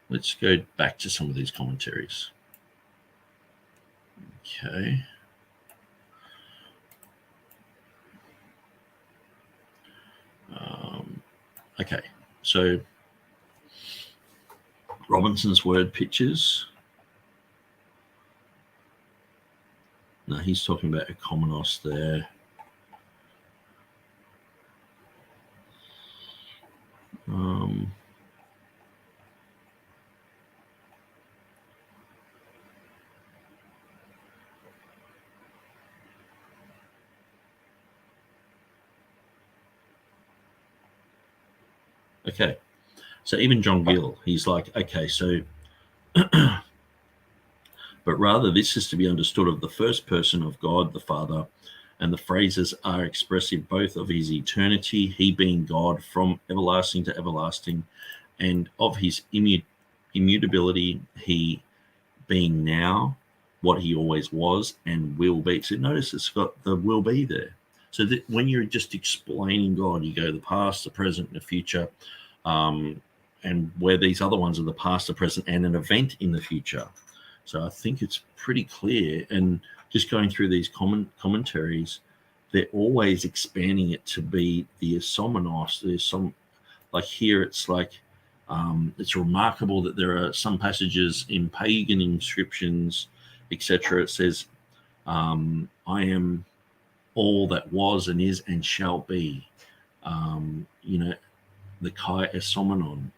let's go back to some of these commentaries. Okay. Okay, so Robinson's word pictures. No, he's talking about Ecomenos there. Okay, so even John Gill, he's like, okay, so, but rather this is to be understood of the first person of God, the Father, and the phrases are expressive both of his eternity, he being God from everlasting to everlasting, and of his immutability, he being now what he always was and will be. So notice it's got the will be there. So that when you're just explaining God, you go the past, the present, and the future, and where these other ones are the past, the present, and an event in the future. So I think it's pretty clear. And just going through these commentaries, they're always expanding it to be the isomonos. There's some, like here, it's like, it's remarkable that there are some passages in pagan inscriptions, etc. It says, I am all that was and is and shall be. The Kai Esomenon.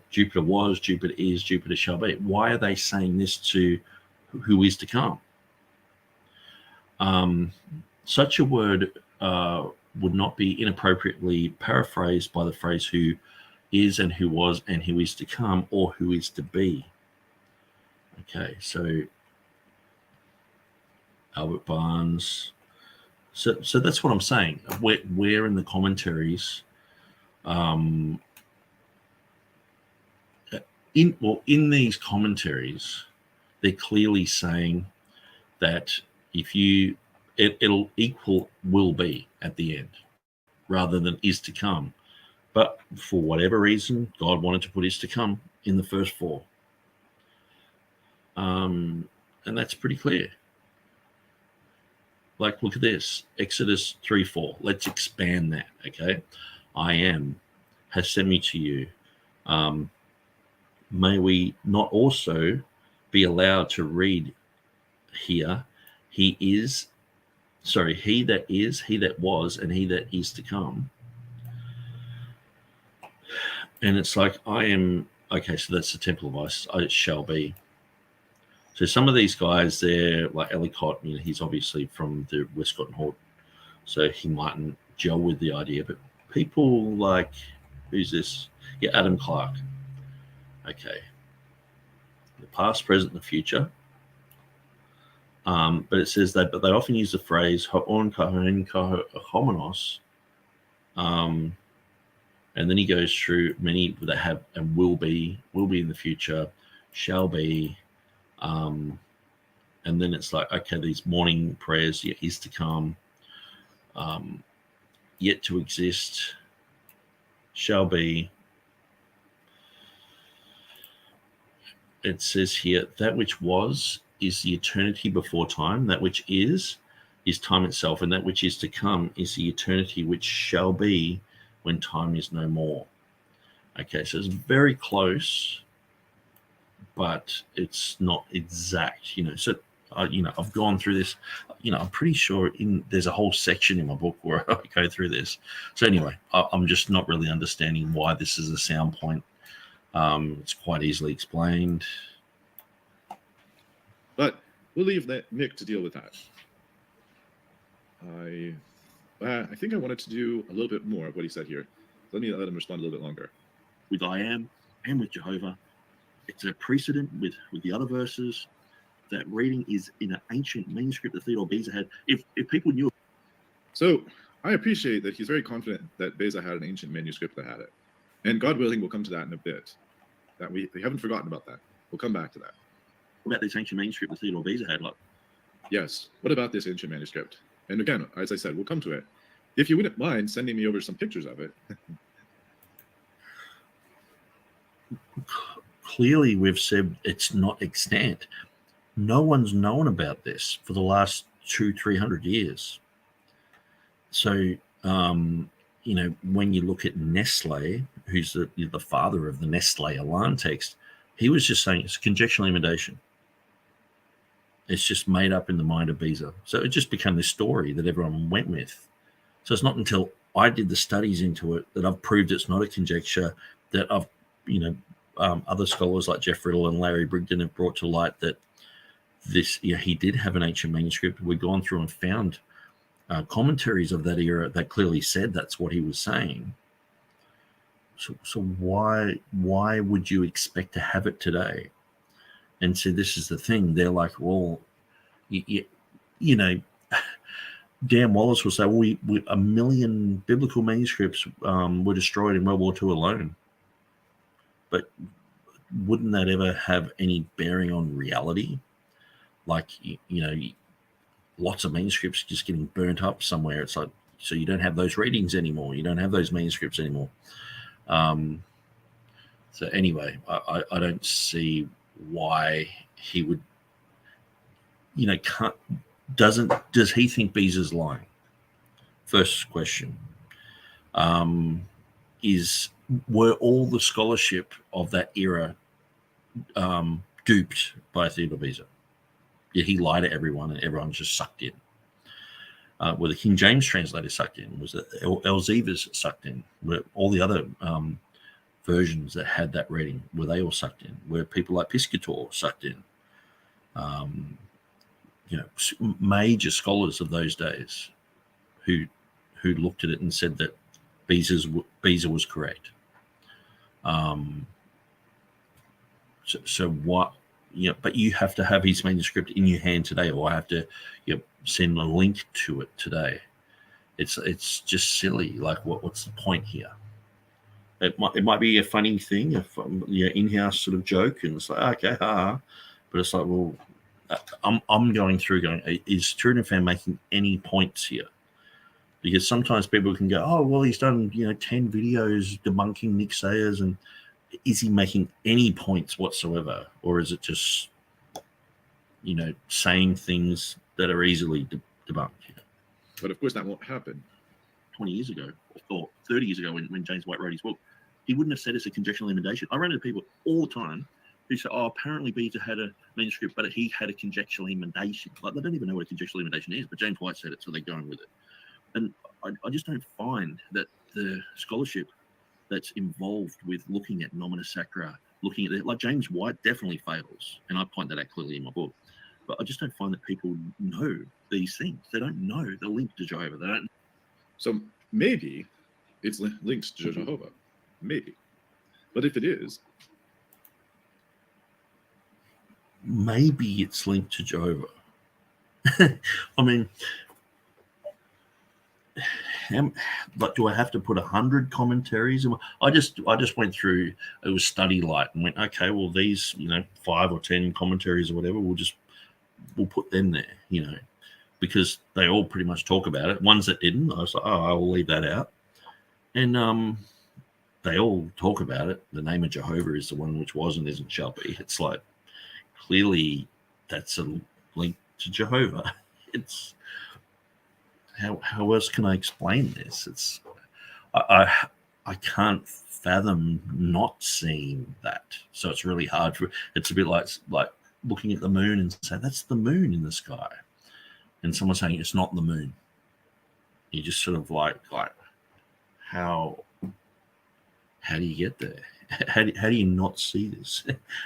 Jupiter was, Jupiter is, Jupiter shall be. Why are they saying this to who is to come? Such a word would not be inappropriately paraphrased by the phrase who is and who was and who is to come, or who is to be. Okay, so Albert Barnes. So that's what I'm saying. Where in the commentaries, in these commentaries, they're clearly saying that it'll equal will be at the end, rather than is to come. But for whatever reason, God wanted to put is to come in the first four, and that's pretty clear. Like, look at this, Exodus 3:4. Let's expand that, okay? I am has sent me to you. May we not also be allowed to read here, he that is, he that was, and he that is to come. And it's like, I am, okay, so that's the temple of Isis, it shall be. So some of these guys there, like Ellicott, he's obviously from the Westcott and Hort, so he mightn't gel with the idea. But people like, who's this? Yeah, Adam Clark. Okay. The past, present, and the future. But it says that, but they often use the phrase ho'on kahoin homonos. And then he goes through many that have and will be in the future, shall be. And then it's like, okay, these morning prayers, is to come, yet to exist, shall be. It says here, that which was is the eternity before time, that which is time itself, and that which is to come is the eternity which shall be when time is no more. Okay, so it's very close, but it's not exact, So, I've gone through this, I'm pretty sure there's a whole section in my book where I go through this. So anyway, I'm just not really understanding why this is a sound point. It's quite easily explained. But we'll leave Nick to deal with that. I think I wanted to do a little bit more of what he said here. Let me let him respond a little bit longer. With I am and with Jehovah, it's a precedent with the other verses. That reading is in an ancient manuscript that Theodore Beza had. If people knew. So I appreciate that he's very confident that Beza had an ancient manuscript that had it. And God willing, we'll come to that in a bit. That we haven't forgotten about that. We'll come back to that. What about this ancient manuscript that Theodore Beza had? Yes. What about this ancient manuscript? And again, as I said, we'll come to it. If you wouldn't mind sending me over some pictures of it. Clearly, we've said it's not extant. No one's known about this for the last 200-300 years. So, when you look at Nestle, who's the father of the Nestle Alarm text, he was just saying it's conjectural imitation. It's just made up in the mind of Beza. So it just became this story that everyone went with. So it's not until I did the studies into it that I've proved it's not a conjecture, that I've, other scholars like Jeff Riddle and Larry Brigden have brought to light that this, he did have an ancient manuscript. We've gone through and found commentaries of that era that clearly said that's what he was saying. So why would you expect to have it today? And so this is the thing. They're like, well, Dan Wallace will say, well, we 1 million biblical manuscripts were destroyed in World War II alone. But wouldn't that ever have any bearing on reality? Like, lots of manuscripts just getting burnt up somewhere. It's like, so you don't have those readings anymore. You don't have those manuscripts anymore. So anyway, I don't see why he would, does he think Beza's lying? First question. Were all the scholarship of that era duped by Theodore Beza? Did he lie to everyone and everyone just sucked in? Were the King James translators sucked in? Was it Elzevirs sucked in? Were all the other versions that had that reading, were they all sucked in? Were people like Piscator sucked in? Major scholars of those days who looked at it and said that Beza was correct. So what? But you have to have his manuscript in your hand today, or I have to send a link to it today. It's just silly. Like, what's the point here? It might be a funny thing, in-house sort of joke, and it's like, okay, but it's like, well, I'm going, is TurretinFan making any points here? Because sometimes people can go, oh, well, he's done 10 videos debunking Nick Sayers, and is he making any points whatsoever, or is it just saying things that are easily debunked? But of course, that won't happen. 20 years ago or 30 years ago, when James White wrote his book, he wouldn't have said it's a conjectural emendation. I run into people all the time who say, oh, apparently Beza had a manuscript, but he had a conjectural emendation. Like, they don't even know what a conjectural emendation is, but James White said it, so they're going with it. And I just don't find that the scholarship that's involved with looking at nomina sacra, looking at it, like James White definitely fails, and I point that out clearly in my book. But I just don't find that people know these things. They don't know the link to Jehovah. They don't. So maybe it's linked to Jehovah. Maybe. But if it is, maybe it's linked to Jehovah. I mean, but do I have to put 100 commentaries? I just went through, it was Study Light, and went, okay, well, these 5 or 10 commentaries or whatever, we'll put them there, because they all pretty much talk about it. Ones that didn't, I was like, oh, I will leave that out. And they all talk about it. The name of Jehovah is the one which was and isn't shall be. It's like, clearly that's a link to Jehovah. It's how else can I explain this? It's I can't fathom not seeing that. So it's really hard it's a bit like looking at the moon and say that's the moon in the sky, and someone saying it's not the moon. You just sort of like how do you get there? How do you not see this?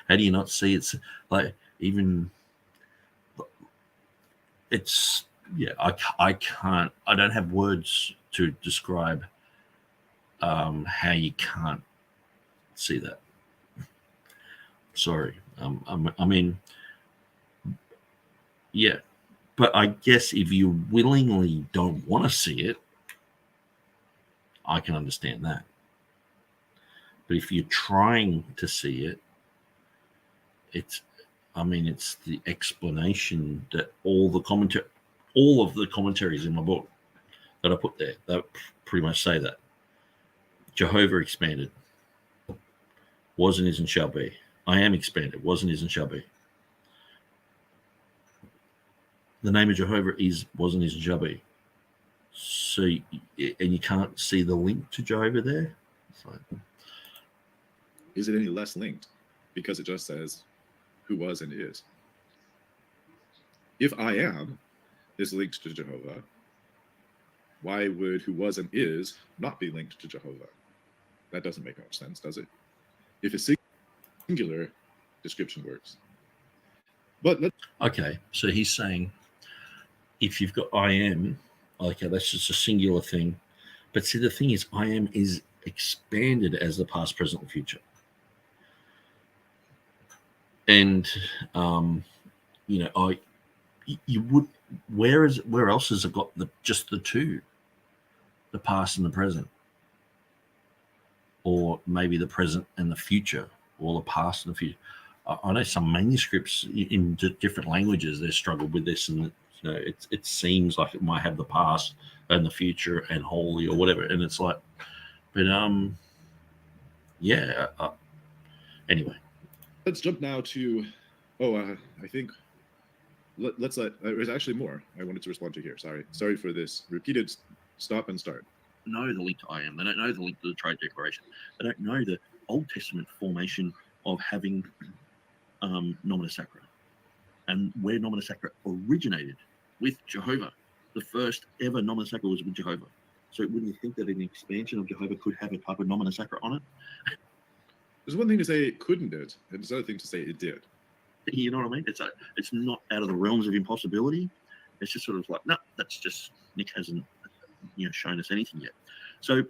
How do you not see it's like, even it's, I can't, I don't have words to describe how you can't see that. Sorry. I mean, yeah, but I guess if you willingly don't want to see it, I can understand that. But if you're trying to see it, it's the explanation that all of the commentaries in my book that I put there, that pretty much say that. Jehovah expanded. Was and is and shall be. I am expanded. Was and is and shall be. The name of Jehovah is, was and is and shall be. So, and you can't see the link to Jehovah there? It's like, is it any less linked because it just says who was and is? If I am is linked to Jehovah, why would who was and is not be linked to Jehovah? That doesn't make much sense, does it? If a singular description works. But okay, so he's saying if you've got I am, okay, that's just a singular thing. But see, the thing is, I am is expanded as the past, present, and future. And you would, where else has it got just the two, the past and the present, or maybe the present and the future, or the past and the future? I know some manuscripts in different languages they struggle with this, and it seems like it might have the past and the future and wholly or whatever, and it's like, but anyway. let's jump now to, I think, there's actually more I wanted to respond to here. Sorry for this repeated stop and start. Know the link to I am. They don't know the link to the Trade Declaration. They don't know the Old Testament formation of having nomina sacra, and where nomina sacra originated with Jehovah. The first ever nomina sacra was with Jehovah. So wouldn't you think that an expansion of Jehovah could have a type of nomina sacra on it? There's one thing to say it couldn't did, and there's another thing to say it did. You know what I mean? It's not out of the realms of impossibility. It's just sort of like, no, that's just Nick hasn't shown us anything yet. So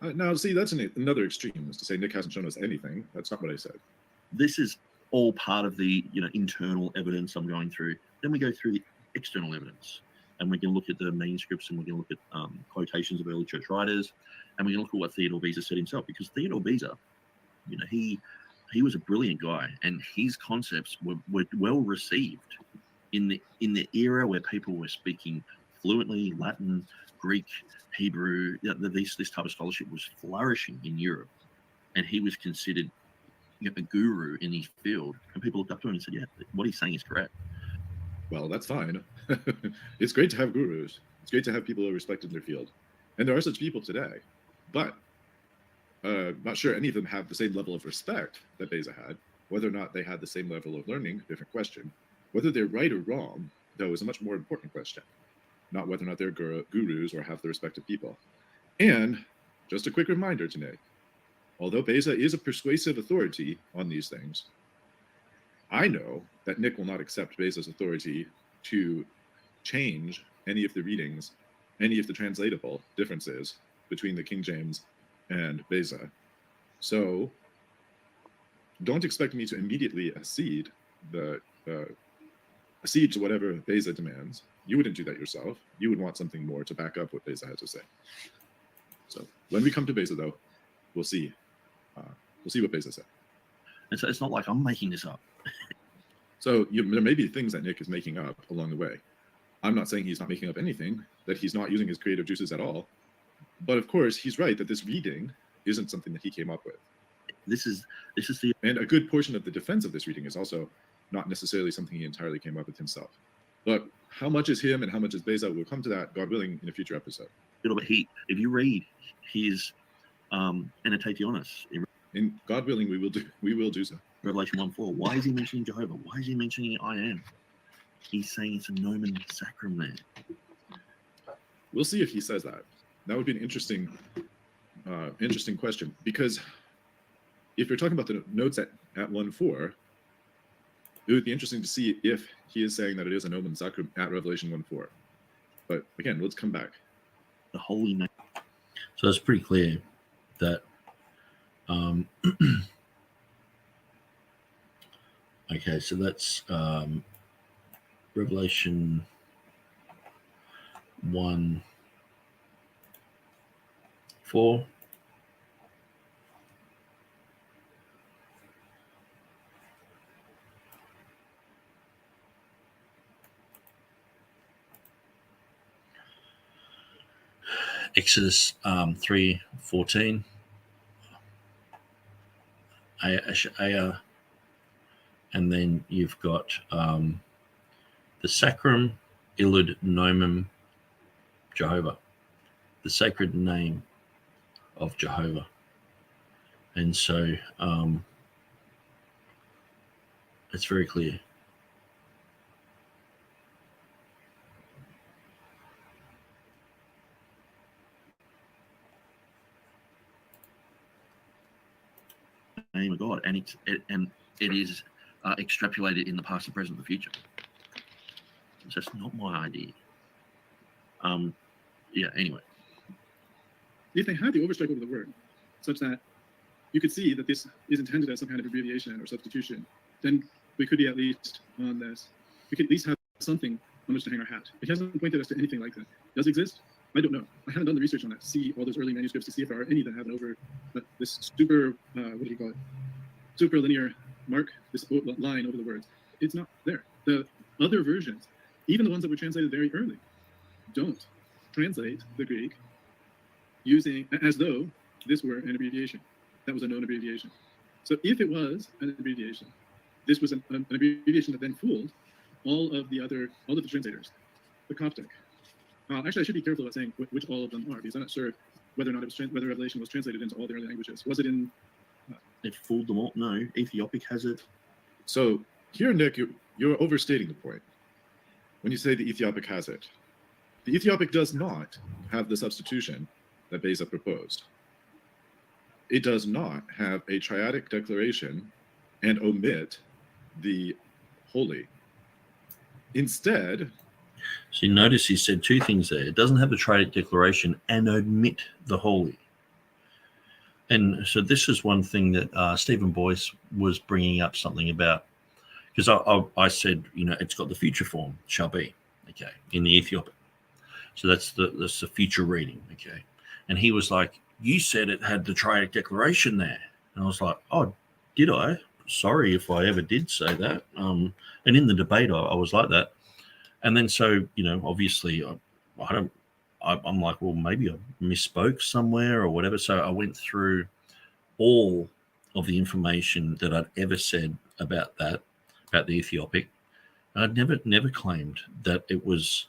now see, that's another extreme, is to say Nick hasn't shown us anything. That's not what I said. This is all part of the internal evidence I'm going through. Then we go through the external evidence, and we can look at the manuscripts, and we can look at quotations of early church writers, and we can look at what Theodore Beza said himself, because Theodore Beza, he was a brilliant guy, and his concepts were well received in the era where people were speaking fluently Latin, Greek, Hebrew. This type of scholarship was flourishing in Europe, and he was considered a guru in his field, and people looked up to him and said, yeah, what he's saying is correct. Well, that's fine. It's great to have gurus. It's great to have people who are respected in their field, and there are such people today, but not sure any of them have the same level of respect that Beza had. Whether or not they had the same level of learning, different question. Whether they're right or wrong, though, is a much more important question. Not whether or not they're gurus or have the respect of people. And just a quick reminder to Nick, although Beza is a persuasive authority on these things, I know that Nick will not accept Beza's authority to change any of the readings, any of the translatable differences between the King James and Beza. So don't expect me to immediately accede to whatever Beza demands. You wouldn't do that yourself. You would want something more to back up what Beza has to say. So when we come to Beza, though, we'll see what Beza said. And so it's not like I'm making this up. So there may be things that Nick is making up along the way. I'm not saying he's not making up anything, that he's not using his creative juices at all. But of course, he's right that this reading isn't something that he came up with. And a good portion of the defense of this reading is also not necessarily something he entirely came up with himself. But how much is him and how much is Beza? We'll come to that, God willing, in a future episode. But if you read his Annotationis, And God willing, we will do so. Revelation 1:4. Why is he mentioning Jehovah? Why is he mentioning I am? He's saying it's a nomen sacrum there. We'll see if he says that. That would be an interesting question, because if you're talking about the notes at 1:4, it would be interesting to see if he is saying that it is a nomen sacrum at Revelation 1:4. But again, let's come back. The holy name. So it's pretty clear that okay, so that's Revelation 1:4. Exodus 3:14. And then you've got the Sacrum Illud Nomen Jehovah, the sacred name of Jehovah. And so it's very clear. Name of God, and it is extrapolated in the past, the present, the future. So it's not my idea. Yeah. Anyway, if they had the overstrike over the word, such that you could see that this is intended as some kind of abbreviation or substitution, then we could be at least on this. We could at least have something on which to hang our hat. It hasn't pointed us to anything like that. Does it exist? I don't know. I haven't done the research on that to see all those early manuscripts to see if there are any that have an over this super what do you call it? Super linear mark, this line over the words. It's not there. The other versions, even the ones that were translated very early, don't translate the Greek using as though this were an abbreviation. That was a known abbreviation. So if it was an abbreviation, this was an abbreviation that then fooled all of the translators, the Coptic. Actually, I should be careful about saying which all of them are, because I'm not sure whether or not whether Revelation was translated into all the early languages. Was it in? It fooled them all. No, Ethiopic has it. So here, Nick, you're overstating the point when you say the Ethiopic has it. The Ethiopic does not have the substitution that Beza proposed. It does not have a triadic declaration and omit the holy. Instead, so you notice he said two things there. It doesn't have the triadic declaration and omit the holy. And so this is one thing that Stephen Boyce was bringing up something about, because I said, it's got the future form, shall be, okay, in the Ethiopic. So that's the future reading, okay. And he was like, you said it had the triadic declaration there. And I was like, oh, did I? Sorry if I ever did say that. And in the debate, I was like that. And then so, obviously, I'm like, well, maybe I misspoke somewhere or whatever. So I went through all of the information that I'd ever said about the Ethiopic. I'd never claimed that it was,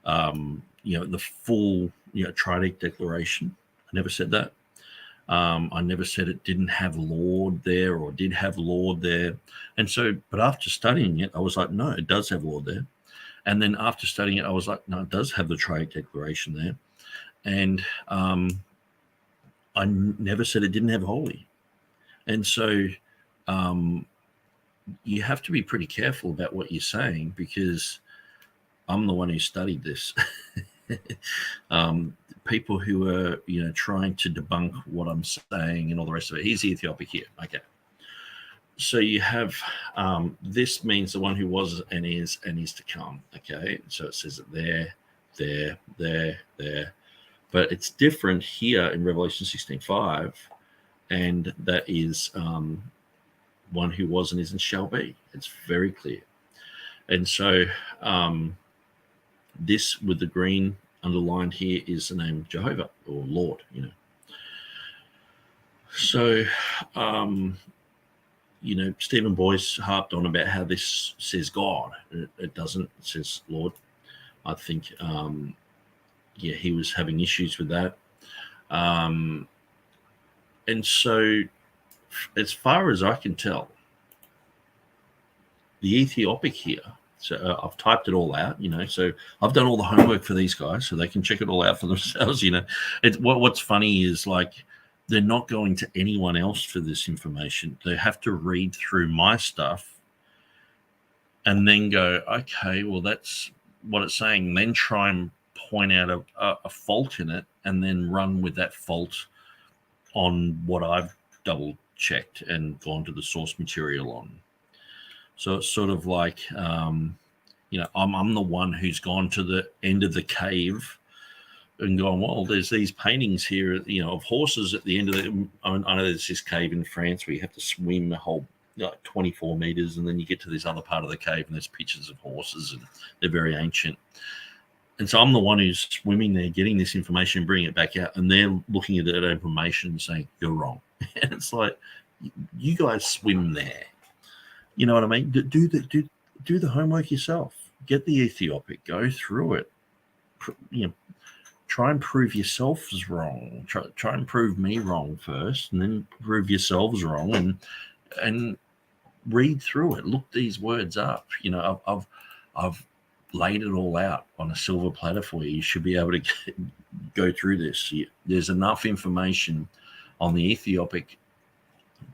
the full, triadic declaration. I never said that. I never said it didn't have Lord there or did have Lord there. And so, but after studying it, I was like, no, it does have Lord there. And then after studying it, I was like, no, it does have the triadic declaration there. And I never said it didn't have holy. And so you have to be pretty careful about what you're saying, because I'm the one who studied this. People who are, trying to debunk what I'm saying and all the rest of it. Here's the Ethiopic here. Okay. So you have, this means the one who was and is to come. Okay. So it says it there. But it's different here in Revelation 16:5. And that is one who was and is and shall be. It's very clear. And so this with the green underlined here is the name Jehovah or Lord, So, Stephen Boyce harped on about how this says God. It doesn't. It says Lord. I think, he was having issues with that. And so, as far as I can tell, the Ethiopic here, so I've typed it all out, so I've done all the homework for these guys so they can check it all out for themselves, What's funny is, like, they're not going to anyone else for this information. They have to read through my stuff and then go, okay, well, that's what it's saying. Then try and point out a fault in it and then run with that fault on what I've double checked and gone to the source material on. So it's sort of like, I'm the one who's gone to the end of the cave and gone, well, there's these paintings here, of horses at the end of the. I know there's this cave in France where you have to swim a whole 24 meters, and then you get to this other part of the cave and there's pictures of horses, and they're very ancient. And so I'm the one who's swimming there, getting this information, bringing it back out, and they're looking at that information and saying, you're wrong. And it's like, you guys swim there. You know what I mean? Do the homework yourself. Get the Ethiopic. Go through it. Try and prove yourselves wrong. Try and prove me wrong first, and then prove yourselves wrong, and read through it. Look these words up. I've laid it all out on a silver platter for you. You should be able to go through this. There's enough information on the Ethiopic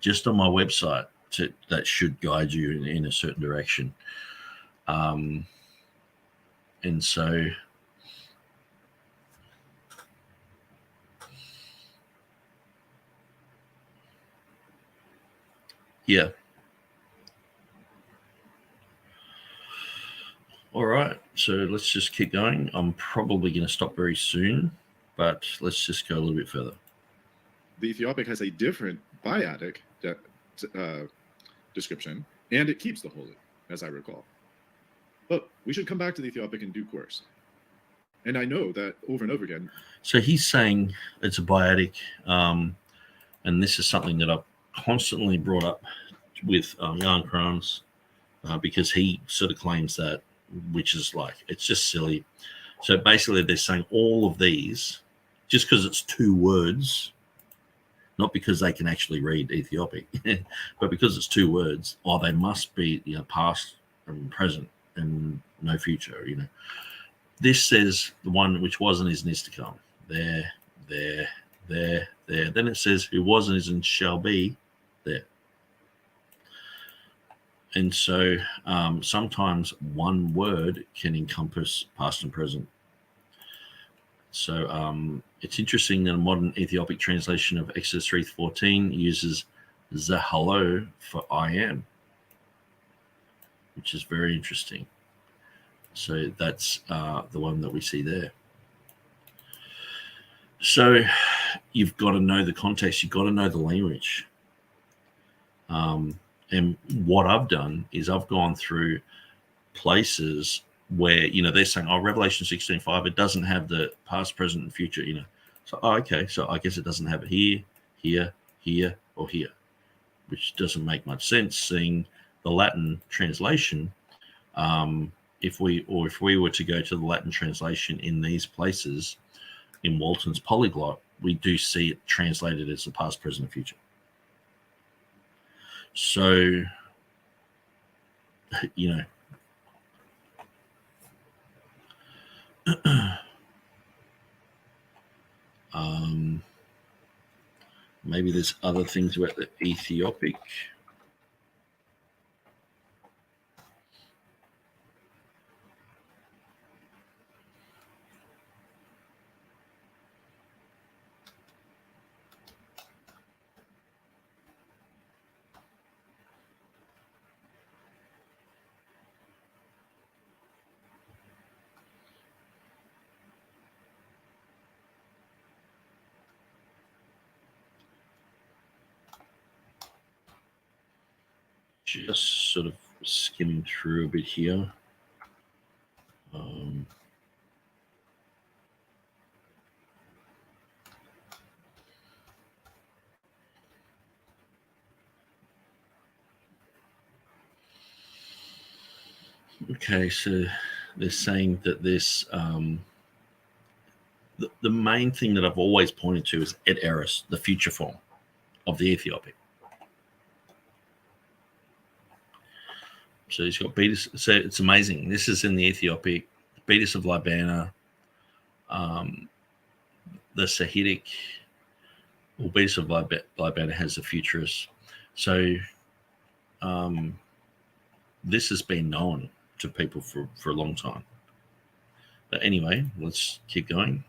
just on my website that should guide you in a certain direction. And so, yeah. All right, so let's just keep going. I'm probably going to stop very soon, but let's just go a little bit further. The Ethiopic has a different biadic description, and it keeps the holy, as I recall. But we should come back to the Ethiopic in due course. And I know that over and over again. So he's saying it's a biadic, and this is something that I've constantly brought up with Jan Kranz because he sort of claims that, which is like, it's just silly. So basically they're saying all of these, just because it's 2 words, not because they can actually read Ethiopic, but because it's 2 words, they must be, past and present and no future, This says the one which was and is and is to come. There. Then it says who was and is and shall be there. And so sometimes one word can encompass past and present. So it's interesting that a modern Ethiopic translation of Exodus 3:14 uses Zahalo for I am, which is very interesting. So that's the one that we see there. So you've got to know the context. You've got to know the language. And what I've done is I've gone through places where, they're saying, Revelation 16:5, it doesn't have the past, present, and future, So, okay, so I guess it doesn't have it here, or here, which doesn't make much sense, seeing the Latin translation. If we were to go to the Latin translation in these places, in Walton's polyglot, we do see it translated as the past, present, and future. So, maybe there's other things about the Ethiopic. Just sort of skimming through a bit here. Okay, so they're saying that this, the main thing that I've always pointed to is et eris, the future form of the Ethiopic. So he's got Betis. So it's amazing. This is in the Ethiopic, Betis of Libana, the Sahidic, or Betis of Libana has the futurist. So this has been known to people for a long time. But anyway, let's keep going.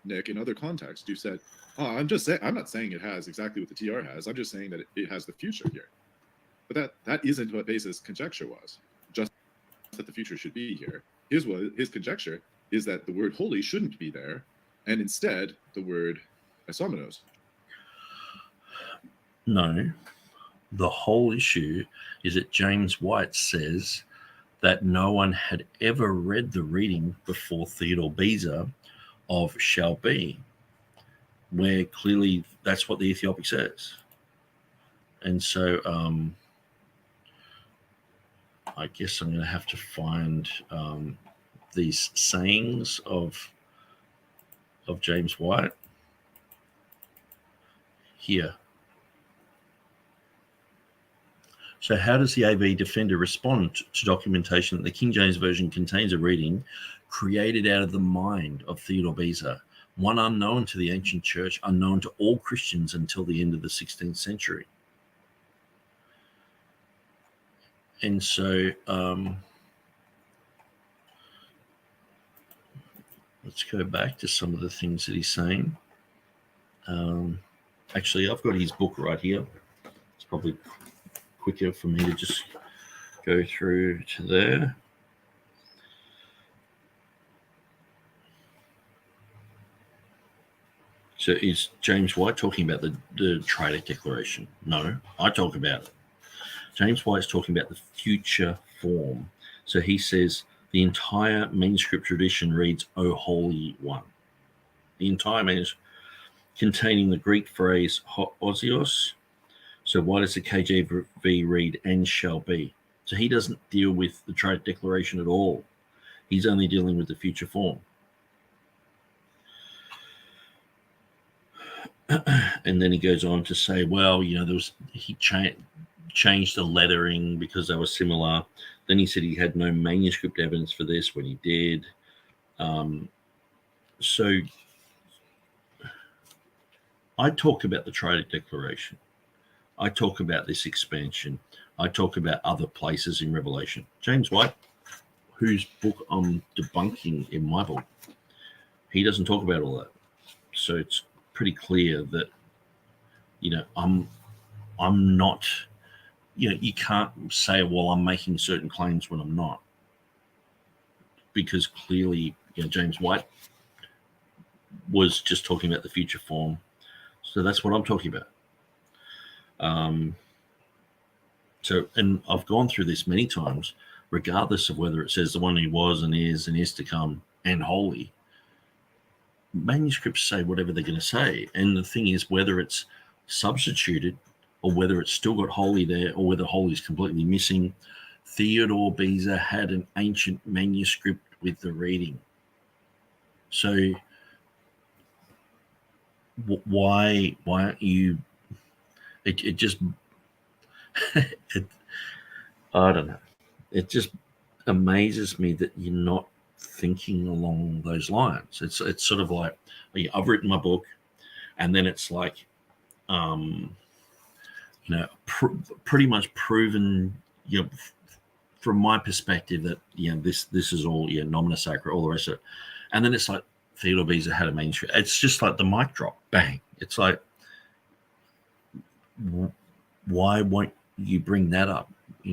Nick, in other contexts, you said, I'm not saying it has exactly what the TR has. I'm just saying that it has the future here. But that isn't what Base's conjecture was. Just that the future should be here. His conjecture is that the word holy shouldn't be there, and instead the word isomenos. No. The whole issue is that James White says that no one had ever read the reading before Theodore Beza of shall be, where clearly that's what the Ethiopic says. And so I guess I'm going to have to find these sayings of James White here. So how does the AV Defender respond to documentation that the King James Version contains a reading created out of the mind of Theodore Beza, one unknown to the ancient church, unknown to all Christians until the end of the 16th century? And so let's go back to some of the things that he's saying. Actually, I've got his book right here. It's probably quicker for me to just go through to there. So is James White talking about the Triadic Declaration? No, I talk about it. James White's talking about the future form. So he says the entire manuscript tradition reads, O Holy One. The entire manuscript. containing the Greek phrase hozios. So why does the KJV read "and shall be"? So he doesn't deal with the trade declaration at all. He's only dealing with the future form. And then he goes on to say, well, he changed the lettering because they were similar. Then he said he had no manuscript evidence for this when he did. So I talk about the trade declaration. I talk about this expansion. I talk about other places in Revelation. James White, whose book I'm debunking in my book, he doesn't talk about all that. So it's pretty clear that, I'm not, you can't say, well, I'm making certain claims when I'm not. Because clearly, James White was just talking about the future form. So that's what I'm talking about. And I've gone through this many times, regardless of whether it says the one who was and is to come and holy. Manuscripts say whatever they're going to say. And the thing is, whether it's substituted or whether it's still got holy there or whether holy is completely missing, Theodore Beza had an ancient manuscript with the reading. So why aren't you? It just I don't know. It just amazes me that you're not thinking along those lines. It's sort of like, I've written my book, and then it's like, pretty much proven, from my perspective that this is all nomina sacra, all the rest of it, and then it's like Theodore Beza had a manuscript. It's just like the mic drop, bang. It's like, why won't you bring that up?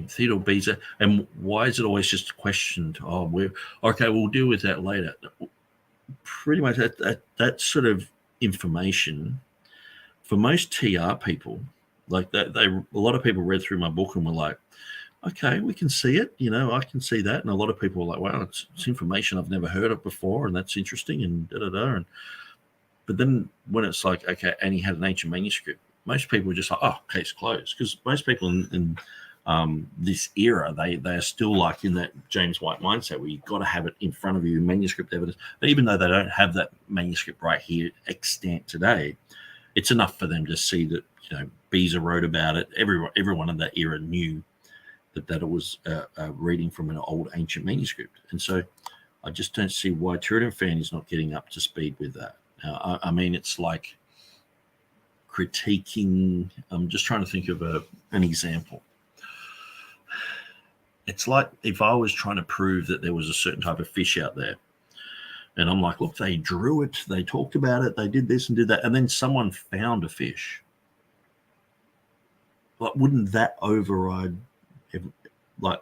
Theodore Beza, and why is it always just questioned? Oh, we'll deal with that later. Pretty much that sort of information for most TR people, like that, a lot of people read through my book and were like, okay, we can see it. I can see that. And a lot of people were like, wow, it's information I've never heard of before, and that's interesting, and da-da-da. But then when it's like, okay, and he had an ancient manuscript, most people are just like, oh, case closed. Because most people in this era, they are still like in that James White mindset where you've got to have it in front of you, manuscript evidence. But even though they don't have that manuscript right here extant today, it's enough for them to see that, Beza wrote about it. Everyone in that era knew that it was a reading from an old ancient manuscript. And so I just don't see why TurretinFan is not getting up to speed with that. I mean, it's like critiquing. I'm just trying to think of an example. It's like if I was trying to prove that there was a certain type of fish out there, and I'm like, look, they drew it, they talked about it, they did this and did that, and then someone found a fish. Like, wouldn't that override? Like,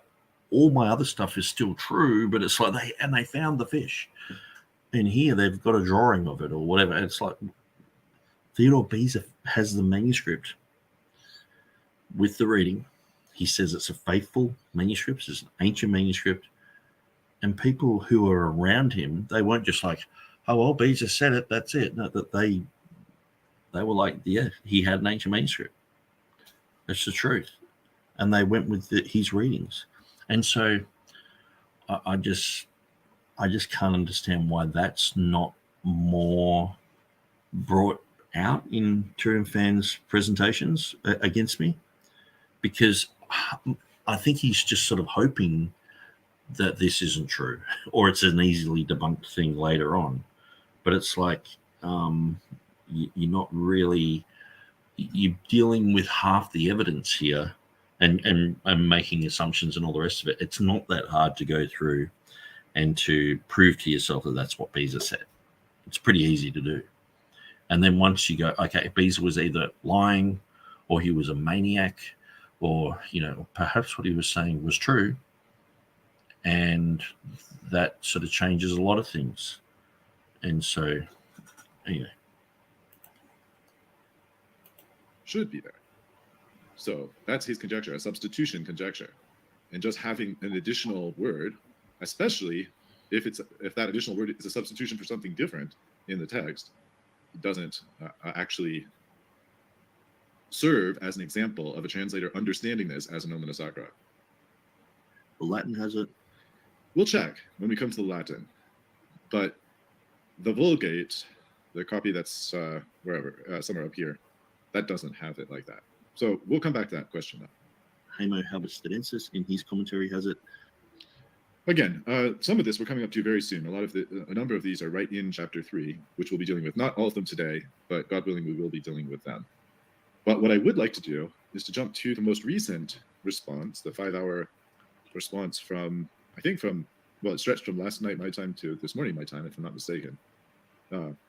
all my other stuff is still true, but it's like they found the fish, and here they've got a drawing of it or whatever. And it's like Theodore Beza has the manuscript with the reading. He says it's a faithful manuscript, it's an ancient manuscript, and people who are around him, they weren't just like, oh well, Beza said it, that's it. No, that they were like, yeah, he had an ancient manuscript. That's the truth. And they went with his readings. And so I just can't understand why that's not more brought out in TurretinFan's presentations against me, because I think he's just sort of hoping that this isn't true, or it's an easily debunked thing later on. But it's like, you're not really, you're dealing with half the evidence here and making assumptions and all the rest of it. It's not that hard to go through and to prove to yourself that that's what Beza said. It's pretty easy to do. And then once you go, okay, Beza was either lying or he was a maniac, or, perhaps what he was saying was true. And that sort of changes a lot of things. And so, anyway. Should be there. So that's his conjecture, a substitution conjecture. And just having an additional word, especially if that additional word is a substitution for something different in the text, doesn't actually serve as an example of a translator understanding this as a nomina sacra. The Latin has it. We'll check when we come to the Latin, but the Vulgate, the copy that's wherever, somewhere up here, that doesn't have it like that. So we'll come back to that question now. Homo Halberstadensis in his commentary has it. Again, some of this we're coming up to very soon. A number of these are right in chapter 3, which we'll be dealing with. Not all of them today, but God willing, we will be dealing with them. But what I would like to do is to jump to the most recent response, the 5-hour response from, I think from, well, it stretched from last night my time to this morning my time, if I'm not mistaken.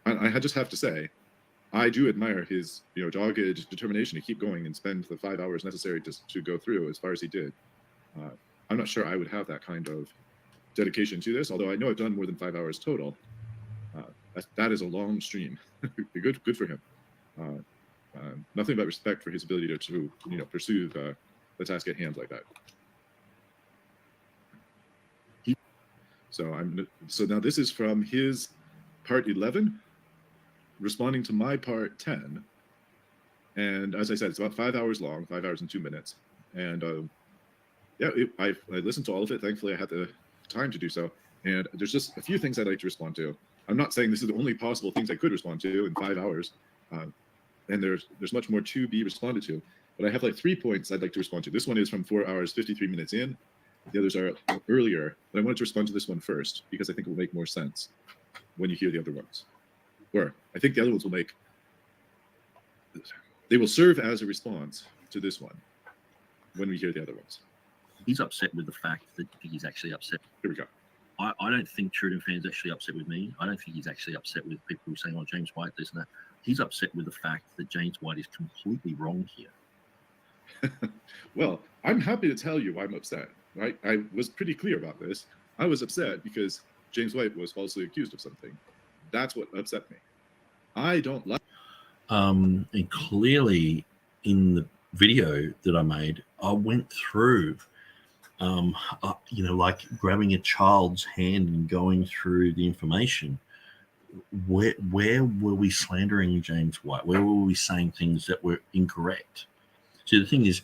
I just have to say, I do admire his dogged determination to keep going and spend the 5 hours necessary to go through as far as he did. I'm not sure I would have that kind of dedication to this, although I know I've done more than 5 hours total. That is a long stream. Good for him. Nothing but respect for his ability to pursue the task at hand like that. So now this is from his part 11, responding to my part 10. And as I said, it's about 5 hours long, 5 hours and 2 minutes. And yeah, I listened to all of it. Thankfully, I had the time to do so. And there's just a few things I'd like to respond to. I'm not saying this is the only possible things I could respond to in 5 hours. And there's much more to be responded to. But I have like 3 points I'd like to respond to. This one is from 4 hours, 53 minutes in. The others are earlier. But I wanted to respond to this one first because I think it will make more sense when you hear the other ones. Or I think the other ones they will serve as a response to this one when we hear the other ones. He's upset with the fact that he's actually upset. Here we go. I don't think TurretinFan's actually upset with me. I don't think he's actually upset with people who are saying, oh, James White, this and that. He's upset with the fact that James White is completely wrong here. Well, I'm happy to tell you I'm upset. Right? I was pretty clear about this. I was upset because James White was falsely accused of something. That's what upset me. I don't like. And clearly, in the video that I made, I went through, like grabbing a child's hand and going through the information. Where were we slandering James White? Where were we saying things that were incorrect? So the thing is,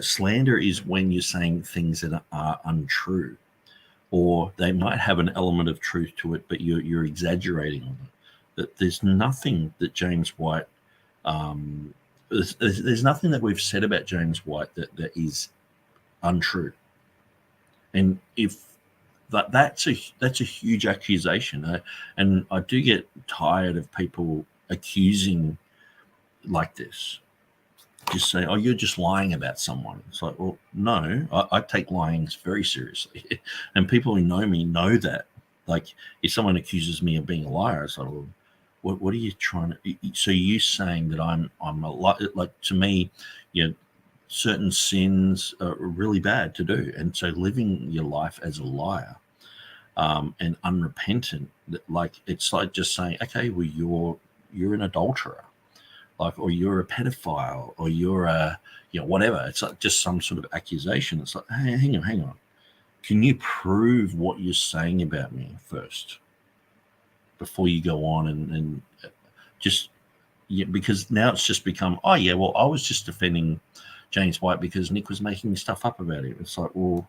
slander is when you're saying things that are untrue, or they might have an element of truth to it, but you're exaggerating on it. That there's nothing that James White, there's nothing that we've said about James White that is untrue. And if that's a huge accusation, and I do get tired of people accusing like this. Just say, oh, you're just lying about someone. It's like, well, no, I take lying very seriously. And people who know me know that. Like, if someone accuses me of being a liar, it's like, well, what are you trying to... So you saying that I'm a liar? Like, to me, certain sins are really bad to do. And so living your life as a liar and unrepentant, like, it's like just saying, okay, well, you're an adulterer. Like, or you're a pedophile, or you're a, whatever. It's like just some sort of accusation. It's like, hey, hang on. Can you prove what you're saying about me first before you go on and just, because now it's just become, oh yeah, well, I was just defending James White because Nick was making stuff up about him. It's like, well,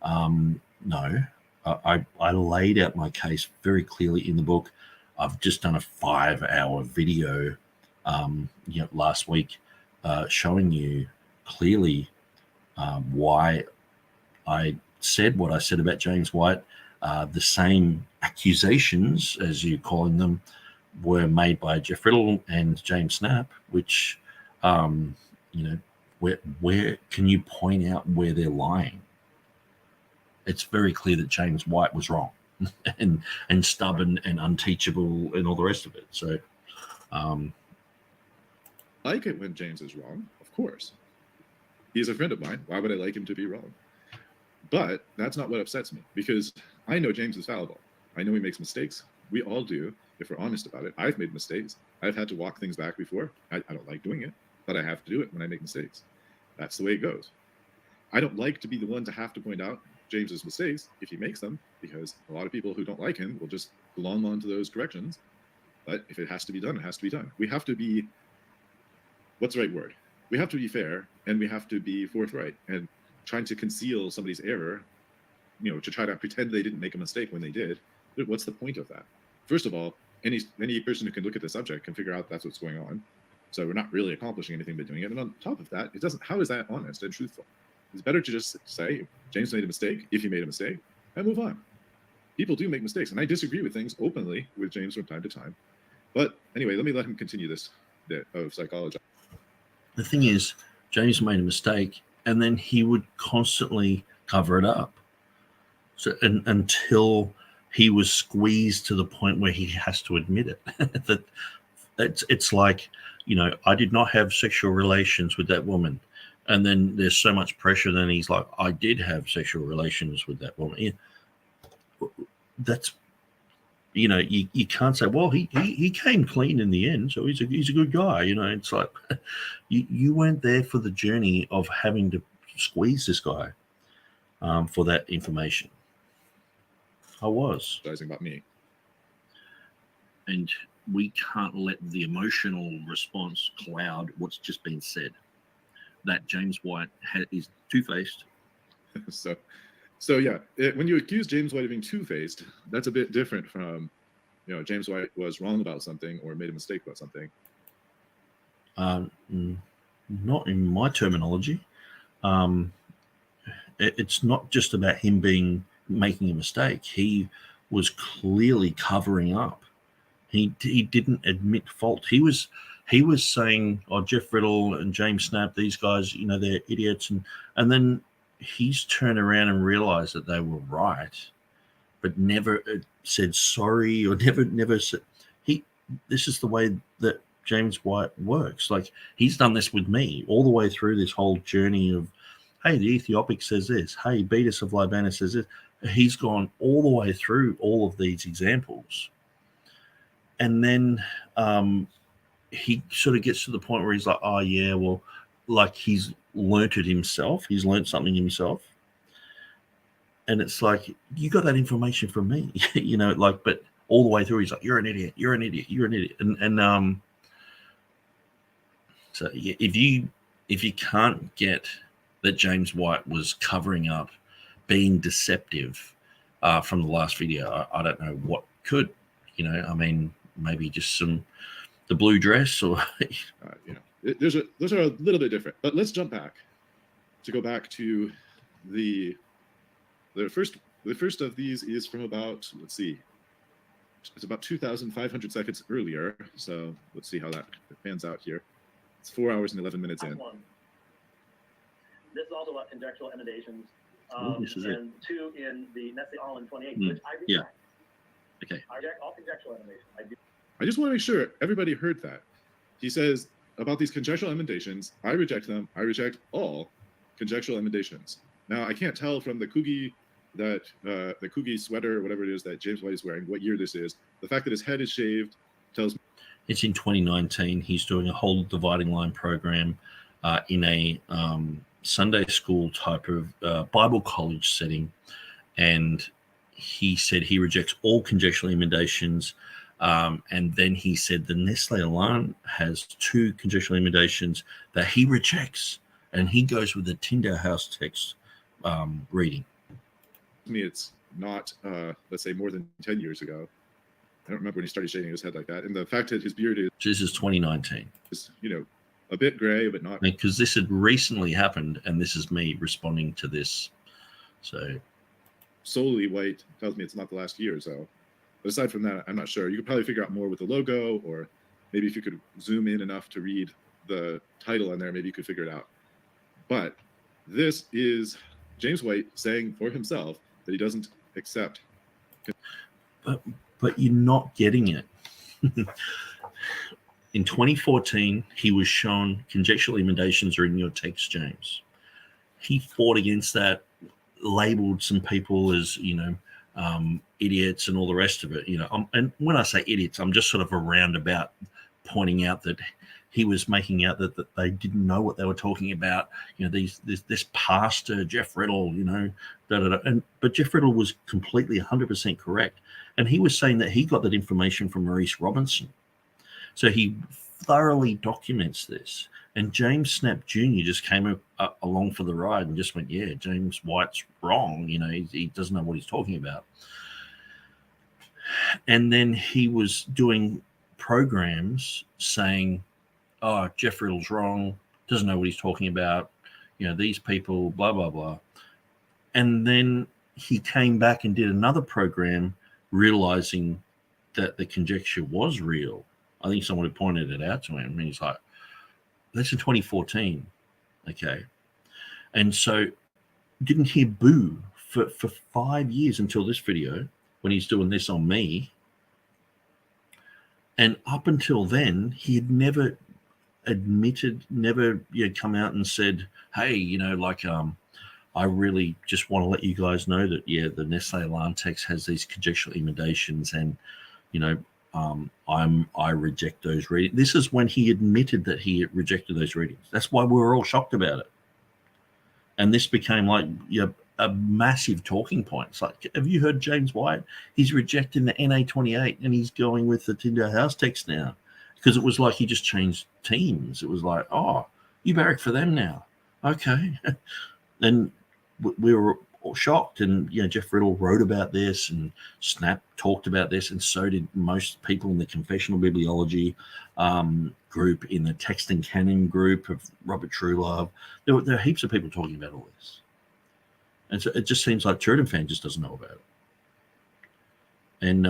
no, I laid out my case very clearly in the book. I've just done a 5-hour video last week, showing you clearly why I said what I said about James White. The same accusations, as you're calling them, were made by Jeff Riddle and James Snap, which, where can you point out where they're lying? It's very clear that James White was wrong and stubborn and unteachable and all the rest of it. So, I like it when James is wrong, of course. He's a friend of mine. Why would I like him to be wrong? But that's not what upsets me, because I know James is fallible. I know he makes mistakes. We all do, if we're honest about it. I've made mistakes. I've had to walk things back before. I don't like doing it, but I have to do it when I make mistakes. That's the way it goes. I don't like to be the one to have to point out James's mistakes if he makes them, because a lot of people who don't like him will just glom onto those corrections But if it has to be done, it has to be done. We have to be, what's the right word? We have to be fair, and we have to be forthright. And trying to conceal somebody's error, to try to pretend they didn't make a mistake when they did, what's the point of that? First of all, any person who can look at the subject can figure out that's what's going on. So we're not really accomplishing anything by doing it. And on top of that, how is that honest and truthful? It's better to just say, James made a mistake, if you made a mistake, and move on. People do make mistakes, and I disagree with things openly with James from time to time. But anyway, let me let him continue this bit of psychology. The thing is, James made a mistake, and then he would constantly cover it up. So until he was squeezed to the point where he has to admit it. That it's like, I did not have sexual relations with that woman. And then there's so much pressure, then he's like, I did have sexual relations with that woman. That's, you can't say, well, he came clean in the end, so he's a good guy. It's like you weren't there for the journey of having to squeeze this guy for that information. I was. About me. And we can't let the emotional response cloud what's just been said. That James White is two-faced. So yeah, when you accuse James White of being two-faced, that's a bit different from, James White was wrong about something or made a mistake about something. Not in my terminology. It's not just about him making a mistake. He was clearly covering up. He didn't admit fault. He was saying, "Oh, Jeff Riddle and James Snap, these guys, they're idiots," and then he's turned around and realized that they were right, but never said sorry or never said. This is the way that James White works. Like, he's done this with me all the way through this whole journey of, hey, the Ethiopic says this. Hey, Beatus of Libanus says this. He's gone all the way through all of these examples. And then he sort of gets to the point where he's like, oh, yeah, well, like he's learnt it himself. He's learnt something himself. And it's like, you got that information from me, but all the way through, he's like, you're an idiot, you're an idiot, you're an idiot. And so if you can't get that James White was covering up, being deceptive from the last video, I don't know what could, maybe just the blue dress or those are a little bit different. But let's jump back to go back to the first of these is from about, let's see, it's about 2,500 seconds earlier. So let's see how that pans out here. It's 4 hours and 11 minutes in. This is also about conjectural emanations. This is and two in the Nestle Allen 28, which I reject. Yeah. Okay. I reject all conjectural emanations. I just want to make sure everybody heard that. He says about these conjectural emanations, I reject them. I reject all conjectural emanations. Now, I can't tell from the Kugi the Kugi sweater or whatever it is that James White is wearing what year this is. The fact that his head is shaved tells me it's in 2019. He's doing a whole dividing line program in a Sunday school type of Bible college setting, and he said he rejects all conjectural emanations. And then he said the Nestle Alarm has two conjectural emanations that he rejects, and he goes with the Tyndale House text reading. Me, it's not, let's say, more than 10 years ago. I don't remember when he started shaving his head like that. And the fact that his beard This is 2019. is, a bit gray, but not. Because this had recently happened, and this is me responding to this. So solely white tells me it's not the last year or so. But aside from that, I'm not sure. You could probably figure out more with the logo, or maybe if you could zoom in enough to read the title on there, maybe you could figure it out. But this is James White saying for himself that he doesn't accept. But you're not getting it. In 2014, he was shown conjectural emanations are in your text, James. He fought against that, labeled some people as, idiots and all the rest of it. And when I say idiots, I'm just sort of a roundabout pointing out that he was making out that they didn't know what they were talking about. This pastor, Jeff Riddle, but Jeff Riddle was completely 100% correct. And he was saying that he got that information from Maurice Robinson. So he thoroughly documents this. And James Snap Jr. just came along for the ride and just went, yeah, James White's wrong. You know, he doesn't know what he's talking about. And then he was doing programs saying, oh, Jeff Riddle's wrong, doesn't know what he's talking about. You know, these people, blah, blah, blah. And then he came back and did another program realizing that the conjecture was real. I think someone had pointed it out to him. And he's like, that's in 2014. Okay. And so didn't hear boo for 5 years until this video when he's doing this on me. And up until then, he had never admitted, never come out and said, hey, you know, like, I really just want to let you guys know that, yeah, the Nestle alarm text has these conjectural emanations and, you know, I reject those readings. This is when he admitted that he rejected those readings. That's why we were all shocked about it. And this became like a massive talking point. It's like, have you heard James White? He's rejecting the NA28 and he's going with the Tinder House text now. Because it was like he just changed teams. It was like, oh, you barrack for them now. Okay. And we were all shocked. And, you know, Jeff Riddle wrote about this and Snap talked about this. And so did most people in the confessional bibliology group, in the text and canon group of Robert Truelove. There are heaps of people talking about all this. And so it just seems like TurretinFan just doesn't know about it. And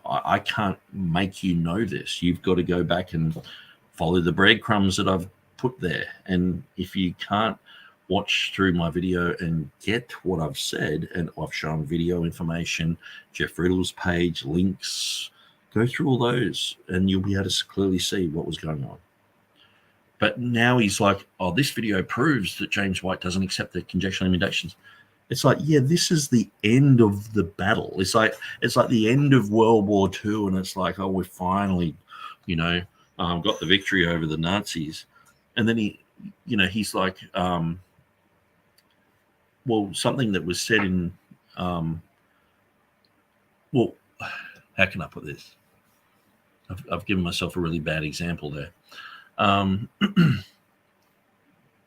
I can't make you know this. You've got to go back and follow the breadcrumbs that I've put there. And if you can't watch through my video and get what I've said, and I've shown video information, Jeff Riddle's page, links, go through all those and you'll be able to clearly see what was going on. But now he's like, oh, this video proves that James White doesn't accept the conjectural emanations. It's like, yeah, this is the end of the battle. It's like the end of World War II, and it's like, oh, we finally, you know, got the victory over the Nazis. And then he, you know, he's like, well, something that was said in, well, how can I put this? I've given myself a really bad example there.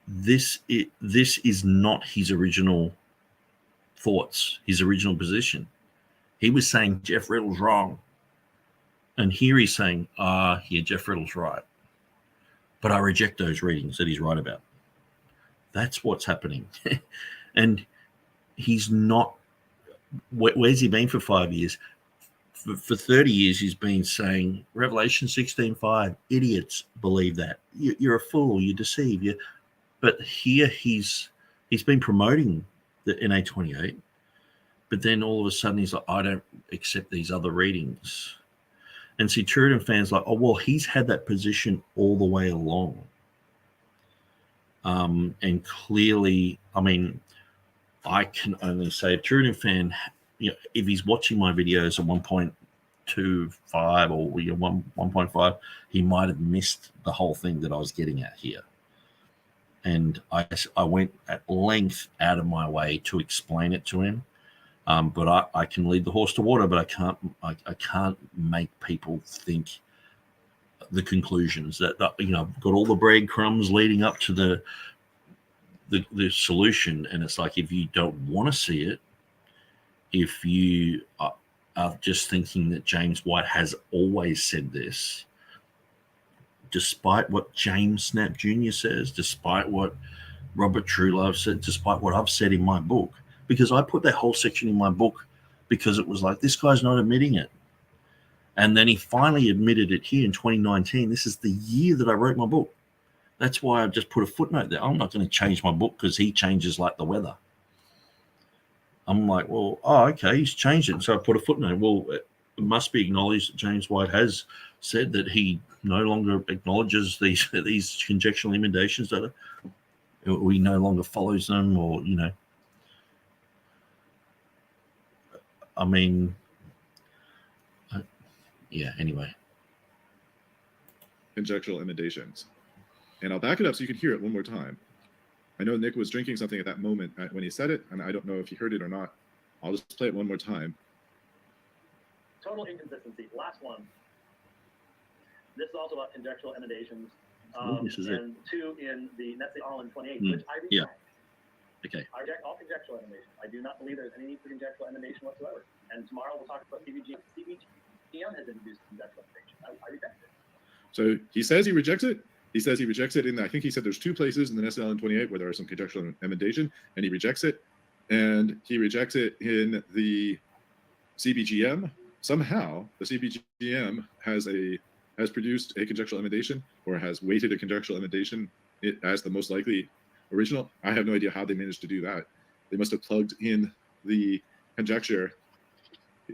This is not his original thoughts, his original position. He was saying Jeff Riddle's wrong. And here he's saying, yeah, Jeff Riddle's right. But I reject those readings that he's right about. That's what's happening. And he's not, where's he been for 5 years? For 30 years, he's been saying, Revelation 16:5, idiots believe that. You're a fool, you deceive. But here he's been promoting the NA28, but then all of a sudden he's like, I don't accept these other readings. And see, TurretinFan's like, oh, well, he's had that position all the way along. And clearly, I mean, I can only say TurretinFan, you know, if he's watching my videos at 1.25 or 1.5, he might have missed the whole thing that I was getting at here. And I went at length out of my way to explain it to him. But I can lead the horse to water, but I can't make people think the conclusions that you know, I've got all the breadcrumbs leading up to the solution. And it's like, if you don't want to see it, if you are just thinking that James White has always said this, despite what James Snap Jr. says, despite what Robert Truelove said, despite what I've said in my book, because I put that whole section in my book because it was like, this guy's not admitting it. And then he finally admitted it here in 2019. This is the year that I wrote my book. That's why I just put a footnote there. I'm not going to change my book because he changes like the weather. I'm like, well, oh, okay, he's changed it. So I put a footnote. Well, it must be acknowledged that James White has said that he no longer acknowledges these conjectural emanations, that he no longer follows them, or, you know. I mean, yeah, anyway. Conjectural emanations. And I'll back it up so you can hear it one more time. I know Nick was drinking something at that moment when he said it, and I don't know if he heard it or not. I'll just play it one more time. Total inconsistency. Last one. This is also about conjectural emanations. This is it. And 2 in the Netze Arlen 28, Mm, which I reject. yeah. Okay. I reject all conjectural emanation. I do not believe there's any need for conjectural emanation whatsoever. And tomorrow we'll talk about CBGM. CBGM has introduced conjectural emanation. I reject it. So he says he rejects it. He says he rejects it in, I think he said there's 2 places in the Netze Arlen 28 where there are some conjectural emendation, and he rejects it. And he rejects it in the CBGM. Somehow the CBGM has produced a conjectural emendation, or has weighted a conjectural emendation as the most likely original. I have no idea how they managed to do that. They must have plugged in the conjecture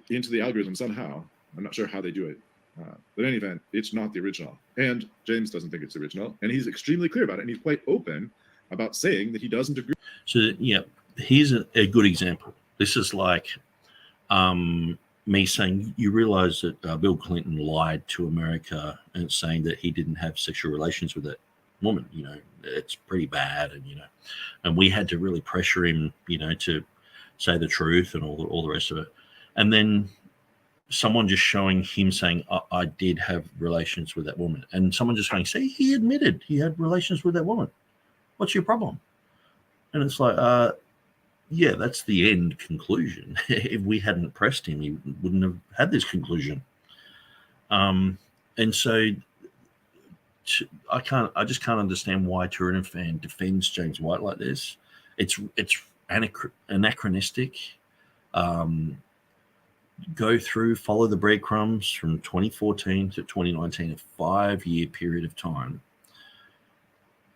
into the algorithm somehow. I'm not sure how they do it. But in any event, it's not the original. And James doesn't think it's the original. And he's extremely clear about it. And he's quite open about saying that he doesn't agree. So, yeah, here's a good example. This is like me saying, you realize that Bill Clinton lied to America and saying that he didn't have sexual relations with that woman. You know, it's pretty bad. And, you know, and we had to really pressure him, you know, to say the truth and all the rest of it. And then someone just showing him saying, I did have relations with that woman. And someone just going, see, he admitted he had relations with that woman. What's your problem? And it's like, yeah, that's the end conclusion. If we hadn't pressed him, he wouldn't have had this conclusion. And so I just can't understand why TurretinFan defends James White like this. It's anachronistic. Go through, follow the breadcrumbs from 2014 to 2019, a 5-year period of time,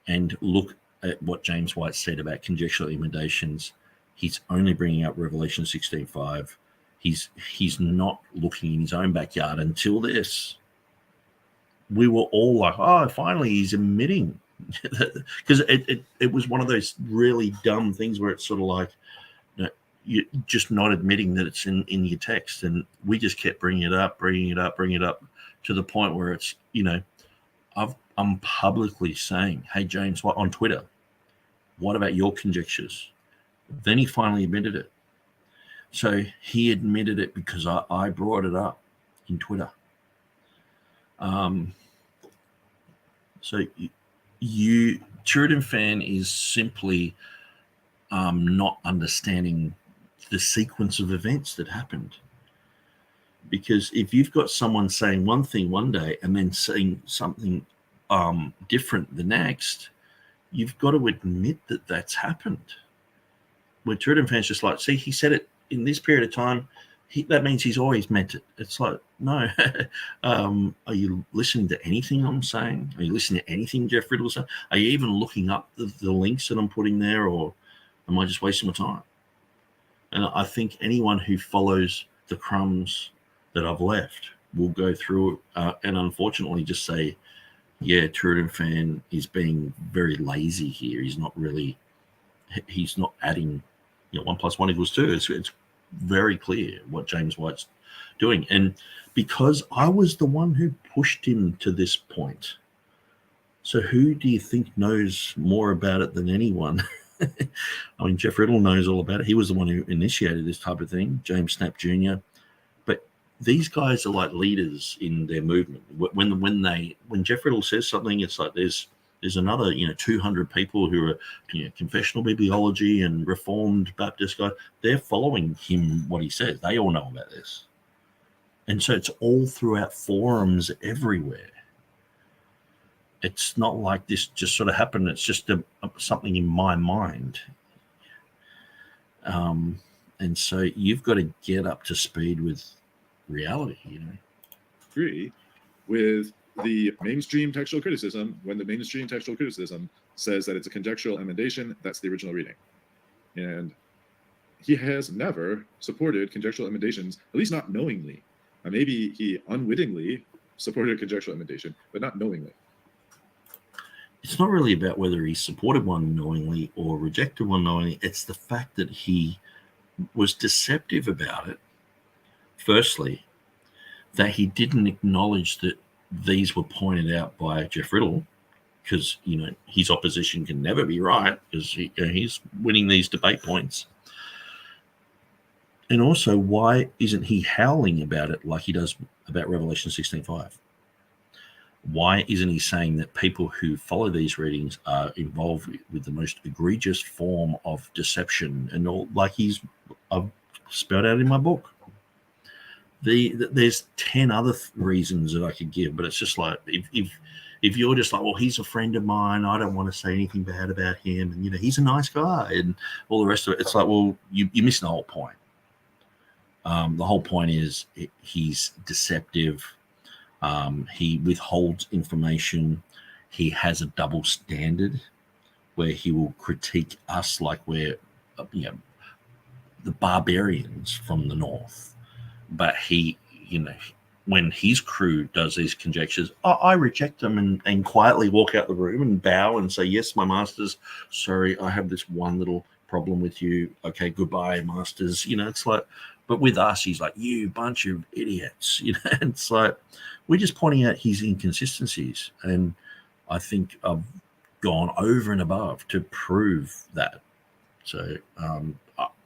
and look at what James White said about conjectural emendations. He's only bringing up Revelation 16:5. He's not looking in his own backyard until this. We were all like, oh, finally he's admitting. Because it was one of those really dumb things where it's sort of like, you're just not admitting that it's in your text. And we just kept bringing it up to the point where it's, you know, I'm publicly saying, hey, James, what on Twitter, what about your conjectures? Then he finally admitted it. So he admitted it because I brought it up in Twitter. So TurretinFan is simply not understanding the sequence of events that happened. Because if you've got someone saying one thing one day and then saying something different the next, you've got to admit that that's happened. Where TurretinFan's just like, see, he said it in this period of time, that means he's always meant it. It's like, no. Are you listening to anything I'm saying? Are you listening to anything Jeff Riddle saying? Are you even looking up the links that I'm putting there, or am I just wasting my time? And I think anyone who follows the crumbs that I've left will go through and unfortunately just say, yeah, TurretinFan is being very lazy here. He's not adding, 1 + 1 = 2. It's very clear what James White's doing. And because I was the one who pushed him to this point. So who do you think knows more about it than anyone? I mean, Jeff Riddle knows all about it. He was the one who initiated this type of thing, James Snap Jr. But these guys are like leaders in their movement. When Jeff Riddle says something, it's like there's another 200 people who are confessional bibliology and Reformed Baptist guys. They're following him, what he says. They all know about this, and so it's all throughout forums everywhere. It's not like this just sort of happened. It's just something in my mind. And so you've got to get up to speed with reality, Agree with the mainstream textual criticism. When the mainstream textual criticism says that it's a conjectural emendation, that's the original reading. And he has never supported conjectural emendations, at least not knowingly. Maybe he unwittingly supported a conjectural emendation, but not knowingly. It's not really about whether he supported one knowingly or rejected one knowingly. It's the fact that he was deceptive about it. Firstly, that he didn't acknowledge that these were pointed out by Jeff Riddle, because his opposition can never be right, because he's winning these debate points. And also, why isn't he howling about it like he does about Revelation 16:5? Why isn't he saying that people who follow these readings are involved with the most egregious form of deception and all? Like I've spelled out in my book. There's 10 other reasons that I could give, but it's just like if you're just like, well, he's a friend of mine, I don't want to say anything bad about him, and he's a nice guy, and all the rest of it. It's like, well, you're missing the whole point. The whole point is he's deceptive. He withholds information. He has a double standard where he will critique us like we're, the barbarians from the north. But he, when his crew does these conjectures, I reject them and quietly walk out the room and bow and say, yes, my masters, sorry, I have this one little problem with you. Okay, goodbye, masters. It's like, but with us, he's like, you bunch of idiots. It's like, we're just pointing out his inconsistencies. And I think I've gone over and above to prove that. So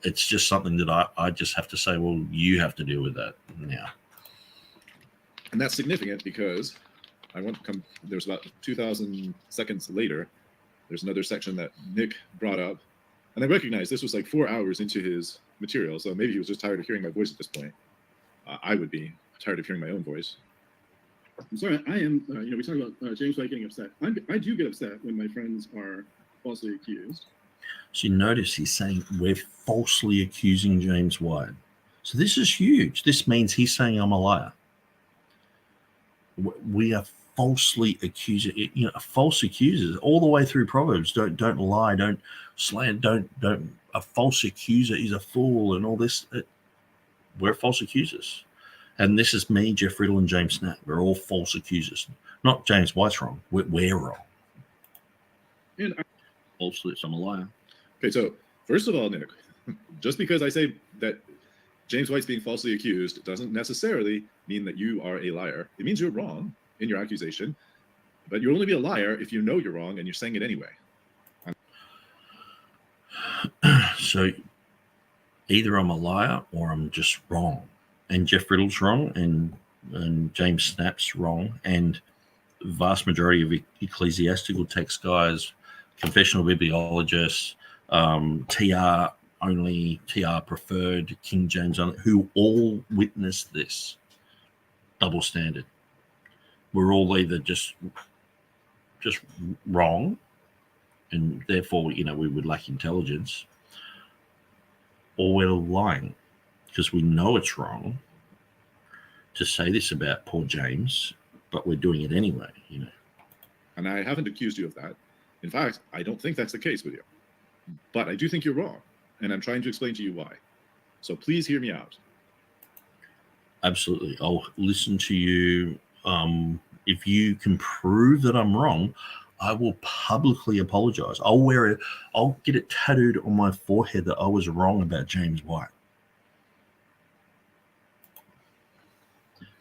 it's just something that I just have to say, well, you have to deal with that now. And that's significant because there's about 2,000 seconds later, there's another section that Nick brought up. And I recognize this was like 4 hours into his material, so maybe he was just tired of hearing my voice at this point. I would be tired of hearing my own voice. I'm sorry, I am, we talk about James White getting upset. I do get upset when my friends are falsely accused. So you notice he's saying we're falsely accusing James White. So this is huge. This means he's saying I'm a liar. We are falsely accusing, false accusers all the way through Proverbs. Don't lie, don't slander, don't. A false accuser is a fool, and all this. We're false accusers, and this is me, Jeff Riddle, and James Snap. We're all false accusers. Not James White's wrong. We're wrong. And falsely, I'm a liar. Okay, so first of all, Nick, just because I say that James White's being falsely accused doesn't necessarily mean that you are a liar. It means you're wrong in your accusation, but you'll only be a liar if you know you're wrong and you're saying it anyway. So either I'm a liar or I'm just wrong. And Jeff Riddle's wrong and James Snap's wrong. And the vast majority of ecclesiastical text guys, confessional bibliologists, TR only, TR preferred, King James only, who all witnessed this double standard. We're all either just wrong, and therefore, we would lack intelligence, or we're lying because we know it's wrong to say this about poor James, but we're doing it anyway, And I haven't accused you of that. In fact, I don't think that's the case with you. But I do think you're wrong, and I'm trying to explain to you why. So please hear me out. Absolutely. I'll listen to you. If you can prove that I'm wrong, I will publicly apologize. I'll get it tattooed on my forehead that I was wrong about James White.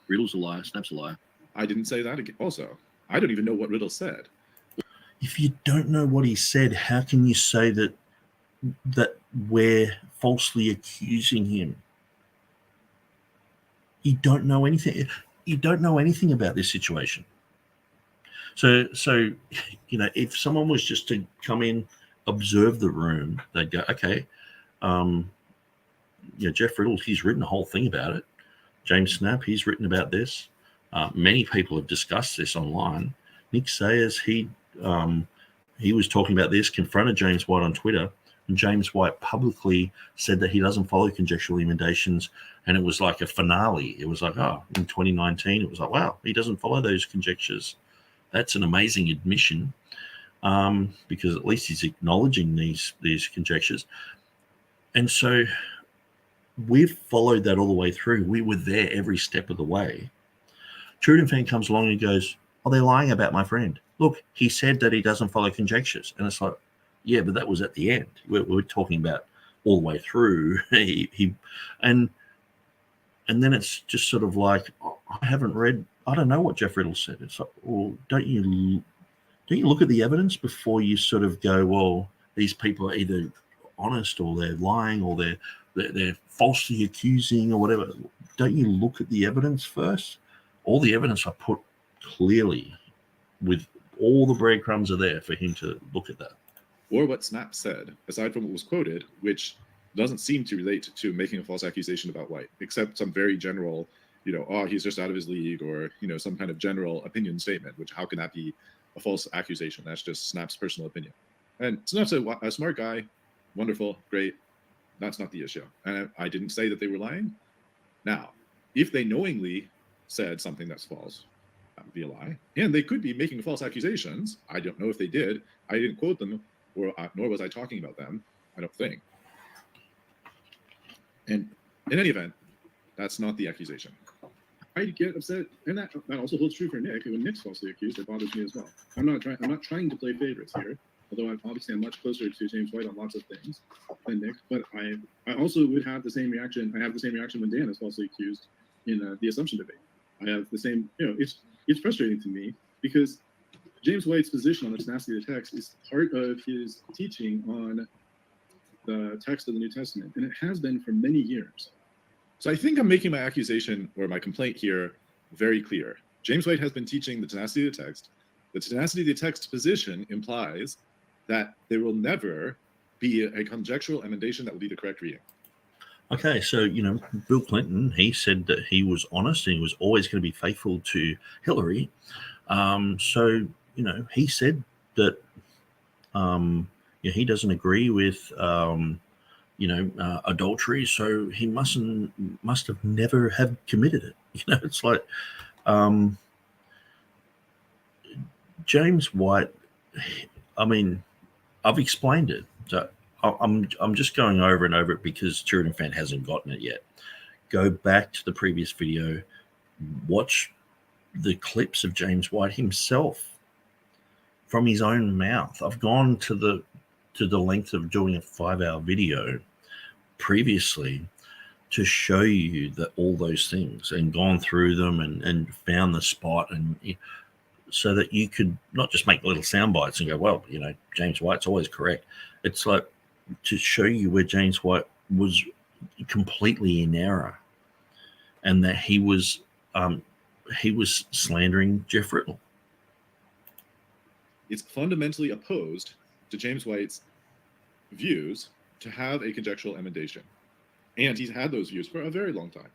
Riddle's a liar, Snap's a liar. I didn't say that also. I don't even know what Riddle said. If you don't know what he said, how can you say that we're falsely accusing him? You don't know anything. You don't know anything about this situation. So if someone was just to come in, observe the room, they'd go, okay, Jeff Riddle, he's written a whole thing about it. James Snap, he's written about this. Many people have discussed this online. Nick Sayers, he was talking about this, confronted James White on Twitter, and James White publicly said that he doesn't follow conjectural emanations, and it was like a finale. It was like, in 2019, it was like, wow, he doesn't follow those conjectures. That's an amazing admission, because at least he's acknowledging these conjectures. And so we've followed that all the way through. We were there every step of the way. TurretinFan comes along and goes, they're lying about my friend. Look, he said that he doesn't follow conjectures. And it's like, yeah, but that was at the end. We're talking about all the way through. And then it's just sort of like, I haven't read, I don't know what Jeff Riddle said. It's like, well, don't you look at the evidence before you sort of go, well, these people are either honest or they're lying or they're falsely accusing or whatever. Don't you look at the evidence first? All the evidence I put clearly with all the breadcrumbs are there for him to look at that. Or what Snap said, aside from what was quoted, which doesn't seem to relate to making a false accusation about White, except some very general, oh, he's just out of his league, or, some kind of general opinion statement, which how can that be a false accusation? That's just Snap's personal opinion. And Snap's a smart guy, wonderful, great. That's not the issue. And I didn't say that they were lying. Now, if they knowingly said something that's false, that would be a lie. And they could be making false accusations. I don't know if they did. I didn't quote them, or nor was I talking about them, I don't think. And in any event, that's not the accusation. I get upset, and that also holds true for Nick. When Nick's falsely accused, it bothers me as well. I'm not trying to play favorites here, although I'm much closer to James White on lots of things than Nick. But I also would have the same reaction. I have the same reaction when Dan is falsely accused in the assumption debate. I have the same. It's frustrating to me because James White's position on the tenacity of the text is part of his teaching on the text of the New Testament, and it has been for many years. So I think I'm making my accusation or my complaint here very clear. James White has been teaching the tenacity of the text. The tenacity of the text position implies that there will never be a conjectural emendation that will be the correct reading. Okay, so, Bill Clinton, he said that he was honest and he was always going to be faithful to Hillary. So, he said that he doesn't agree with adultery, so he must have never have committed it. It's like James White. I mean, I've explained it. So I'm just going over and over it because TurretinFan hasn't gotten it yet. Go back to the previous video, watch the clips of James White himself from his own mouth. I've gone to the length of doing a 5-hour video previously to show you that all those things and gone through them and found the spot, and so that you could not just make little sound bites and go, well, James White's always correct. It's like to show you where James White was completely in error, and that he was slandering Jeff Riddle. It's fundamentally opposed to James White's views to have a conjectural emendation. And he's had those views for a very long time.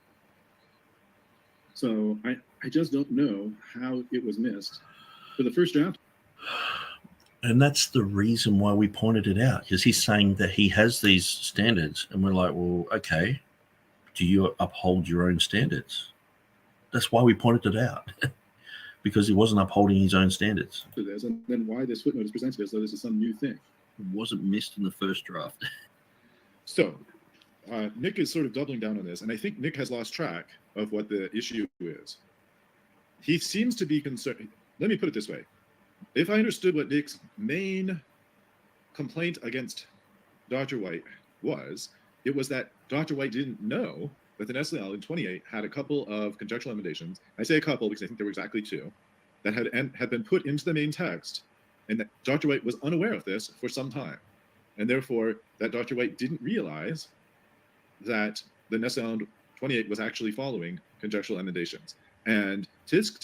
So I just don't know how it was missed for the first draft. And that's the reason why we pointed it out, because he's saying that he has these standards, and we're like, well, okay, do you uphold your own standards? That's why we pointed it out, because he wasn't upholding his own standards. And then why this footnote is presented as though this is some new thing. It wasn't missed in the first draft. So Nick is sort of doubling down on this, and I think Nick has lost track of what the issue is. He seems to be concerned. Let me put it this way. If I understood what Nick's main complaint against Dr. White was, it was that Dr. White didn't know that the NSL in 28 had a couple of conjectural emendations. I say a couple because I think there were exactly two that had been put into the main text, and that Dr. White was unaware of this for some time. And therefore, that Dr. White didn't realize that the NSL 28 was actually following conjectural emendations. And tisk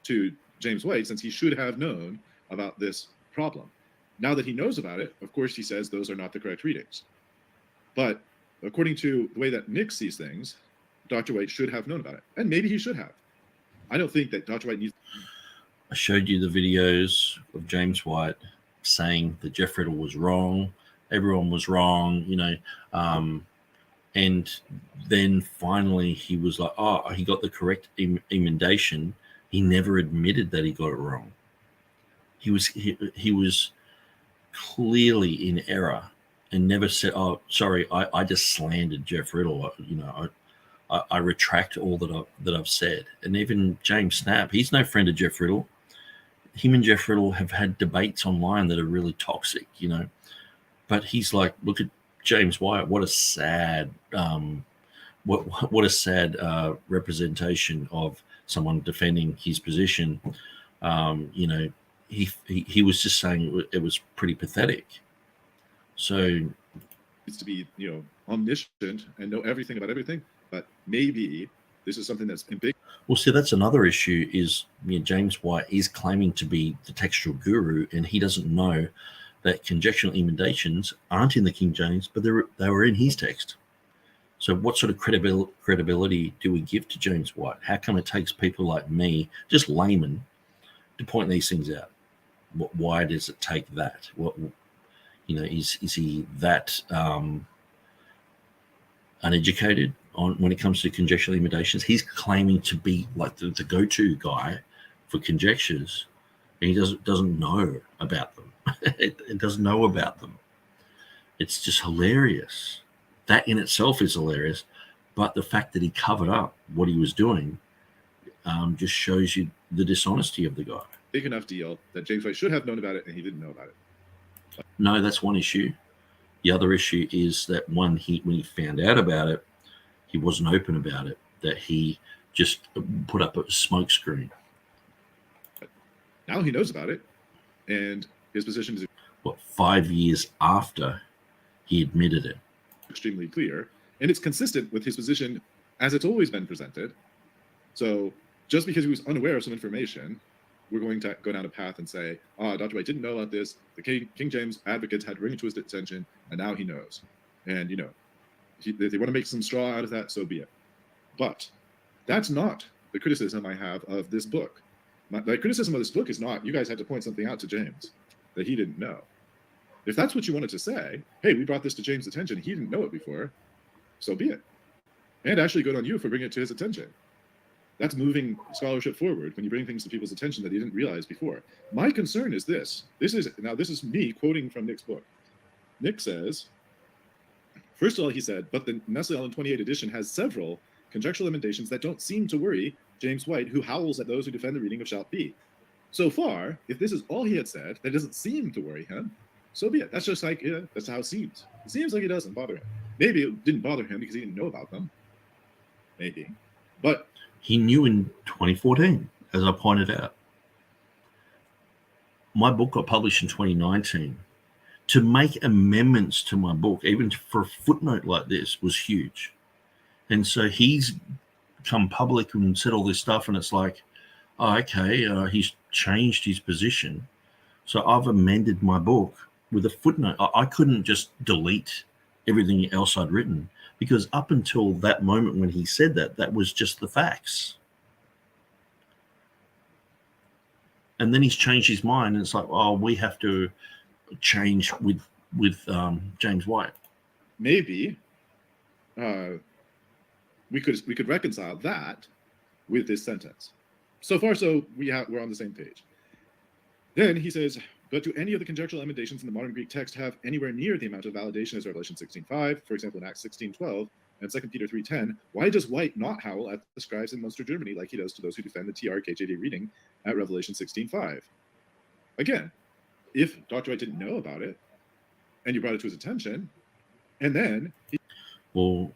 to James White, since he should have known about this problem. Now that he knows about it, of course, he says those are not the correct readings. But according to the way that Nick sees things, Dr. White should have known about it. And maybe he should have. I don't think that Dr. White needs... I showed you the videos of James White saying that Jeff Riddle was wrong. Everyone was wrong, and then finally he was like, oh, he got the correct emendation. He never admitted that he got it wrong. He was clearly in error and never said, oh, sorry, I just slandered Jeff Riddle. I retract all that I've said. And even James Snap, he's no friend of Jeff Riddle. Him and Jeff Riddle have had debates online that are really toxic, But he's like, look at James White. What a sad, what a sad representation of someone defending his position. He was just saying it was pretty pathetic. So needs to be, omniscient and know everything about everything. But maybe This is something that's big. Well, see, that's another issue is James White is claiming to be the textual guru, and he doesn't know that conjectural emendations aren't in the King James, but they were in his text. So what sort of credibility do we give to James White? How come it takes people like me, just laymen, to point these things out? Why does it take that? What, is he that uneducated on when it comes to conjectural emendations? He's claiming to be like the go-to guy for conjectures, and he doesn't know about them. It doesn't know about them. It's just hilarious. That in itself is hilarious, but the fact that he covered up what he was doing just shows you the dishonesty of the guy. Big enough deal that James White should have known about it, and he didn't know about it. No, that's one issue. The other issue is that when he found out about it, he wasn't open about it, that he just put up a smokescreen. Now he knows about it, and his position is 5 years after he admitted it. extremely clear, and it's consistent with his position as it's always been presented. So just because he was unaware of some information, we're going to go down a path and say, Dr. White didn't know about this. The King James advocates had ring to his attention, and now he knows. And, if they want to make some straw out of that, so be it. But that's not the criticism I have of this book. The criticism of this book is not, you guys had to point something out to James that he didn't know. If that's what you wanted to say, hey, we brought this to James' attention, he didn't know it before, so be it. And actually good on you for bringing it to his attention. That's moving scholarship forward when you bring things to people's attention that they didn't realize before. My concern is this. This is me quoting from Nick's book. Nick says, first of all, he said, but the Nestle 28 edition has several conjectural emendations that don't seem to worry James White, who howls at those who defend the reading of shalt be. So far, if this is all he had said, that doesn't seem to worry him, so be it. That's just like, that's how it seems. It seems like it doesn't bother him. Maybe it didn't bother him because he didn't know about them. Maybe. But he knew in 2014, as I pointed out. My book got published in 2019. To make amendments to my book, even for a footnote like this, was huge. And so he's come public and said all this stuff, and it's like, he's changed his position. So I've amended my book with a footnote. I couldn't just delete everything else I'd written, because up until that moment when he said that was just the facts. And then he's changed his mind, and it's like, we have to change with James White. Maybe we could reconcile that with this sentence. So far, so we're on the same page. Then he says, but do any of the conjectural emendations in the modern Greek text have anywhere near the amount of validation as Revelation 16:5, for example, in Acts 16:12 and 2 Peter 3:10? Why does White not howl at the scribes in Munster, Germany, like he does to those who defend the TR KJV reading at Revelation 16:5? Again, if Dr. White didn't know about it, and you brought it to his attention, and then well,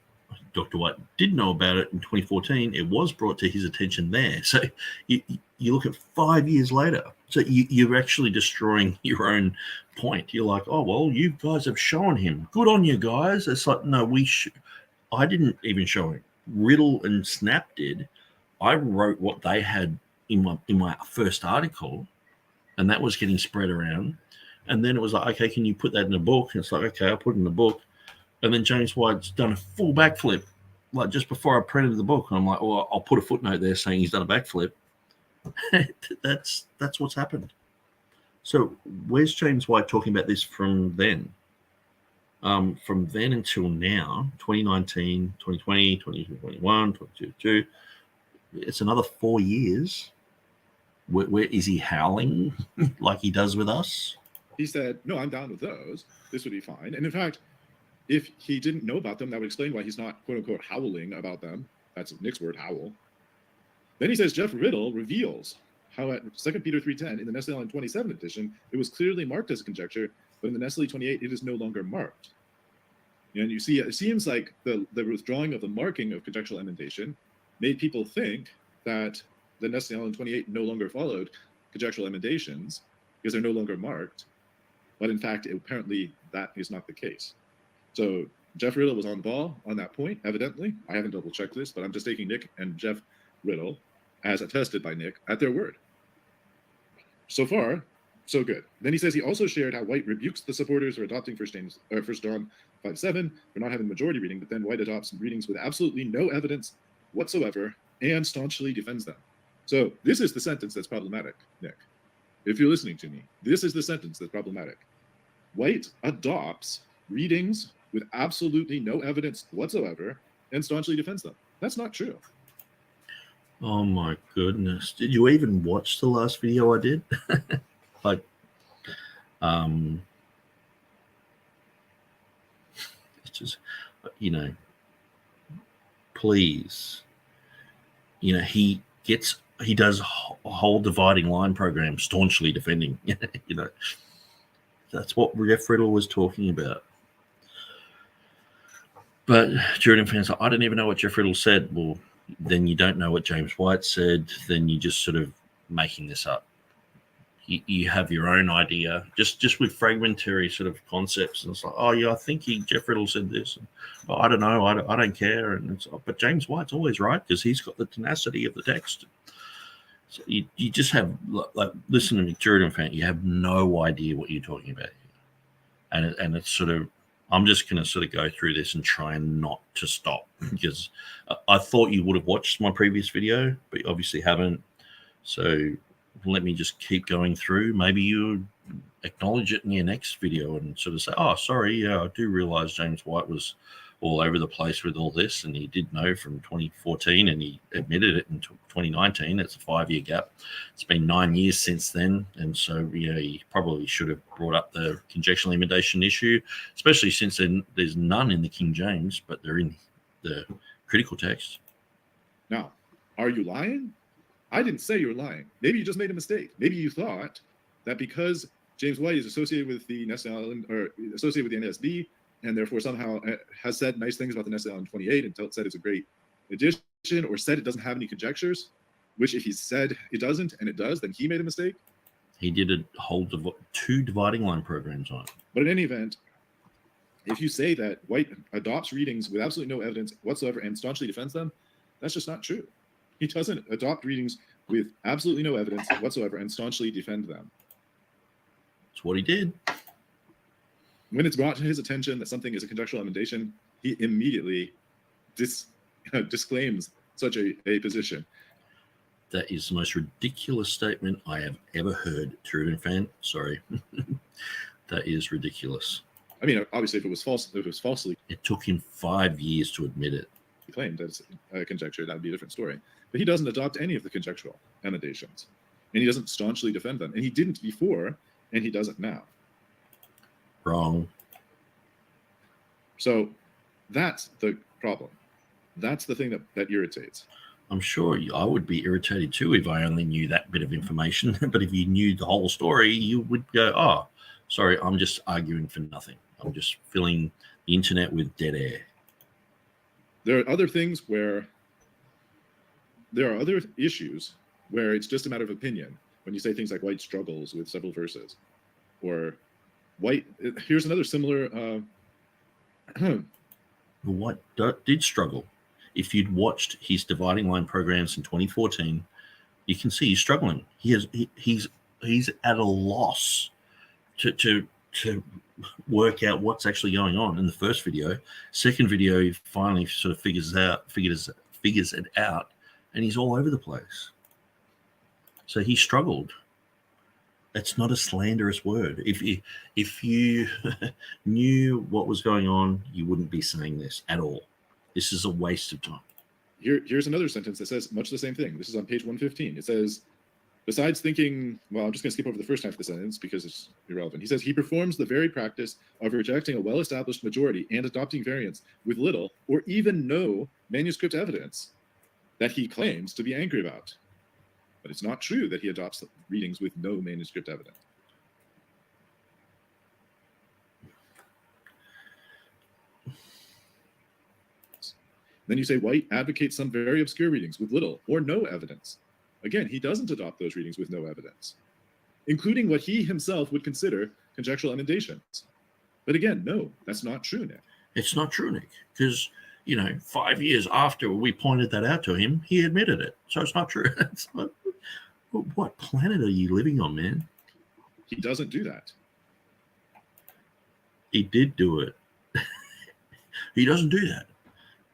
Dr. White did know about it in 2014. It was brought to his attention there. So you look at 5 years later. So you're actually destroying your own point. You're like, you guys have shown him. Good on you guys. It's like, no, I didn't even show him. Riddle and Snap did. I wrote what they had in my first article, and that was getting spread around. And then it was like, okay, can you put that in a book? And it's like, okay, I'll put it in the book. And then James White's done a full backflip, like just before I printed the book. And I'm like, I'll put a footnote there saying he's done a backflip. That's what's happened. So where's James White talking about this from then? From then until now, 2019, 2020, 2021, 2022, it's another 4 years. Where is he howling like he does with us? He said, no, I'm down with those. This would be fine. And in fact, if he didn't know about them, that would explain why he's not, quote unquote, howling about them. That's Nick's word, howl. Then he says, Jeff Riddle reveals how at 2 Peter 3:10 in the Nestle 27 edition, it was clearly marked as a conjecture, but in the Nestle 28, it is no longer marked. And you see, it seems like the withdrawing of the marking of conjectural emendation made people think that the Nestle 28 no longer followed conjectural emendations because they're no longer marked. But in fact, apparently that is not the case. So Jeff Riddle was on the ball on that point, evidently. I haven't double checked this, but I'm just taking Nick and Jeff Riddle, as attested by Nick, at their word. So far, so good. Then he says he also shared how White rebukes the supporters for adopting 1 John 5:7 for not having majority reading, but then White adopts readings with absolutely no evidence whatsoever and staunchly defends them. So this is the sentence that's problematic, Nick. If you're listening to me, this is the sentence that's problematic. White adopts readings with absolutely no evidence whatsoever and staunchly defends them. That's not true. Oh my goodness. Did you even watch the last video I did? Like, it's just, you know, please, you know, he does a whole dividing line program staunchly defending, you know, that's what Jeff Riddle was talking about. But Turretin fans, I don't even know what Jeff Riddle said. Well, then you don't know what James White said. Then you're just sort of making this up. You have your own idea, just with fragmentary sort of concepts. And it's like, oh yeah, I think Jeff Riddle said this. And, oh, I don't know, I don't care. And it's, but James White's always right because he's got the tenacity of the text. So you just have, like, listen to me, Turretin fan, you have no idea what you're talking about here. And it's sort of, I'm just going to sort of go through this and try and not to stop because I thought you would have watched my previous video, but you obviously haven't. So let me just keep going through. Maybe you acknowledge it in your next video and sort of say, oh, sorry, yeah, I do realize James White was all over the place with all this, and he did know from 2014, and he admitted it in 2019. It's a 5-year gap. It's been 9 years since then, and so he probably should have brought up the conjectural limitation issue, especially since there's none in the King James, but they're in the critical text. Now, are you lying? I didn't say you were lying. Maybe you just made a mistake. Maybe you thought that because James White is associated with the Nestle or associated with the NRSV, and therefore somehow has said nice things about the Nestle in 28 and said it's a great addition, or said it doesn't have any conjectures, which if he said it doesn't and it does, then he made a mistake. He did a whole 2 dividing line programs on it. But in any event, if you say that White adopts readings with absolutely no evidence whatsoever and staunchly defends them, that's just not true. He doesn't adopt readings with absolutely no evidence whatsoever and staunchly defend them. That's what he did. When it's brought to his attention that something is a conjectural emendation, he immediately disclaims such a position. That is the most ridiculous statement I have ever heard, Turretin fan. Sorry. That is ridiculous. I mean, obviously, if it was falsely, it took him 5 years to admit it. Claimed as a conjecture, that would be a different story. But he doesn't adopt any of the conjectural emendations, and he doesn't staunchly defend them. And he didn't before, and he doesn't now. Wrong. So that's the problem. That's the thing that irritates. I'm sure I would be irritated too if I only knew that bit of information. But if you knew the whole story, you would go, oh, sorry, I'm just arguing for nothing. I'm just filling the internet with dead air. There are other things where there are other issues where it's just a matter of opinion. When you say things like White struggles with several verses, or White, here's another similar. White did struggle. If you'd watched his dividing line programs in 2014, you can see he's struggling. He's at a loss to work out what's actually going on in the first video. Second video, he finally sort of figures it out, and he's all over the place. So he struggled. It's not a slanderous word. If you knew what was going on, you wouldn't be saying this at all. This is a waste of time. Here's another sentence that says much the same thing. This is on page 115. It says, besides thinking, well, I'm just going to skip over the first half of the sentence because it's irrelevant. He says, he performs the very practice of rejecting a well-established majority and adopting variants with little or even no manuscript evidence that he claims to be angry about. But it's not true that he adopts readings with no manuscript evidence. Then you say White advocates some very obscure readings with little or no evidence. Again, he doesn't adopt those readings with no evidence, including what he himself would consider conjectural emendations. But again, no, that's not true, Nick. It's not true, Nick, because, 5 years after we pointed that out to him, he admitted it. So it's not true. It's not, what planet are you living on, man? He doesn't do that. He did do it. He doesn't do that.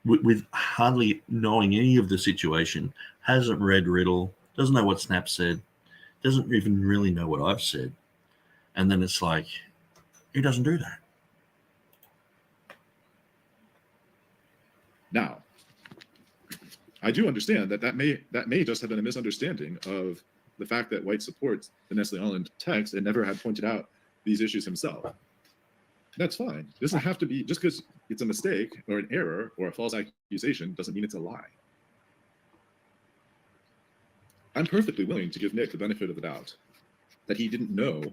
With hardly knowing any of the situation, hasn't read Riddle, doesn't know what Snap said, doesn't even really know what I've said. And then it's like, he doesn't do that. Now, I do understand that may just have been a misunderstanding of the fact that White supports the Nestle-Aland text and never had pointed out these issues himself. That's fine. It doesn't have to be, just because it's a mistake or an error or a false accusation doesn't mean it's a lie. I'm perfectly willing to give Nick the benefit of the doubt that he didn't know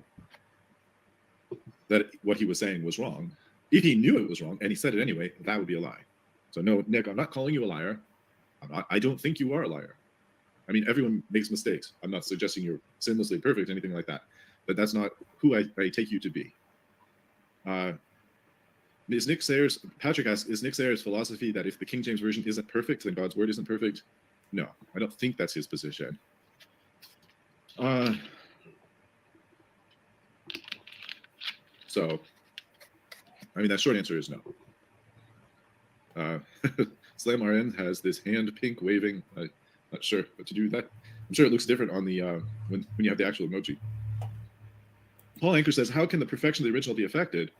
that what he was saying was wrong. If he knew it was wrong and he said it anyway, that would be a lie. So no, Nick, I'm not calling you a liar. I don't think you are a liar. I mean, everyone makes mistakes. I'm not suggesting you're sinlessly perfect, anything like that. But that's not who I take you to be. Is Nick Sayers, Patrick asks, is Nick Sayers' philosophy that if the King James Version isn't perfect, then God's word isn't perfect? No, I don't think that's his position. So, I mean, that short answer is no. Slam RN has this hand pink waving. I'm not sure what to do with that. I'm sure it looks different on the when you have the actual emoji. Paul Anchor says, how can the perfection of the original be affected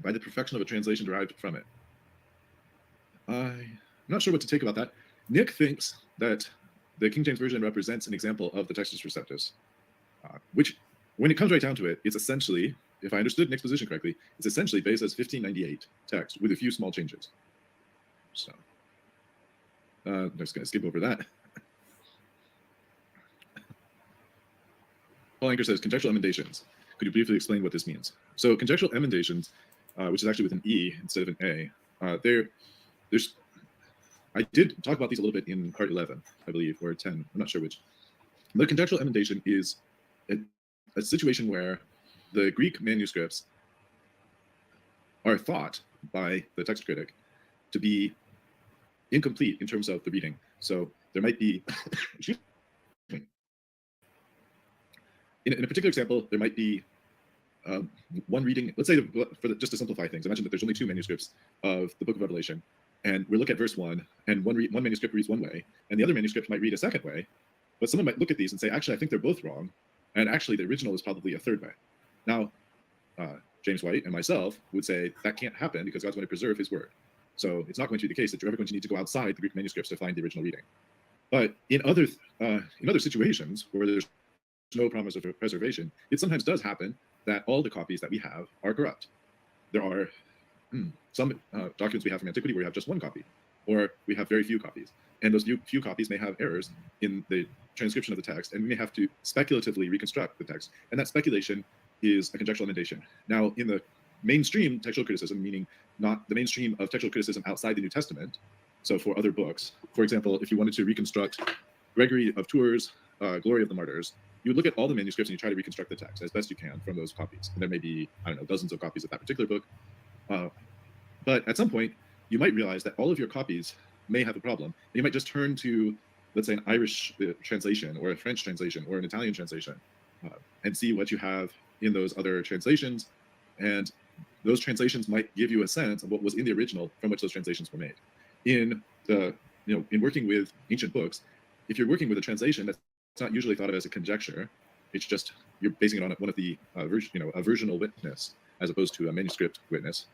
by the perfection of a translation derived from it? I'm not sure what to take about that. Nick thinks that the King James Version represents an example of the Textus Receptus, which, when it comes right down to it, it's essentially, if I understood Nick's position correctly, it's essentially based as 1598 text with a few small changes. So, I'm just going to skip over that. Paul Anchor says, conjectural emendations. Could you briefly explain what this means? So conjectural emendations, which is actually with an E instead of an A, there's, I did talk about these a little bit in part 11, I believe, or 10, I'm not sure which. But conjectural emendation is a situation where the Greek manuscripts are thought by the text critic to be incomplete in terms of the reading. So there might be, excuse me. In a particular example, there might be one reading, let's say, just to simplify things, imagine that there's only two manuscripts of the book of Revelation, and we look at verse 1, and one manuscript reads one way, and the other manuscript might read a second way, but someone might look at these and say, actually, I think they're both wrong, and actually the original is probably a third way. Now, James White and myself would say that can't happen because God's going to preserve his word. So it's not going to be the case that you're ever going to need to go outside the Greek manuscripts to find the original reading. But in other situations where there's no promise of preservation, it sometimes does happen that all the copies that we have are corrupt. There are some documents we have from antiquity where we have just one copy, or we have very few copies. And those few copies may have errors in the transcription of the text, and we may have to speculatively reconstruct the text. And that speculation is a conjectural emendation. Now, in the mainstream textual criticism, meaning not the mainstream of textual criticism outside the New Testament, so for other books, for example, if you wanted to reconstruct Gregory of Tours' Glory of the Martyrs, you would look at all the manuscripts and you try to reconstruct the text as best you can from those copies. And there may be, I don't know, dozens of copies of that particular book. But at some point, you might realize that all of your copies may have a problem. And you might just turn to, let's say, an Irish translation or a French translation or an Italian translation and see what you have in those other translations. And those translations might give you a sense of what was in the original from which those translations were made. In working with ancient books, if you're working with a translation that's not usually thought of as a conjecture, it's just you're basing it on one of the a versional witness as opposed to a manuscript witness.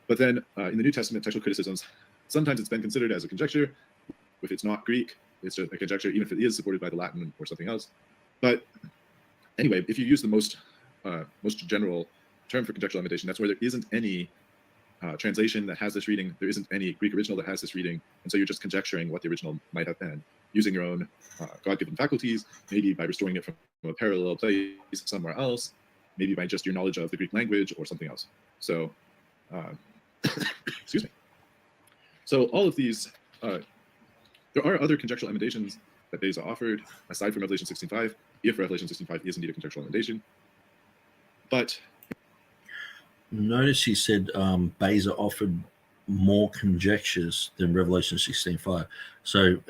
But then in the New Testament textual criticisms, sometimes it's been considered as a conjecture. If it's not Greek, it's just a conjecture, even if it is supported by the Latin or something else. But anyway, if you use the most general term for conjectural emendation, that's where there isn't any translation that has this reading, there isn't any Greek original that has this reading, and so you're just conjecturing what the original might have been, using your own God-given faculties, maybe by restoring it from a parallel place somewhere else, maybe by just your knowledge of the Greek language or something else. So, excuse me. So all of these, there are other conjectural emendations that Beza offered, aside from Revelation 16:5, if Revelation 16:5 is indeed a conjectural emendation. But notice he said Beza offered more conjectures than Revelation 16:5. So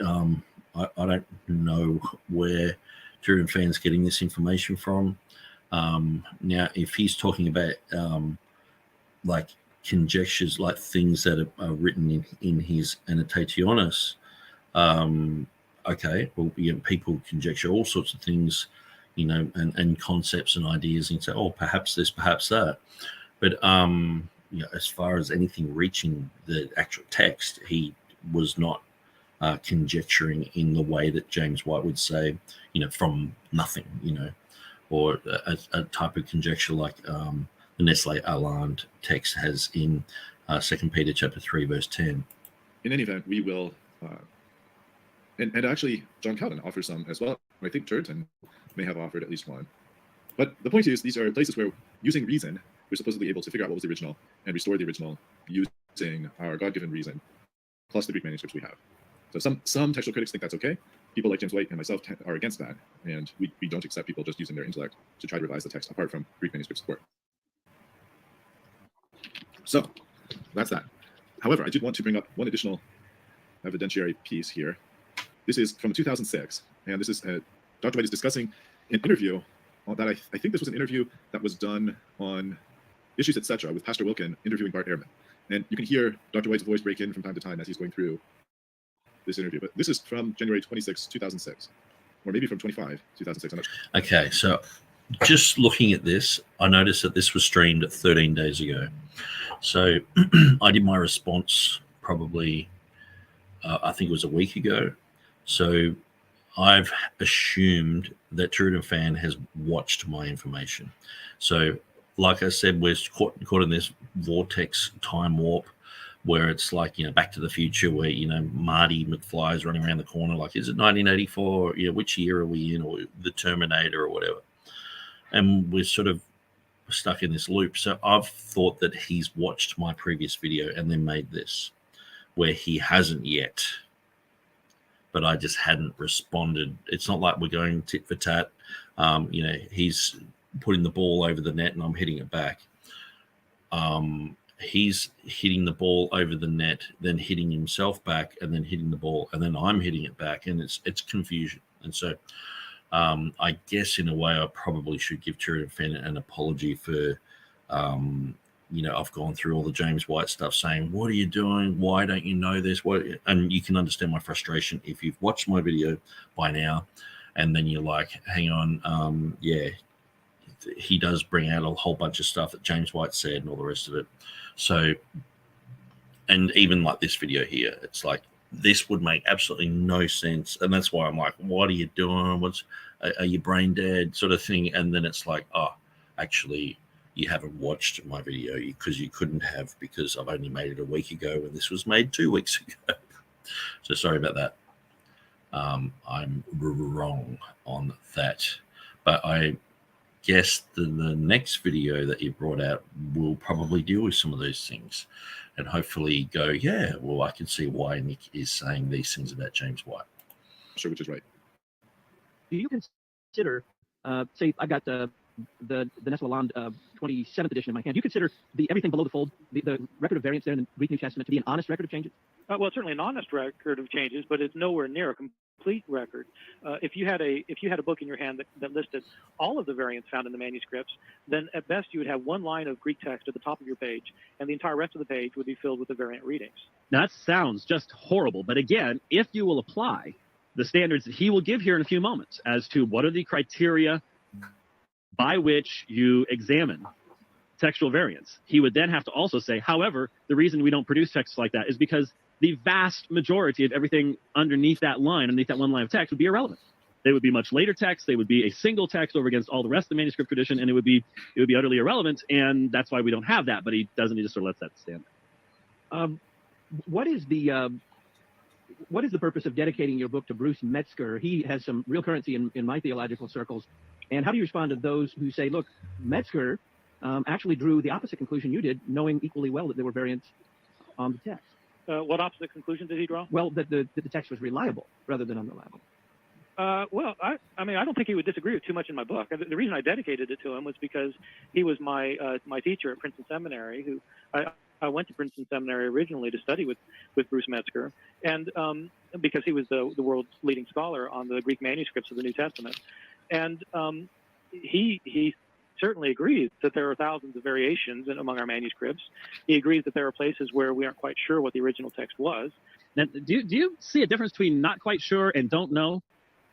I don't know where TurretinFan's getting this information from. Now, if he's talking about like conjectures, like things that are written in his Annotationis, okay, well, people conjecture all sorts of things, and concepts and ideas, and say, oh, perhaps this, perhaps that. But as far as anything reaching the actual text, he was not conjecturing in the way that James White would say, from nothing, or a type of conjecture like the Nestle Aland text has in 2 Peter chapter 3, verse 10. In any event, we will, and actually, John Calvin offers some as well. I think Turretin may have offered at least one. But the point is, these are places where, using reason, we're supposedly able to figure out what was the original and restore the original using our God-given reason, plus the Greek manuscripts we have. So some textual critics think that's okay. People like James White and myself are against that, and we don't accept people just using their intellect to try to revise the text apart from Greek manuscript support. So that's that. However, I did want to bring up one additional evidentiary piece here. This is from 2006, and this is Dr. White is discussing an interview that I think this was an interview that was done on Issues, etc., with Pastor Wilkin interviewing Bart Ehrman. And you can hear Dr. White's voice break in from time to time as he's going through this interview. But this is from January 26, 2006, or maybe from 25, 2006. I'm not sure. Okay, so just looking at this, I noticed that this was streamed 13 days ago. So I did my response probably, I think it was a week ago. So I've assumed that TurretinFan has watched my information. So like I said, we're caught in this vortex time warp where it's like, Back to the Future, where, Marty McFly is running around the corner like, is it 1984? Which year are we in? Or the Terminator or whatever. And we're sort of stuck in this loop. So I've thought that he's watched my previous video and then made this, where he hasn't yet. But I just hadn't responded. It's not like we're going tit for tat. He's putting the ball over the net and I'm hitting it back. He's hitting the ball over the net, then hitting himself back, and then hitting the ball, and then I'm hitting it back, and it's confusion. And so I guess in a way I probably should give TurretinFan an apology for, I've gone through all the James White stuff saying, what are you doing? Why don't you know this? And you can understand my frustration if you've watched my video by now, and then you're like, hang on, he does bring out a whole bunch of stuff that James White said and all the rest of it. So, and even like this video here, it's like, this would make absolutely no sense. And that's why I'm like, what are you doing? Are you brain dead sort of thing? And then it's like, oh, actually, you haven't watched my video because you couldn't have, because I've only made it a week ago and this was made 2 weeks ago. So sorry about that. I'm wrong on that. But I guess the next video that you brought out will probably deal with some of those things and hopefully go, yeah, well, I can see why Nick is saying these things about James White. Sure, which is right. Do you consider, say, I got the Nestle Aland 27th edition in my hand. Do you consider the everything below the fold, the record of variance there in the Greek New Testament, to be an honest record of changes? Well, it's certainly an honest record of changes, but it's nowhere near a complete record. If you had a book in your hand that listed all of the variants found in the manuscripts, then at best you would have one line of Greek text at the top of your page, and the entire rest of the page would be filled with the variant readings. Now, that sounds just horrible. But again, if you will apply the standards that he will give here in a few moments as to what are the criteria by which you examine textual variants, he would then have to also say, however, the reason we don't produce texts like that is because the vast majority of everything underneath that line, underneath that one line of text, would be irrelevant. They would be much later texts. They would be a single text over against all the rest of the manuscript tradition, and it would be utterly irrelevant, and that's why we don't have that. But he doesn't. He just sort of lets that stand. What is the purpose of dedicating your book to Bruce Metzger? He has some real currency in my theological circles. And how do you respond to those who say, look, Metzger actually drew the opposite conclusion you did, knowing equally well that there were variants on the text? What opposite conclusion did he draw? Well, that the text was reliable rather than unreliable. Well, I mean, I don't think he would disagree with too much in my book. The reason I dedicated it to him was because he was my teacher at Princeton Seminary. Who I went to Princeton Seminary originally to study with Bruce Metzger, and because he was the world's leading scholar on the Greek manuscripts of the New Testament, and he certainly agrees that there are thousands of variations among our manuscripts. He agrees that there are places where we aren't quite sure what the original text was. Now, do you see a difference between not quite sure and don't know?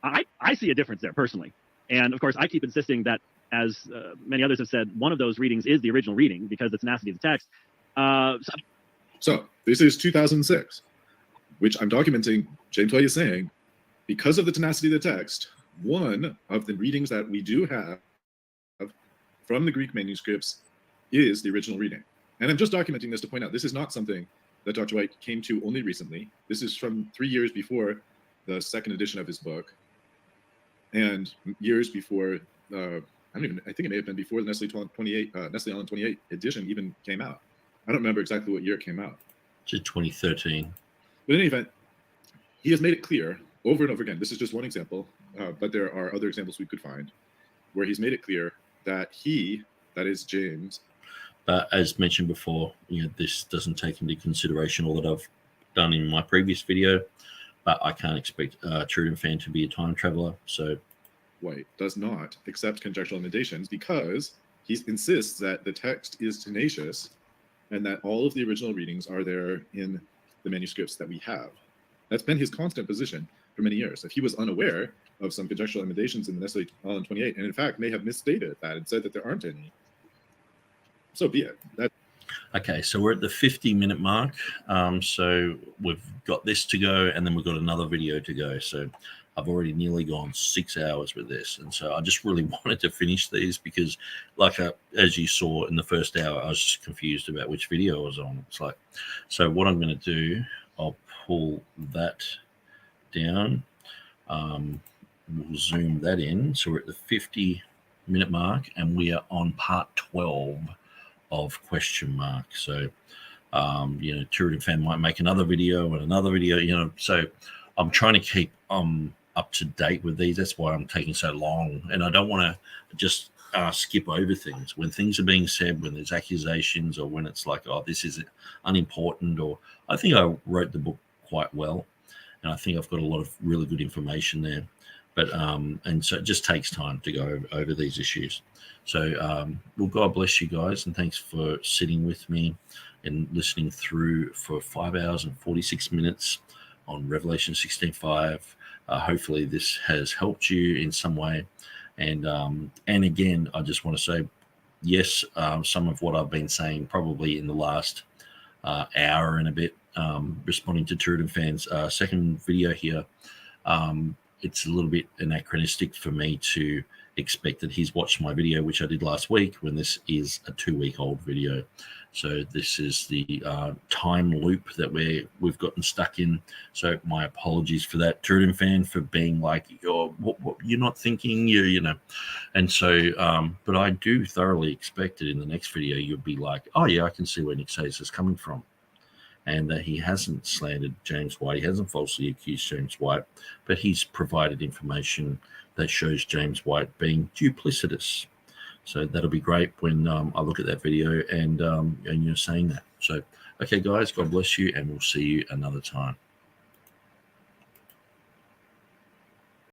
I see a difference there personally. And of course, I keep insisting that, as many others have said, one of those readings is the original reading because the tenacity of the text. So this is 2006, which I'm documenting. James White is saying, because of the tenacity of the text, one of the readings that we do have from the Greek manuscripts is the original reading. And I'm just documenting this to point out this is not something that Dr. White came to only recently. This is from 3 years before the second edition of his book, and years before, I think it may have been before the Nestle Allen 28 edition even came out. I don't remember exactly what year it came out. To 2013. But in any event, he has made it clear over and over again. This is just one example, but there are other examples we could find where he's made it clear that that is James. As mentioned before, this doesn't take into consideration all that I've done in my previous video, but I can't expect TurretinFan to be a time traveler. So White does not accept conjectural emendations because he insists that the text is tenacious and that all of the original readings are there in the manuscripts that we have. That's been his constant position for many years. If he was unaware of some conjectural emendations in the Nestle Allen 28, and in fact may have misstated that and said that there aren't any, so be it. Okay, so we're at the 50-minute mark. So we've got this to go, and then we've got another video to go. So I've already nearly gone 6 hours with this. And so I just really wanted to finish these because, as you saw in the first hour, I was just confused about which video I was on. It's like, so what I'm going to do, I'll pull that down. We'll zoom that in. So we're at the 50-minute mark, and we are on part 12 of question mark. So TurretinFan might make another video and another video, so I'm trying to keep up to date with these. That's why I'm taking so long, and I don't want to just skip over things when things are being said, when there's accusations, or when it's like, oh, this is unimportant. Or I think I wrote the book quite well, and I think I've got a lot of really good information there, but and so it just takes time to go over these issues. So, well, God bless you guys, and thanks for sitting with me and listening through for 5 hours and 46 minutes on Revelation 16:5. Hopefully, this has helped you in some way. And again, I just want to say, yes, some of what I've been saying probably in the last hour and a bit, responding to TurretinFan's second video here, it's a little bit anachronistic for me to expect that he's watched my video, which I did last week, when this is a 2-week-old video. So this is the time loop that we've gotten stuck in. So my apologies for that, TurretinFan, for being like, you're not thinking, and so, but I do thoroughly expect that in the next video you'll be like, oh yeah, I can see where Nick says is coming from, and that he hasn't slandered James White, he hasn't falsely accused James White, but he's provided information that shows James White being duplicitous. So that'll be great when I look at that video and you're saying that. So, okay, guys, God bless you, and we'll see you another time.